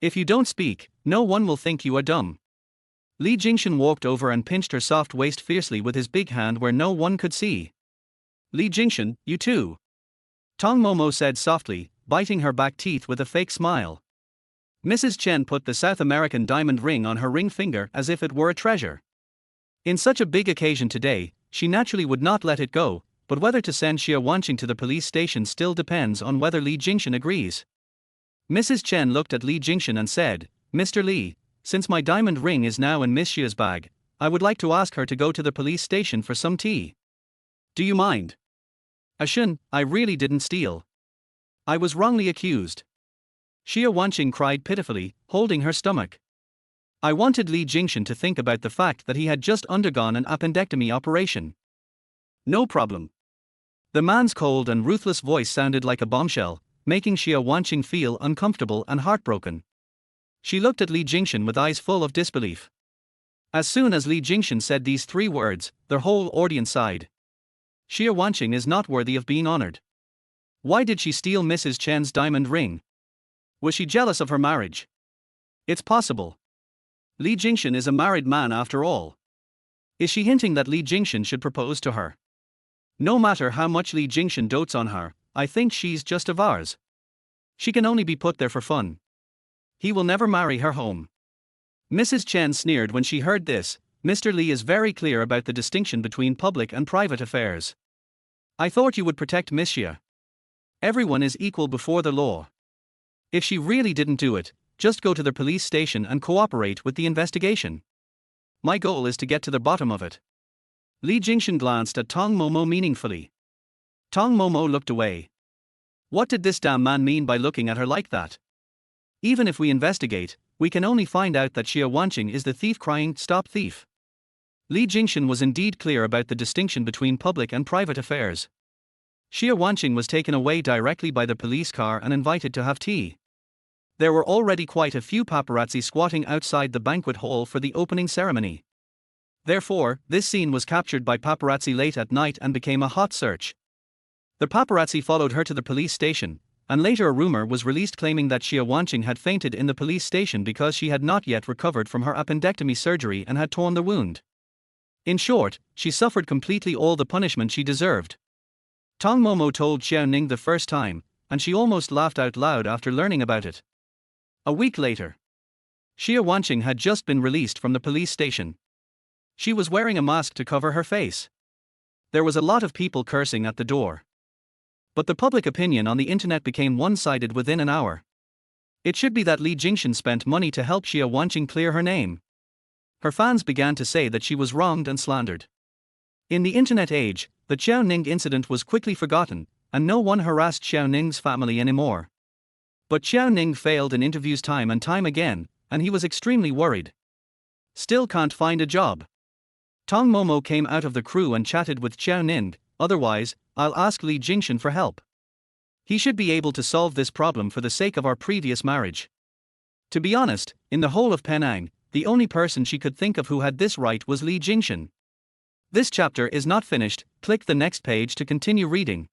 If you don't speak, no one will think you are dumb." Li Jingchen walked over and pinched her soft waist fiercely with his big hand where no one could see. "Li Jingchen, you too." Tong Momo said softly, biting her back teeth with a fake smile. Mrs. Chen put the South American diamond ring on her ring finger as if it were a treasure. In such a big occasion today, she naturally would not let it go, but whether to send Xia Wanqing to the police station still depends on whether Li Jingchen agrees. Mrs. Chen looked at Li Jingchen and said, "Mr. Li, since my diamond ring is now in Miss Xia's bag, I would like to ask her to go to the police station for some tea. Do you mind?" "Ashun, I really didn't steal. I was wrongly accused." Xia Wanqing cried pitifully, holding her stomach. "I wanted Li Jingchen to think about the fact that he had just undergone an appendectomy operation." "No problem." The man's cold and ruthless voice sounded like a bombshell, making Xia Wanqing feel uncomfortable and heartbroken. She looked at Li Jingchen with eyes full of disbelief. As soon as Li Jingchen said these 3 words, their whole audience sighed. Xia Wanqing is not worthy of being honored. Why did she steal Mrs. Chen's diamond ring? Was she jealous of her marriage? It's possible. Li Jingchen is a married man after all. Is she hinting that Li Jingchen should propose to her? No matter how much Li Jingchen dotes on her, I think she's just of ours. She can only be put there for fun. He will never marry her home. Mrs. Chen sneered when she heard this. "Mr. Li is very clear about the distinction between public and private affairs. I thought you would protect Miss Xia. Everyone is equal before the law. If she really didn't do it, just go to the police station and cooperate with the investigation. My goal is to get to the bottom of it." Li Jingchen glanced at Tong Momo meaningfully. Tong Momo looked away. What did this damn man mean by looking at her like that? Even if we investigate, we can only find out that Xia Wanqing is the thief crying, "Stop thief." Li Jingchen was indeed clear about the distinction between public and private affairs. Xia Wanqing was taken away directly by the police car and invited to have tea. There were already quite a few paparazzi squatting outside the banquet hall for the opening ceremony. Therefore, this scene was captured by paparazzi late at night and became a hot search. The paparazzi followed her to the police station, and later a rumor was released claiming that Xia Wanqing had fainted in the police station because she had not yet recovered from her appendectomy surgery and had torn the wound. In short, she suffered completely all the punishment she deserved. Tong Momo told Xiao Ning the first time, and she almost laughed out loud after learning about it. A week later, Xia Wanqing had just been released from the police station. She was wearing a mask to cover her face. There was a lot of people cursing at the door. But the public opinion on the internet became one-sided within an hour. It should be that Li Jingchen spent money to help Xia Wanqing clear her name. Her fans began to say that she was wronged and slandered. In the internet age, the Xiao Ning incident was quickly forgotten, and no one harassed Xiao Ning's family anymore. But Xiao Ning failed in interviews time and time again, and he was extremely worried. Still can't find a job. Tong Momo came out of the crew and chatted with Xiao Ning. Otherwise, I'll ask Li Jingchen for help. He should be able to solve this problem for the sake of our previous marriage. To be honest, in the whole of Penang, the only person she could think of who had this right was Li Jingchen. This chapter is not finished, click the next page to continue reading.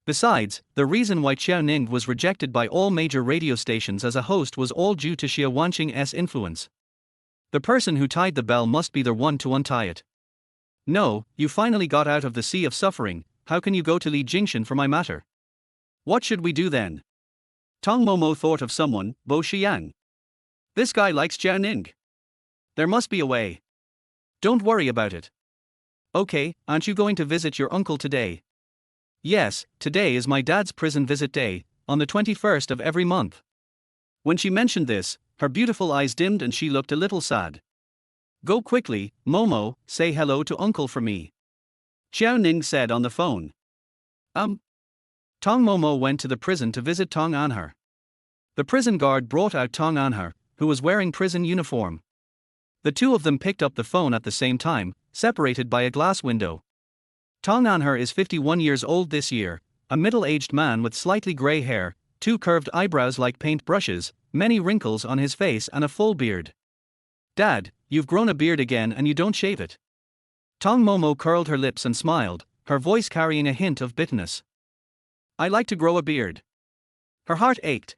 Besides, the reason why Xiao Ning was rejected by all major radio stations as a host was all due to Xia Wanqing's influence. The person who tied the bell must be the one to untie it. No, you finally got out of the sea of suffering, how can you go to Li Jingchen for my matter? What should we do then? Tong Momo thought of someone, Bo Xiang. This guy likes Xiao Ning. There must be a way. Don't worry about it. Okay, aren't you going to visit your uncle today? Yes, today is my dad's prison visit day, on the 21st of every month. When she mentioned this, her beautiful eyes dimmed and she looked a little sad. Go quickly, Momo, say hello to uncle for me. Xiao Ning said on the phone. Tong Momo went to the prison to visit Tong Anher. The prison guard brought out Tong Anher, who was wearing prison uniform. The two of them picked up the phone at the same time, separated by a glass window. Tong Anher is 51 years old this year, a middle-aged man with slightly grey hair, two curved eyebrows like paint brushes, many wrinkles on his face and a full beard. Dad, you've grown a beard again and you don't shave it. Tong Momo curled her lips and smiled, her voice carrying a hint of bitterness. I like to grow a beard. Her heart ached.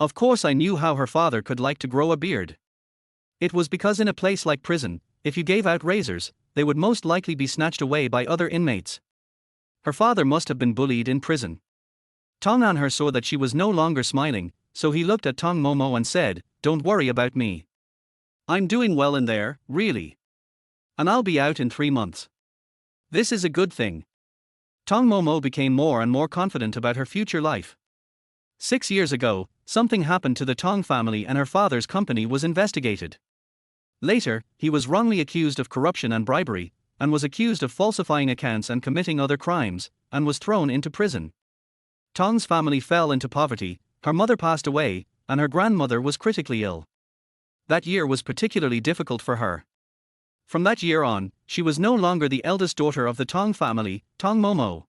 Of course I knew how her father could like to grow a beard. It was because in a place like prison, if you gave out razors, they would most likely be snatched away by other inmates. Her father must have been bullied in prison. Tong Anher saw that she was no longer smiling, so he looked at Tong Momo and said, Don't worry about me. I'm doing well in there, really. And I'll be out in 3 months. This is a good thing. Tong Momo became more and more confident about her future life. 6 years ago, something happened to the Tong family and her father's company was investigated. Later, he was wrongly accused of corruption and bribery, and was accused of falsifying accounts and committing other crimes, and was thrown into prison. Tong's family fell into poverty, her mother passed away, and her grandmother was critically ill. That year was particularly difficult for her. From that year on, she was no longer the eldest daughter of the Tong family, Tong Momo.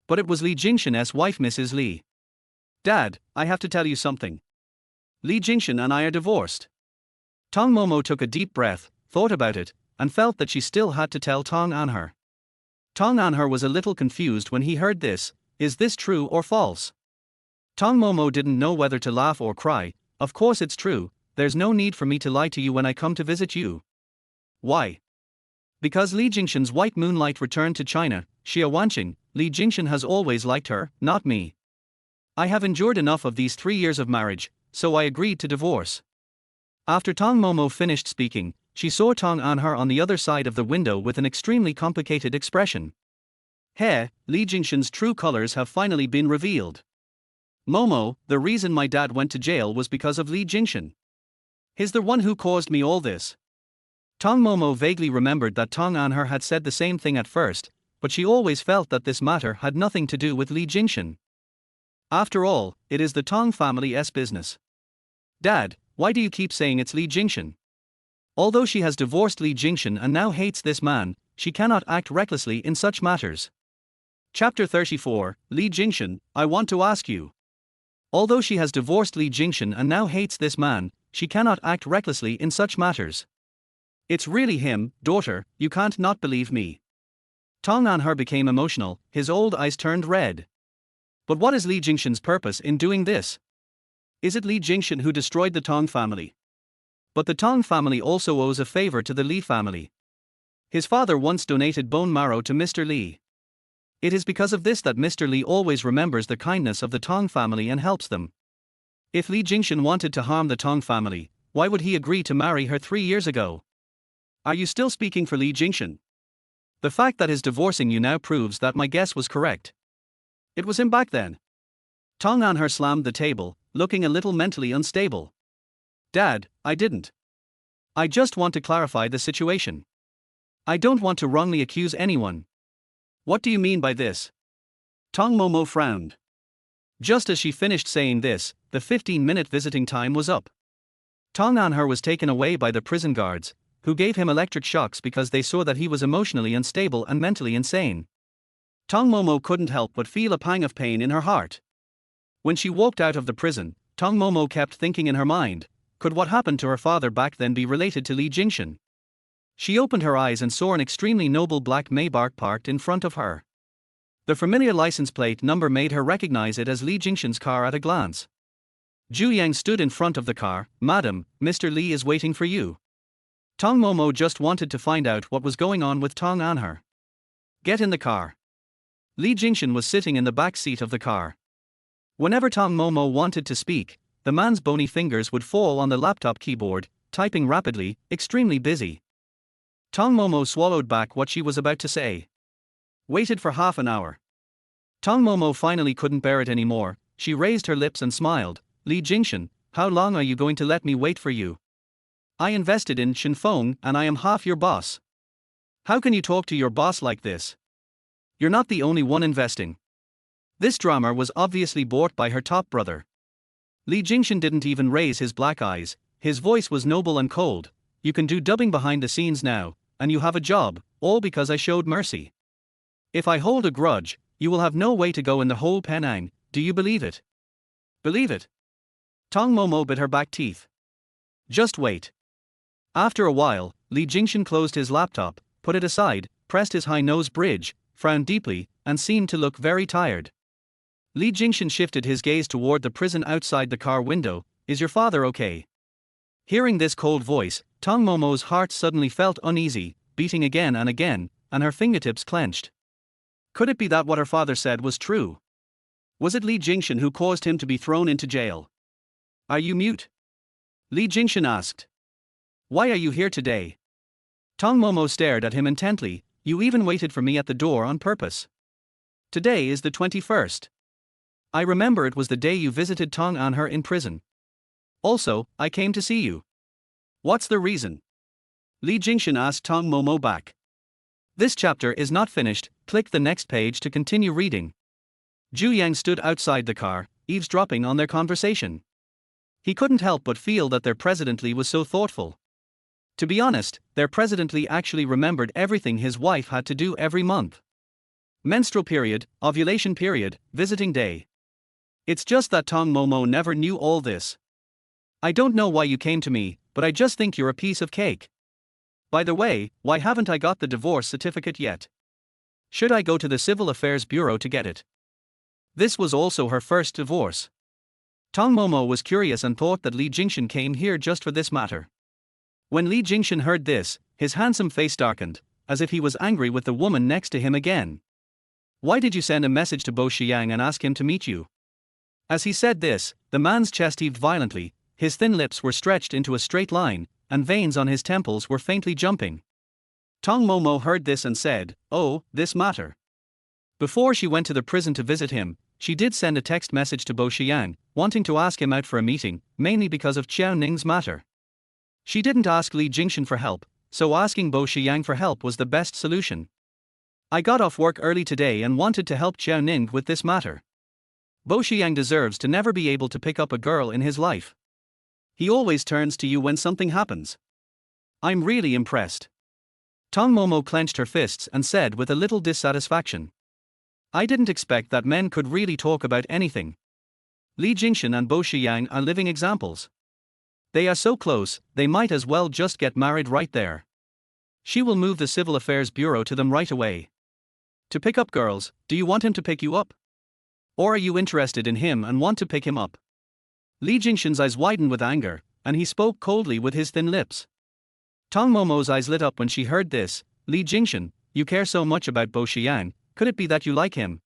But it was Li Jingchen's wife, Mrs. Li. Dad, I have to tell you something. Li Jingchen and I are divorced. Tong Momo took a deep breath, thought about it, and felt that she still had to tell Tong Anher. Tong Anher was a little confused when he heard this. Is this true or false? Tong Momo didn't know whether to laugh or cry. Of course it's true, there's no need for me to lie to you when I come to visit you. Why? Because Li Jingchen's white moonlight returned to China, Xia Wanqing, Li Jingchen has always liked her, not me. I have endured enough of these 3 years of marriage, so I agreed to divorce. After Tong Momo finished speaking, she saw Tong Anher on the other side of the window with an extremely complicated expression. Hey, Li Jingchen's true colors have finally been revealed. Momo, the reason my dad went to jail was because of Li Jingchen. He's the one who caused me all this. Tong Momo vaguely remembered that Tong Anher had said the same thing at first, but she always felt that this matter had nothing to do with Li Jingchen. After all, it is the Tong family's business. Dad, why do you keep saying it's Li Jingchen? Although she has divorced Li Jingchen and now hates this man, she cannot act recklessly in such matters. Chapter 34, Li Jingchen, I want to ask you. Although she has divorced Li Jingchen and now hates this man, she cannot act recklessly in such matters. It's really him, daughter, you can't not believe me. Tong Anher became emotional, his old eyes turned red. But what is Li Jingchen's purpose in doing this? Is it Li Jingchen who destroyed the Tong family? But the Tong family also owes a favor to the Li family. His father once donated bone marrow to Mr. Li. It is because of this that Mr. Li always remembers the kindness of the Tong family and helps them. If Li Jingchen wanted to harm the Tong family, why would he agree to marry her 3 years ago? Are you still speaking for Li Jingchen? The fact that his divorcing you now proves that my guess was correct. It was him back then. Tong Anher slammed the table, looking a little mentally unstable. Dad, I didn't. I just want to clarify the situation. I don't want to wrongly accuse anyone. What do you mean by this? Tong Momo frowned. Just as she finished saying this, the 15-minute visiting time was up. Tong Anher was taken away by the prison guards, who gave him electric shocks because they saw that he was emotionally unstable and mentally insane. Tong Momo couldn't help but feel a pang of pain in her heart. When she walked out of the prison, Tong Momo kept thinking in her mind, could what happened to her father back then be related to Li Jingchen? She opened her eyes and saw an extremely noble black Maybach parked in front of her. The familiar license plate number made her recognize it as Li Jingchen's car at a glance. Zhu Yang stood in front of the car. Madam, Mr. Li is waiting for you. Tong Momo just wanted to find out what was going on with Tong Anher. Get in the car. Li Jingchen was sitting in the back seat of the car. Whenever Tong Momo wanted to speak, the man's bony fingers would fall on the laptop keyboard, typing rapidly, extremely busy. Tong Momo swallowed back what she was about to say. Waited for half an hour. Tong Momo finally couldn't bear it anymore. She raised her lips and smiled. Li Jingchen, how long are you going to let me wait for you? I invested in Shenfeng and I am half your boss. How can you talk to your boss like this? You're not the only one investing. This drama was obviously bought by her top brother. Li Jingchen didn't even raise his black eyes. His voice was noble and cold. You can do dubbing behind the scenes now, and you have a job, all because I showed mercy. If I hold a grudge, you will have no way to go in the whole Penang. Do you believe it? Believe it? Tong Momo bit her back teeth. Just wait. After a while, Li Jingchen closed his laptop, put it aside, pressed his high nose bridge, frowned deeply, and seemed to look very tired. Li Jingchen shifted his gaze toward the prison outside the car window. Is your father okay? Hearing this cold voice, Tong Momo's heart suddenly felt uneasy, beating again, and her fingertips clenched. Could it be that what her father said was true? Was it Li Jingchen who caused him to be thrown into jail? Are you mute? Li Jingchen asked. Why are you here today? Tong Momo stared at him intently. You even waited for me at the door on purpose. Today is the 21st. I remember it was the day you visited Tong Anher in prison. Also, I came to see you. What's the reason? Li Jingchen asked Tong Momo back. This chapter is not finished. Click the next page to continue reading. Zhu Yang stood outside the car, eavesdropping on their conversation. He couldn't help but feel that their President Li was so thoughtful. To be honest, their President Li actually remembered everything his wife had to do every month. Menstrual period, ovulation period, visiting day. It's just that Tong Momo never knew all this. I don't know why you came to me, but I just think you're a piece of cake. By the way, why haven't I got the divorce certificate yet? Should I go to the Civil Affairs Bureau to get it? This was also her first divorce. Tong Momo was curious and thought that Li Jingchen came here just for this matter. When Li Jingchen heard this, his handsome face darkened, as if he was angry with the woman next to him again. Why did you send a message to Bo Xiang and ask him to meet you? As he said this, the man's chest heaved violently, his thin lips were stretched into a straight line, and veins on his temples were faintly jumping. Tong Momo heard this and said, oh, this matter. Before she went to the prison to visit him, she did send a text message to Bo Xiang, wanting to ask him out for a meeting, mainly because of Qiao Ning's matter. She didn't ask Li Jingchen for help, so asking Bo Shiyang for help was the best solution. I got off work early today and wanted to help Jiao Ning with this matter. Bo Shiyang deserves to never be able to pick up a girl in his life. He always turns to you when something happens. I'm really impressed. Tong Momo clenched her fists and said with a little dissatisfaction. I didn't expect that men could really talk about anything. Li Jingchen and Bo Shiyang are living examples. They are so close, they might as well just get married right there. She will move the Civil Affairs Bureau to them right away. To pick up girls, do you want him to pick you up? Or are you interested in him and want to pick him up? Li Jingchen's eyes widened with anger, and he spoke coldly with his thin lips. Tong Momo's eyes lit up when she heard this. Li Jingchen, you care so much about Bo Shiyang, could it be that you like him?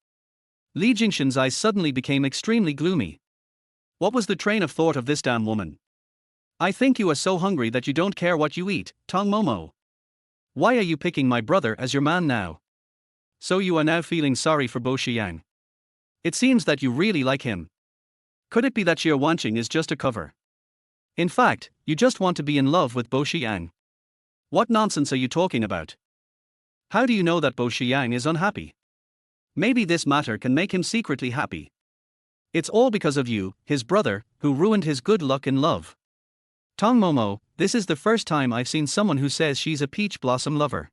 Li Jingchen's eyes suddenly became extremely gloomy. What was the train of thought of this damn woman? I think you are so hungry that you don't care what you eat, Tong Momo. Why are you picking my brother as your man now? So you are now feeling sorry for Bo Shiyang. It seems that you really like him. Could it be that your wanting is just a cover? In fact, you just want to be in love with Bo Shiyang. What nonsense are you talking about? How do you know that Bo Shiyang is unhappy? Maybe this matter can make him secretly happy. It's all because of you, his brother, who ruined his good luck in love. Tong Momo, this is the first time I've seen someone who says she's a peach blossom lover.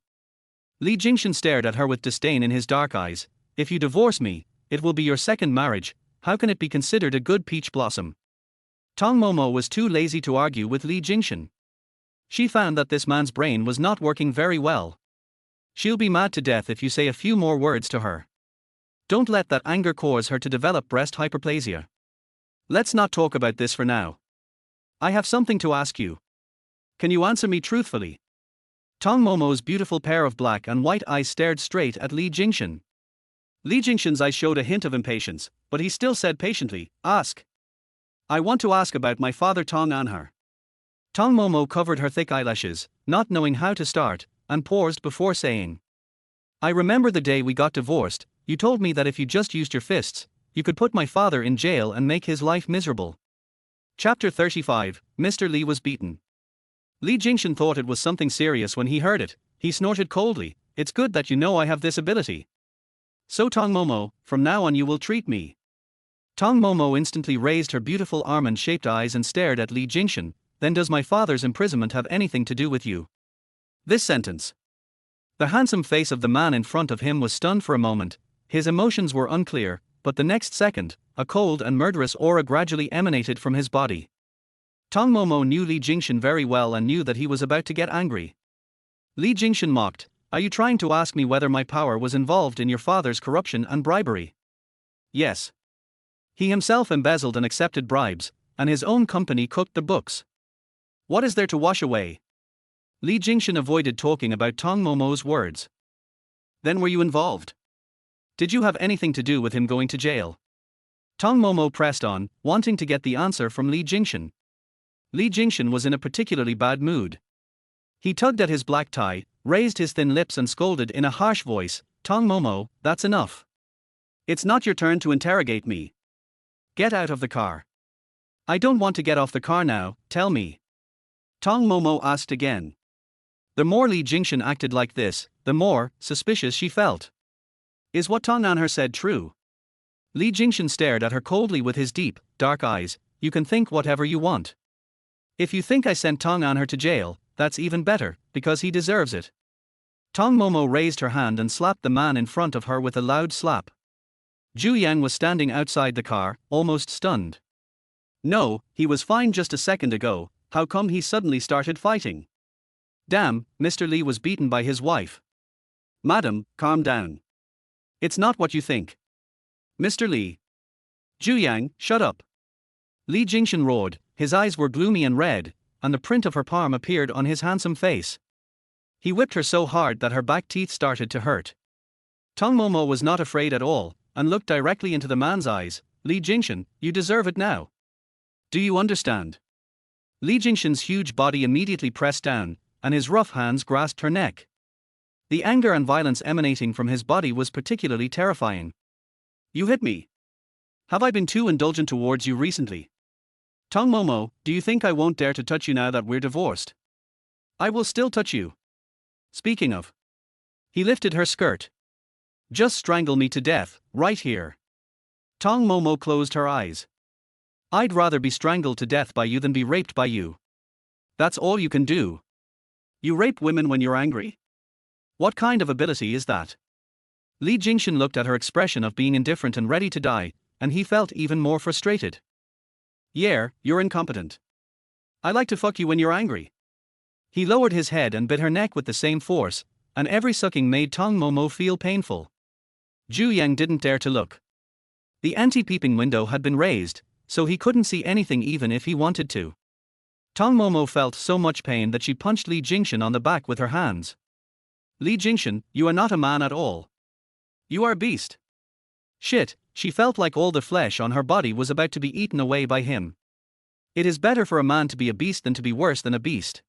Li Jingchen stared at her with disdain in his dark eyes. If you divorce me, it will be your second marriage. How can it be considered a good peach blossom? Tong Momo was too lazy to argue with Li Jingchen. She found that this man's brain was not working very well. She'll be mad to death if you say a few more words to her. Don't let that anger cause her to develop breast hyperplasia. Let's not talk about this for now. I have something to ask you. Can you answer me truthfully? Tong Momo's beautiful pair of black and white eyes stared straight at Li Jingchen. Li Jingchen's eyes showed a hint of impatience, but he still said patiently, ask. I want to ask about my father Tong Anhar. Tong Momo covered her thick eyelashes, not knowing how to start, and paused before saying. I remember the day we got divorced, you told me that if you just used your fists, you could put my father in jail and make his life miserable. Chapter 35, Mr. Li was beaten. Li Jingchen thought it was something serious when he heard it. He snorted coldly, it's good that you know I have this ability. So Tong Momo, from now on you will treat me. Tong Momo instantly raised her beautiful almond-shaped eyes and stared at Li Jingchen. Then does my father's imprisonment have anything to do with you? This sentence. The handsome face of the man in front of him was stunned for a moment. His emotions were unclear, but the next second, a cold and murderous aura gradually emanated from his body. Tong Momo knew Li Jingchen very well and knew that he was about to get angry. Li Jingchen mocked, are you trying to ask me whether my power was involved in your father's corruption and bribery? Yes. He himself embezzled and accepted bribes, and his own company cooked the books. What is there to wash away? Li Jingchen avoided talking about Tong Momo's words. Then were you involved? Did you have anything to do with him going to jail? Tong Momo pressed on, wanting to get the answer from Li Jingchen. Li Jingchen was in a particularly bad mood. He tugged at his black tie, raised his thin lips and scolded in a harsh voice, Tong Momo, that's enough. It's not your turn to interrogate me. Get out of the car. I don't want to get off the car now, tell me. Tong Momo asked again. The more Li Jingchen acted like this, the more suspicious she felt. Is what Tong Anhar said true? Li Jingchen stared at her coldly with his deep, dark eyes. You can think whatever you want. If you think I sent Tong Anhar to jail, that's even better, because he deserves it. Tong Momo raised her hand and slapped the man in front of her with a loud slap. Zhu Yang was standing outside the car, almost stunned. No, he was fine just a second ago, how come he suddenly started fighting? Damn, Mr. Li was beaten by his wife. Madam, calm down. It's not what you think. Mr. Li. Zhu Yang, shut up. Li Jingchen roared, his eyes were gloomy and red, and the print of her palm appeared on his handsome face. He whipped her so hard that her back teeth started to hurt. Tong Momo was not afraid at all, and looked directly into the man's eyes. Li Jingchen, you deserve it now. Do you understand? Li Jingchen's huge body immediately pressed down, and his rough hands grasped her neck. The anger and violence emanating from his body was particularly terrifying. You hit me. Have I been too indulgent towards you recently? Tong Momo, do you think I won't dare to touch you now that we're divorced? I will still touch you. Speaking of. He lifted her skirt. Just strangle me to death, right here. Tong Momo closed her eyes. I'd rather be strangled to death by you than be raped by you. That's all you can do. You rape women when you're angry? What kind of ability is that? Li Jingchen looked at her expression of being indifferent and ready to die, and he felt even more frustrated. Yeah, you're incompetent. I like to fuck you when you're angry. He lowered his head and bit her neck with the same force, and every sucking made Tong Momo feel painful. Zhu Yang didn't dare to look. The anti-peeping window had been raised, so he couldn't see anything even if he wanted to. Tong Momo felt so much pain that she punched Li Jingchen on the back with her hands. Li Jingchen, you are not a man at all. You are a beast. Shit, she felt like all the flesh on her body was about to be eaten away by him. It is better for a man to be a beast than to be worse than a beast.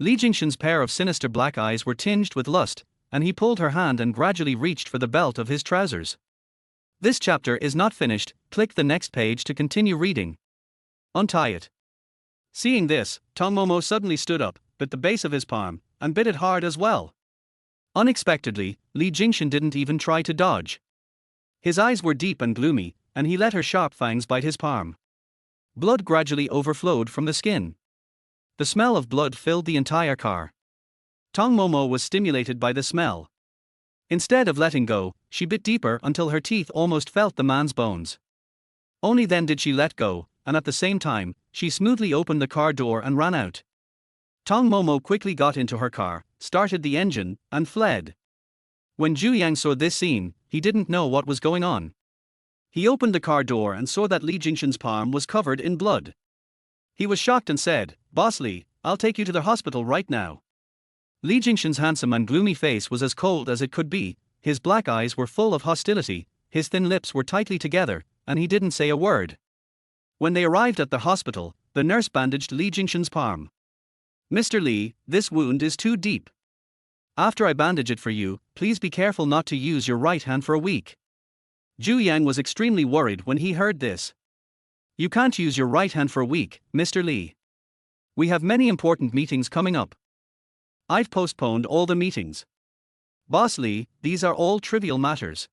Li Jingchen's pair of sinister black eyes were tinged with lust, and he pulled her hand and gradually reached for the belt of his trousers. This chapter is not finished, click the next page to continue reading. Untie it. Seeing this, Tong Momo suddenly stood up, bit the base of his palm, and bit it hard as well. Unexpectedly, Li Jingchen didn't even try to dodge. His eyes were deep and gloomy, and he let her sharp fangs bite his palm. Blood gradually overflowed from the skin. The smell of blood filled the entire car. Tong Momo was stimulated by the smell. Instead of letting go, she bit deeper until her teeth almost felt the man's bones. Only then did she let go, and at the same time, she smoothly opened the car door and ran out. Tong Momo quickly got into her car, started the engine, and fled. When Zhu Yang saw this scene, he didn't know what was going on. He opened the car door and saw that Li Jingchen's palm was covered in blood. He was shocked and said, "Boss Li, I'll take you to the hospital right now." Li Jingchen's handsome and gloomy face was as cold as it could be, his black eyes were full of hostility, his thin lips were tightly together, and he didn't say a word. When they arrived at the hospital, the nurse bandaged Li Jingchen's palm. "Mr. Li, this wound is too deep. After I bandage it for you, please be careful not to use your right hand for a week." Zhu Yang was extremely worried when he heard this. "You can't use your right hand for a week, Mr. Li. We have many important meetings coming up. I've postponed all the meetings. Boss Li, these are all trivial matters.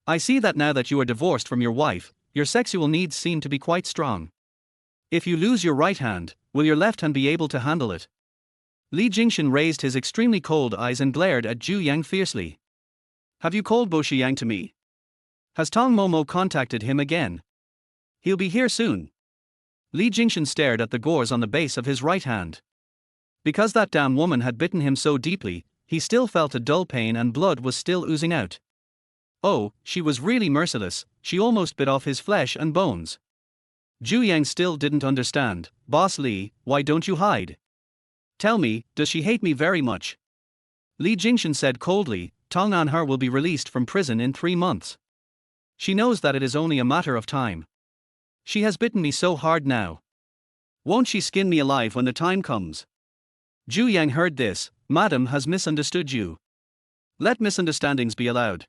I see that now that you are divorced from your wife, your sexual needs seem to be quite strong. If you lose your right hand, will your left hand be able to handle it?" Li Jingchen raised his extremely cold eyes and glared at Zhu Yang fiercely. "Have you called Bo Shiyang to me? Has Tong Momo contacted him again? He'll be here soon." Li Jingchen stared at the gores on the base of his right hand. Because that damn woman had bitten him so deeply, he still felt a dull pain and blood was still oozing out. Oh, she was really merciless, she almost bit off his flesh and bones. Zhu Yang still didn't understand. "Boss Li, why don't you hide? Tell me, does she hate me very much?" Li Jingchen said coldly, "Tong Anher will be released from prison in 3 months. She knows that it is only a matter of time. She has bitten me so hard now. Won't she skin me alive when the time comes?" Zhu Yang heard this. "Madam has misunderstood you. Let misunderstandings be allowed."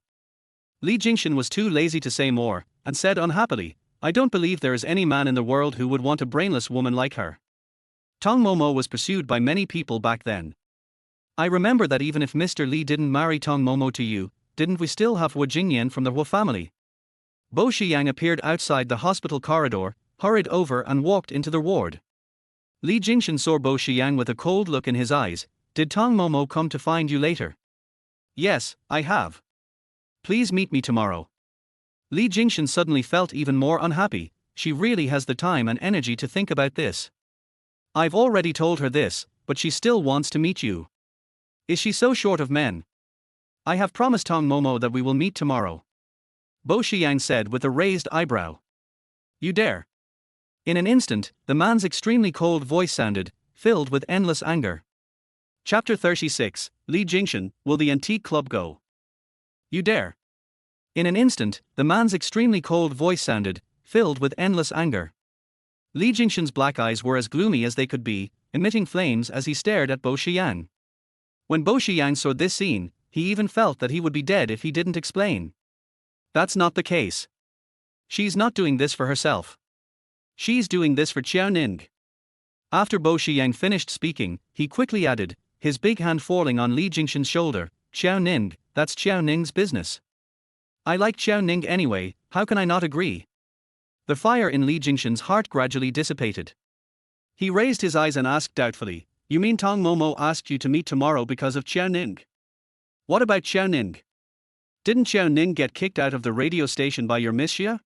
Li Jingchen was too lazy to say more, and said unhappily, "I don't believe there is any man in the world who would want a brainless woman like her." Tong Momo was pursued by many people back then. I remember that even if Mr. Li didn't marry Tong Momo to you, didn't we still have Hua Jingyan from the Hua family? Bo Shiyang appeared outside the hospital corridor, hurried over and walked into the ward. Li Jingchen saw Bo Shiyang with a cold look in his eyes. "Did Tong Momo come to find you later?" "Yes, I have. Please meet me tomorrow." Li Jingchen suddenly felt even more unhappy. She really has the time and energy to think about this. I've already told her this, but she still wants to meet you. Is she so short of men? "I have promised Tong Momo that we will meet tomorrow," Bo Shiyang said with a raised eyebrow. "You dare?" In an instant, the man's extremely cold voice sounded, filled with endless anger. Chapter 36, Li Jingchen, will the antique club go? "You dare?" In an instant, the man's extremely cold voice sounded, filled with endless anger. Li Jingchen's black eyes were as gloomy as they could be, emitting flames as he stared at Bo Shiyang. When Bo Shiyang saw this scene, he even felt that he would be dead if he didn't explain. That's not the case. She's not doing this for herself. She's doing this for Qiao Ning. After Bo Shiyang finished speaking, he quickly added, his big hand falling on Li Jingchen's shoulder. Xiao Ning, that's Xiao Ning's business. I like Xiao Ning anyway, how can I not agree? The fire in Li Jingchen's heart gradually dissipated. He raised his eyes and asked doubtfully, you mean Tong Momo asked you to meet tomorrow because of Xiao Ning? What about Xiao Ning? Didn't Xiao Ning get kicked out of the radio station by your Miss Xia?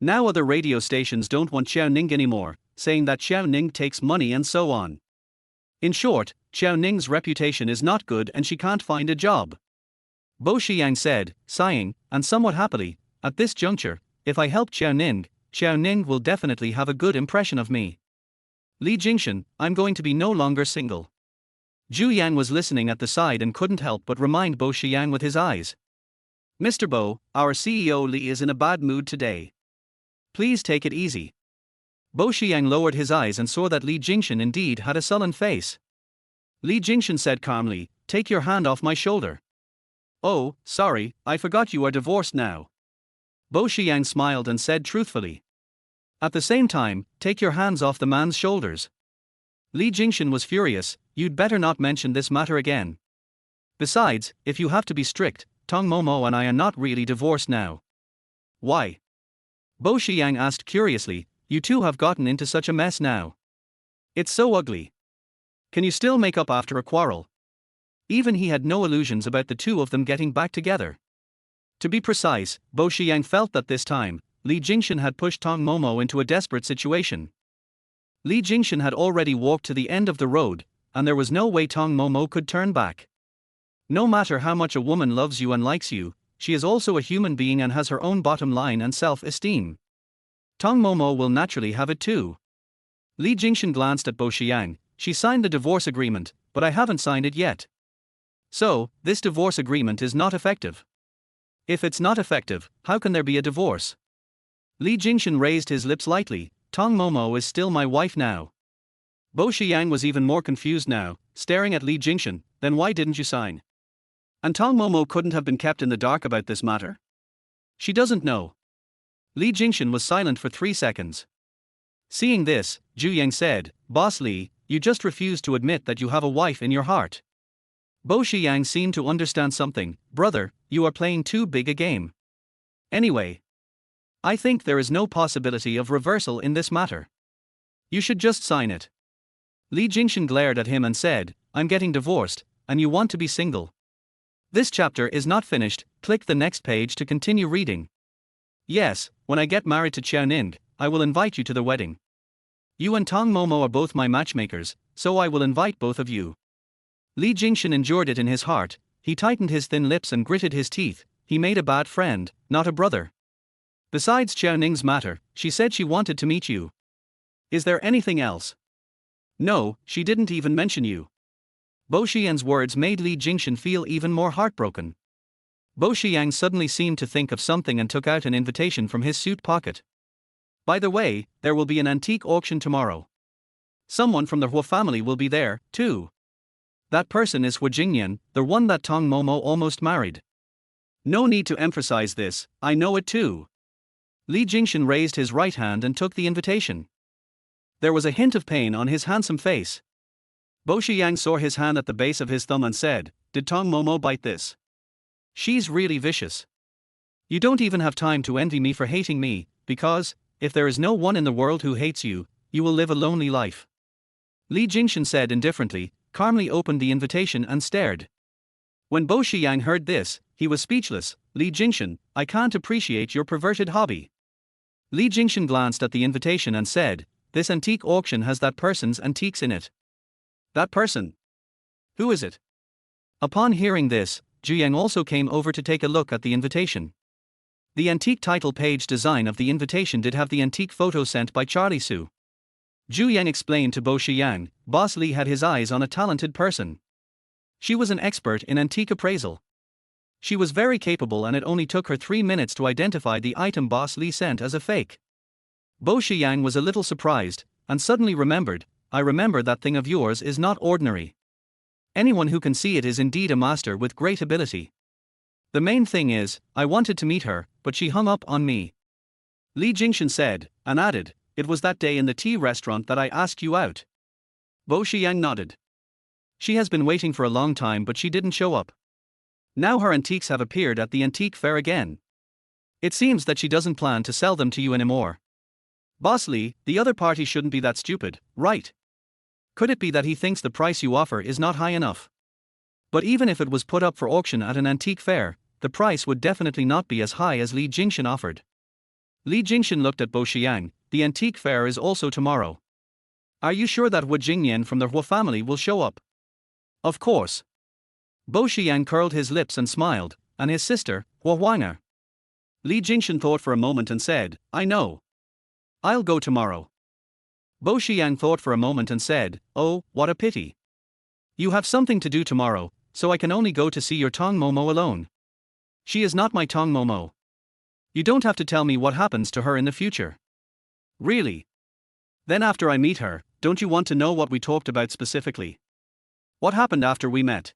Now other radio stations don't want Xiao Ning anymore, saying that Xiao Ning takes money and so on. In short, Xiao Ning's reputation is not good and she can't find a job. Bo Shiyang said, sighing, and somewhat happily, at this juncture, if I help Xiao Ning will definitely have a good impression of me. Li Jingchen, I'm going to be no longer single. Zhu Yang was listening at the side and couldn't help but remind Bo Shiyang with his eyes. Mr. Bo, our CEO Li is in a bad mood today. Please take it easy. Bo Shiyang lowered his eyes and saw that Li Jingchen indeed had a sullen face. Li Jingchen said calmly, take your hand off my shoulder. Oh, sorry, I forgot you are divorced now. Bo Shiyang smiled and said truthfully. At the same time, take your hands off the man's shoulders. Li Jingchen was furious, you'd better not mention this matter again. Besides, if you have to be strict, Tong Momo and I are not really divorced now. Why? Bo Shiyang asked curiously, you two have gotten into such a mess now. It's so ugly. Can you still make up after a quarrel? Even he had no illusions about the two of them getting back together. To be precise, Bo Shiyang felt that this time, Li Jingchen had pushed Tong Momo into a desperate situation. Li Jingchen had already walked to the end of the road, and there was no way Tong Momo could turn back. No matter how much a woman loves you and likes you, she is also a human being and has her own bottom line and self-esteem. Tong Momo will naturally have it too. Li Jingchen glanced at Bo Shiyang, she signed the divorce agreement, but I haven't signed it yet. So, this divorce agreement is not effective. If it's not effective, how can there be a divorce? Li Jingchen raised his lips lightly, Tong Momo is still my wife now. Bo Shiyang was even more confused now, staring at Li Jingchen, then why didn't you sign? And Tong Momo couldn't have been kept in the dark about this matter? She doesn't know. Li Jingchen was silent for 3 seconds. Seeing this, Zhu Yang said, Boss Li, you just refused to admit that you have a wife in your heart. Bo Shiyang seemed to understand something, brother, you are playing too big a game. Anyway, I think there is no possibility of reversal in this matter. You should just sign it. Li Jingchen glared at him and said, I'm getting divorced, and you want to be single. This chapter is not finished, click the next page to continue reading. Yes, when I get married to Xiao Ning, I will invite you to the wedding. You and Tong Momo are both my matchmakers, so I will invite both of you. Li Jingchen endured it in his heart, he tightened his thin lips and gritted his teeth, he made a bad friend, not a brother. Besides Xiao Ning's matter, she said she wanted to meet you. Is there anything else? No, she didn't even mention you. Bo Xiang's words made Li Jingchen feel even more heartbroken. Bo Xiang suddenly seemed to think of something and took out an invitation from his suit pocket. By the way, there will be an antique auction tomorrow. Someone from the Hua family will be there, too. That person is Hua Jingyan, the one that Tong Momo almost married. No need to emphasize this, I know it too. Li Jingchen raised his right hand and took the invitation. There was a hint of pain on his handsome face. Bo Shiyang saw his hand at the base of his thumb and said, did Tong Momo bite this? She's really vicious. You don't even have time to envy me for hating me, because, if there is no one in the world who hates you, you will live a lonely life. Li Jingchen said indifferently, calmly opened the invitation and stared. When Bo Shiyang heard this, he was speechless. Li Jingchen, I can't appreciate your perverted hobby. Li Jingchen glanced at the invitation and said, this antique auction has that person's antiques in it. That person? Who is it? Upon hearing this, Zhu Yang also came over to take a look at the invitation. The antique title page design of the invitation did have the antique photo sent by Charlie Su. Zhu Yang explained to Bo Shiyang, Boss Li had his eyes on a talented person. She was an expert in antique appraisal. She was very capable and it only took her 3 minutes to identify the item Boss Li sent as a fake. Bo Shiyang was a little surprised, and suddenly remembered, I remember that thing of yours is not ordinary. Anyone who can see it is indeed a master with great ability. The main thing is, I wanted to meet her, but she hung up on me. Li Jingchen said, and added, it was that day in the tea restaurant that I asked you out. Bo Shiyang nodded. She has been waiting for a long time but she didn't show up. Now her antiques have appeared at the antique fair again. It seems that she doesn't plan to sell them to you anymore. Boss Lee, the other party shouldn't be that stupid, right? Could it be that he thinks the price you offer is not high enough? But even if it was put up for auction at an antique fair, the price would definitely not be as high as Li Jingchen offered. Li Jingchen looked at Bo Xiang. The antique fair is also tomorrow. Are you sure that Wu Jingyan from the Hua family will show up? Of course. Bo Xiang curled his lips and smiled, and his sister, Hua Huanga. Li Jingchen thought for a moment and said, I know. I'll go tomorrow. Bo Xiang thought for a moment and said, oh, what a pity. You have something to do tomorrow, so I can only go to see your Tong Momo alone. She is not my Tong Momo. You don't have to tell me what happens to her in the future. Really? Then after I meet her, don't you want to know what we talked about specifically? What happened after we met?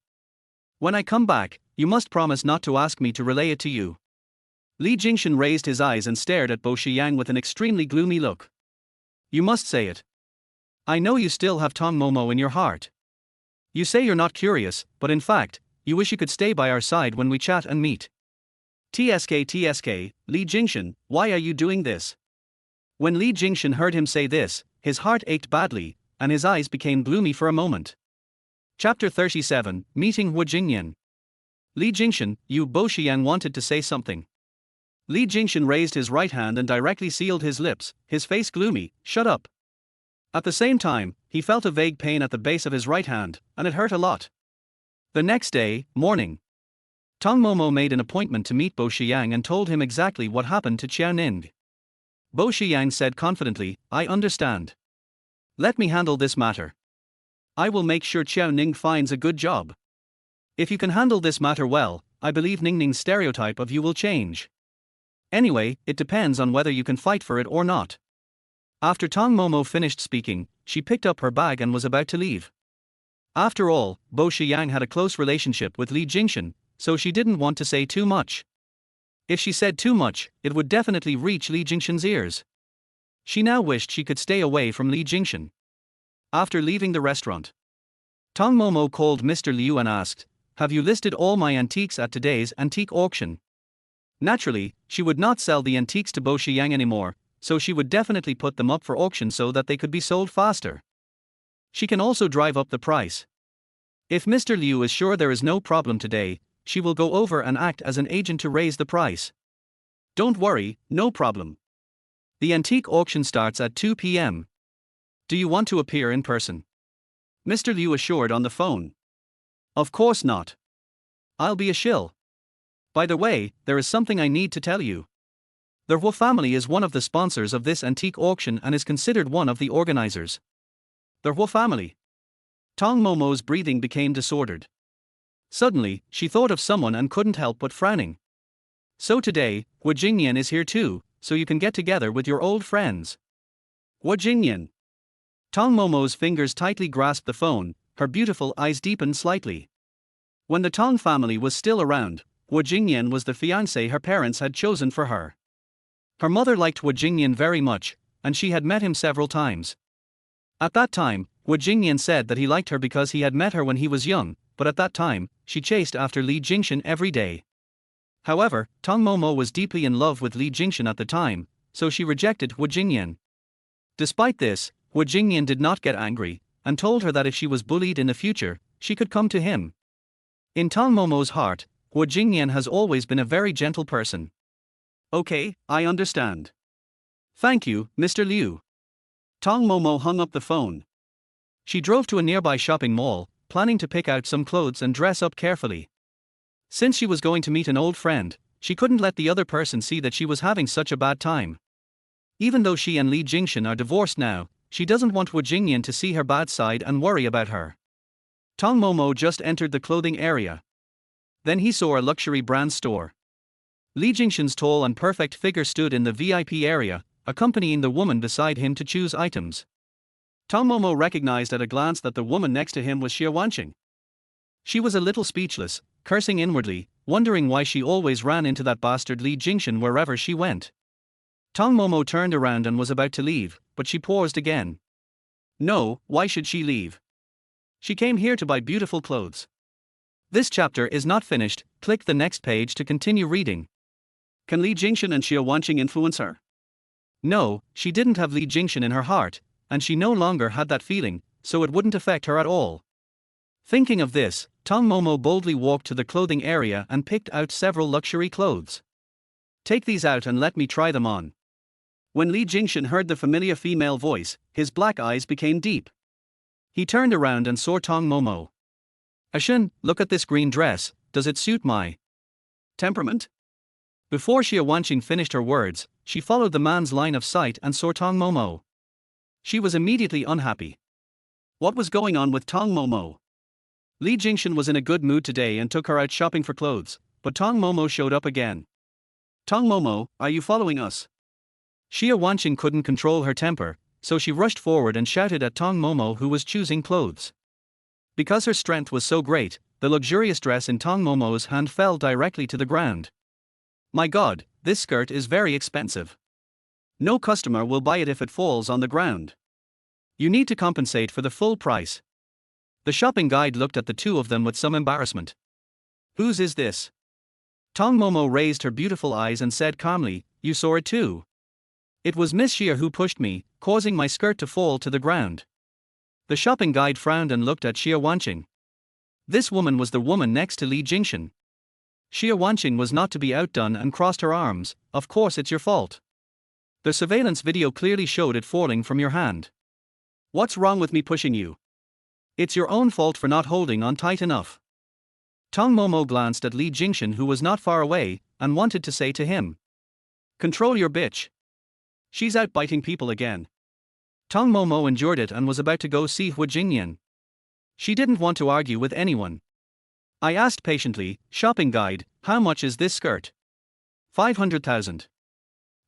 When I come back, you must promise not to ask me to relay it to you. Li Jingchen raised his eyes and stared at Bo Xiang with an extremely gloomy look. You must say it. I know you still have Tong Momo in your heart. You say you're not curious, but in fact, you wish you could stay by our side when we chat and meet. TSK, Li Jingchen, why are you doing this? When Li Jingchen heard him say this, his heart ached badly, and his eyes became gloomy for a moment. Chapter 37, Meeting Wu Jingyan. Li Jingchen, you Bo Xiang wanted to say something. Li Jingchen raised his right hand and directly sealed his lips, his face gloomy, shut up. At the same time, he felt a vague pain at the base of his right hand, and it hurt a lot. The next day, morning. Tong Momo made an appointment to meet Bo Xiang and told him exactly what happened to Qiao Ning. Bo Xiang said confidently, I understand. Let me handle this matter. I will make sure Qiao Ning finds a good job. If you can handle this matter well, I believe Ning Ning's stereotype of you will change. Anyway, it depends on whether you can fight for it or not. After Tong Momo finished speaking, she picked up her bag and was about to leave. After all, Bo Xiang had a close relationship with Li Jingchen, so she didn't want to say too much. If she said too much, it would definitely reach Li Jingchen's ears. She now wished she could stay away from Li Jingchen. After leaving the restaurant, Tong Momo called Mr. Liu and asked, have you listed all my antiques at today's antique auction? Naturally, she would not sell the antiques to Bo Xiang anymore, so she would definitely put them up for auction so that they could be sold faster. She can also drive up the price. If Mr. Liu is sure there is no problem today, she will go over and act as an agent to raise the price. Don't worry, no problem. The antique auction starts at 2 p.m. Do you want to appear in person? Mr. Liu assured on the phone. Of course not. I'll be a shill. By the way, there is something I need to tell you. The Hua family is one of the sponsors of this antique auction and is considered one of the organizers. The Hua family. Tong Momo's breathing became disordered. Suddenly, she thought of someone and couldn't help but frowning. So today, Wu Jingyan is here too, so you can get together with your old friends. Wu Jingyan. Tong Momo's fingers tightly grasped the phone, her beautiful eyes deepened slightly. When the Tong family was still around, Wu Jingyan was the fiancé her parents had chosen for her. Her mother liked Wu Jingyan very much, and she had met him several times. At that time, Wu Jingyan said that he liked her because he had met her when he was young, but at that time, she chased after Li Jingchen every day. However, Tong Momo was deeply in love with Li Jingchen at the time, so she rejected Wu Jingyan. Despite this, Wu Jingyan did not get angry, and told her that if she was bullied in the future, she could come to him. In Tong Momo's heart, Wu Jingyan has always been a very gentle person. Okay, I understand. Thank you, Mr. Liu. Tong Momo hung up the phone. She drove to a nearby shopping mall, planning to pick out some clothes and dress up carefully. Since she was going to meet an old friend, she couldn't let the other person see that she was having such a bad time. Even though she and Li Jingchen are divorced now, she doesn't want Wu Jingyan to see her bad side and worry about her. Tong Momo just entered the clothing area. Then he saw a luxury brand store. Li Jingchen's tall and perfect figure stood in the VIP area, accompanying the woman beside him to choose items. Tong Momo recognized at a glance that the woman next to him was Xie Wanqing. She was a little speechless, cursing inwardly, wondering why she always ran into that bastard Li Jingchen wherever she went. Tong Momo turned around and was about to leave, but she paused again. No, why should she leave? She came here to buy beautiful clothes. This chapter is not finished, click the next page to continue reading. Can Li Jingchen and Xia Wanqing influence her? No, she didn't have Li Jingchen in her heart, and she no longer had that feeling, so it wouldn't affect her at all. Thinking of this, Tong Momo boldly walked to the clothing area and picked out several luxury clothes. Take these out and let me try them on. When Li Jingchen heard the familiar female voice, his black eyes became deep. He turned around and saw Tong Momo. Ashen, look at this green dress, does it suit my temperament? Before Xia Wanqing finished her words, she followed the man's line of sight and saw Tong Momo. She was immediately unhappy. What was going on with Tong Momo? Li Jingchen was in a good mood today and took her out shopping for clothes, but Tong Momo showed up again. Tong Momo, are you following us? Xia Wanqing couldn't control her temper, so she rushed forward and shouted at Tong Momo, who was choosing clothes. Because her strength was so great, the luxurious dress in Tong Momo's hand fell directly to the ground. My God, this skirt is very expensive. No customer will buy it if it falls on the ground. You need to compensate for the full price. The shopping guide looked at the two of them with some embarrassment. Whose is this? Tong Momo raised her beautiful eyes and said calmly, you saw it too. It was Miss Xia who pushed me, causing my skirt to fall to the ground. The shopping guide frowned and looked at Xia Wanqing. This woman was the woman next to Li Jingchen. Xia Wanqing was not to be outdone and crossed her arms. Of course it's your fault. The surveillance video clearly showed it falling from your hand. What's wrong with me pushing you? It's your own fault for not holding on tight enough. Tong Momo glanced at Li Jingchen, who was not far away, and wanted to say to him, control your bitch. She's out biting people again. Tong Momo endured it and was about to go see Hu Jingyan. She didn't want to argue with anyone. I asked patiently, shopping guide, how much is this skirt? 500,000.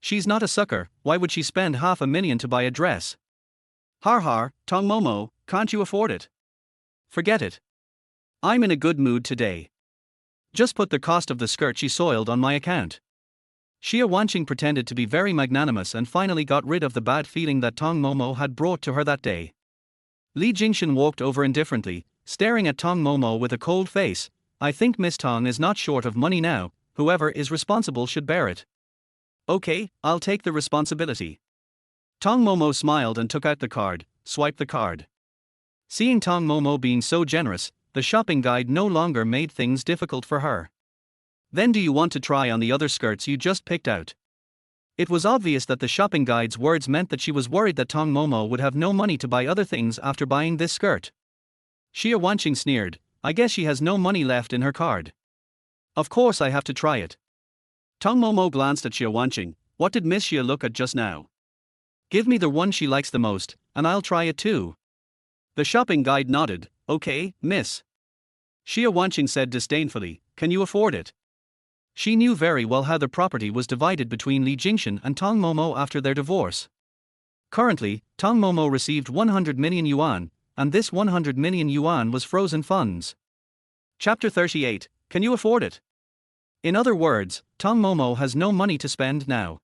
She's not a sucker, why would she spend $500,000 to buy a dress? Har har, Tong Momo, can't you afford it? Forget it. I'm in a good mood today. Just put the cost of the skirt she soiled on my account. Xia Wanqing pretended to be very magnanimous and finally got rid of the bad feeling that Tong Momo had brought to her that day. Li Jingchen walked over indifferently, staring at Tong Momo with a cold face. I think Miss Tong is not short of money now, whoever is responsible should bear it. Okay, I'll take the responsibility. Tong Momo smiled and took out the card, swiped the card. Seeing Tong Momo being so generous, the shopping guide no longer made things difficult for her. Then do you want to try on the other skirts you just picked out? It was obvious that the shopping guide's words meant that she was worried that Tong Momo would have no money to buy other things after buying this skirt. Xia Wanqing sneered, I guess she has no money left in her card. Of course I have to try it. Tong Momo glanced at Xia Wanqing. What did Miss Xia look at just now? Give me the one she likes the most, and I'll try it too. The shopping guide nodded. Okay, miss. Xia Wanqing said disdainfully, can you afford it? She knew very well how the property was divided between Li Jingchen and Tong Momo after their divorce. Currently, Tong Momo received 100 million yuan, and this 100 million yuan was frozen funds. Chapter 38, Can you afford it? In other words, Tong Momo has no money to spend now.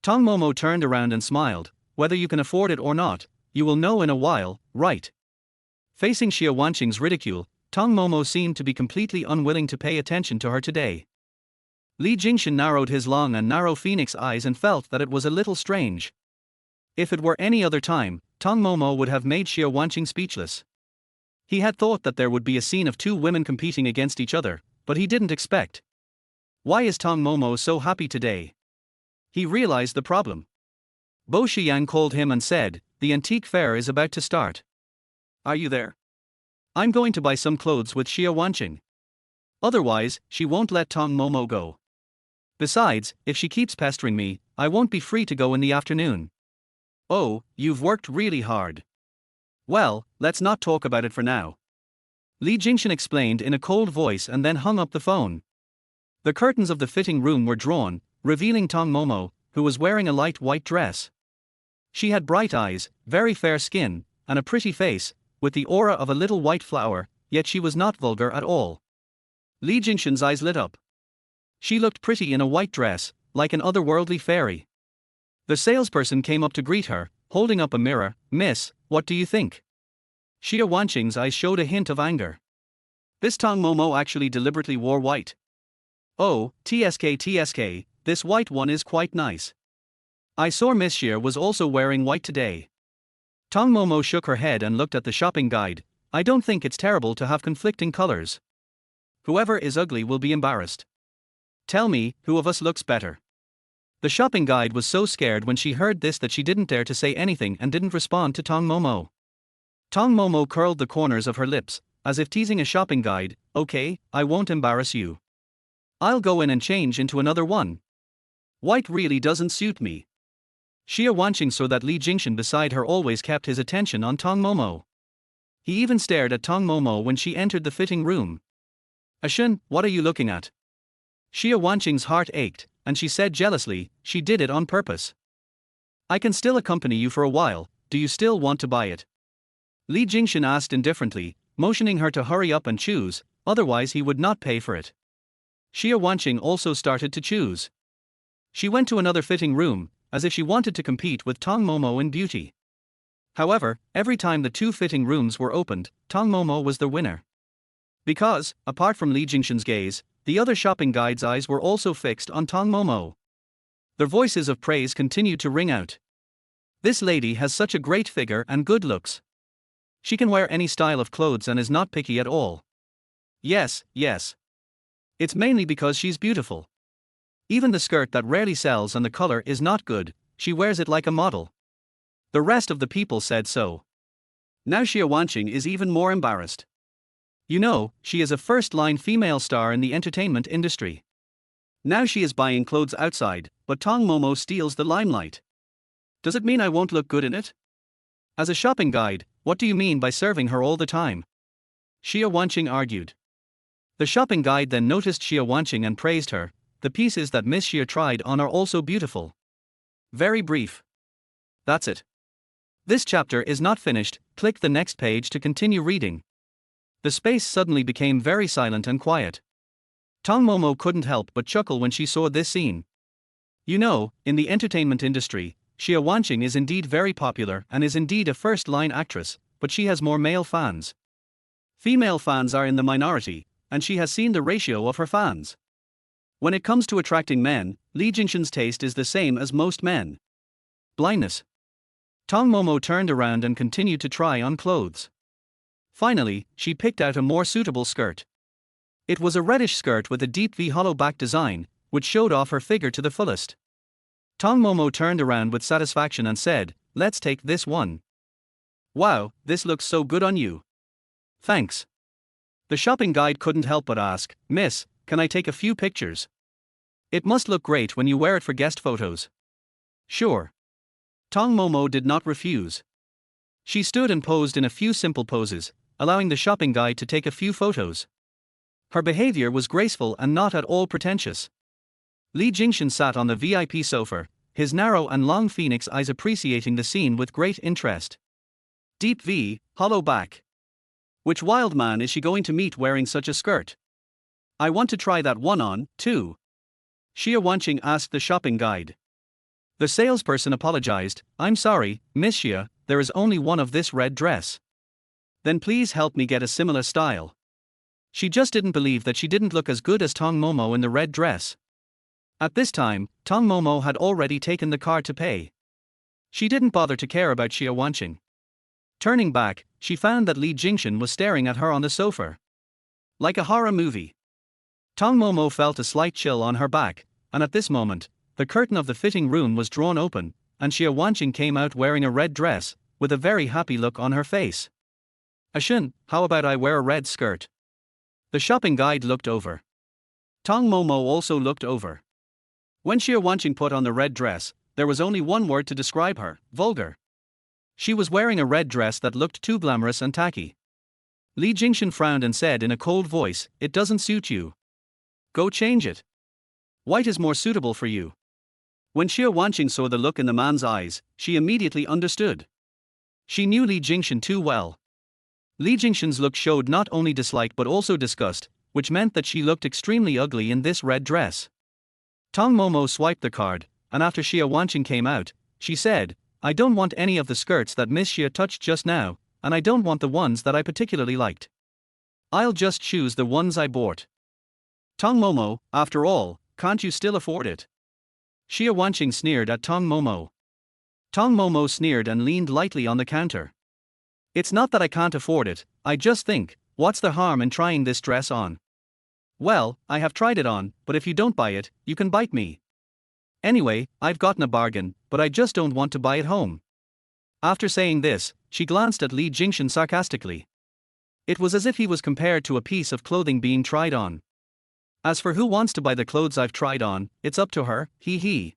Tong Momo turned around and smiled, whether you can afford it or not, you will know in a while, right? Facing Xia Wanqing's ridicule, Tong Momo seemed to be completely unwilling to pay attention to her today. Li Jingchen narrowed his long and narrow phoenix eyes and felt that it was a little strange. If it were any other time, Tong Momo would have made Xia Wanqing speechless. He had thought that there would be a scene of two women competing against each other, but he didn't expect. Why is Tong Momo so happy today? He realized the problem. Bo Shiyang called him and said, the antique fair is about to start. Are you there? I'm going to buy some clothes with Xia Wanqing. Otherwise, she won't let Tong Momo go. Besides, if she keeps pestering me, I won't be free to go in the afternoon. Oh, you've worked really hard. Well, let's not talk about it for now. Li Jingchen explained in a cold voice and then hung up the phone. The curtains of the fitting room were drawn, revealing Tong Momo, who was wearing a light white dress. She had bright eyes, very fair skin, and a pretty face, with the aura of a little white flower, yet she was not vulgar at all. Li Jingchen's eyes lit up. She looked pretty in a white dress, like an otherworldly fairy. The salesperson came up to greet her, holding up a mirror. Miss, what do you think? Xia Wanqing's eyes showed a hint of anger. This Tong Momo actually deliberately wore white. Oh, TSK, this white one is quite nice. I saw Miss Xia was also wearing white today. Tong Momo shook her head and looked at the shopping guide. I don't think it's terrible to have conflicting colors. Whoever is ugly will be embarrassed. Tell me, who of us looks better? The shopping guide was so scared when she heard this that she didn't dare to say anything and didn't respond to Tong Momo. Tong Momo curled the corners of her lips, as if teasing a shopping guide. Okay, I won't embarrass you. I'll go in and change into another one. White really doesn't suit me. Xia Wanqing saw that Li Jingchen beside her always kept his attention on Tong Momo. He even stared at Tong Momo when she entered the fitting room. Ashun, what are you looking at? Xia Wanqing's heart ached, and she said jealously, she did it on purpose. I can still accompany you for a while, do you still want to buy it? Li Jingchen asked indifferently, motioning her to hurry up and choose, otherwise he would not pay for it. Xia Wanqing also started to choose. She went to another fitting room, as if she wanted to compete with Tong Momo in beauty. However, every time the two fitting rooms were opened, Tong Momo was the winner. Because, apart from Li Jingchen's gaze, the other shopping guide's eyes were also fixed on Tong Momo. Their voices of praise continued to ring out. This lady has such a great figure and good looks. She can wear any style of clothes and is not picky at all. Yes. It's mainly because she's beautiful. Even the skirt that rarely sells and the color is not good, she wears it like a model. The rest of the people said so. Now Xia Wanqing is even more embarrassed. You know, she is a first-line female star in the entertainment industry. Now she is buying clothes outside, but Tong Momo steals the limelight. Does it mean I won't look good in it? As a shopping guide, what do you mean by serving her all the time? Xia Wanqing argued. The shopping guide then noticed Xia Wanqing and praised her. The pieces that Miss Xia tried on are also beautiful. Very brief. That's it. This chapter is not finished, click the next page to continue reading. The space suddenly became very silent and quiet. Tong Momo couldn't help but chuckle when she saw this scene. You know, in the entertainment industry, Xia Wanqing is indeed very popular and is indeed a first-line actress, but she has more male fans. Female fans are in the minority, and she has seen the ratio of her fans. When it comes to attracting men, Li Jingchen's taste is the same as most men. Blindness. Tong Momo turned around and continued to try on clothes. Finally, she picked out a more suitable skirt. It was a reddish skirt with a deep V hollow back design, which showed off her figure to the fullest. Tong Momo turned around with satisfaction and said, let's take this one. Wow, this looks so good on you. Thanks. The shopping guide couldn't help but ask, Miss, can I take a few pictures? It must look great when you wear it for guest photos. Sure. Tong Momo did not refuse. She stood and posed in a few simple poses, allowing the shopping guide to take a few photos. Her behavior was graceful and not at all pretentious. Li Jingchen sat on the VIP sofa, his narrow and long phoenix eyes appreciating the scene with great interest. Deep V, hollow back. Which wild man is she going to meet wearing such a skirt? I want to try that one on, too. Xia Wanqing asked the shopping guide. The salesperson apologized, I'm sorry, Miss Xia, there is only one of this red dress. Then please help me get a similar style. She just didn't believe that she didn't look as good as Tong Momo in the red dress. At this time, Tong Momo had already taken the card to pay. She didn't bother to care about Xia Wanqing. Turning back, she found that Li Jingchen was staring at her on the sofa. Like a horror movie. Tong Momo felt a slight chill on her back, and at this moment, the curtain of the fitting room was drawn open, and Xia Wanqing came out wearing a red dress, with a very happy look on her face. Ashun, how about I wear a red skirt? The shopping guide looked over. Tong Momo also looked over. When Xia Wanqing put on the red dress, there was only one word to describe her, vulgar. She was wearing a red dress that looked too glamorous and tacky. Li Jingchen frowned and said in a cold voice, it doesn't suit you. Go change it. White is more suitable for you. When Xia Wanqing saw the look in the man's eyes, she immediately understood. She knew Li Jingchen too well. Li Jingchen's look showed not only dislike but also disgust, which meant that she looked extremely ugly in this red dress. Tong Momo swiped the card, and after Xia Wanqing came out, she said, I don't want any of the skirts that Miss Xia touched just now, and I don't want the ones that I particularly liked. I'll just choose the ones I bought. Tong Momo, after all, can't you still afford it? Xia Wanqing sneered at Tong Momo. Tong Momo sneered and leaned lightly on the counter. It's not that I can't afford it, I just think, what's the harm in trying this dress on? Well, I have tried it on, but if you don't buy it, you can bite me. Anyway, I've gotten a bargain, but I just don't want to buy it home. After saying this, she glanced at Li Jingchen sarcastically. It was as if he was compared to a piece of clothing being tried on. As for who wants to buy the clothes I've tried on, it's up to her, he.